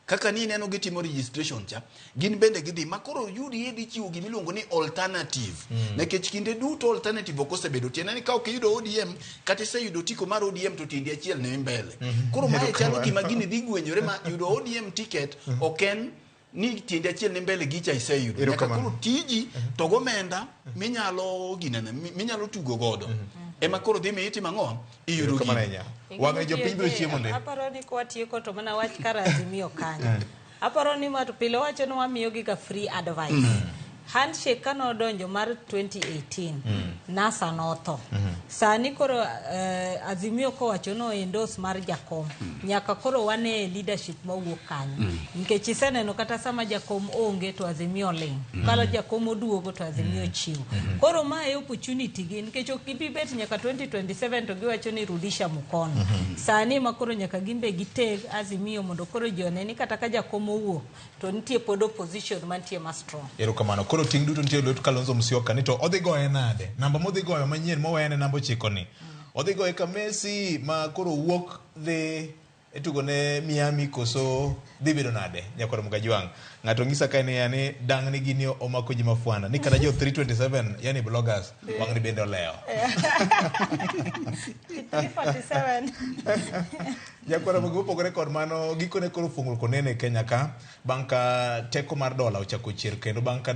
kaka ni neno gitimo registration cha gin bende gidhi makoro UDA dhi chiwo gimiluongo ni alternative nekech kinde duto alternative okosebedo tiene ni ka ok yudo ODM kata se yudo tiko mar ODM to tindi achiel ne mbele koro mae chalo gima gini dhi gwenyore ma yudo ODM ticket oken ni tindi achiel ne mbele gicha iseyudo nyaka koro tiji to gomenda minyalo tugo godo ema koro dhi mi itimo ang'o iyudo gini wang'e jopiny biro chiemo nde aparo ni kwatieko to mana wach kar Azimio kanyo aparo ni mato pile wacho ni wamiyo gi ka free advice handshake kanodonjo mar 2018 NASA notho sani koro Azimio kowacho no endorse mar jakom nyaka koro wane leadership mawuok kanyo nikech iseneno kata sama jakom onge to Azimio ling kala jakom oduogo to Azimio chiwo koro mae opportunity gi nikech ok gibi bet nyaka 2027 to giwacho ni rudisha mkono sani makoro nyaka gimbe giteg Azimio mondo koro jone ni kata ka jakom owuok to nitie pod opposition mantie ma strong erokamano koro ting duto nitie lwet Kalonzo Musyoka ni to odhi goye nade namba modhi goyo manyien mowene namba 9 ni odhi goye ka Messi ma koro wuok dhi etugo ne Miami koso dhi bedo nade nyakoro Mugajwang ng'ato ng'isa ka ni yani dang ni gini omako ji mafuanda ni kata jo 327 yani bloggers wang ni bende oleo 347 Nyakoro mopogore kod mano gikone koro fungruok nene Kenya ka bang' ka teko mar dola ochako chier kendo bang' ka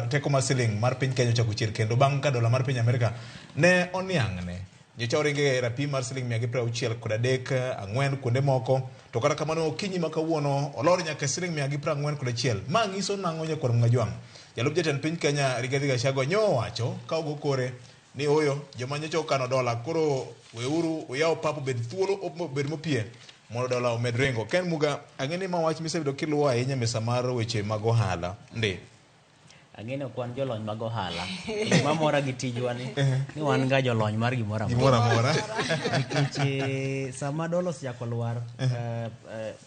teko mar siling mar piny Kenya ochako chier kendo bang' ka dola mar piny Amerika ne oniang' ne nyocha oringe rapim mar siling 164 kuonde moko to kata kamano okinyi ma kawuono olor nyaka siling 141. Ma nyiso nang'o nyakwar Mngajwang'? Jalup jatend piny Kenya Rigathi Gachagua nyo wacho ka ogo kore ni oyo joma nyocha okano dola koro weuru uyaw papo bed thuolo bed mopie mondo dola omed rengo. Ken Muga, ang'eni ma wach misebedo kiluwo ahinya mesa mar weche mag ohala ndi ang'eni ok wan jolony mag ohala gima mora gi tijwa ni wan ga jolony mar gimoro amora nikech sama dola osechako lwar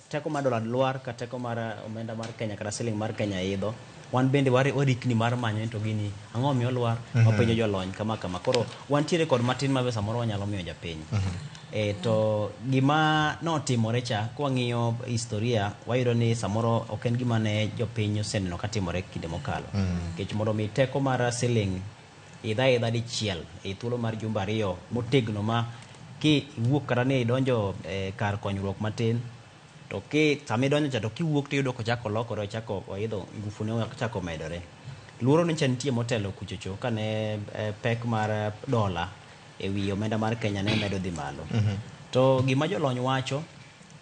teko mar dola lwar ka teko mar omenda mar Kenya kata siling mar Kenya idho, wan bende warikni mar manyo to gini ang'o miyo lwar wapenjo jolony kama koro wantiere kod matin ma samoro wanyalo miyo japiny. To gima notimore cha kwang'iyo historia wayudo ni samoro ok en gima ne jopiny oseneno katimore kinde mokalo nikech mondo mi teko mar siling idha dichiel e thuolo mar jumbe 2 motegno ma ki iwuok kata ni idonjo kar konyruok matin to ki samidonjo cha to kiwuok tiyudo kochako lokore ochako oidho ngufune ochako medore. Luoro ni nitie motelo kuchocho kane pek mar dola ewi omenda mar Kenya ne medo dhi malo. To gima jolony wacho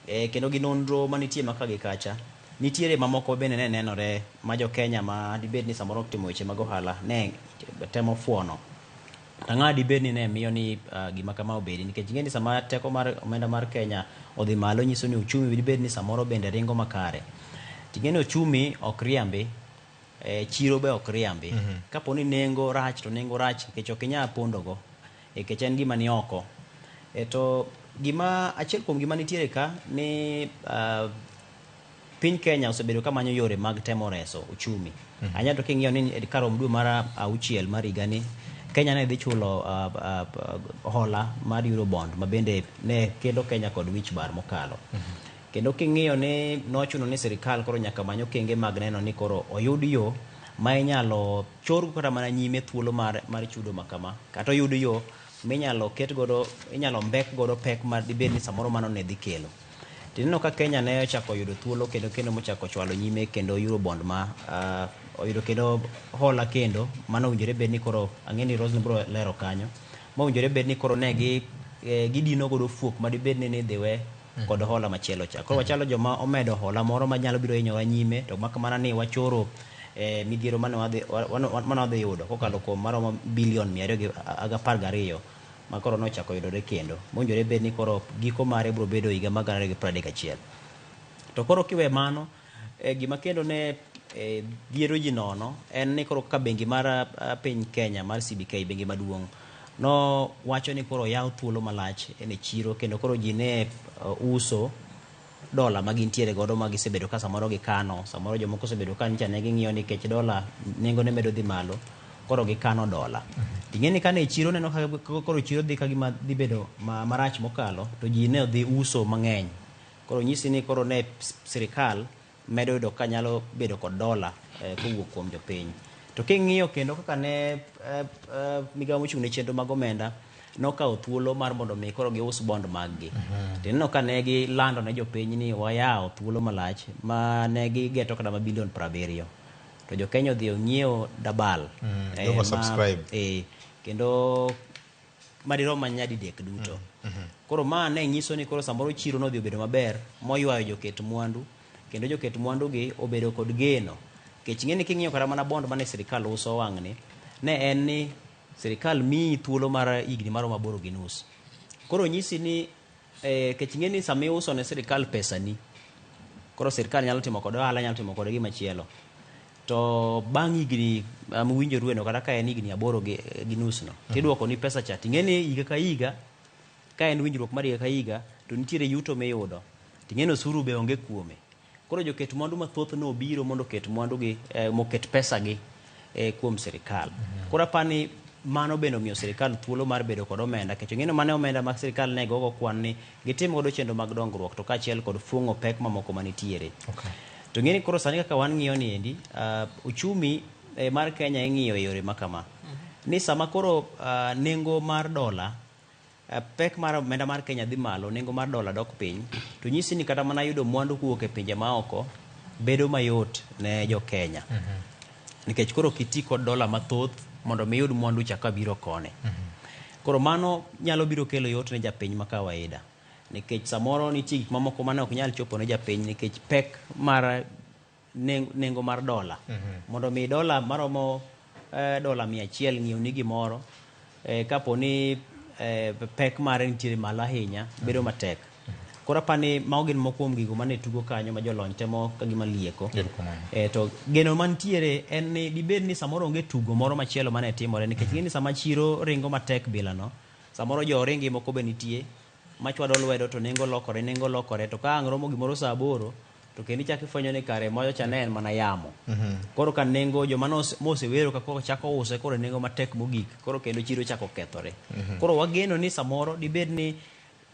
kendo gi nonro manitie maka gi kacha nitiere mamoko bende ne nenore ma jo Kenya ma dibed ni samoro timo weche mag ohala ne temo fuono ang'a dibed ni ne miyo ni gima kama obedi nikech ng'eni sama teko mar omenda mar Kenya odhi malo nyiso ni uchumi dibed ni samoro bende ringo makare. Ting'eni uchumi ok riambi chiro be ok riambi. Kapo ni nengo rach to nengo rach nikech ok inya pondogo nikech en gima ni oko. To gima achiel kuom gima nitiere ka ni piny Kenya osebedo ka manyo yore mag temo reso uchumi. Anya to king'iyo ni karom dwe mar 6 mar higa ni Kenya ne dhi chulo hola mar Eurobond ma bende ne kelo Kenya kod wich bar mokalo. Kendo king'iyo ni nochuno ni sirikal koro nyaka manyo kenge mag neno ni koro oyud yo ma inyalo chor kata mana nyime thuolo mar chudo makama kata oyud yo minyalo ket godo inyalo mbek godo pek mar dibed ni samoro mano ne dhi kelo. Tineno ka Kenya ne ochako yudo thuolo kendo mochako chwalo nyime kendo Eurobond ma oyudo kendo hola kendo mano winjore bed ni koro ang'eni Rose bro lero kanyo ma winjore bed ni koro ne gidino godo fuok ma dibed ni dhiwe kod hola machielo cha. Koro wachalo joma omedo hola moro ma nyalo biro hinyowa nyime to makamana ni wachoro midhiero mane wadhi yudo kokalo kuom maromo bilion 212 ma koro nochako yudore kendo mowinjore bed ni koro giko mare biro bedo higa mag 2031. To koro kiwe mano gima kendo ne dhiero ji nono en ni koro ka bengi mar piny Kenya mar CBK bengi maduong' no wacho ni koro yaw thuolo malach e chiro kendo koro ji ne uso dola ma gintiere godo ma gisebedo ka samoro gikano samoro jomoko osebedo ka nicha ne ging'iyo ni kech dola nengo ne medo dhi malo koro gikano dola. Ting'eni ka ne chiro neno ka koro chiro dhi ka gima dhi bedo marach mokalo to ji ne dhi uso mang'eny. Koro nyisi ni koro ne sirikal medo yudo ka nyalo bedo kod dola kowuok kuom jopiny. To king'iyo kendo kaka ne migawo mochung' ne chenro mag omenda nokawo thuolo mar mondo mi koro gius bond mag-gi. Tineno ka ne gilando ne jopiny ni wayawo thuolo malach ma ne gigeto kada bilion 70. To jo Kenya odhi onyiewo dabal kendo madirom manyadi dek duto. Koro ma ne nyiso ni koro samoro chiro no dhi obedo maber moywayo joket mwandu kendo joket mwandu gi obedo kod geno. Kech ng'eni king'iyo kata mana bond mane sirikal uso wang'ni ne en ni sirikal mi thuolo mar higni maro maboro gi nus. Koro nyisi ni kech ng'eni sami uso ne sirikal pesa ni koro sirikal nyalo timo kod ohala nyalo timo kod gima chielo. To bang' higni mwinjo rueno kata ka en higni 8 gi nus no tidwoko ni pesa cha. Ting'eni higa ka higa ka en winjruok mar higa ka higa to nitiere yuto miyudo. Ting'eni osuru be onge kuome. Koro joket mwandu mathoth no biro mondo ket mwandu gi moket pesa gi kuom sirikal. Koro apani mano bende omiyo sirikal thuolo mar bedo kod omenda kech ng'eno mane omenda mag sirikal ne gogo kwan ni gitim godo chenro mag dongruok to kaachiel kod fuong'o pek mamoko manitiere. To ng'eni koro sani kaka wan ng'iyo ni endi uchumi mar Kenya ing'iyo e yore makama ni sama koro nengo mar dola pek mar omenda mar Kenya dhi malo nengo mar dola dok piny to nyisi ni kata mana yudo mwandu kuwuok e pinje maoko bedo mayot ne jo Kenya. Nikech koro kiti kod dola mathoth mondo mi yud mwandu chaka biro kone. Koro mano nyalo biro kelo yot ne japiny ma kawaida. Nikech samoro nitie gik mamoko mane ok nyal chopo ne japiny nikech pek mar nengo mar dola. Mondo mi dola maromo dola 100 ng'iew ni gimoro, kapo ni pek mare nitiere malo ahinya, bedo matek. Koro apani mago gin moko kuom gigo mane tugo kanyo ma jolony temo ka gima lieko. To geno mantiere en ni dibed ni samoro onge tugo moro machielo mane timore nikech ng'eni sama chiro ringo matek bila no, samoro jo ringi moko be nitie machwado lwedo to nengo lokore to ka ang' romo gimoro saa 8 to kendo ichako ifwenyo ni kare moyo cha ne en mana yamo. Koro ka nengo joma mosewero ka koro chako use koro nengo matek mogik, koro kendo chiro chako kethore. Koro wageno ni samoro dibed ni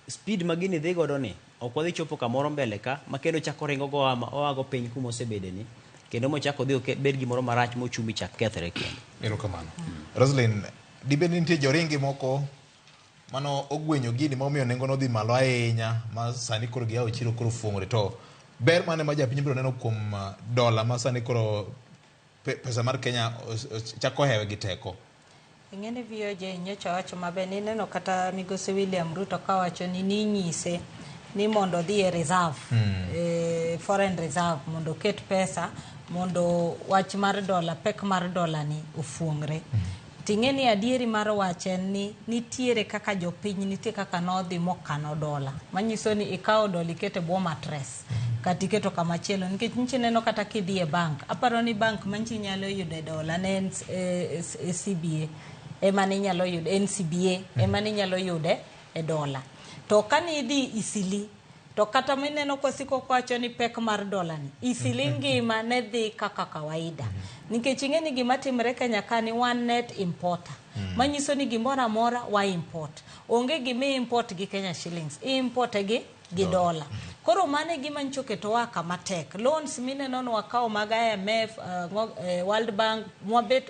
speed ma gini dhi godo ni ok wadhi chopo kamoro mbele ka ma kendo chako ringo go oago piny kuma osebede ni kendo mochako dhi bed gimoro marach mochumi chak kethre kendo. Erokamano. Roslyn, dibed ni nitie joringi moko mano ogwenyo gini momiyo nengo no dhi malo ahinya ma sani koro giyawo chiro koro fuongre, to ber mane ma japiny biro neno kuom dola ma sani koro pesa mar Kenya chako hewe gi teko? Ing'eni VOJ nyocha wacho maber ni neno kata migosi William Ruto kawacho ni ninyise ni mondo dhi e reserve, foreign reserve, mondo ket pesa mondo wach mar dola, pek mar dola ni ufuongre. Ting'eni adieri mar wache ni nitiere kaka jopiny, nitie kaka nodhi mokano dola. Manyiso ni ikawo dola ikete bwo matres kata iketo kamachielo nikech niche neno kata kidhi e bank. Aparo ni bank manchi nyalo yude dola ne CBA ema ni nyalo yude, NCBA ema ni nyalo yude e dola. To kani idhi isili to kata mineno kwa siko kwacho ni pek mar dola ni isili ngima ne dhi kaka kawaida. Nikech ing'eni gima timre Kenya ka ni one net importer. Manyiso ni gimora mora wa import. Onge gimi import gi Kenya shillings, import gi dola. Koro mane gima nchoketo waka matek. Loans mineno no wakawo mag IMF, World Bank,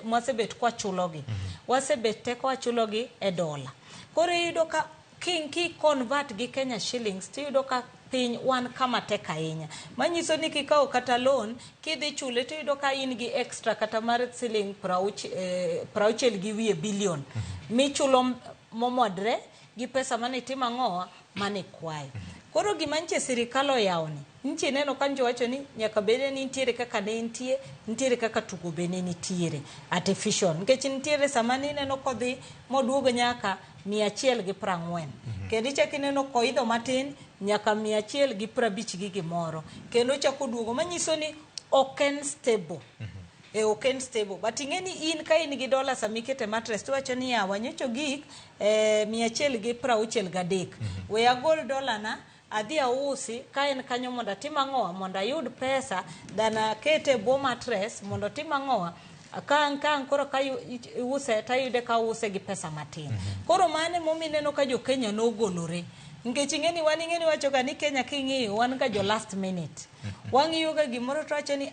mwasebet kwa chulogi. Wasebet te kwa chulogi e dola. Koro yudo ka ki convert gi Kenya shillings tiyudo ka piny wan kama tek ahinya. Manyiso ni kikawo kata loan kidhi chule tiyudo ka in gi extra kata mar siling 60 gi wiye billion michulo momodre gi pesa mane tima ng'owa mane kwayo. Koro gima nche sirikal oyawoni nche neno kanjo wacho ni nyaka bede ni nitiere kaka ne nitiere kaka tugo bene nitiere artificial nikech nitiere sama ni neno kodhi moduogo nyaka 140. Kendo ichaki neno koidho matin nyaka 150 gi gimoro kendo chako duogo manyiso ni oken stable. Oken stable. But ing'eni in ka in gi dola samikete matres to wacho ni yawa nyocho gik 163. We agol dola na adhi ausi ka en kanyo mondo atim ang'owa mondo ayud pesa dana kete bwo matres mondo tim ang'owa kan koro ka use tayude ka use gi pesa matin. Koro mane momineno ka jo Kenya nogolore. Nikech ing'eni wacho ga ni Kenya king'iyo wan ga jo last minute. Wang'iyo ga gimoro to wacho ni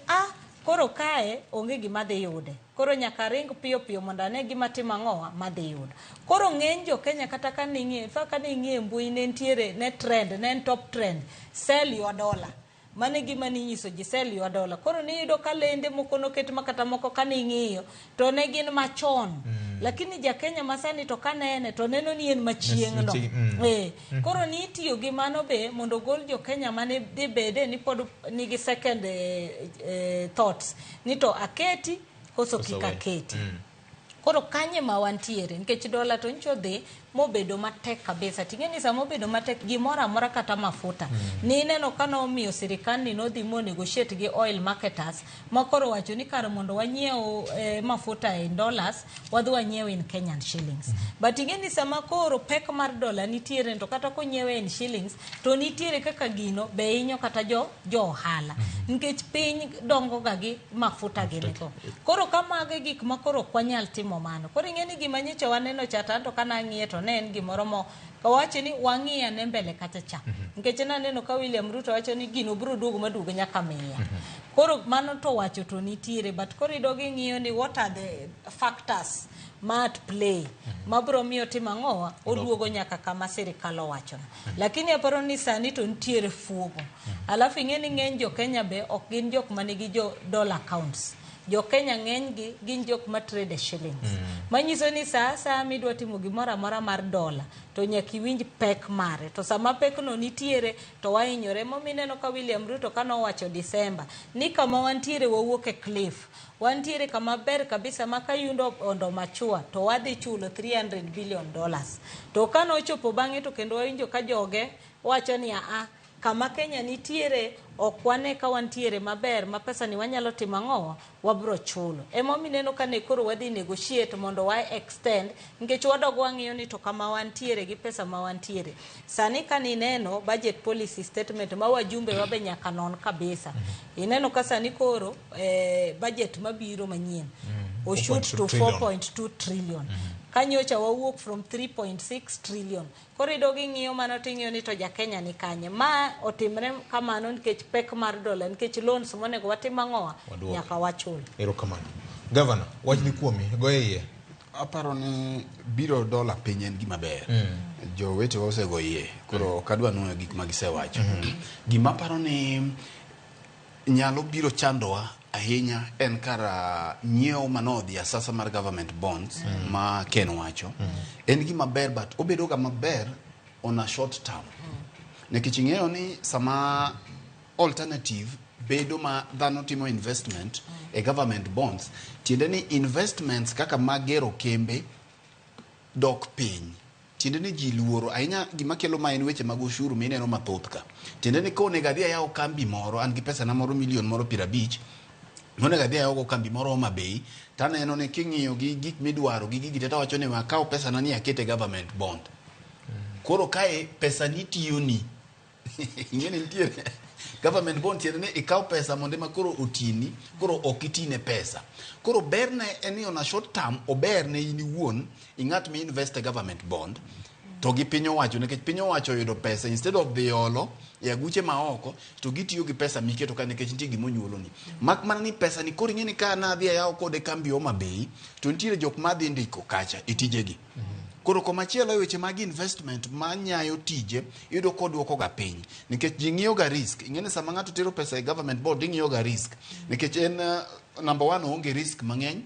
koro kae onge gima dhi yude. Koro nyaka ring piyo mondo ane gima tim ang'owa madhi yudo. Koro ng'eny jo Kenya kata ka ning'ie mbui ne ntiere ne trend, ne top trend, sell your dollar. Mane gima ninyiso ji sell your dollar. Koro niyudo ka lende moko noket makata moko ka ning'iyo to ne gin machon. Lakini ja Kenya masani to kanene to neno ni en machieng' no. Koro ni itiyo gi mano be mondo gol jo Kenya mane dhi bede ni pod nigi second thoughts. Ni to aketi koso kika keti. Koro kanye ma wantiere nikech dola to ncho dhi mobedo matek kabisa. Ting'eni sama obedo matek gimora mora kata mafuta. Ni neno kana omiyo sirikal ni nodhi mo negotiate gi oil marketers makoro wacho ni kar mondo wanyiew mafuta in dollars wadhi wanyiew in Kenyan shillings. But ing'eni sama koro pek mar dola nitiere to kata konyiewe in shillings to nitiere kaka gino be inyo kata jo ohala. Nikech piny dongo ga gi mafuta gi niko. Koro kamage gik makoro kwanyal timo mano. Koro ing'eni gima nyicho waneno chata to kana ng'iye to ne en gimoro mo kawacho ni wang'iya ne mbele kacha cha. Nikech naneno ka William Ruto wacho ni gino biro duogo maduogo nyaka 100. Koro mano to wacho to nitiere but koro idogi ng'iyo ni what are the factors mat play mabro miyo tima ng'owa oduogo nyaka kama sirikal owacho. Lakini aparo ni sani to nitiere fuogo. Alafu ing'eni ng'eny jo Kenya be ok gin jok manigi jo dollar accounts. Jo Kenya ng'eny gi gin jok ma trade shillings. manyiso ni saa midwa timo gimoro amora mar dola to nyaka iwinj pek mare, to sama pek no nitiere to wahinyore. Momineno ka William Ruto kanowacho Disemba ni kama wantiere wawuok e cliff, wantiere kama ber kabisa makayundo ondo machua to wadhi chulo $300 billion. To kanochopo bang'e to kendo wawinjo ka joge wacho ni kama Kenya nitiere okwane ka wantiere maber ma pesa ni wanyalo timo ang'o, wabro chulo. Emomineno kane koro wadhi negotiate mondo wa extend, nikech wadogo wang'iyo ni to kama wantiere gi pesa ma wantiere. Sani kanineno budget policy statement ma wajumbe wabe nyaka non kabisa. Ineno ka sani koro budget mabiro manyien o shoot to 4.2 trillion. Kanyocha wawuok from 3.6 trillion. Koro idogi ng'iyo mana ting'iyo ni to ja Kenya ni kanye. Ma otimre kamano nikech pek mar dola, nikech loans monego watim ang'o nyaka wachul. Erokamano. Governor, wach ni kuomi goye iye. Aparo ni biro dola piny en gima ber. Jo wete osego iye. Koro kadwa nuoyo gik ma gisewacho. Gima aparo ni nyalo biro chandowa ahinya en kara nyiewo manodhi asasa mar government bonds ma Ken wacho. En gima ber but obedo ga maber on a short term. Nikech ing'eyo ni sama alternative bedo ma dhano timo investment e government bonds, tiende ni investments kaka magero kembe dok piny. Tiende ni ji luoro ahinya gima kelo ma en weche mag ushuru mineno mathoth ka. Tiende ni ko nega dhi yawo kambi moro, an gi pesa na moro milion moro 50, monega dhi yawo kambi moro Homa Bay, taneno ni king'iyo gi gik midwaro gi gigi teta wacho ni akaw pesa na ni akete government bond. Koro kae pesa ni tiyo ni ing'eni nitiere government bond tiende ni ikaw pesa monde ma koro otini, koro okitine pesa. Koro berne en ni on a short term ober ne in iwuon ing'at mi invest e government bond to gi piny owacho, nikech piny owacho yudo pesa instead of the olo ya guche maoko to gitiyo gi pesa miketo ka nikech nitie gimonyuolo ni. Mak mana ni pesa ni koro ing'eni ka na dhi yawo kode kambi Homa Bay to nitiere jok ma dhi ndiko kacha itijegi. Koro komachielo weche mag investment manyayo tije yudo kodwoko ga piny nikech ji ng'iyo ga risk. Ing'eni sama ng'ato tero pesa e government board ing'iyo ga risk nikech en number 1 onge risk mang'eny,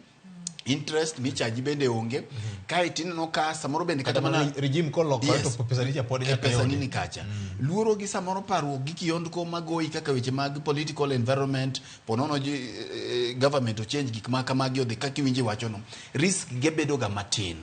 interest michaji bende onge, kai tineno ka samoro bende kata mana regime koloko to pesa ni japod nyaka pesa ni kacha. Luoro gi samoro parruok gi kiondko magoyi kaka weche mag political environment, ponono government to change gik ma kamagi odhi kaka iwinje wacho no, risk ge bedo ga matin.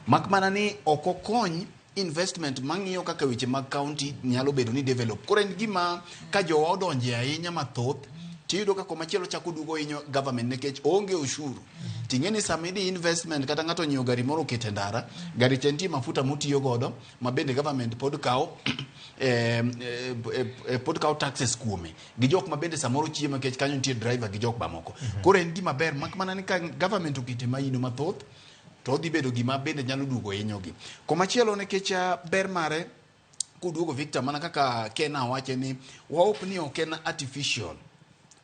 Mak mana ni okokony investment mang'iyo kaka weche mag county nyalo bedo ni develop. Koro en gima ka jowa odonje ahinya mathoth tiyudo ka komachielo chako dugo inyo government nikech onge ushuru. Ting'eni samidi investment kata ng'ato nyiewo gari moro kete ndara, gari chenti mafuta mutiyo godo ma bende government pod kawo pod kawo taxes kuome gi jok ma bende samoro chiemo nikech kanyo nitie driver gi jok mamoko. Koro en gima ber mak mana ni ka government okete maino mathoth to odhi bedo gima bende nyalo dugo inyogi. Komachielo nikech ber mare kuduogo Victor mana kaka Ken wache ni waop ni ok en artificial,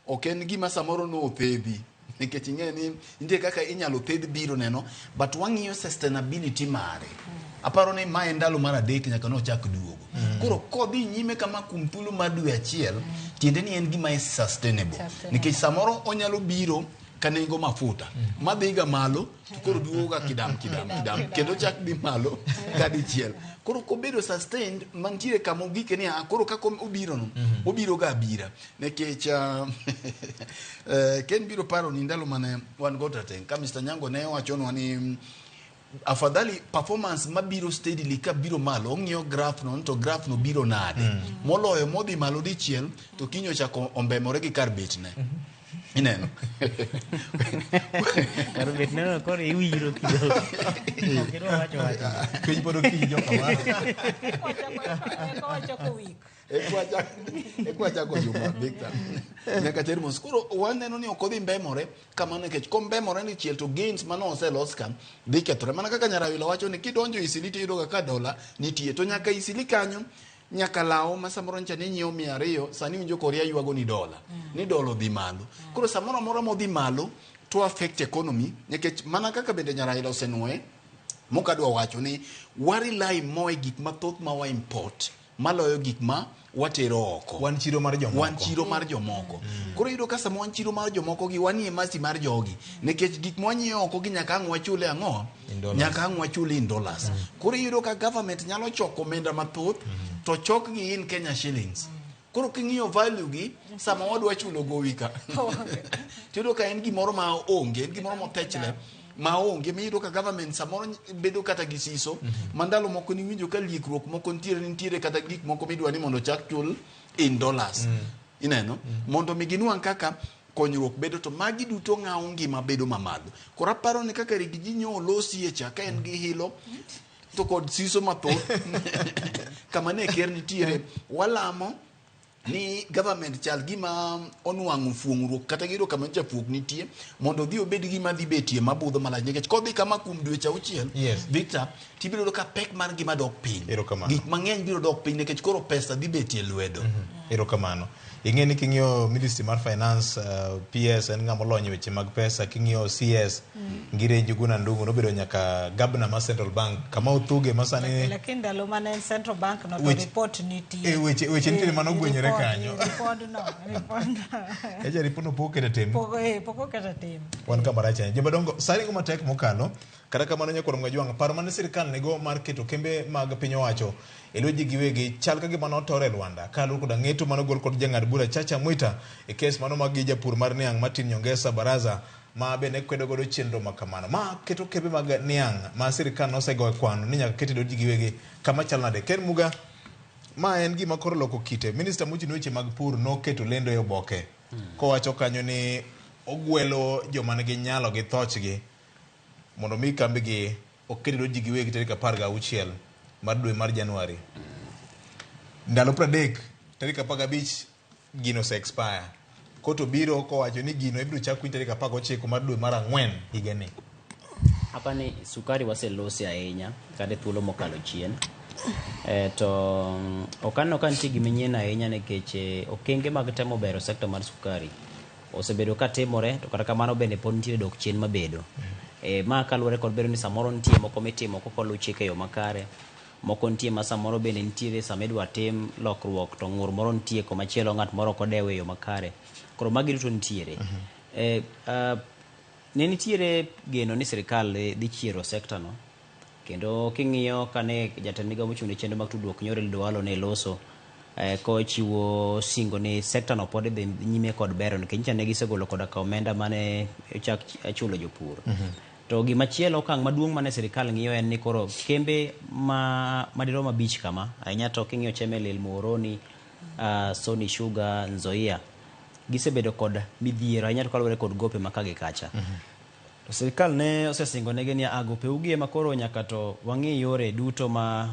ok en gima samoro no othedhi nikech ing'eni nitie kaka inyalo thedh biro neno but wang'iyo sustainability mare. Aparo ni ma en ndalo mar 3 nyaka no chak duogo. Koro kodhi nyime kama kum thuolo mar dwe achiel tiende ni en gima sustainable nikech samoro onyalo biro kanengo mafuta madhiga malo to koro duoga kidam kendo chak dhi malo kadichiel. Koro kobedo sustained mantiere kama gike ni koro kako obiro no obiro ga bira nikech Ken biro paro ni ndalo mane wan go tateng ka Mr. Nyango ne wachonwa ni afadhali performance mabiro steadily ka biro malo ong'iyo graph no to graph no biro nade moloyo modhi malo dichiel to kinyo chako ombemore gi kar betne. Ineno karo bet neno koro iwiro kidogo kiro wacho piny pod okinyi joka mara ekwachako juma Victor nyaka termos. Koro waneno ni ok odhi mbemore kamano nikech kombemore ni chiel to gains mano oselos ka dhi kethore mana kaka Nyarawila wacho ni kidonjo isiliti yudo ka dola nitie to nyaka isili kanyo nyaka lao ma samoro ncha ni nyiewo 200 sani winjo Korea yuago ni dola ni dola dhi malo. Koro samoro moro modhi malo to affect economy nikech mana kaka bende Nyarawila osenwe mokadwa wacho ni wari lai moe gik mathoth ma wa import maloyo gik ma watero oko. Wan chiro mar jomoko. Wan chiro mar jomoko. Koro iyudo ka sama wan chiro mar jomoko gi wanie masi mar jogi. Nikech gik ma wanyiewo oko gi nyaka ang' wachule ang'o? Nyaka ang' wachule in dollars. Koro iyudo ka government nyalo choko omenda mathoth to chok gi in Kenya shillings. Koro king'iyo value gi sama wadwa chulo gowi ka. Tiyudo ka en gimoro ma onge, en gimoro motechle. Maonge miyudo ka government samoro bedo kata gi siso mandalo moko ni winjo ka liekruok moko nitiere kata gik moko midwa ni mondo chak chul in dollars ineno mondo mi ginwang' kaka konyruok bedo to magi duto ng'awo ngima bedo mamalo. Koro aparo ni kaka rigi ji nyolosi e chaka en gi hilo to kod siso mathoth kama ne ker nitiere walamo ni government chal gima onwang'o fuong'ruok kata giro kama jafuok nitie mondo dhi obed gima dhi betie mabudho malach nikech kodhi kama kuom dweche 6 Victor tibiro ka pek mar gima dok piny gik mang'eny biro dok piny nikech koro pesa dhi betie lwedo. Erokamano. Ing'e ni king'iyo Ministry mar Finance PS en ng'ama olony weche mag pesa, king'iyo CS Ngire Njuguna Ndung'u nobedo nyaka gabna mar Central Bank kama othuge masani lakini ndalo mane Central Bank no to report nitie weche nitie mano gwenyore kanyo report eja report no pokete tem pokokete tem wan kama racha jobadongo sari go matek mokalo kata kamano nyakoro ngajwang paro mane sirikal nego mar keto kembe mag piny owacho eloji giwegi chal ka gima notore Rwanda kalu koda ng'eto mano gol kod jang'ad bura Chacha Mwita e kes mano mag japur mar niang' Martin Nyongesa Baraza ma bene kwedo godo chenro makamano ma keto kembe mag niang' ma sirikal nosego kwano ni nyaka kete doji giwegi kama chal nade Ken Muga ma en gima koro loko kite. Minister mochino weche mag pur noketo lendo e oboke kowacho kanyo ni ogwelo joma nigi nyalo gi thochgi mondo mi kambigi okete doji giwegi tarik 16 mar dwe mar Januari. Ndalo 30 tarik 15 gino se expire. Koto biro kowacho ni gino ibiro chak tarik 19 mar dwe mar 4 higani. Hapa ni sukari waselosi ahinya kade thuolo mokalo chien. To okano kan tigi menyena ahinya nikech okenge mag temo bero sekta mar sukari osebedo ka timore to kata kamano bende pod nitie dok chien mabedo. Ma kaluwore kod bedo ni samoro nitie moko mitimo kokolo chike yo makare moko nitie ma samoro bende nitiere sama idwa tim lokruok to ng'ur moro nitie komachielo ng'at moro kodewe yo makare koro magi duto nitiere. Ne nitiere geno ni sirikal dhi chiero sekta no kendo king'iyo kane jatend migawo mochung'ne chenro mag tudruok Nyorel Dwalo ne loso kochiwo singo ni sekta no pod dhi nyime kod bero nikech ne gisegolo koda ka omenda mane chak chulo jopur. To gimachielo okang' maduong' mane sirikal ng'iyo en ni koro kembe madirom 5 kama ahinya to king'iyo Chemelil, Muhoroni, Sony Sugar, Nzoia gisebedo kod midhiero ahinya to kaluwore kod gope makagi kacha. To sirikal ne osesingo negi ni gope ugie makoro nyaka to wang'i yore duto ma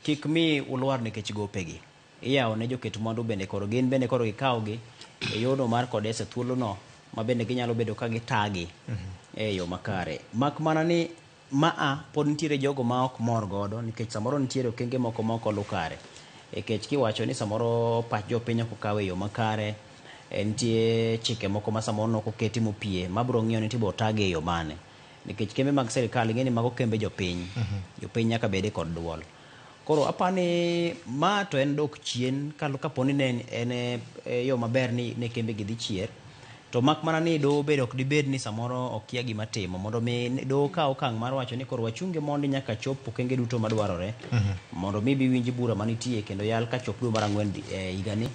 kik mi ulwar nikech gopegi. Iyawo ne joket mwandu bende koro gin bende koro gikawgi e yono mar kodese thuolo no ma bende ginyalo bedo ka gitagi e yo makare. Mak mana ni pod nitiere jogo ma ok mor godo nikech samoro nitiere okenge moko ma ok olu kare. Nikech kiwacho ni samoro pach jopiny ok okawe yo makare nitie chike moko ma samoro ok oketi mopie mabro ng'iyo ni tibo tagi e yo mane nikech kembe mag sirikal ing'e ni mago kembe jopiny jopiny nyaka bede kod duol. Koro apani ma to en dok chien kaponi ne en yo maber ni kembe gi dhi chier to mak mana ni do bedo ok dibed ni samoro okia gima timo mondo mi do ka okang' mar wacho ni koro wachunge mondi nyaka chop okenge duto madwarore mondo mi winji bura manitie kendo yal ka chop dwe mar 4 higani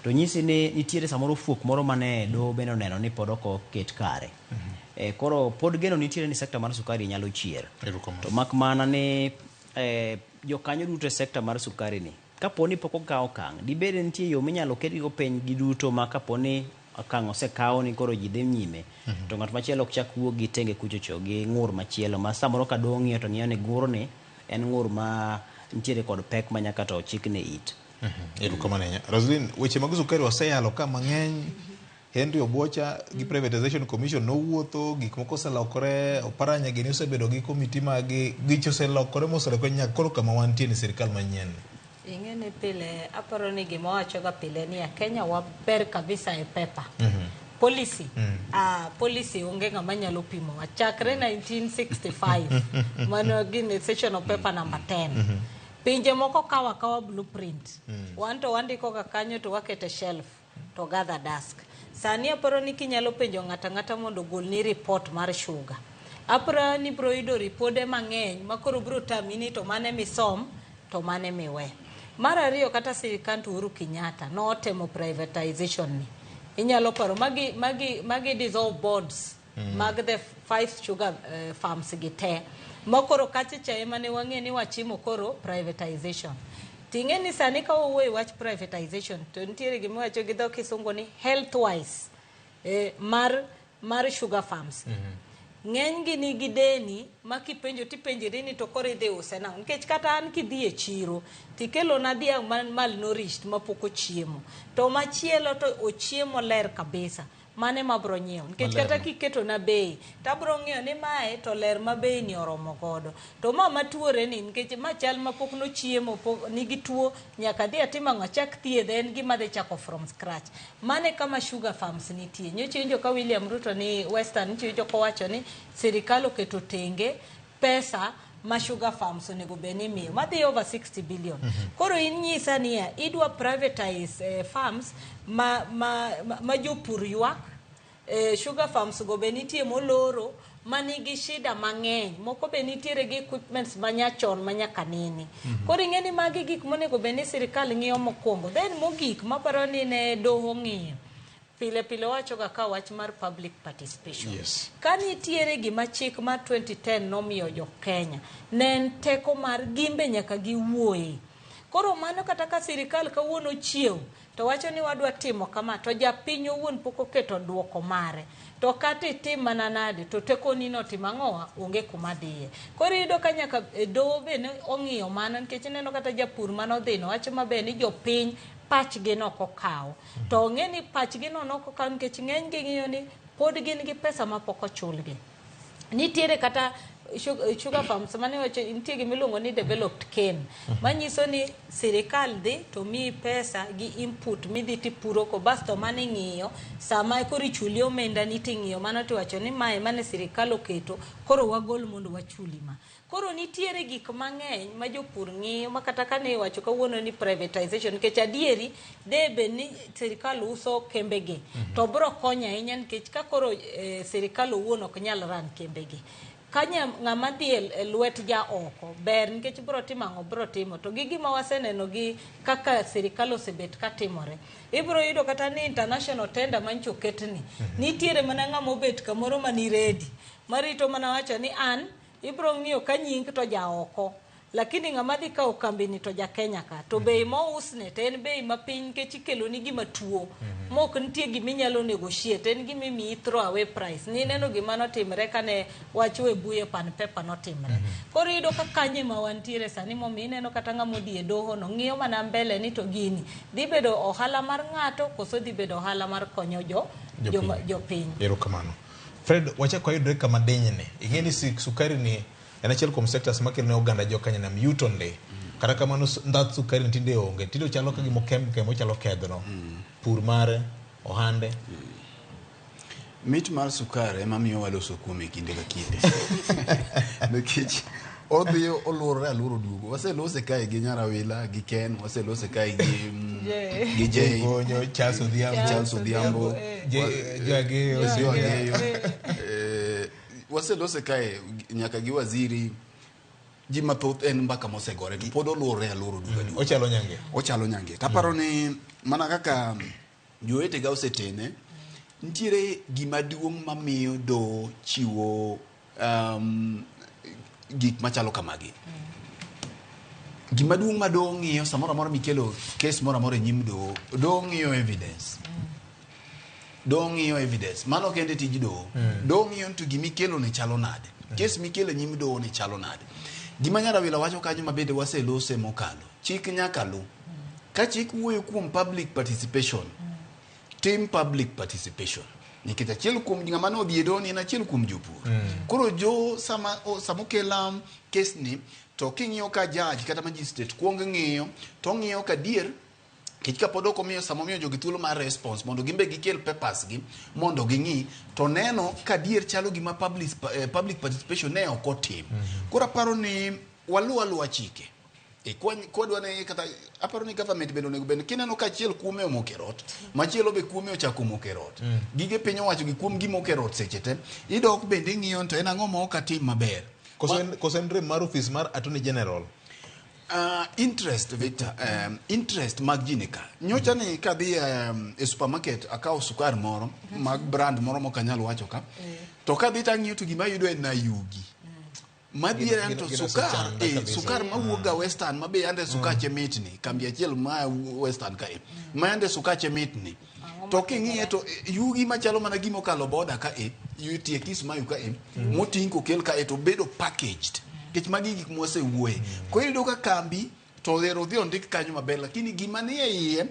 to nyisi ni nitiere samoro fuok moro mane do beno neno ni pod ok ket kare. Koro pod geno nitiere ni sekta mar sukari nyalo chier to mak mana ni jokanyo duto e sekta mar sukari ni kaponi pok okawo okang' dibed nitie yo minyalo ketgigo piny gi duto ma kaponi okang' osekawo ni koro ji dhi nyime to ng'at machielo ok chak wuok gi tenge kuchocho gi ng'ur machielo ma samoro ka do ng'iyo to ng'iyo ni gur ni en ng'ur ma nitiere kod pek ma nyaka to chik ne it. Erokamano. Roslyn, weche mag sukari waseyalo ka mang'eny. Henry Obuocha gi Privatization Commission nowuotho gik moko oselokore oparanya gini osebedo gi komiti mag gicho oselokore moseloko nyaka koro kama wantie ni sirikal manyien. Ing'e ni pile aparo ni gima wachoga pile ni Kenya waber kabisa e pepa. Policy. Policy onge ng'ama nyalo pimo wachakre 1965 mano gin session of paper number 10. Pinje moko kawa blueprint. Wanto wandiko ka kanyo to wakete shelf to gather dusk. Sani aparo ni kinyalo penjo ngata mondo gol ni report mar sugar. Aparo ni bro yudo ripode mang'eny makoro bro tamini to mane misom to mane miwe. Mar ariyo kata sirikand Uhuru Kenyatta no temo privatization ni. Inyalo paro magi dissolve boards mag the 5 sugar farms gite. Makoro kachicha emane wang'e ni wachimo koro privatization. Ting'e ni sani ka owuoye wach privatization to nitiere gima wacho gi dho kisungu ni health wise mar sugar farms. Ng'eny gi nigi deni makipenjo tipenjiri ni to koro idhi use nang'o nikech kata an kidhi e chiro tikelo na dhiang' malnourished mapok ochiemo to machielo to ochiemo ler kabisa mane mabro nyiewo nikech kata kiketo na bei tabro ng'iyo ni mae to ler ma bei ni oromo godo to mama tuore ni nikech machal mapok no chiemo nigi tuo nyaka dhi atima ng'achak thiedhe en gima dhi chako from scratch mane kama sugar farms nitie nyocho ka William Ruto ni Western nyocho kowacho ni sirikal oketo tenge pesa ma sugar farms onego beni miyo madhi over 60 billion. Koro inyisa niya idwa privatize farms ma jopur ywak sugar farms go benitie moloro manigi shida mang'eny moko benitiere gi equipments manyachon manyaka nini. Koro ing'eni magi gik monego beni sirikal ng'iyo mokwongo then mogik maparo ni ne doho ng'iyo pile wacho ka wach mar public participation. Yes. Kanitiere gima chik mar 2010 nomiyo jo Kenya ne teko mar gimbe nyaka giwuoye. Koro mano kata ka sirikal kawuono chiew to wacho ni wadwa timo kama to japiny owuon pok oketo duoko mare to kata tim mananade to teko ni no timang'owa onge kuma dhiye. Koro yudo ka nyaka doho bende ong'iyo mano nikech neno kata japur manodhino wacho maber ni jopiny pachgi no kokaw to ng'eni pachgi no kokaw nikech ng'eny gi ng'iyo ni pod gin gi pesa mapok ochulgi. Nitiere kata sugar farms mane wacho nitie gimiluongo ni developed cane manyiso ni sirikal dhi to mi pesa gi input midhi tipuro ko basto mane ng'iyo sama koro ichuli omenda niting'iyo mano tiwacho ni mae mane sirikal oketo koro wagol mondo wachuli ma. Koro nitiere gik mang'eny ma jopur ng'iyo makata kane wacho kawuono ni privatization nikech adieri debe ni sirikal uso kembegi to bro konyo ahinya nikech ka koro sirikal owuon ok nyal ran kembegi kanya ng'ama dhi e lwet ja oko ber nikech bro timo to gi gima waseneno gi kaka sirikal osebet katimore ibro yudo kata ni international tender mancho ketni nitiere mana ng'ama obet kamoro mani ready marito mana wacho ni an ibro ng'iyo ka nying to ja oko lakini ng'ama dhi kawo kambini to ja Kenya ka to bei mo usne to en bei mapiny nikech ikelo ni gima tuo mok nitie giminyalo negotiate en gima mi throw away price ni neno gima notimre kane wacho e buye pan paper notimre. Koro yudo ka kanye ma wantiere sani momi neno kata ng'ama odhi e doho no ng'iyo mana mbele ni to gini dhi bedo ohala mar ng'ato koso dhi bedo ohala mar konyo jopiny. Erokamano. Fred wachako yudre kama denyne ing'eni sukari ni en achiel kuom sectors makelo ne oganda jo Kenya nam yuto nde kata kamano ndhath sukari tinde onge tinde chalo ka gimo kemo chalo kedhno pur mare ohande mit mar sukari ema miyo waloso kuom kinde ka kinde nikech odhiyo olurore aluro duogo waselose kae gi Nyarawila gi Ken waselose kae gi Jay Gonyo Charles Odhiambo Joageyo waselose kae nyaka gi waziri ji mathoth en mbaka mosegore to pod olurore aluro duogo ochalo nyange taparo ni mana kaka jowete ga osetene nitiere gima duong' mamiyo do chiwo gik machalo kamagi gima duong' ma do ng'iyo samoro amora mikelo case moro amora nyim do ng'iyo evidence mano kende tij do ng'iyo to gimikelo ne chalo nade case mikelo nyim do ne chalo nade gima Nyarawila wacho kanyo mabende waselose mokalo chik nyaka lu ka chik wuoyo kuom public participation team public participation nikech achiel kuom ng'ama no odhiedo ni en achiel kuom jopur koro samokela case ni to king'iyo ka judge kata magistrate kuong ng'iyo to ng'iyo ka dier kech ka pod ok omiyo samomiyo jogi thuolo mar response mondo gimbe gikel papers gi mondo ging'i to neno ka dier chalo gima public participation ne ok otim koro aparo ni waluwa chike Kodwa ne kata aparo ni government bendo nego bendo kineno ka achiel kuome omokerot machielo be kuome ochako mokerot gige piny owacho gi kuom gimo kerot seche te idok bende ng'iyo to en ang'o ma ok atim maber kosen rem mar office mar attorney general interest Victor interest mag jinika nyocha ni kadhi e supermarket akaw sukar moro mag brand moro mokanyal wacho ka to kadhi tang'iyo to gima yudo en na yugi madhiera to sukar sukar mawuoga western mabe ande sukache mitni kambi achiel ma western kae ma ande sukache mitni to king'iye to yugi machalo mana gimo kalo boda ka yutie kis mayu ka moting kokel ka to bedo packaged kech magi gik mose wuoye ko yudo ka kambi to lero dhi ondik kanyo maber lakini gima ni e iye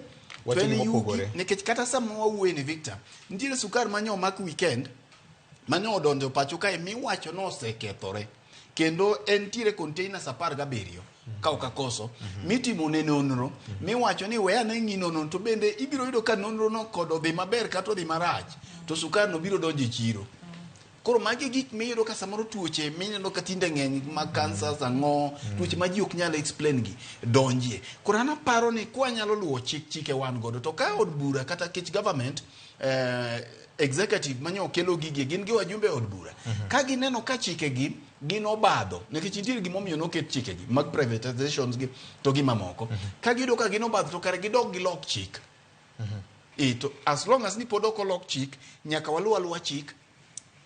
watini mopogore nikech kata sama wawuoye ni Victor nitiere sukar manyo mak weekend manyo odonjo pacho kae miwacho no osekethore kendo entiere containers 17 ka okakoso mitimo ne nonro miwacho ni we ane ng'ino non to bende ibiro yudo ka nonro no kod odhi maber kata odhi marach to sukar no biro donjo e chiro koro magi gik miyudo ka samoro tuoche mineno ka tinde ng'eny mag cancers ang'o tuoche ma ji ok nyal explain gi donjie koro an aparo ni kwa nyalo luwo chike wan godo to ka od bura kata kech government executive manyo kelo gigi gin gi wajumbe od bura ka gineno ka chike gi gin obadho nekech nitiere gimomiyo noket chike gi mag privatizations gi to gi mamoko ka gido ka gin obadho to kare gidog gi lok chik to as long as ni pod ok olok chik nyaka waluwa chik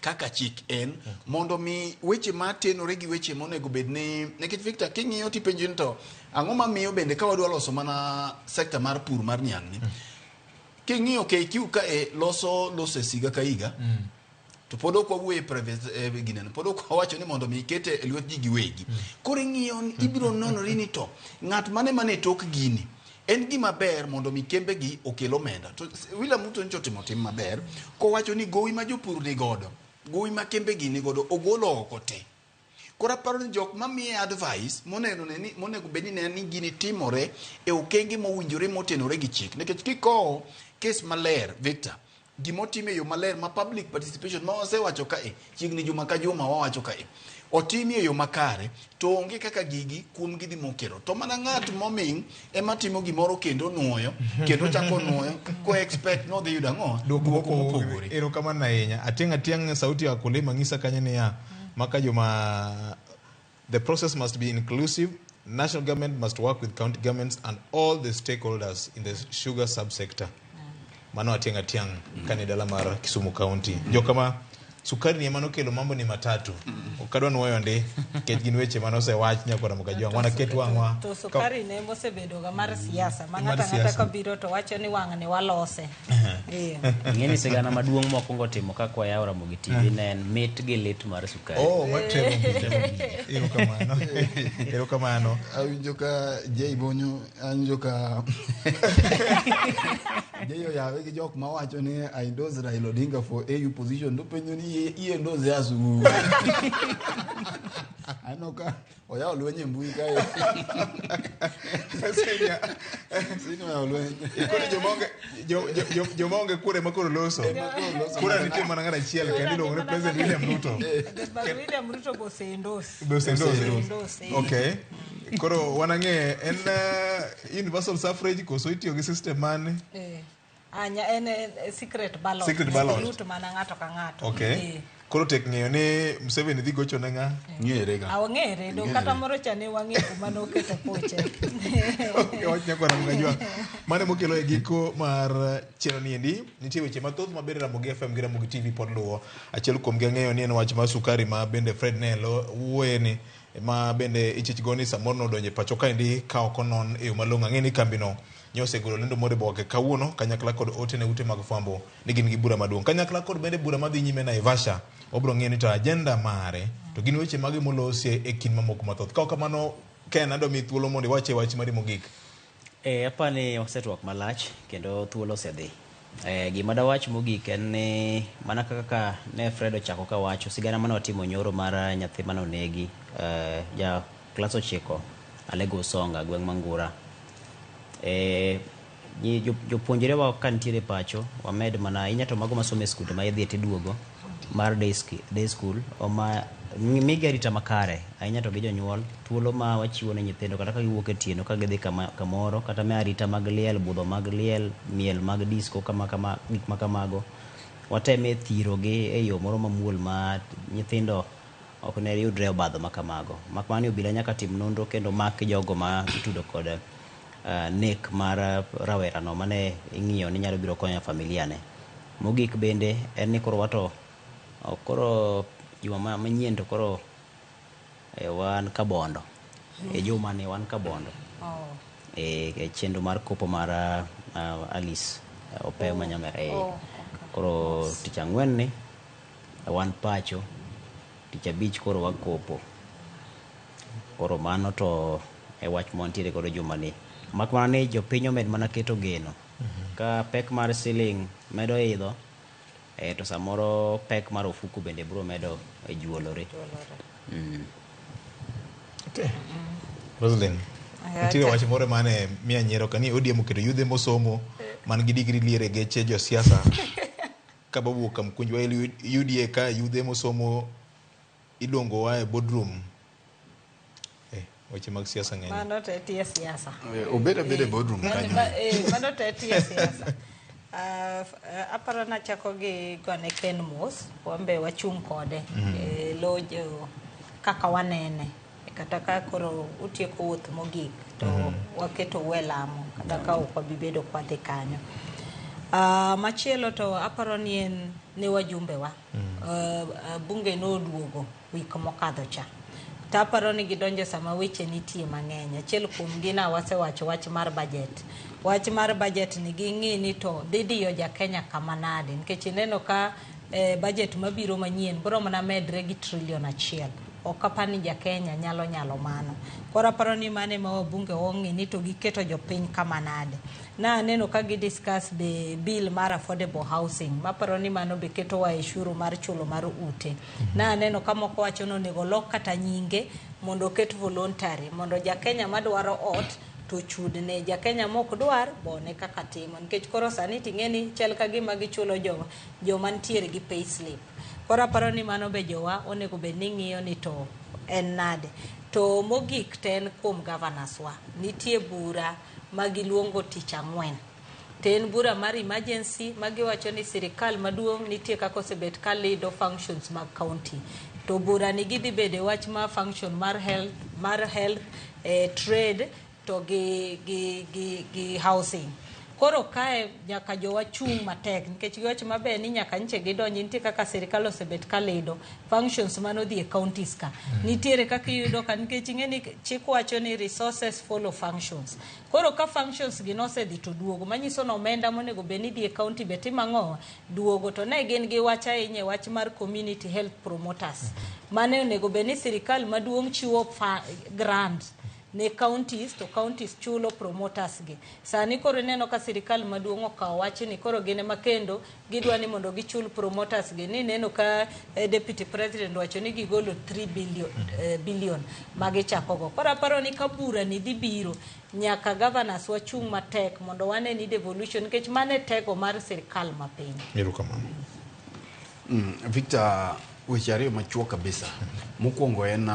kaka chik en mondo mi weche matenore gi weche monego bed ni nekech Victor king'iyo tipenjin to ang'o mamiyo bende ka wadwa loso mana sekta mar pur mar niang' ni king'iyo KQ ka loso siga ka higa to pod ok wawuoye private ginene pod ok wawacho ni mondo mi ikete e lwet ji giwegi koro ing'iyo ibiro nonori ni to ng'at mane tok gini en gima ber mondo mi kembe gi okel omenda to William Ruto ncho timo tim maber kowacho ni gowi ma jopur ni godo gowi ma kembe gi ni godo ogolo oko te kora paro ni jok mamiye advice monego bed ni gini timore e okenge mowinjore motenore gi chik nikech kikowo kes maler Victor gimotime yo maler ma public participation ma wasewacho ka chiegni juma ka juma wawacho ka otimie yo makare to onge kaka gigi kuom gidhi mokero to mana ng'at moming ema timo gimoro kendo nuoyo kendo chako nuoyo ko expect no dhi yuda ng'o duoko mopogore erokamano ahinya atiang' sauti ya kulima ng'isa kanyo niya maka juma the process must be inclusive. National government must work with county governments and all the stakeholders in the sugar subsector. Mano atiang' kani dala mar Kisumu County. Jokama sukari ni mano kelo mambo ni matatu. Okadwa nuoyo ndi kech gin weche mano osewach nyakora Mugajwang' wana ket wang'wa. To sukari ne mosebedo ga mar siasa mang'ata ka biro to wacho ni wang' ni walose. Ng'eni sigana maduong' mokwongo timo kaka wayawo Ramogi TV ne en mit gi lit mar sukari. Matemo. Erokamano. Awinjo ka Jay Bonyo anjo ka Jeyo yawe gi jok mawacho ni I endorse Raila Odinga for AU position do penyo ni i endorse asu. Anoka oyawo lwenye mbui kae. Sino ya lwenye. Ikoni jomonge kure makoro loso. Kura nitie mana ng'ana achiel kendo iluongo ni President William Ruto. William Ruto bose endorse. Okay. Koro wanang'e en universal suffrage koso itiyo gi system mane? Anya en secret ballot. Ruto mana ng'ato ka ng'ato. Okay. Koro tek ng'eyo ni Museveni dhi gocho ne ng'a? Ng'ere ga. Ng'ere do kata moro cha ne wang'e kuma noketo poche. Okay, wach nyakora Mugajwang'. Mane mokelo e giko mar chenro ni endi nitie weche mathoth maber Ramogi FM gi Ramogi TV pod luwo. Achiel kuom gi ng'eyo ni en wach mar sukari ma bende Fred Nelo wuoye ni ma bende ichich goni samoro nodonje pacho kaendi ka ok onon e yo malong'o ang'e ni kambino nyose golo lendo moro boke kawuono kanyakla kod ote ne ute mag fwambo ni gin gi bura maduong' kanyakla kod bende bura madhi nyime Naivasha obro ng'e ni to agenda mare to gin weche mage molosie e kin mamoko mathoth ka kamano Ken ado mi thuolo mondo iwache wach mari mogik. Apani osetwak malach kendo thuolo osedhi. Gima da wach mogik en ni mana kaka ne Fred ochako ka wacho sigana mane watimo nyoro mar nyathi mane onegi ja klas 9 Alego Songa gweng' Mangura. Jopuonjre wa ka nitiere pacho wamed mana inya to mago masome skunde ma idhi tiduogo mar day school o ma migi arita makare ahinya to gi jonyuol, thuolo ma wachiwo ne nyithindo kata ka giwuok e tieno ka gidhi kamoro, kata me arita mag liel, budho mag liel, miel mag disco gik ma kamago. Wateme thirogi e yo moro mamuol ma nyithindo ok ne yudre obadho ma kamago. Mak mani obila nyaka tim nonro kendo mak jogo ma itudo kod nek mar rawerano mane ing'iyo ni nyalo biro konyo familia ne. Mogik bende en ni koro juma manyien to koro wan Kabondo. Juma ni wan Kabondo. E chenro mar kopo mar Alice Opeyo Manyamera. Koro tich ang'wen ni wan pacho, tich abich koro wakopo. Koro mano to e wach montiere koro juma ni. Mak mana ni jopiny omed mana keto geno. Ka pek mar siling medo idho, to samoro pek mar ofuku bende bro medo e juolore. Okay. Roslyn, nitiere wach moro mane miya nyiero ka ni ODM oketo yudhe mosomo man gi digri liere geche josiasa ka bawuok kam kunjwa UDA ka yudhe mosomo iluongo wa e boardroom. Wache mag siasa ng'eny. Mano to tie siasa. Obeda boardroom kanyo. Mano to tie siasa. Aparo na chako gi gone Ken Mos, wambe wachung' kode lojo kaka wanene. Kata ka koro utieko wuoth mogik to waketo welamo kata ka ok wabibedo kwadhi kanyo. Machielo to aparo ni en ne wajumbe wa. Bunge noduogo wik mokadho cha. Taparo ni gidonjo sama weche nitie mang'eny. Achiel kuom gina wasewacho wach mar budget. Wach mar budget ni ging'i ni to didiyo ja Kenya kama nade. Nikech ineno ka budget mabiro manyien bro mana medre gi trillion achiel. Okapani ja Kenya nyalo mano. Kora paro ni mane ma wabunge wong'i ni to giketo jopiny kama nade. Na neno ka gidiscuss be bill mar affordable housing. Maparo ni mano be keto wa ishuru mar chulo mar ute. Na neno kama moko wacho no nego lok kata nyinge mondo ket voluntary. Mondo ja Kenya madwaro ot to chudne. Ja Kenya mok dwar bone kaka timo. Nikech koro sani ting'eni chel ka gima gichulo joma ntiere gi pay slip. Kora paro ni mano be jowa onego be ning'iyo ni to en nade. To mogik ten kuom governors wa. Nitie bura magiluongo tich ang'wen. Ten bura mar emergency magiwacho ni sirikal maduong' nitie kako sebet ka lido functions mag county. To bura ni gidhi bede wach ma function mar health, trade to gi housing. Koro kae nyaka jowa chung' matek nikech giwacho maber ni nyaka nche gidonji nitie kaka sirikal osebet ka lido functions manodhi e counties ka. Nitiere kaka iyudo ka nikech ing'eni chik wacho ni resources follow functions. Koro ka functions gi nosedhi to duogo manyiso no omenda monego beni dhi e county beti mang'owa duogo to ne gin gi wach ahinya wach mar community health promoters. Mane onego beni sirikal maduong' chiwo grants ne counties to counties chulo promoters gi. Sani koro neno ka sirikal maduong' okawo wach ni koro gine makendo gidwa ni mondo gichul promoters gi. Ni neno ka deputy president wacho ni gigolo 3 billion magichakogo. Koro aparo ni ka bura ni dhi biro nyaka governors wachung' matek mondo wane ni devolution nikech mane tego mar sirikal mapiny. Erokamano. Victor, weche ariyo machuok kabisa. Mokwongo en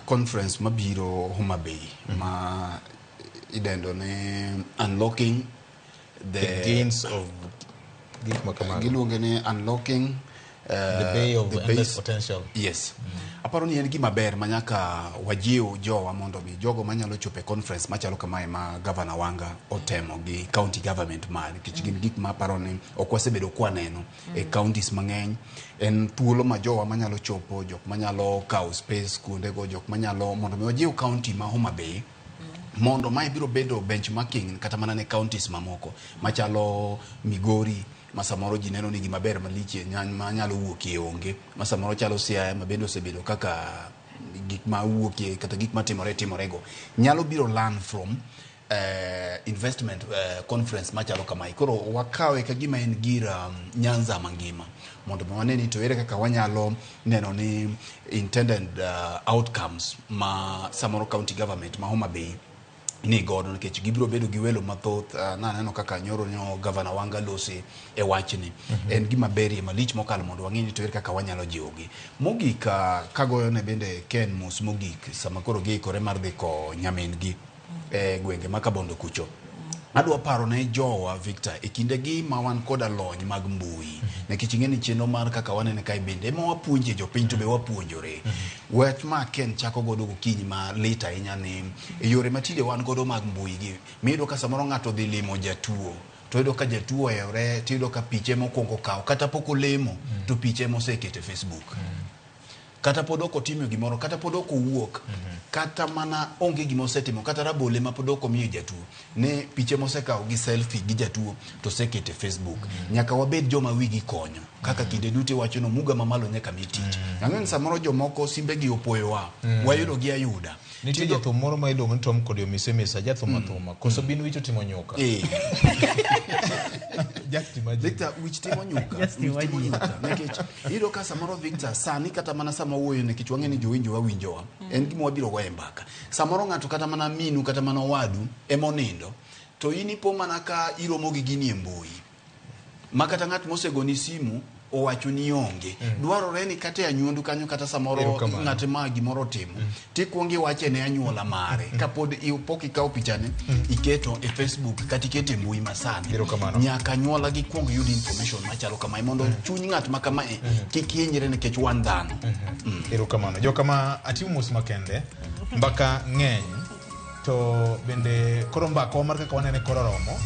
conference mabiro Homa Bay ma idendo ne unlocking the gains of giluonge ni unlocking the bay of endless potential. Yes. Aparo ni en gima ber manyaka wajiw jowa mondo mi jogo manyalo chope conference machalo kamae ma governor Wanga otemo gi county government man nikech gin gik ma aparo ni ok wasebedo kwaneno e counties mang'eny. En thuolo ma jowa manyalo chopo, jok manyalo kawo space kuonde go, jok manyalo mondo mi wajiw county ma Homa Bay mondo mai biro bedo benchmarking kata mana ne counties mamoko machalo Migori masamoro ji neno ni gima ber maliche manyalo wuokie onge, masamoro chalo Siaya mabendo osebedo kaka gik ma wuokie kata gik ma timorego nyalo biro learn from investment conference machalo kama. Koro wakawe ka gima en gira Nyanza mangima mondo waneni to ere kaka wanyalo neno ni intended outcomes ma samoro county government ma Homa Bay ni godo nikech gibiro bedo gi welo mathoth. Naneno kaka nyoro nyo gavana wanga losi e wachni. En gima berie malich mokalo mondo wang'eni to kaka wanyalo jiwogi. Mogik kagoyo ne bende Ken Mus mogik sama koro giikore mar dhi ko nyamin-gi e gwenge ma Kabondo kucho. Adwa paro ne jowa Victor e kindegi ma wan koda lony mag mbui nikech ing'eni chenro mar kaka wanene kai bende ma wapuonje jopiny to be wapuonjore. Wach ma Ken chako godo gokinyi ma lit ahinya ni yore matinde wan godo mag mbui gi miyo ka samoro ng'ato dhi limo jatuo to yudo ka jatuo ehore to yudo ka piche mokwongo kawo kata pok olemo to piche mosekete Facebook. Kata podoko timo gimoro, kata podoko wuok, kata mana onge gimo setimo, kata rabole ma podoko miyo jatuo. Ne piche mosekawo gi selfie gi jatuo to sekete Facebook. Nyaka wabed joma wigi konyo. Kaka kinde duto wacho no muga mamalo nyaka mi tich. Ang'en samoro jomoko simbe gi opoyowa. Wayudo gi ayuda. Nitie jathum moro ma iluongo ni Tom kod Yomisemesa jathum athuma. Koso bin wicho timo nyuka. Victor, wich timo nyuka. Nikech ido ka samoro Victor sani kata mana sama wuoyo nikech wang'eni jowinjo wawinjowa. En gima wabiro goye mbaka. Samoro ng'ato kata mana minu kata mana wadu emonindo to inipo mana ka iromo gi gini e mbui. Makata ng'at mosegoni simu owacho ni onge. Dwarore ni kata anyuondu kanyo kata samoro ng'at ma gimoro timo. Tikuongi wache ne anyuola mare. Kapod pok ikawo pichane iketo e Facebook kata iketo e mbui masani. Nyaka anyuola gi kuong yud information machalo kama mondo chuny ng'at ma kama kik hinyre nikech wan dhano. Erokamano. Jo kama atimo mos makende mbaka ng'eny to bende koro mbaka mar kaka wanene koro romo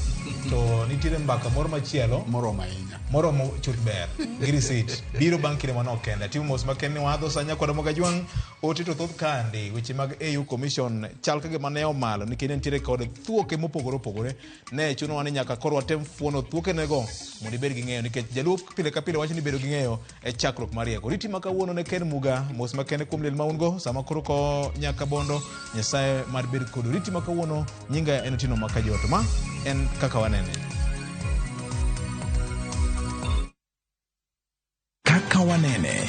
to nitiere mbaka moro machielo moromo ahinya moromo chut ber grisit biro bang' kinde manok kende atimo mos makende wadho sanya kod Mogajwang ote to thoth kandi weche mag EU Commission chal kage mane omalo nikech nitiere kod thuoke mopogore opogore ne chuno wani nyaka koro watem fuono thuoke nego mondo ibed gi ng'eyo nikech jaluo pile ka pile wacho ni bedo gi ng'eyo e chakruok mar rieko. Riti makawuono ne Ken Muga mos makende kuom lel maungo sama koro ko nyaka bondo Nyasaye mar bed kod riti makawuono nyinga en Tino Makajoto ma en kaka wanene. Kaka wanene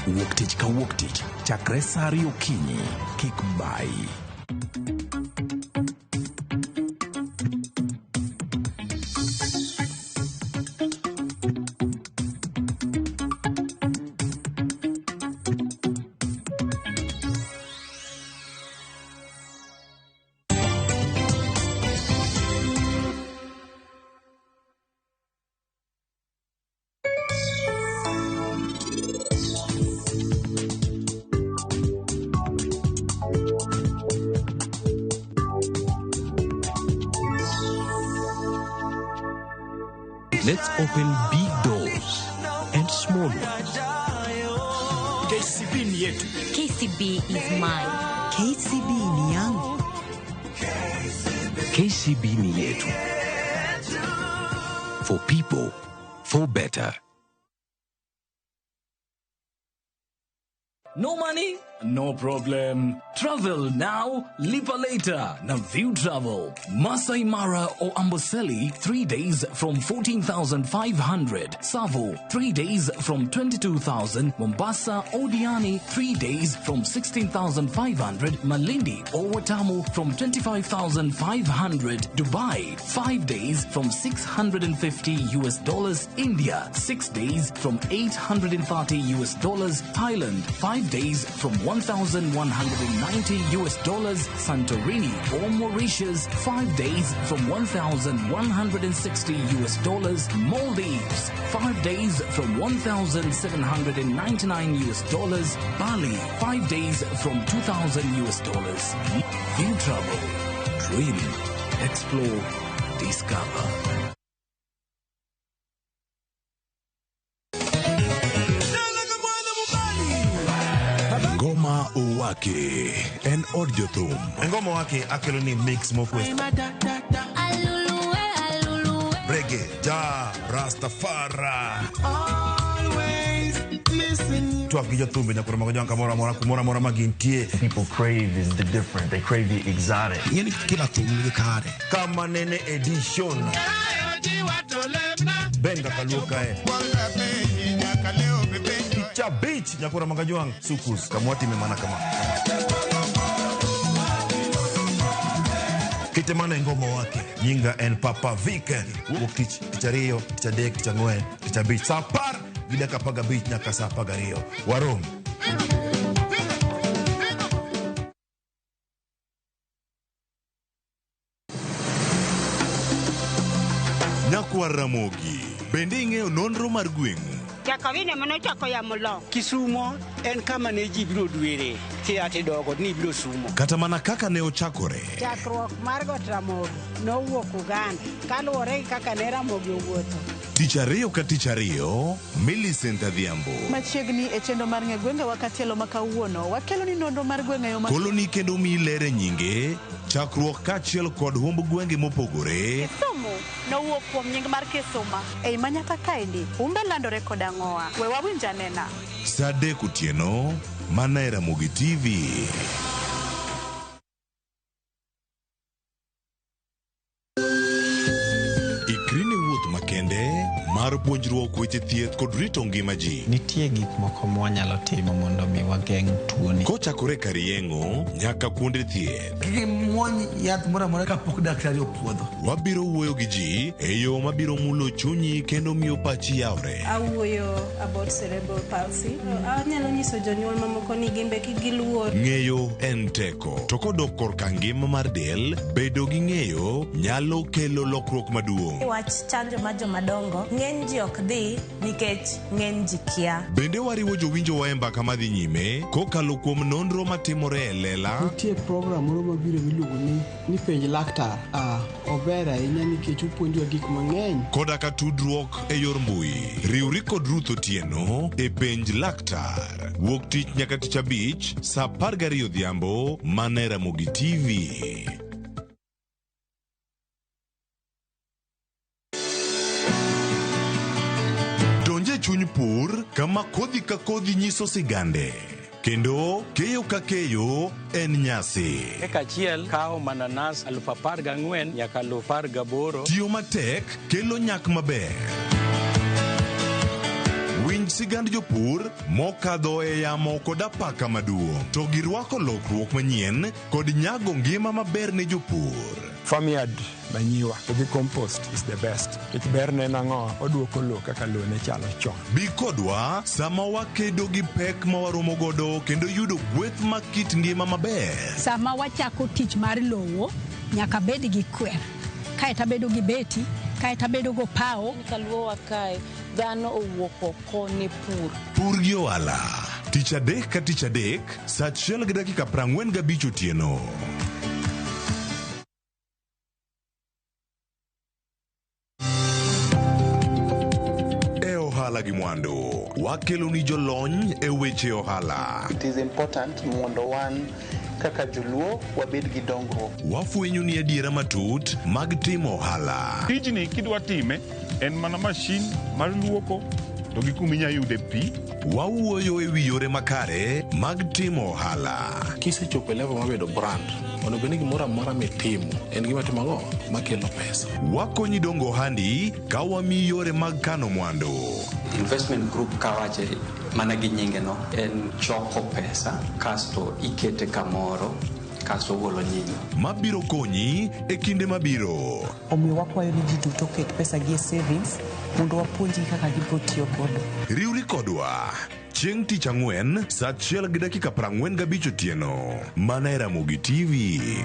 wuok tich ka wuok tich chakre saa 2 okinyi kik bai. Let's open big doors and small ones. KCB ni yetu. KCB is mine. KCB ni yangu. KCB ni yetu. For people, for better. No money? No problem. Travel now, lipa later. Na View Travel. Masai Mara or Amboseli, 3 days from 14,500. Savo, 3 days from 22,000. Mombasa or Diani, 3 days from 16,500. Malindi or Watamu from 25,500. Dubai, 5 days from $650. India, 6 days from $830. Thailand, 5 days from $1,190. Santorini or Mauritius, 5 days from $1,160. Maldives, 5 days from $1,799. Bali, 5 days from $2,000. View Travel. Dream, explore, discover. Ngoma Uwake en od jothum. Ngoma Uwake akelo ni mix mokwest. Reggae, ja, Rastafari. Always listen. Tuak gi jothum nyakoro Mogajwang kumora mora magintie. People crave is the different. They crave the exotic. Yani kila thum ni kare. Kama nene edition. Benga kaluka Picha beach nyakura Mogajwang sukus kamwati memana kama kete mana ngoma wake nyinga en Papa Viken wuok tich ariyo tich adek tich ang'wen tich abich saa 10:15 nyaka saa 12 warom. Nyakwar Ramogi, bende ing'eyo nonro mar gweng'u? Jakawine manochako ya mulo. Kisumo en kama ne ji biro dwere. Ati dogo ni biro sumo. Kata mana kaka ne ochakore. Chakruok mar got Ramogi nowuok Uganda kaluwore gi kaka ne Ramogi owuotho. Tich ariyo ka tich ariyo, Millicent Adhiambo. Machiegni e chenro mar ng'e gwenge wakatielo ma kawuono, wakelo ni nonro mar gwenge yo koloni kendo mi lere nyinge, chakruok kachiel kod humb gwenge mopogore. Kisumu nowuok kuom nying mar Kisuma. Ei manyaka kaendi, umbe landore kod ang'owa. We wawinj anena. Saa 3 otieno, mana e Ramogi TV. Ikrini wuoth makende mar puonjruok weche thieth kod rito ngima ji. Nitie gik moko mwanyalo timo mondo mi wageng' tuoni. Kochakore kar yeng'o nyaka kuonde thieth. Muony yath moro amora kapok daktari opuodho. Wabiro wuoyo gi ji e yo mabiro mulo chunyi kendo miyo pachi yawre. Awuoyo about cerebral palsy. Anyalo nyiso jonyuol mamoko ni gimbe kik giluor. Ng'eyo en teko. To kodok korka ngima mar del, bedo gi ng'eyo nyalo kelo lokruok maduong'. Wach chanjo ma jomadongo ng'eny ji ok dhi nikech ng'eny ji kia. Bende wariwo jowinjo wa e mbaka madhi nyime kokalo kuom nonro matimore e lela. Nitie program moro mabiro miluongo ni penj laktar. Ober ahinya nikech opuonjowa gik mang'eny. Koda ka tudruok e yor mbui. Riwri kod Ruth Otieno e penj laktar. Wuok tich nyaka tich abich saa 12 odhiambo mana e Ramogi TV. Donje chuny pur kama kodhi ka kodhi nyiso sigande. Kendo keyo ka keyo en nyasi. Eka achiel kawo mananas 14,000 nyaka 18,000. Tiyo matek kelo nyak maber. Winj sigand jopur mokadho e yamo kod apaka maduong'. To girwako lokruok manyien kod nyago ngima maber ne jopur. Farmyard manyiwa gi compost is the best. Kich berne nang'o oduoko lo kaka lo ne chalo chon. Bi kodwa sama wakedo gi pek ma waromo godo kendo yudo gweth ma kit ngima maber. Sama wachako tich mar lowo nyaka bed gi kwer. Kaeta bedo gi beti, kaeta bedo go pao. Kaluowa kae dhano owuok oko ne pur. Pur gi ohala. Tich adek ka tich adek, saa 1:45 otieno. Ohala gi mwandu. Wakelo ni jolony e weche ohala. It is important mondo wan kaka joluo wabed gi dongruok. Wafwenyo ni adiera matut mag timo ohala. Tijni kidwa time en mana mashin mar luoko to gi kuma inyalo yude pi. Wawuoyo e wi yore makare mag timo ohala. Kisechopo level mabedo brand, onego ni gimoro amora mitimo en gima timo ang'o makelo pesa. Wakonyi dongo ohandi ka wamiyi yore mag kano mwandu. Investment group kawache mana gi nyinge no en choko pesa kasto ikete kamoro kasto golo nyinyo. Mabiro konyi e kinde mabiro. Omiyo wakwayo ni ji duto ket pesa gi e savings mondo wapuonji kaka gibiro tiyo godo. Riwri kodwa chieng' tich ang'wen saa 1:45 otieno mana e Ramogi TV.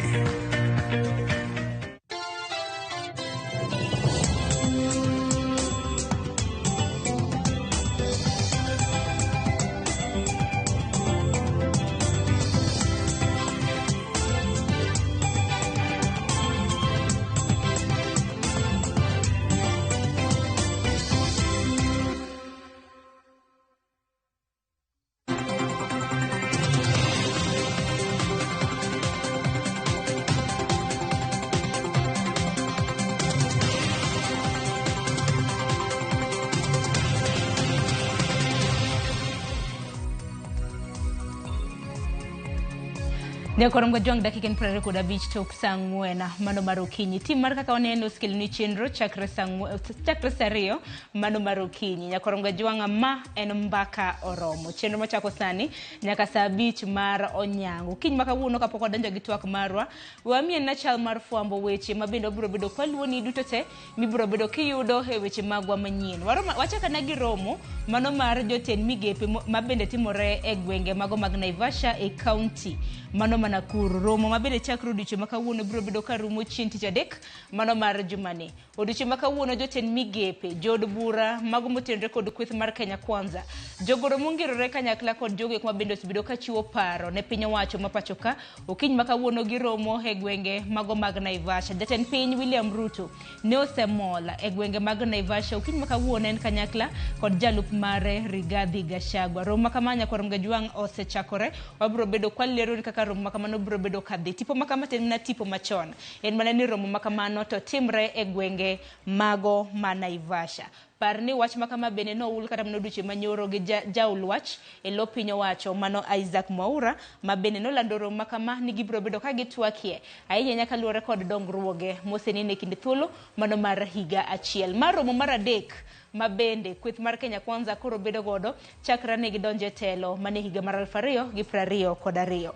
Nyakorom gajwang dakika 25 tok sang'wena mano mar okinyi. Tim mar kaka waneno skilni chenro chakre sario mano mar okinyi. Nyakorom gajwang ma en mbaka oromo. Chenro machako sani nyaka saa 5 mar onyango. Kiny makawuono kapok odonjo gi twak marwa, wamien na chal mar fwambo weche mabende obiro bedo kwaluoni duto te mibiro bedo kiyudo e weche magwa manyien. Wachaka na gi romo mano mar jotend migepe mabende timore e gwenge mago mag Naivasha e county mano Nakuru. Romo mabende chakre odiochieng' makawuono biro bedo karumo chieng' tich adek mano mar jumani. Odiochieng' makawuono jotend migepe, jod bura mago motenore kod kweth mar Kenya Kwanza, jogoro mongirore kanyakla kod jogo kuma bende osebedo kachiwo paro ne piny owacho ma pacho ka. Okiny makawuono giromo e gwenge mago mag Naivasha. Jatend piny William Ruto ne osemola e gwenge mag Naivasha. Okiny makawuono en kanyakla kod jalup mare Rigathi Gachagua. Romo kamanya kwa Gajwang osechakore. Wabiro bedo kwalero ni kaka romo makamano biro bedo kadhi. Tipo makama ten na tipo machon. En mana ni romo makamano to timre e gwenge mago ma Naivasha. Parni wach makama bene no ul kata mnoduche manyoro gi jaul wach e lo piny owacho mano Isaac Mwaura ma bene no landoro makama ni gibiro bedo ka gitwakie ahinya nyaka luore kod dongruoge mosenene kinde thuolo mano mar higa achiel. Maromo mar adek mabende kweth mar Kenya Kwanza koro bedo godo chakra ne gidonje telo mane higa mar 2022.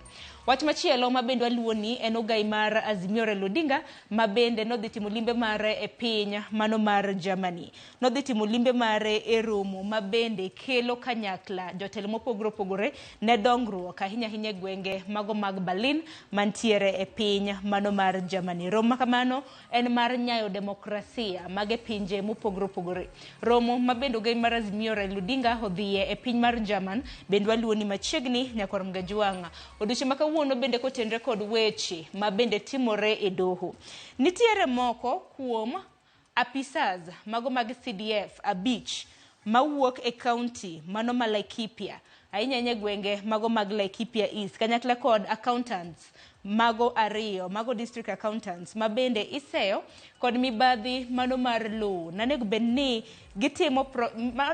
Wach machielo mabende waluoni en ogai mar Azimio Raila Odinga mabende nodhi timo limbe mare e piny mano mar Germany. Nodhi timo limbe mare e Romo mabende kelo kanyakla jotelo mopogore opogore ne dongruok ahinya gwenge mago mag Berlin mantiere e piny mano mar Germany. Romo kamano en mar nyayo demokrasia mage pinje mopogore opogore. Romo mabende ogai mar Azimio Raila Odinga odhiye e piny mar German bende waluoni machiegni Nyakorom Gajwang. Odiochieng' makawuono bende kotenre kod weche mabende timore e doho. Nitiere moko kuom apisas mago mag CDF abich mawuok e county mano ma Laikipia ahinya gwenge mago mag Laikipia East kanyakla kod accountants mago ariyo mago district accountants mabende iseyo kod mibadhi mano mar law nanego benni gitimo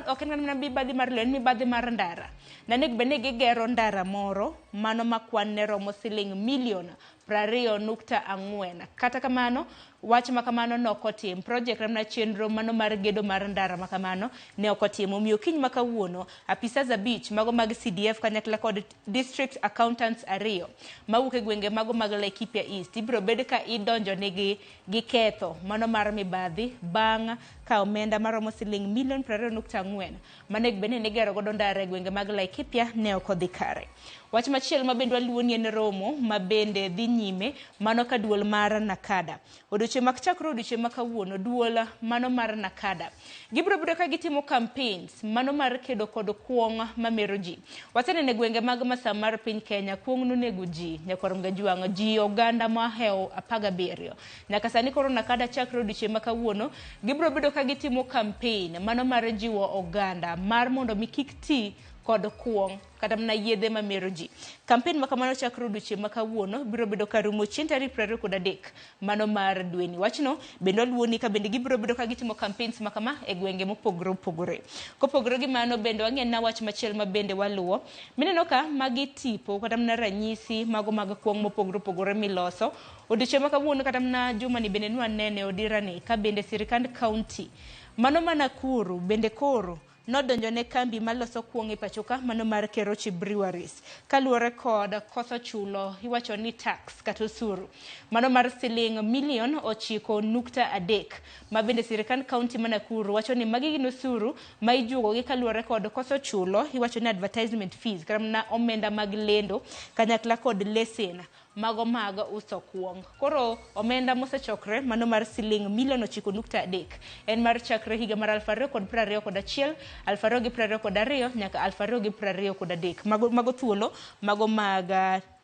oken mibadhi mar law, mibadhi mar ndara. Nanego benni gigero ndara moro mano makwan ne romo siling milion 20.4. Kata kamano wach makamano no okotim. Project ramna chenro mano mar gedo mar ndara makamano ne okotimo. Omiyo kiny makawuono apisas abich mago mag CDF kanyakla kod district accountants ariyo mawuok e gwenge mago mag Laikipia East ibiro bed ka idonjo negi gi ketho mano mar mibadhi bang' ka omenda maromo siling milion 20.4 manego bende ne gero godo ndara e gwenge mag Laikipia ne okodhi kare. Wach machielo mabende waluoni en romo mabende dhi nyime mano ka duol mar Nakada. Odiochieng' makchakro odiochieng' makawuono duol mano mar Nakada gibiro bedo ka gitimo campaigns mano mar kedo kod kuong' mamero ji. Wasenene gwenge mag Masaa mar piny Kenya kuong' nonego ji Nyakorom Gajwang' ji oganda maheo 17. Nyaka sani koro Nakada chakro odiochieng' makawuono gibiro bedo ka gitimo campaign mano mar jiwo oganda mar mondo mi kik ti kod kuong' kata mna yedhe mamero ji. Campaign makamano chakro odiochieng' makawuono biro bedo karumo chieng' tarik 23 mano mar dweni. Wachno bende waluoni ka bende gibiro bedo ka gitimo campaigns makama e gwenge mopogore opogore. Kopogore gi mano bende wang'en na wach machiel mabende waluo. Mineno ka magi tipo kata mna ranyisi mago mag kuong' mopogore opogore miloso. Odiochieng' makawuono kata mna jumani bende nwanene odirani ka bende sirikand county mano Nakuru bende koro nodonjo ne kambi maloso kuong' e pachoka mano mar Kerochi Breweries kaluore kod koso chulo iwacho ni tax kata osuru mano mar siling milion 9.3 mabende sirikand county ma Nakuru wacho ni magi gin osuru ma ijugo gi kaluore kod koso chulo iwacho ni advertisement fees kata na omenda mag lendo kanyakla kod lesen mago mag uso kuong'. Koro omenda mosechokre mano mar siling milion 9.3 en mar chakre higa mar 2021 2022 nyaka 2023 mago thuolo mago mag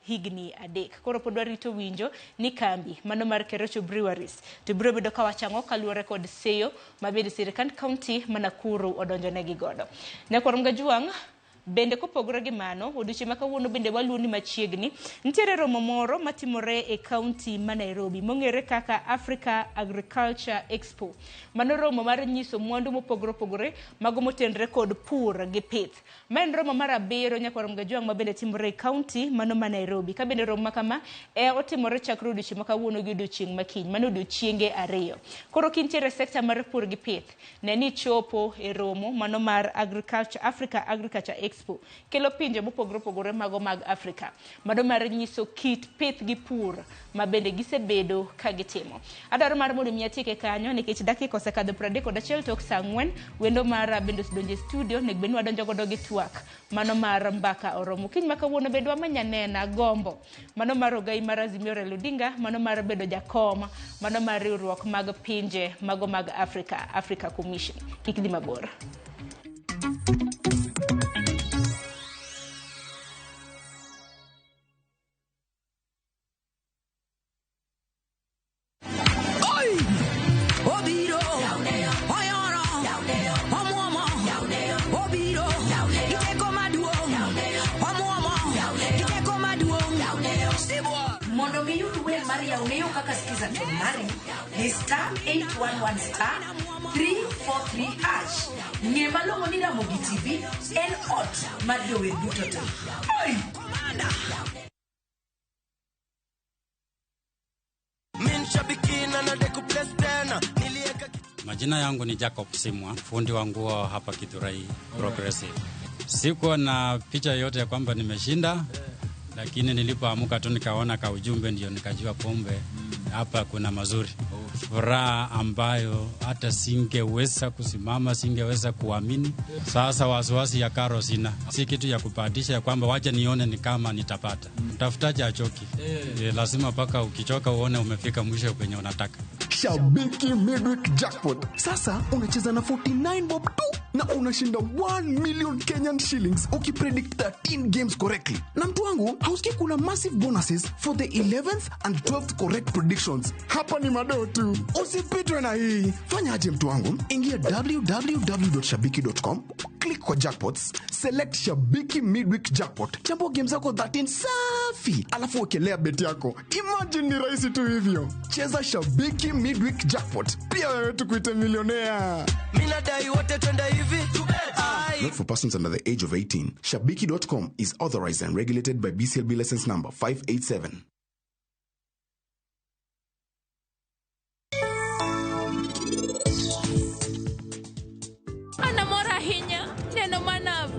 higni adek. Koro pod warito winjo ni kambi mano mar Kerochi Breweries to biro bedo ka wachango kaluore kod seyo mabende sirikand county ma Nakuru odonjo negi godo. Nyakorom Gajwang' Bende kopogore gi mano, odiochieng' ma kawuono bende waluoni machiegni nitiere romo moro matimore e kaunti ma Nairobi mong'ere kaka Africa Agriculture Expo. Mano romo mar nyiso mwandu mopogore opogore mago motenre kod pur gi pith. Ma en romo mar 7 nyakwarom Gajwang' ma bende timore e kaunti mano ma Nairobi. Ka bende romo kama otimore chakre odiochieng' ma kawuono gi odiochieng' ma kiny. Mano odiochienge 2. Koro kintiere sekta mar pur gi pith, ne ni chopo e romo mano mar Africa Agriculture Expo. Kelo pinje mopogore opogore mago mag Afrika. Mano mar nyiso kit pith gi pur ma bende gisebedo ka gitimo. Adwaro mar mondo mi atieke kanyo nikech dakika osekadho 31 tok saa 4. Wendo mar bende donjo e studio nek bende wadonjo godo gi twak mano mar mbaka oromo. Kiny ma kawuono bende wamanya nena gombo mano mar ogai mar Azimio Raila Odinga, mano mar bedo jakom mano mar riwruok mag pinje mago mag Africa Commission. Kik dhi mabor. Mondo miyud wer mar yawneo kaka sikiza tonmari ni *811 *343#. Ng'e malong'o ni Ramogi TV en ot mar jower duto te. Majina yangu ni Jacob Simwa, fundi wa nguo hapa Kithurai Progressive. Sikuwa na picha yote ya kwamba nimeshinda, lakini nilipoamka tu nikaona ka ujumbe ndio nikajua pombe hapa kuna mazuri. Furaha ambayo hata singeweza kusimama, singeweza kuamini. Sasa wasiwasi ya karo sina. Si kitu ya kupatisha ya kwamba wacha nione ni kama nitapata. Mtafutaji achoki. Lazima paka ukichoka uone umefika mwisho kwenye unataka. Shabiki Midweek Jackpot. Sasa unacheza na 49 bob tu na unashinda 1 million Kenyan shillings ukipredict 13 games correctly. Na mtu wangu, hausikii kuna massive bonuses for the 11th and 12th correct predictions. Hapa ni madoo tu. Usipitwe na hii. Fanya aje mtu wangu? Ingia www.shabiki.com, click kwa jackpots, select Shabiki Midweek Jackpot. Chambua games zako 13 safi. Alafu wekelea bet yako. Imagine ni rahisi tu hivyo. Cheza Shabiki Midweek Jackpot. Pia wewe tukuite milionea. Minadai wote twende hivi. Not for persons under the age of 18. Shabiki.com is authorized and regulated by BCLB license number 587. Anamora hinya, neno manav.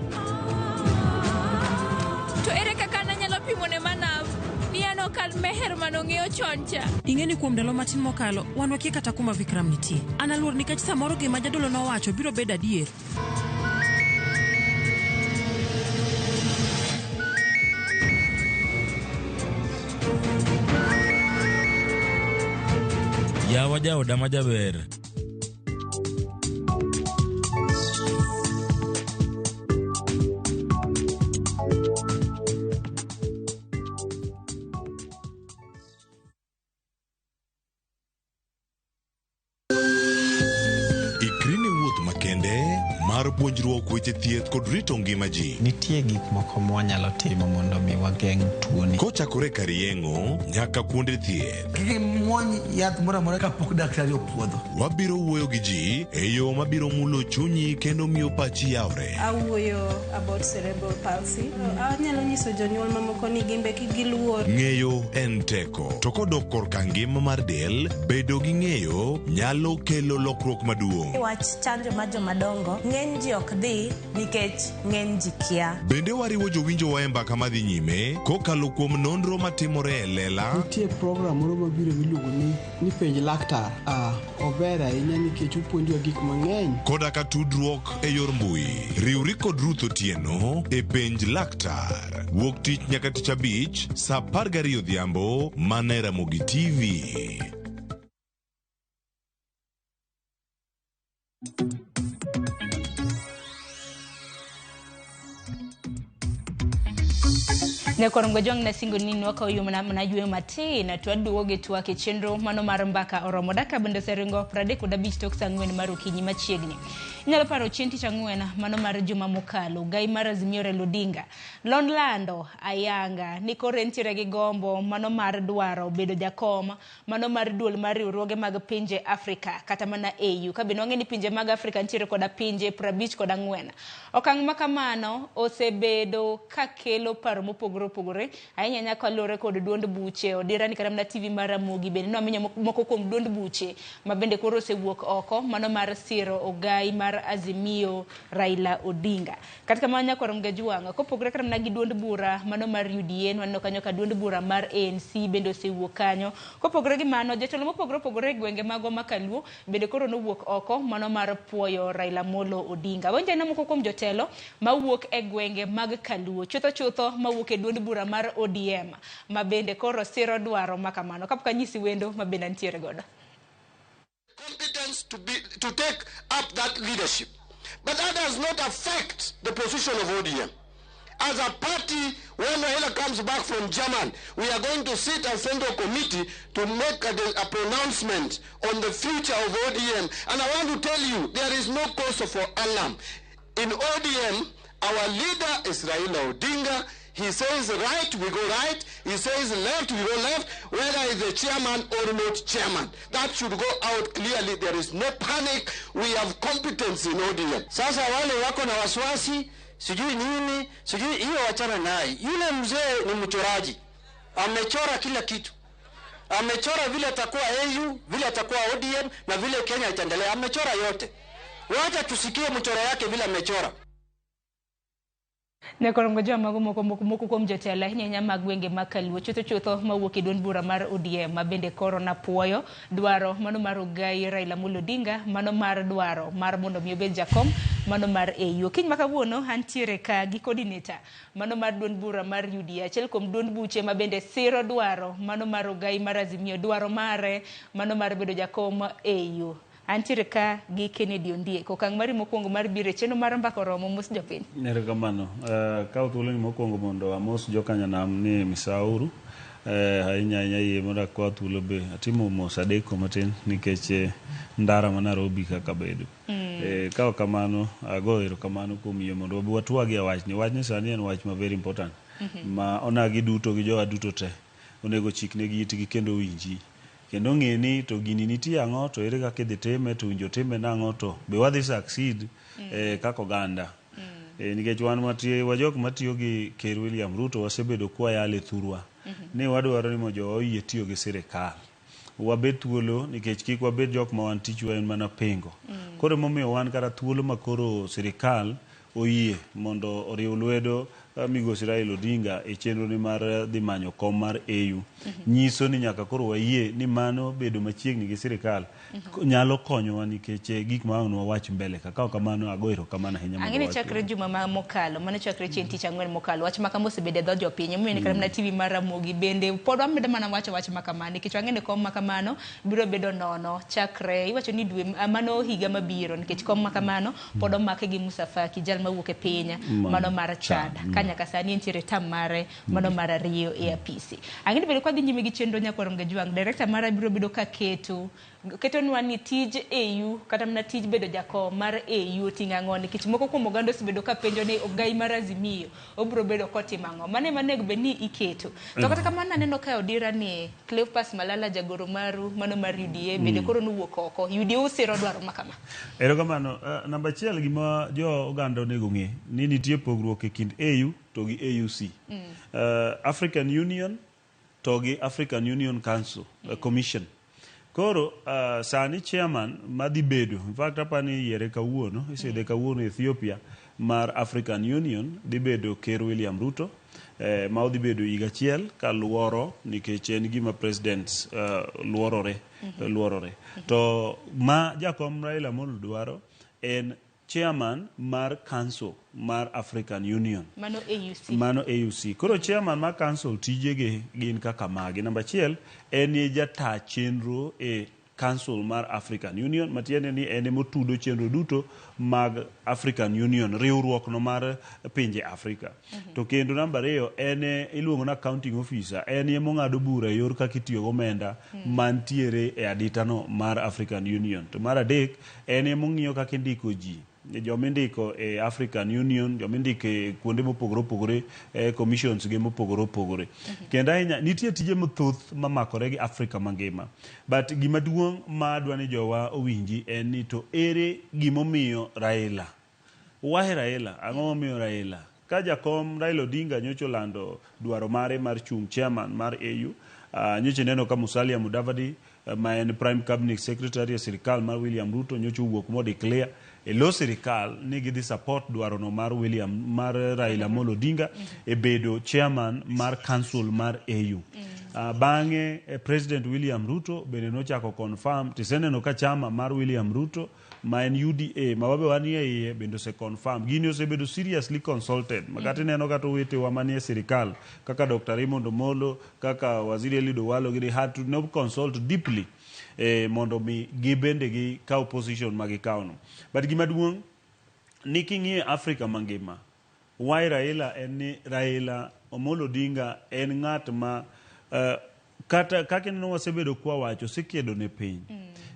To ere kaka nanyalo pimo ne manav? Ni ano kal meher manong'eyo choncha. Ing'eni kuom ndalo matin mokalo, wan wakia kata kuma Vikram nitie. Analuor nikech samoro gima jadolo nowacho biro bedo adier. Yawa jaoda majaber. Mar puonjruok weche thieth kod rito ngima ji. Nitie gik moko mwanyalo timo mondo mi wageng' tuoni. Kochakore kar yeng'o nyaka kuonde thieth. Kiki muony yath moro amora kapok daktari opuodho. Wabiro wuoyo gi ji e yo mabiro mulo chunyi kendo miyo pachi yawre. Awuoyo about cerebral palsy. Anyalo nyiso jonyuol mamoko ni gimbe giluor. Ng'eyo en teko. To kodok korka ngima mar del, bedo gi ng'eyo nyalo kelo lokruok maduong'. Wach chanjo ma jomadongo ng'eny ji ok dhi nikech ng'eny ji kia. Bende wariwo jowinjo wa e mbaka madhi nyime kokalo kuom nonro matimore e lela. Nitie program moro mabiro miluongo ni penj laktar. Ober ahinya nikech opuonjowa gik mang'eny. Koda ka tudruok e yor mbui. Riwri kod Ruth Otieno e penj laktar. Wuok tich nyaka tich abich saa 12 odhiambo mana e Ramogi TV. Nyakwarom Gajwang' na singo nini waka uyu mnajue mati na tuaduoge tuwake chenro mano mar mbaka oromo daka bende seringo 35 tok saa 4 mar okinyi machiegni. Inyalo paro chieng' tich ang'wen mano mar juma mokalo gai mar Azimio Raila Odinga lando ayanga ni koro entiere gi gombo mano mar dwaro bedo jakom mano mar duol mar riwruoge mag pinje Afrika kata mana AU ka bende wang'e ni pinje mag Afrika nitiere koda pinje 54. Okang' ma kamano osebedo ka kelo paro mopogore opogore ahinya nyaka lore kod duond buche odira ni kata mana TV mar Ramogi bende no aminyo moko kuom duond buche ma bende koro osewuok oko mano mar siro ogai mar Azimio Raila Odinga. Katika manya kwa mgajuanga kopogore kata mna gi duond bura mano mar UDA wano kanyo ka duond bura mar ANC bende osewuok kanyo kopogore gi mano jatelo mopogore opogore gwenge mago makaluo bende koro no wuok oko mano mar puoyo Raila Molo Odinga. Wanja na moko kuom jotelo mawuok e gwenge mag kaluo chutho mawuok e duond bura mar ODM ma bende koro siro dwaro makamano kapka nyisi wendo ma bende ntiere godo. Competence to take up that leadership. But that does not affect the position of ODM. As a party, when Raila comes back from Germany, we are going to sit as Central Committee to make a pronouncement on the future of ODM. And I want to tell you, there is no cause for alarm. In ODM, our leader is Raila Odinga. He says right, we go right. He says left, we go left. Whether he's the chairman or not chairman, that should go out clearly. There is no panic. We have competence in ODM. Sasa wale wako na wasiwasi, sijui nini, sijui hiyo wachana naye. Yule mzee ni mchoraji. Amechora kila kitu. Amechora vile atakuwa AU, vile atakuwa ODM na vile Kenya itaendelea. Amechora yote. Wacha tusikie mchoro yake vile amechora. Nekorongoja mago moko kuom jotelo ahinya magwenge makaluo chutho mawuok e duond bura mar ODM ma bende koro na puoyo dwaro mano mar ogai Raila Molo Odinga mano mar dwaro mar mondo mi obed jakom mano mar AU. Kiny makawuono antiere ka gi coordinator mano mar duond bura mar UDA achiel kuom duond buche ma bende siro dwaro mano mar ogai mar Azimio dwaro mare mano mar bedo jakom AU. Antiere ka gi Kennedy Ondie kokang' mari mokwongo mar bire cheno mar mbako romo mos jopiny. Nere kamano ka uthuolo ni mokwongo mondo amos jokanyanam ni misauru ahinya yie mondo kwa thuolo be atimo mos adeko matin nikech ndara ma Nairobi kaka bedo ka kamano agoero kamano kuom yie mondo watwagi wachni sani en wach ma very important ma onagi duto gi jowa duto te onego chiknegi itgi kendo winji kendo ng'eni to gini nitie ang'o to ere kaka idhi time to winjo time nang'o to be wadhi succeed kaka oganda nikech wan wajok matiyo gi Ker William Ruto wasebedo kwayale thurwa ni wadwaro ni mojo oyie tiyo gi sirikal wabed thuolo nikech kik wabed jok ma wan tichwa en mana pengo koro momiyo wan kara thuolo makoro sirikal oyie mondo oriw lwedo migosi Raila Odinga e chenro ni mar dhi manyo kom mar AU nyiso ni nyaka koro wayie ni mano bedo machiegni gi sirikal nyalo konyowa nikech gik ma wanwa wach mbele kaka kamano agoero kamano ahinya ang'e chakre juma ma mokalo mane chakre chieng' tich ang'wen mokalo wach makama osebede dho jopiny mimi kata na TV mar Ramogi bende pod wamedo mana wach makamano nikech wang'e ni kom makamano biro bedo nono chakre iwacho ni dwe mano higa mabiro nikech kom makamano pod omake gi Musafaki jal mawuok e piny mano mar Chad nyaka sani entiere tam mare mano mar ariyo e apisi. Ang'e bedo kwa dhi nyime gi chenro nyakwarom Gajuang director mara biro bedo ka keto nwa ni tij AU kata mna tij bedo jakom mar AU tinga ng'o nikech moko kuom oganda osebedo ka penjo ni ogai mar Azimio obiro bedo kotimo ang'o mane manego be ni iketo to kata kamano aneno ka odira ni Cleopas Malala jagoro maru mano mar UDA bende koro nuwuok oko UDA usiro dwaro makama. Ero kamano namba 1 gima jo oganda onego ng'e ni nitie pogruok e kind AU to gi AUC African Union to gi African Union Council Commission. Koro sani chairman madhi bedo in fact apani yiere kawuono isede kawuono Ethiopia mar African Union dhi bedo Ker William Ruto ma odhi bedo higa achiel ka luoro nikech en gima president luorore to ma jakom Raila Molo dwaro en chairman mar council mar African Union mano AUC koro chairman mar council tijege gin kaka magi namba 1 en jata chenro e council mar African Union matiende ni en motudo chenro duto mag African Union riwruok no mar pinje Afrika to kendo namba 2 en iluongo na accounting officer en mong'ado bura yor kaka itiyo go omenda mantiere e aditano mar African Union to mar 3 en mong'iyo kaka indiko ji jomindiko e African Union, jomindiko e kuonde mopogore opogore, commissions ge mopogore opogore. Kendo ahinya nitie tije mathoth mamakore gi Afrika mangima. But gima duong' ma adwani jowa owinji en ni to ere gimomiyo Raila. Wahe Raila, ang'o momiyo Raila? Ka jakom Raila Odinga nyocho lando dwaro mare mar chung chairman mar AU, nyocho neno ka Musalia Mudavadi ma en Prime Cabinet Secretary sirikal mar William Ruto nyocho wuok mo declare e lo sirikal ni gidhi support dwaro no mar Raila Molo Odinga e bedo chairman mar council mar AU. Bang'e President William Ruto bende nochako confirm tiseneno ka chama mar William Ruto ma en UDA ma wabe wanie iye bendo se confirm gini osebedo seriously consulted makati neno kata wetewa manie sirikal kaka Dr. Raymond Omolo, kaka Waziri Eliud Owalo gidi had to no consult deeply mondo mi gibende gi kaw position magikawno. But gima duong' ni king'iye Afrika mangima, why Raila en ni Raila Omolo Odinga en ng'at ma kata kaka neno wasebedo kwa wacho sekedo ne piny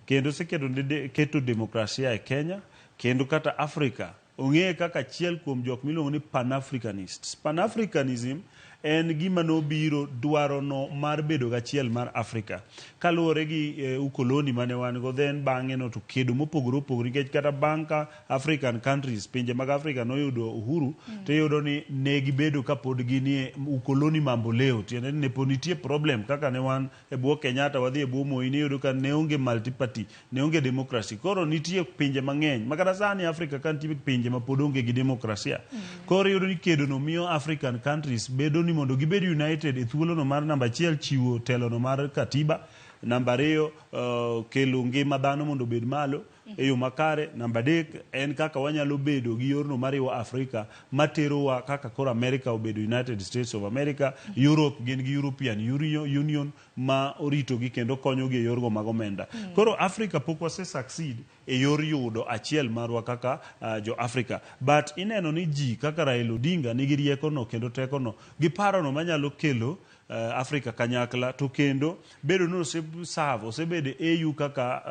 kendo sekedo keto demokrasia e Kenya kendo kata Afrika ong'e kaka achiel kuom jok miluongo ni Pan-Africanists. Pan-Africanism en gima nobiro dwaro no mar bedo gachiel mar Afrika kaluwore gi ukoloni mane wan go then bang'e no to kedo mopogore opogore nikech kata bang' ka African countries pinje mag Afrika noyudo uhuru to iyudo ni ne gibedo kapod ginie ukoloni mambo leo tiende ne po nitie problem kaka ne wan e bwo Kenyatta wadhi e bwo Moi ne iyudo ka ne onge multiparty ne onge democracy koro nitie pinje mang'eny makata sani Afrika ka nitie pinje ma pod onge gi demokrasia koro iyudo ni kedo no miyo African countries bedo ni mondo gibed united e thuolo no mar namba 1 chiwo telo no mar katiba, namba 2 kelo ngima dhano mondo bed malo e yo makare, namba 3 en kaka wanyalo bedo gi yorno mariwo Afrika materowa kaka koro America obedo United States of America, Europe gin gi European Union ma orito gi kendo konyo gi e yorgo mag omenda. Koro Afrika pok wase succeed e yor yudo achiel marwa kaka jo Afrika, but ineno ni ji kaka Raila Odinga nigi rieko no kendo teko no gi paro no manyalo kelo Afrika kanyakla to kendo bedo no osebedo AU kaka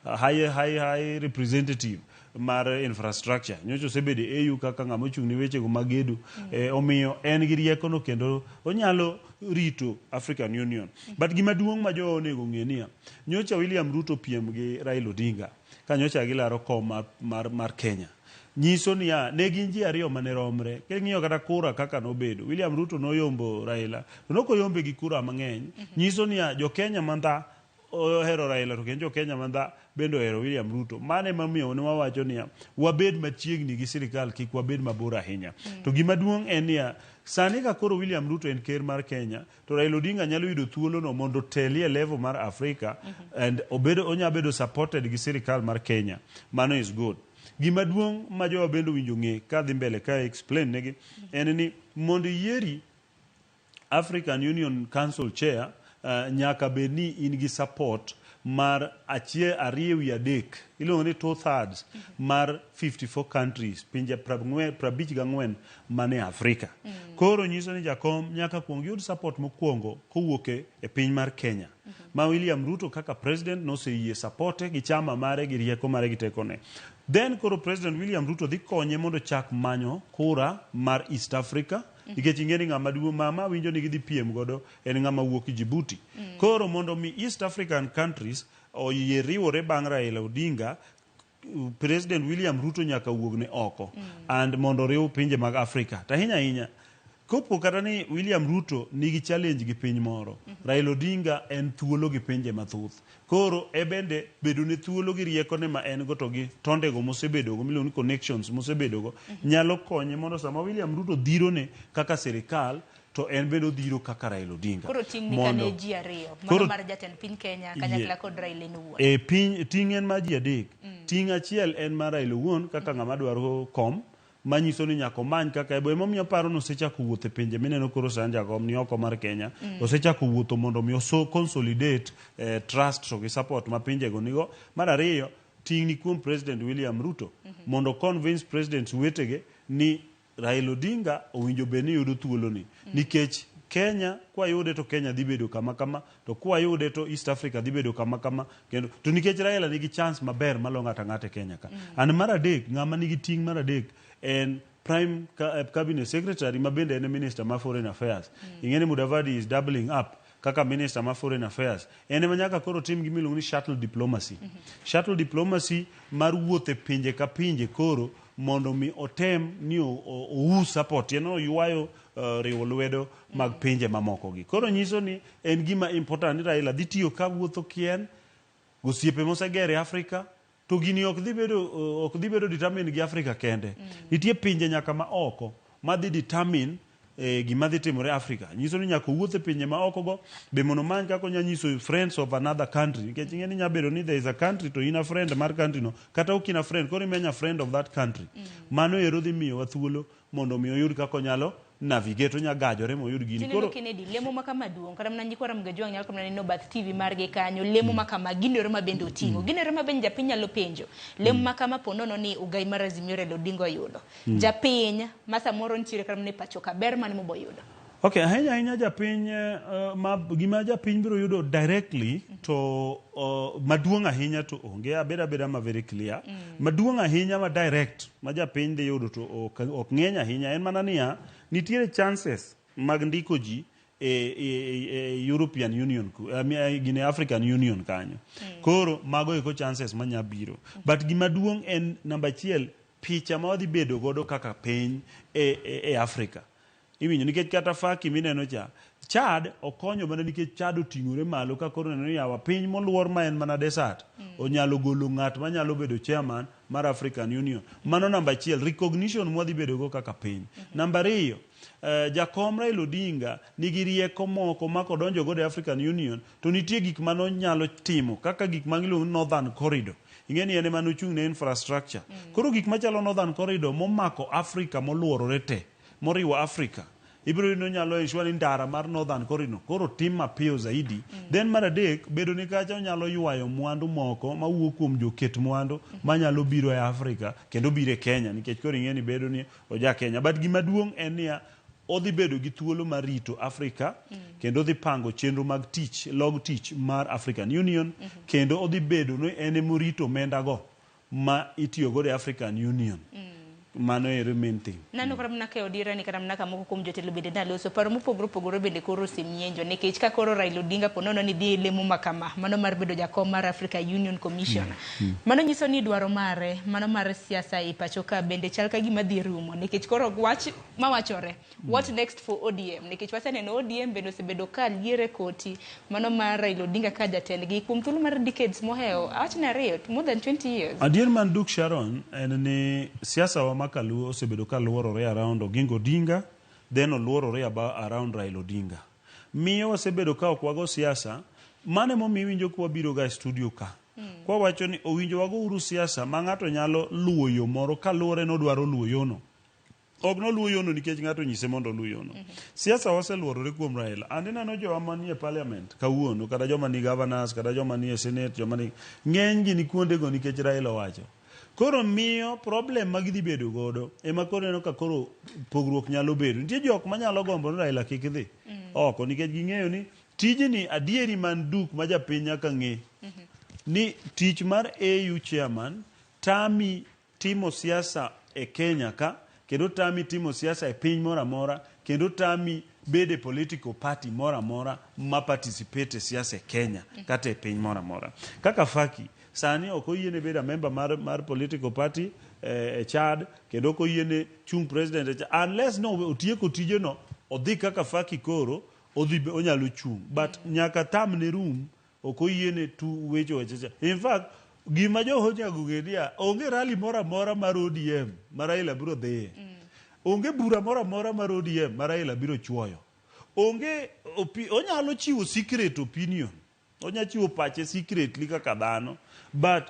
high representative mar infrastructure nyocho osebedo AU kaka ng'ama ochung' ni weche go magedo omiyo en gi rieko no kendo onyalo rito African Union. But gima duong' ma jo onego ng'e niya nyocha William Ruto piem gi Raila Odinga ka nyocha gilaro kom mar Kenya nyiso niya ne gin ji ariyo mane romre king'iyo kata kura kaka nobedo William Ruto noyombo Raila to nokoyombe gi kura mang'eny nyiso niya jo Kenya manda ohero Raila to kendo jo Kenya manda bendo ohero William Ruto mane mamiyo ne wawacho niya wabed machiegni gi sirikal kik wabed mabor ahinya to gima duong' en niya sani ka koro William Ruto en ker mar Kenya to Raila Odinga nyalo yudo thuolo no mondo telie level mar Afrika and onya bedo supported gi sirikal mar Kenya. Mano is good. Gima duong' ma jowa bendo winjo ng'e ka dhi mbele ka explain negi en ni mondo yieri African Union Council Chair nyaka bed ni in gi support mar achie ariyo wi adek iluongo ni 2/3 mar 54 countries pinje 54 mane Afrika. Koro nyiso ni jakom nyaka kuong yud support mokwongo kowuoke e piny mar Kenya ma William Ruto kaka president noseyie supporte gi chama mare gi rieko mare gi tekone. Then koro President William Ruto dhi konye mondo chak manyo kura mar East Africa nikech ing'eni ng'ama duong' mama winjo ni gidhi piem godo en ng'ama wuok Djibouti. Koro mondo mi East African countries oyie riwore bang' Raila Odinga President William Ruto nyaka wuogne oko and mondo riw pinje mag Afrika. Tahinya kopo kata ni William Ruto nigi challenge gi piny moro Raila Odinga en thuolo gi pinje mathoth koro bende bedo ne thuolo gi rieko ne ma en go to gi tondego mosebedo go miluongo ni connections mosebedo go nyalo konye mondo sama William Ruto dhiro ne kaka sirikal to en bedo dhiro kaka Raila Odinga. Koro ting' ni kane ji ariyo mano mar jatend piny Kenya kanyakla kod Raila owuon. Piny ting' en ma ji adek. Ting' achiel en mar Raila owuon kaka ng'ama dwaro kom manyiso ni nyako many kaka ebo emomiyo paro no osechako wuotho e pinje mineno koro sani jakom ni oko mar Kenya osechako wuotho mondo mi consolidate trust to gi support ma pinje go nigo. Mar ariyo ting' ni kuom President William Ruto mondo convince presidents wetege ni Raila Odinga owinjo bed ni yudo thuolo ni nikech Kenya kwayude to Kenya dhi bedo kama kama, to kwayude to East Africa dhi bedo kama kama, kendo to nikech Raila nigi chance maber malo ng'ato ang'ata e Kenya ka. An mar adek, ng'ama nigi ting' mar adek en Prime Cabinet Secretary ma bende en Minister ma Foreign Affairs. Ing'eni Mudavadi is doubling up kaka Minister ma Foreign Affairs. En ema nyaka koro tim gimiluongo ni shuttle diplomacy. Shuttle diplomacy mar wuotho e pinje ka pinje koro mondo mi otem ni ou support, ywayo riwo lwedo mag pinje mamoko gi. Koro nyiso ni en gima important ni Raila dhi tiyo ka wuotho kien gosiepe mosegere Afrika, to gini ok dhi bedo determine gi Afrika kende. Nitie pinje nyaka ma oko ma dhi determine gima dhi timore Afrika. Nyiso ni nyaka wuotho e pinje ma oko go be mondo many kaka onya nyiso friends of another country, nikech ing'eni nya bedo ni there is a country to in a friend mar country no, kata ok in a friend, koro imenya friend of that country. Mano ero dhi miyo wa thuolo mondo mi oyud kaka onyalo navigate, onya gajore moyud gini. Koro Kennedy lemo maka maduong' kata mana nyikwa Ramogi nyalo kamna neno Bath TV margi kanyo, lemo maka ginero mabende oting'o, ginero mabende japiny nyalo penjo, lemo maka maponono ni ugai mar Azimio Raila Odinga oyudo, japiny ma samoro nitiere kata mana pacho ka ber mane mobo yudo. Okay, ahinya japiny gima japiny biro yudo directly to maduong' ahinya to onge abeda ma very clear. Maduong' ahinya ma direct ma japiny dhi yudo to ok ng'eny ahinya, en mana niya nitiere chances mag ndiko ji European Union gine African Union kanyo. Koro mago eko chances manya biro. But gima duong' en namba achiel, picha ma wadhi bedo godo kaka piny e Afrika. Iwinjo nikech kata Faki mineno cha Chad okonyo mana nikech Chad oting'ore malo ka koro neno yawa piny moluor ma en mana desert onyalo golo ng'at manyalo bedo chairman mar African Union. Mano namba achiel, recognition mwadhi bedo go kaka piny. Namba ariyo, jakom Raila Odinga nigi rieko moko ma kodonjo go e African Union to nitie gik mano nyalo timo kaka gik mangiluongo Northern Corridor. Ing'eni ene mano chung' ne infrastructure. Koro gik machalo Northern Corridor momako Afrika moluorore te, moriwo Afrika, ibiro no nyalo ensure ni ndara mar Northern Corridor koro tim mapiyo zaidi. Then mar adek, bedo ni kacha onyalo ywayo mwandu moko mawuok kuom joket mwandu manyalo biro e Afrika kendo biro e Kenya, nikech koro ing'eni bedo ni oja Kenya. But gima duong' en niya odhi bedo gi thuolo mar rito Afrika kendo odhi pango chenro mag tich, log tich mar African Union, kendo odhi bedo ni ene morito omenda go ma itiyo go e African Union. Mano e main thing. Nano kara mnaka odira ni kara mnaka moko kuom jotelo bende naloso paro mopogore bende koro osemienjo nikech ka koro Raila Odinga ponono ni dhi lemo makama mano mar bedo jakom mar Africa Union Commission. Mano nyiso ni dwaro mare, mano mar siasa e pacho ka bende chal ka gima dhi rumo nikech koro wach mawachore what next for ODM, nikech waseneno ODM bende osebedo ka liere koti mano mar Raila Odinga ka jatendgi kuom thuolo mar decades moheo awachna ariyo more than 20 years. Adier man Duk Sharon en ni siasa wa makaluo osebedo ka luorore around Oginga Odinga, then oluorore around Raila Odinga. Miyo wasebedo ka ok wago siasa, mane momiyo winjo kwa biro ga studio ka. Kwa wacho ni owinjo wago uru siasa ma ng'ato nyalo luwo yo moro ka luore no dwaro luwo yono. Ok no luwo yono nikech ng'ato nyise mondo luwo yono. Siasa waseluorore kuom Raila. Andina no joma manie parliament kawuono, kada joma ni governors, kada joma ni senate, joma ni ng'eny gi ni kuonde go nikech Raila wacho. Koro miyo problem magidhi bedo godo ema koro neno ka koro pogruok nyalo bedo. Nitie jok manyalo gombo ni Raila kik dhi oko nikech ging'eyo ni tijni adieri man Duk ma japiny nyaka ng'e ni tich mar AU chairman tami timo siasa e Kenya ka, kendo tami timo siasa e piny mora mora, kendo tami bede political party mora mora ma participate e siasa e Kenya kata e piny mora mora. Kaka Faki sani ok oyiene bedo member mar political party e Chad, kendo ok oyiene chung president unless no otieko tijeno odhi kaka Faki koro odhi onyalo chung, but nyaka tamne room ok oyiene tu wecho. In fact gima jo honyago gedia onge rally mora mora mar ODM ma Raila biro dhiye, onge bura mora mora mar ODM ma Raila biro chwoyo, onge onyalo chiwo secret opinion, onya chiwo pache secretly kaka dhano, but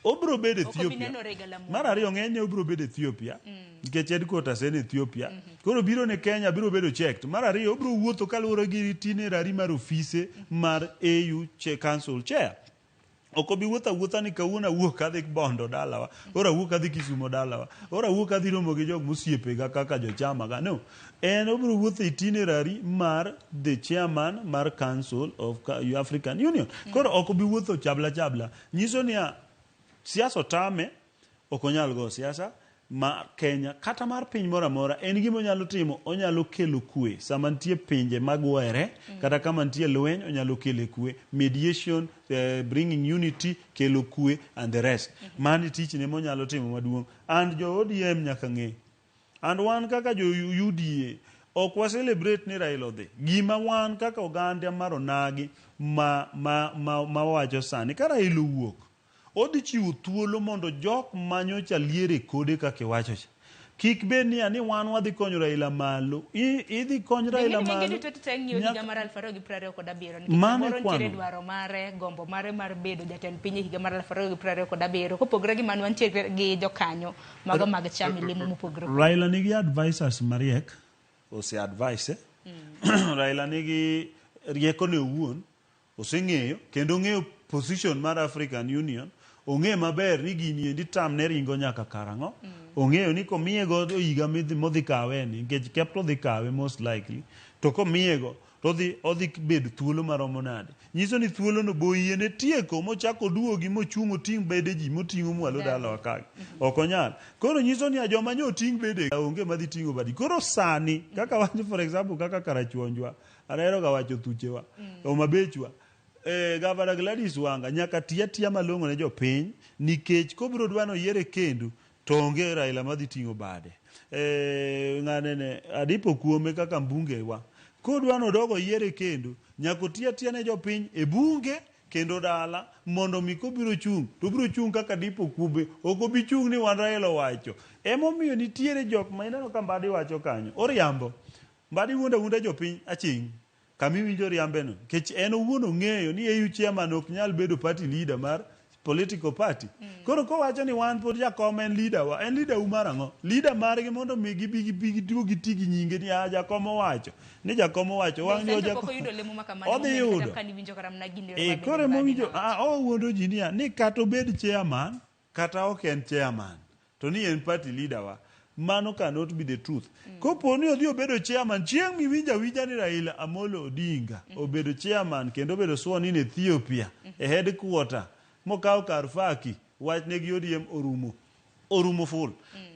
obro bedo Ethiopia. Mar ariyo ng'eny obro bedo Ethiopia nikech headquarters en Ethiopia. Koro biro ne Kenya biro bedo checked. Mar ariyo obro wuotho kaluwore gi itinerary mar ofise mar AU Council Chair. ok obi wuotha ni kawuono awuok kadhi Bondo dalawa, ora awuok kadhi Kisumo dalawa, ora awuok kadhi romo gi jog mosiepega kaka jochama ga. No, en obiro wuotho itinerary mar the chairman mar Council of African Union. Koro ok obi wuotho chabla. Nyiso ni siasa otame, ok onyal go siasa ma Kenya kata mar piny moro amora. En gima onyalo timo, onyalo kelo kwe sama nitie pinje magwere kata kama nitie lweny, onyalo kelo kwe, mediation, bringing unity, kelo kwe and the rest. Mani tich ne monyalo timo maduong'. And jo ODM nyaka ng'e, and wan kaka jo UDA ok wa celebrate ni Raila odhi. Gima wan kaka oganda mar onagi ma wacho sani, ka Raila owuok, odhi chiwo thuolo mondo jok manyocha liere kode kaka iwacho cha. Kik bed ni wan wadhi konyo Raila malo. Idhi konyo Raila malo. Mane kwano dwaro mare, gombo mare mar bedo jatend piny higa mar 2027 kopogore gi mano nitie gi jokanyo mago mag chama limo mopogore. Raila nigi advisors mariek, ose advice. Raila nigi rieko ne owuon, oseng'eyo kendo ng'eyo position mar African Union. Ong'e maber ni gini endi tam ne ringo nyaka karang'o. Ong'eyo ni komiye go higa modhi kawe ni, nikech kep to dhi kawe most likely, to komiye go to odhi bed thuolo maromo nade. Nyiso ni thuolo no boyie ne tieko mochako duogi mochungo ting' bede ji moting'o mwalo dalawa kage. Ok onyal. Koro nyiso ni joma nyo ting' bede onge madhi ting'o badi. Koro sani kaka wacho for example kaka Karachuonjwa, arero ga wacho thuchewa, Omabechwa, Gavana Gladys Wanga nyaka tiya malong'o ne jopiny, nikech kobiro dwano yiere kendo to onge Raila madhi ting'o bade. Ng'anene Adipo Kuome kaka mbunge wa, kodwano dogo yiere kendo nyaka tiya ne jopiny e bunge kendo dala, mondo mi kobiro chung' to biro chung' kaka Adipo Kuome, ok obi chung' ni wan Raila wacho. Emomiyo nitiere jok ma ineno ka Mbadi wacho kanyo oriambo. Mbadi wuonda jopiny aching' kami winjo riambe no, kech en owuon ong'eyo ni EU chairman ok nyal bedo party leader mar political party. Koro kowacho ni wan pod jakom en leader wa, en leader umar ang'o? Leader margi mondo mi gibi duogi tigi nyinge ni jakom owacho. Ni jakom owacho wang' yo jakom. Odhi yudo. Kore mowinjo, owuondo ji ni kata obed chairman, kata ok en chairman, to ni en party leader wa. Mano cannot be the truth. Kopo ni odhi obedo chairman, chieng' miwinja ni Raila Amolo Odinga obedo chairman kendo obedo sworn in Ethiopia e headquarter mokaw kar Faki, wach ne gi ODM orumo full.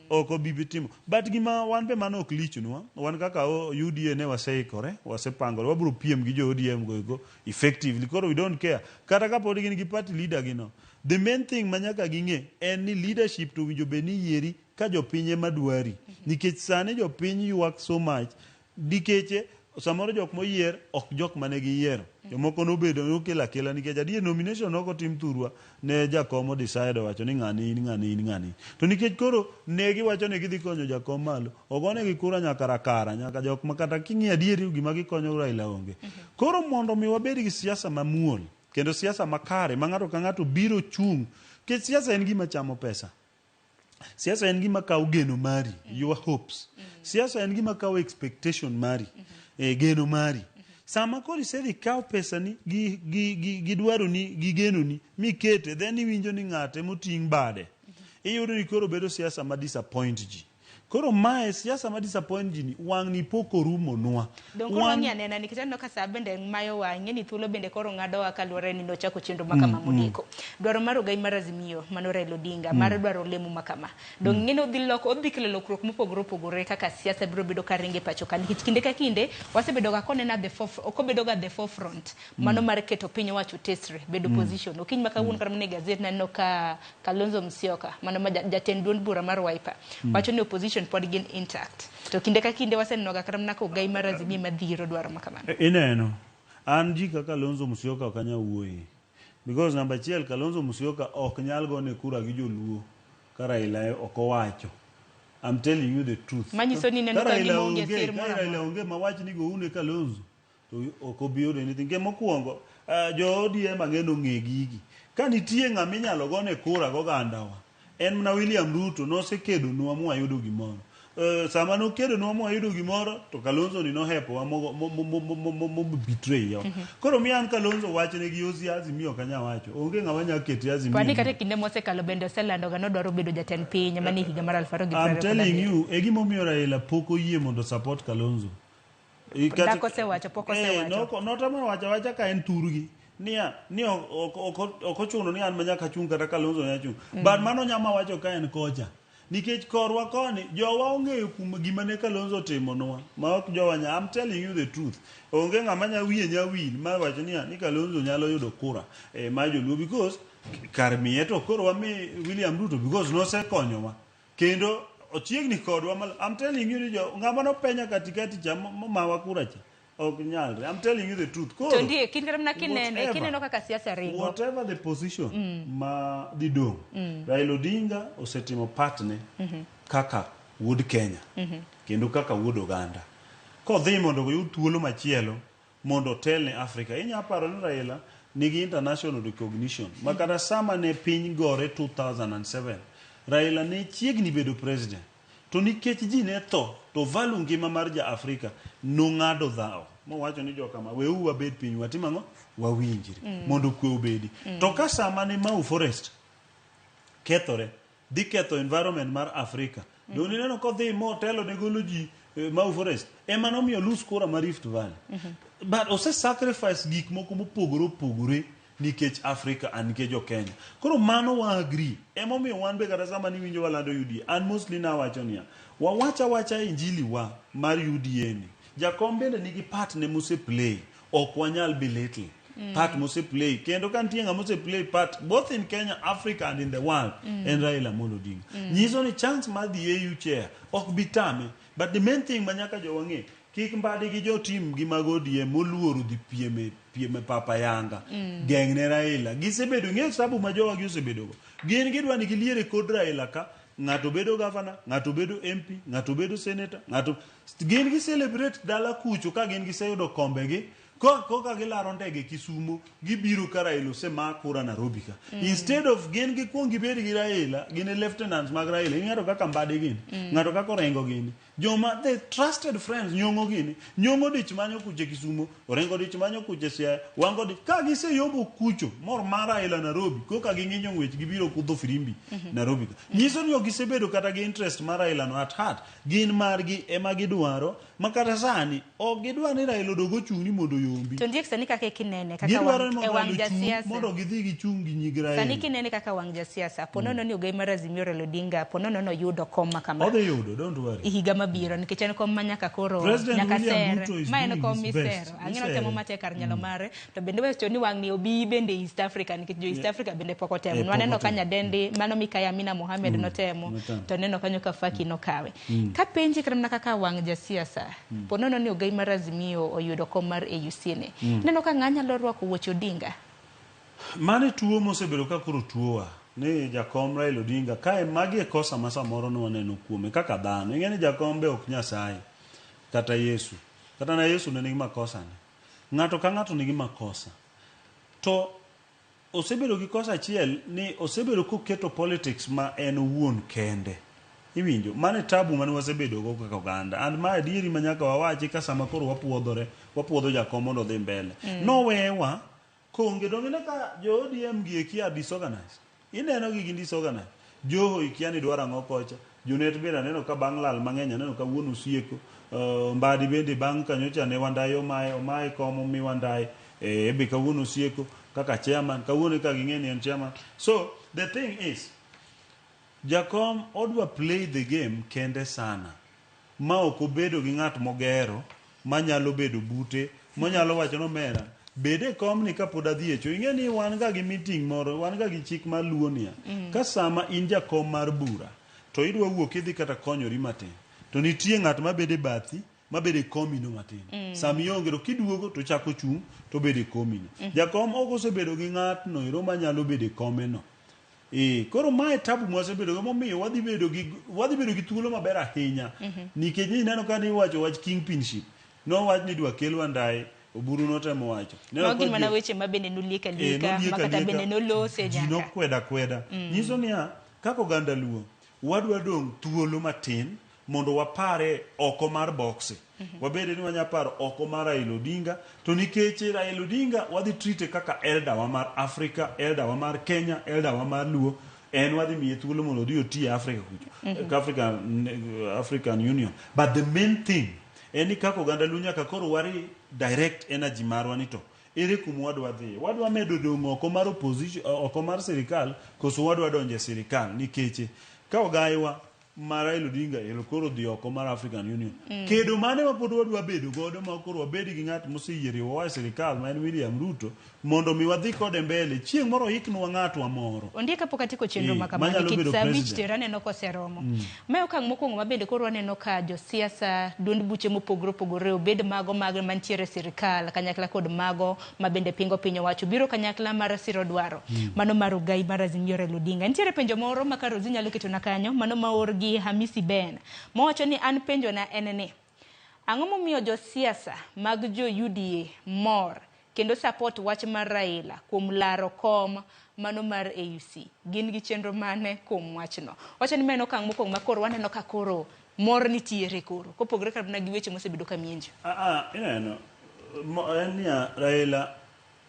Oko bibitimo. But gima wan be mano ok lichnwa, wan kaka UDA ne waseikore, wasepangore, wabiro piem gi jo ODM go effectively. Koro we don't care. Kata kapod gin gi party leader gino. The main thing manyaka ging'e en ni leadership to winjo be ni yieri ka jopinye madwari. Nikech sani jopiny ywak so much, dikeche samoro jok moyier ok jok mane giyiero. Jomoko nobedo nokela nikech adier nomination oko tim thurwa ne jakom decide wacho ni ng'ani. To nikech koro ne giwacho ni gidhi konyo jakom malo, ogone gi kura nyaka rakara, nyaka jok makata king'i adier gima gikonyo Raila onge. Koro mondo mi wabed gi siasa mamuol kendo siasa makare ma ng'ato ka ng'ato biro chung', kech siasa en gima chamo pesa. Siasa en gima kawo geno mari, your hopes. Siasa en gima kawo expectation mari, geno mari. Sama koro isedhi kawo pesa ni gi dwaro ni gi geno ni mikete, then iwinjo ni ng'ate moting' bade. Iyudo ni koro bedo siasa ma disappoint ji. Koro mae siasa ma disappoint ji ni wang' ni poko rumo nwa. Dongo wangi anena nikech aneno ka saa bende mayo wang'e ni thuolo bende koro ng'ado wa kaluwore ni nochako chenro makama modeko. Dwaro mar ogai mar Azimio mano Raila Odinga mar dwaro lemo makama. Dong ng'eno odhi kelo lokruok mopogore kaka siasa biro bedo ka ringe pacho ka nikech kinde ka kinde wasebedo ga konena the forefront. Mano mar keto piny wacho tesre bedo position. Okiny makawuon kar mane gazet naneno ka Kalonzo Musyoka mano jatend duond bura mar Wiper. Wacho ni opposition pod gin intact. To kinde ka kinde waseneno ga karam nako gai mar Azimio madhiro dwaro makamano. Ineno. An ji kaka Kalonzo Musyoka ok anya wuoye. Because number 1 Kalonzo Musyoka ok nyal gone kura gi joluo ka Raila ok owacho. I'm telling you the truth. Manyiso ni neno ka gimo onge sir moro. Raila onge mawach ni go une Kalonzo. To ok obiyode anything. Ke mokwongo jo ODM mang'eno ng'e gigi. Ka nitie ng'ama inyalo gone kura go gandawa, en mana William Ruto nosekedo nwa mwayudo gimoro. sama nokedo no moyudo gimoro to Kalonzo ni nohepo wa mo betray yo koro mi an Kalonzo wachne gi osi Azimio kanya wacho onge ng'ama nya kete Azimio kwani kata kinde mosekalo bende oselando ga nodwaro bedo jatend piny mani higa mar 2020 I'm telling you e gimo miyo Raila poko yie mondo support Kalonzo Dako se wacho poko se wacho no tama wacha ka en turgi ni okochuno ni an manyaka chung kata Kalonzo nya chung but mano nyama wacho ka en kocha nikech korwa koni jowa ong'eyo kuma gima ne Kalonzo timonwa ma ok jowa nya I'm telling you the truth onge ng'ama nya wiye nya wil ma wacho ni Kalonzo nyalo yudo kura ma joluo because kar miye to koro wami William Ruto because nosekonyowa kendo ochiegni kodwa I'm telling you ni ng'ama no penya katikati cha mawa kura cha ok nyalre I'm telling you the truth to ndie kinramna kineno kaka siasa ringo whatever the position ma dido Raila Odinga osetimo partne kaka wuod Kenya kendo kaka wuod Uganda kodhi mondo oyud thuolo machielo mondo telne Africa inya paro ni Raila nigi international recognition makata sama ne piny gore 2007 Raila ne chiegni bedo president to nikech ji ne tho to valu ngima mar ja Afrika nong'ado dhao mo wacho ni joka ma weu wabed piny watimango wawinjiri mondo kwe obedi to ka sama ne Mau Forest kethore dhi ketho environment mar Afrika doni neno kodhi motelo ne golo ji Mau Forest ema nomiyo lose kura mar Rift Valley but ose sacrifice gik moko mopogore nikech Afrika an nikech jo Kenya koro mano wa agree emomiyo wan be kata sama ni winjo walando UDA and mostly na wacho niya wacha injili wa mar UDA ni jakom bende nigi part ne mose play ok wanyal belittle part mose play kendo kan tienga mose play part both in Kenya Africa and in the world and Raila Odinga nyiso ni chance mar the AU chair ok bitame but the main thing manyaka jo wange kik mbadi gi jo team gi magodie moluoro di pieme papa yanga geng ne Raila gisebedo nge sababu majowa gisebedo gin gidwa ni giliere kod Raila ka ngato bedo governor ngato bedo MP ngato bedo senator ngato gin gi celebrate dala kucho ka gin giseyudo kombe gi ko ka gilaro ndege Kisumu gibiro ka Raila se makura Nairobi ka instead of gin gi kuongi bedi gi Raila gin lieutenants mag Raila ngato kaka mbadi gin ngato kaka orengo gin joma the trusted friends nyongo gini nyongo dich manyo kuche Kisumu orengo dich manyo kuche Siaya wango dich ka gise yobo kucho mor mara Raila Nairobi ko ka ginginyo ngwech gibiro kudho firimbi Nairobi nyiso ni gisebedo kata gi interest mar Raila no at heart gin margi ema gidwaro makata sani o gidwa ni Raila dogo chuni mondo yombi to ndiek sani kaka kinene kaka wang jasiasa mondo gidhi gichungi nyigra sani kinene kaka wang jasiasa ponono ni ogai mar Azimio Raila Odinga ponono no yudo koma kama ode yudo don't worry higa mabiro nikech en kom manyaka koro nyaka ser ma en kom misero angino temo mate kar nyalo mare to bende wecho ni wang ni obi bende East Africa nikech jo East Africa bende poko temo nwaneno kanya dendi mano Mikaya Amina Mohamed no temo to neno kanyo ka Faki no kawe ka penji kramna kaka wang jasiasa ponono ni ogai mar Azimio oyudo kom mar AUC ne neno ka ng'anya lorwako wuoch Odinga mane tuo mosebedo ka koro tuowa ni jakom Raila Odinga kae magi kosa ma samoro no waneno kuome kaka dhano ing'eni jakom be ok Nyasaye kata Yesu kata na Yesu ne nigi makosa ne ng'ato ka ng'ato nigi makosa to osebedo gi kosa achiel ni osebedo koketo politics ma en wuon kende iwinjo mane tabu mane wasebedo go kaka Uganda and ma adieri manyaka wawachi ka sama koro wapuodho jakom mondo dhi mbele no wewa konge dongene ka jo ODM gi kia disorganized ineno gi disorganized joho ikiani dwara ngo kocha jonet benda neno ka bang' lal mang'eny neno ka wuon usieko mbadi bende bang' kanyocha ne wandayo omae komo mi wandaye be ka wuon usieko kaka chairman ka wuon ka ging'eni en chairman so the thing is jakom odwa play the game kende sana ma ok obedo gi ng'at mogero manyalo bedo bute monyalo wacho no mera bede kom ni kapod adhi echo ing'eni wan ga gi meeting moro wan ga gi chik mar luonia ka sama in jakom mar bura to idwa wuok idhi kata konyori matin to nitie ng'at mabede bathi mabede komino matin sami ongero kiduogo to chako chung to bede komino jakom ok osebedo gi ng'at no ero manyalo bede komeno koro mae tabu mwasebedo go momiyo wadhi bedo gi thuolo maber ahinya nikech ni neno ka ni wacho wach kingpinship no wach ni dwa kel wandaye oburu no temo wacho neno ko mana weche mabende nolika makata bende nolose nyaka no kweda nyiso niya kako ganda luo wadwa dong thuolo matin mondo wapare oko mar boxe. Wabede ni wanyaparo oko mar Raila Odinga, to nikeche Raila Odinga wadhi trite kaka elder wa mar Africa, elder wa mar Kenya, elder wa mar Luo, en wadhi miye thuolo mondo odhi oti Africa kucho, African Union. But the main thing en ni kako ganda lunya ka koro wari direct energy marwa ni to ere kuma wadwa dhi, wadwa medo dong' oko mar opposition, oko mar sirikal, koso wadwa donje sirikal, nikeche ka ogaiwa mar Raila Odinga elo koro dhi oko mar African Union. Kedo mane ma pod wadwa bedo godo ma koro wabedi gi ng'at moseyiere wa sirikal ma en William Ruto mondo mi wadhi kode mbele chieng' moro iknwa ng'atwa moro. Ondieka pok atiko chenro makamani nikech saa abich tero aneno koseromo. Ma okang' mokwongo mabende koro aneno ka josiasa duond buche mopogore opogore obed mago mantiere sirikal kanyakla kod mago mabende pingo piny owacho biro kanyakla mar siro dwaro mano mar ugai mar Azimio Raila Odinga. Nitiere penjo moro ma Karozi nyalo ketona kanyo mano maor gi Hamisi Ben mowacho ni an penjo na en ni ang'o momiyo josiasa mag jo UDA mor kendo support wach mar Raila kuom laro kom mano mar AUC, gin gi chenro mane kuom wachno. Wacho ni meno okang' mokwongo ma koro waneno ka koro mor nitiere koro kopogore kabna gi weche mosebedo ka mienjo. Ineno en niya, Raila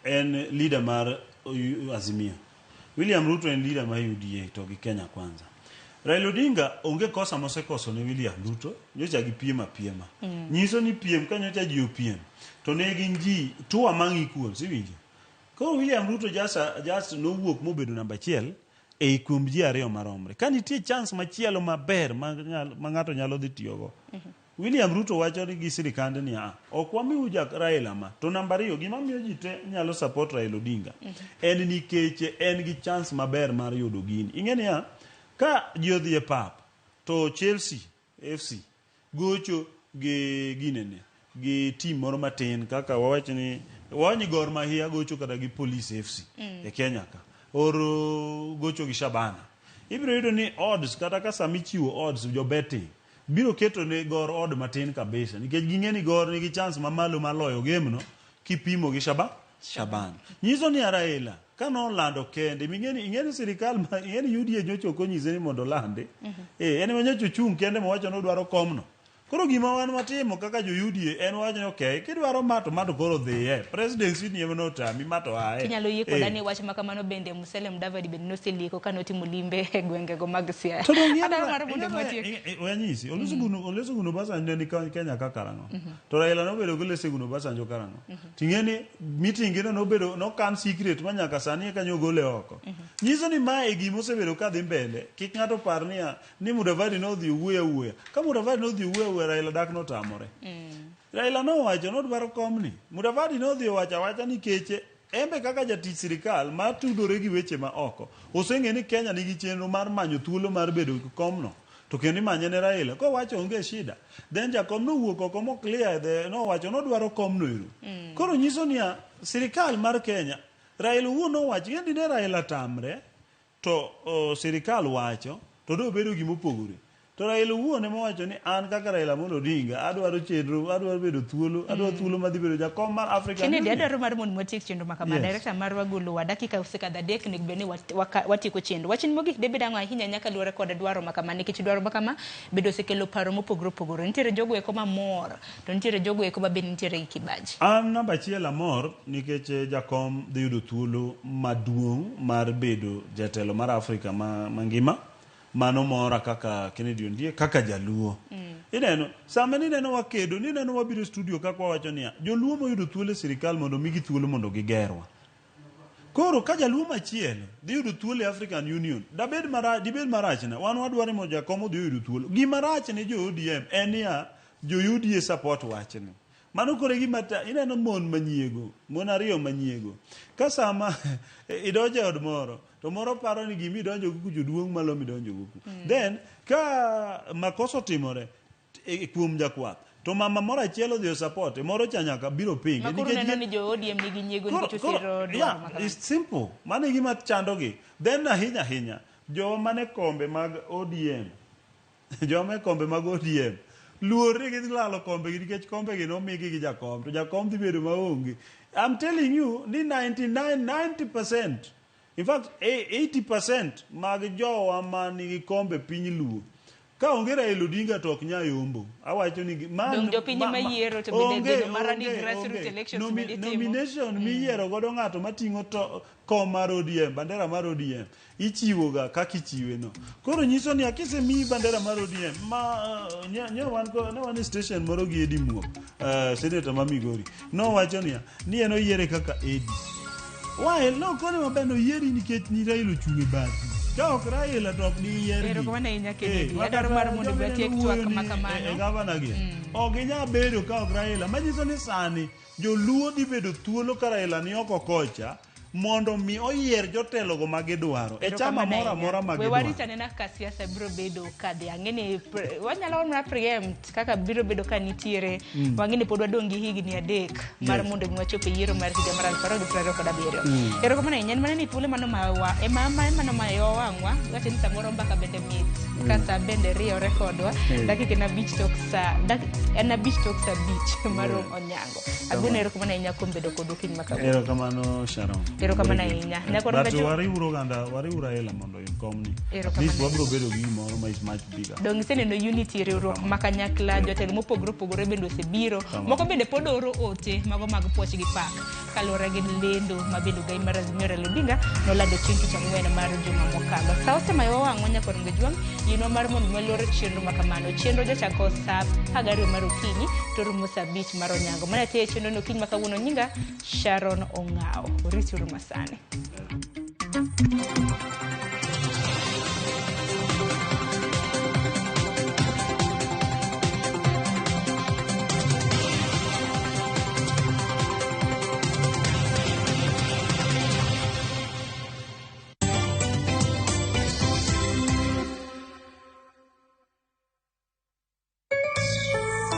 en leader mar Azimio, William Ruto en leader mar UDA to gi Kenya Kwanza. Raila Odinga onge kosa mosekoso ne William Ruto, nyocha gi piema. Nyiso ni piem ka nyocha ji opiem, to ne gin ji two among equals, iwinjo. Ko William Ruto just nowuok mobedo namba 1 e kuom ji ariyo maromre. Ka nitie chance machielo maber ma ng'ato nyalo dhi tiyogo. William Ruto wacho ni gi sirikande ni ok wamiu Raila ma, to namba 2 gima miyo ji te nyalo support Raila Odinga en nikech en gi chance maber mar yudo gini. Ing'eni ka ji odhi e pap to Chelsea FC gocho gi ginene gi team moro matin kaka wawacho ni Gor Mahia gocho kada gi Police FC e Kenya ka oro gocho gi Shabana, ibiro yudo ni odds kata ka sami chiwo odds jo betting biro keto ne Gor odd matin kabisa nikech ging'e ni Gor nigi chance mamalo maloyo game no kipimo gi Shabana. Nyiso ni Raila kano lando kende ing'eni sirikal ma ing'eni UDA nyocho konyise ni mondo lande en manyocho chung kende mowacho no dwaro komno. Koro gima wan matimo kaka jo UDA en wacho ni okay, kidwaro mato koro dhiye presidency ni emno tami mato ae. Kinyalo yie koda ni wach makamano bende Musalia Mudavadi bende noselieko kano timo limbe e gwengego mag Siaya. Adaro mar mondo matiek. Wanyisi Olusegun Obasanjo ni Kenya ka karang'o. To Raila nobedo gi Olusegun Obasanjo karang'o. Ting'eni meeting no nobedo no kan secret manyaka sani kanyo gole oko. Nyiso ni mae gima osebedo ka dhi mbele. Kik ng'ato par ni Mudavadi no dhi wuoya. Ka Mudavadi no dhi wuoya Raila dak no tamore. Raila no wacho no dwaro komni. Mudavadi no dhi wacha ni keche embe kaka jatich sirikal ma tudore gi weche ma oko. Oseng'e ni Kenya nigi chenro mar manyo thuolo mar bedo gi komno. To kendo manye ne Raila ko wacho onge shida. Then jakom no wuok oko mo clear no wacho no dwaro komno ero. Koro nyiso ni sirikal mar Kenya Raila no wacho yendi ne Raila tamre to sirikal wacho to do bedo gi mopogore. To Raila wuone mowacho ni an kaka Raila Amolo Odinga adwaro chenro, adwaro bedo thuolo, adwaro thuolo madhi bedo jakom mar Africa. Kennedy adwaro mar mon motiek chenro makama director mar wagolo wa dakika usekadha dek nek beni watieko chenro. Wachin mogik debe dango ahinya nyaka luore kod dwaro makama nikech dwaro makama bedo sekelo paro mopogore opogore. Nitiere jogo eko mamor, to nitiere jogo eko mabende nitiere kibaji. An namba 1 amor nikech jakom dhi yudo thuolo maduong' mar bedo jatelo mar Africa mangima. Mano mora kaka Kennedy Ondie kaka jaluo. Ineno sama ni neno wakedo ni neno wabiro studio kaka wacho niya joluo moyudo thuolo sirikal mondo migi thuolo mondo gigerwa. Koro ka jaluo machielo dhi yudo thuolo e African Union dibed marach na wan wadwaro mo jakomo dhi yudo thuolo. Gima rach ne jo ODM en niya jo UDA support wachni. Mano kore gima ineno mon manyiego, mon ariyo manyiego. Ka sama idoje od moro to moro paro ni gimi donjo ku joduong' malo mi donjo ku. Then ka makoso timore kuom jakwath to mama moro achielo dhi support moro chanyaka biro pingi nikech neno ni jo ODM nigi nyiego nikech osiro dwaro makama. It's simple. Mano gima chandogi. Then ahinya jo mane kombe mag ODM luore gi lalo kombe gi nikech kombe gi no migi gi jakom to jakom dhi bedo maonge. I'm telling you ni 90% in fact 80% mag jowa manigi kombe piny luo ka onge Raila Odinga to ok nya yombo. Awacho ni dong jopiny mayiero to bende marani grassroots elections nomination miyiero godo ng'ato mating'o to kom mar ODM, bandera mar ODM ichiwo ga kaka ichiwe no. Koro nyiso ni akise mi bandera mar ODM ma ne wan station moro gi Edi Muok, senator ma Migori, no wacho ni en oyiere kaka Edi. Why no kone mabeno yieri nikech ni Raila ochung' e bathi. Ka ok Raila to ok ni yieri. Ero kama ne Kennedy adaro mar mondo batiek twak makamano. Gavana gi ok inya bedo ka ok Raila, manyiso ni sani joluo dhi bedo thuolo ka Raila ni oko kocha mondo mi oyier jotelo go magidwaro e chama mora mora magidwaro. We warita nena ka siasa biro bedo kade ang'eni wanyalo na preempt kaka biro bedo ka nitiere wang'eni pod wadong gi higni 3 mar mondo mi wachope yiero mar higa mar 2027. Ero kama nyen manani thuolo mano mawa mano mayo wangwa gati ni samoro mbaka bende mit kasa bende rio rekodwa dakika na beach toksa na beach toksa beach marom onyango agune ero kama nenya kombedo kodokin makabu. Ero kama no Sharon. Ero kama na inya. But wari Raila mondo ikomni. This wabro bedo gi moro ma is much bigger. Dong seneno unity riwruok makanyakla jotelo mopogore bende osebiro. Moko bende pod oro ote mago mag puoch gi pak. Kalore gi lendo mabedo gai mar Raila Odinga nolando chieng' tich ang'wen mar juma mokalo. Sa osema yo wang'wa nyakoro ngejwang yino mar mondo malore chenro makamano. Chenro jachako sa 12 mar okinyi to rumo sa 5 mar onyango. Mana tie chenro no okinyi makawuono nyinga Sharon Ong'ao. Rituru masane.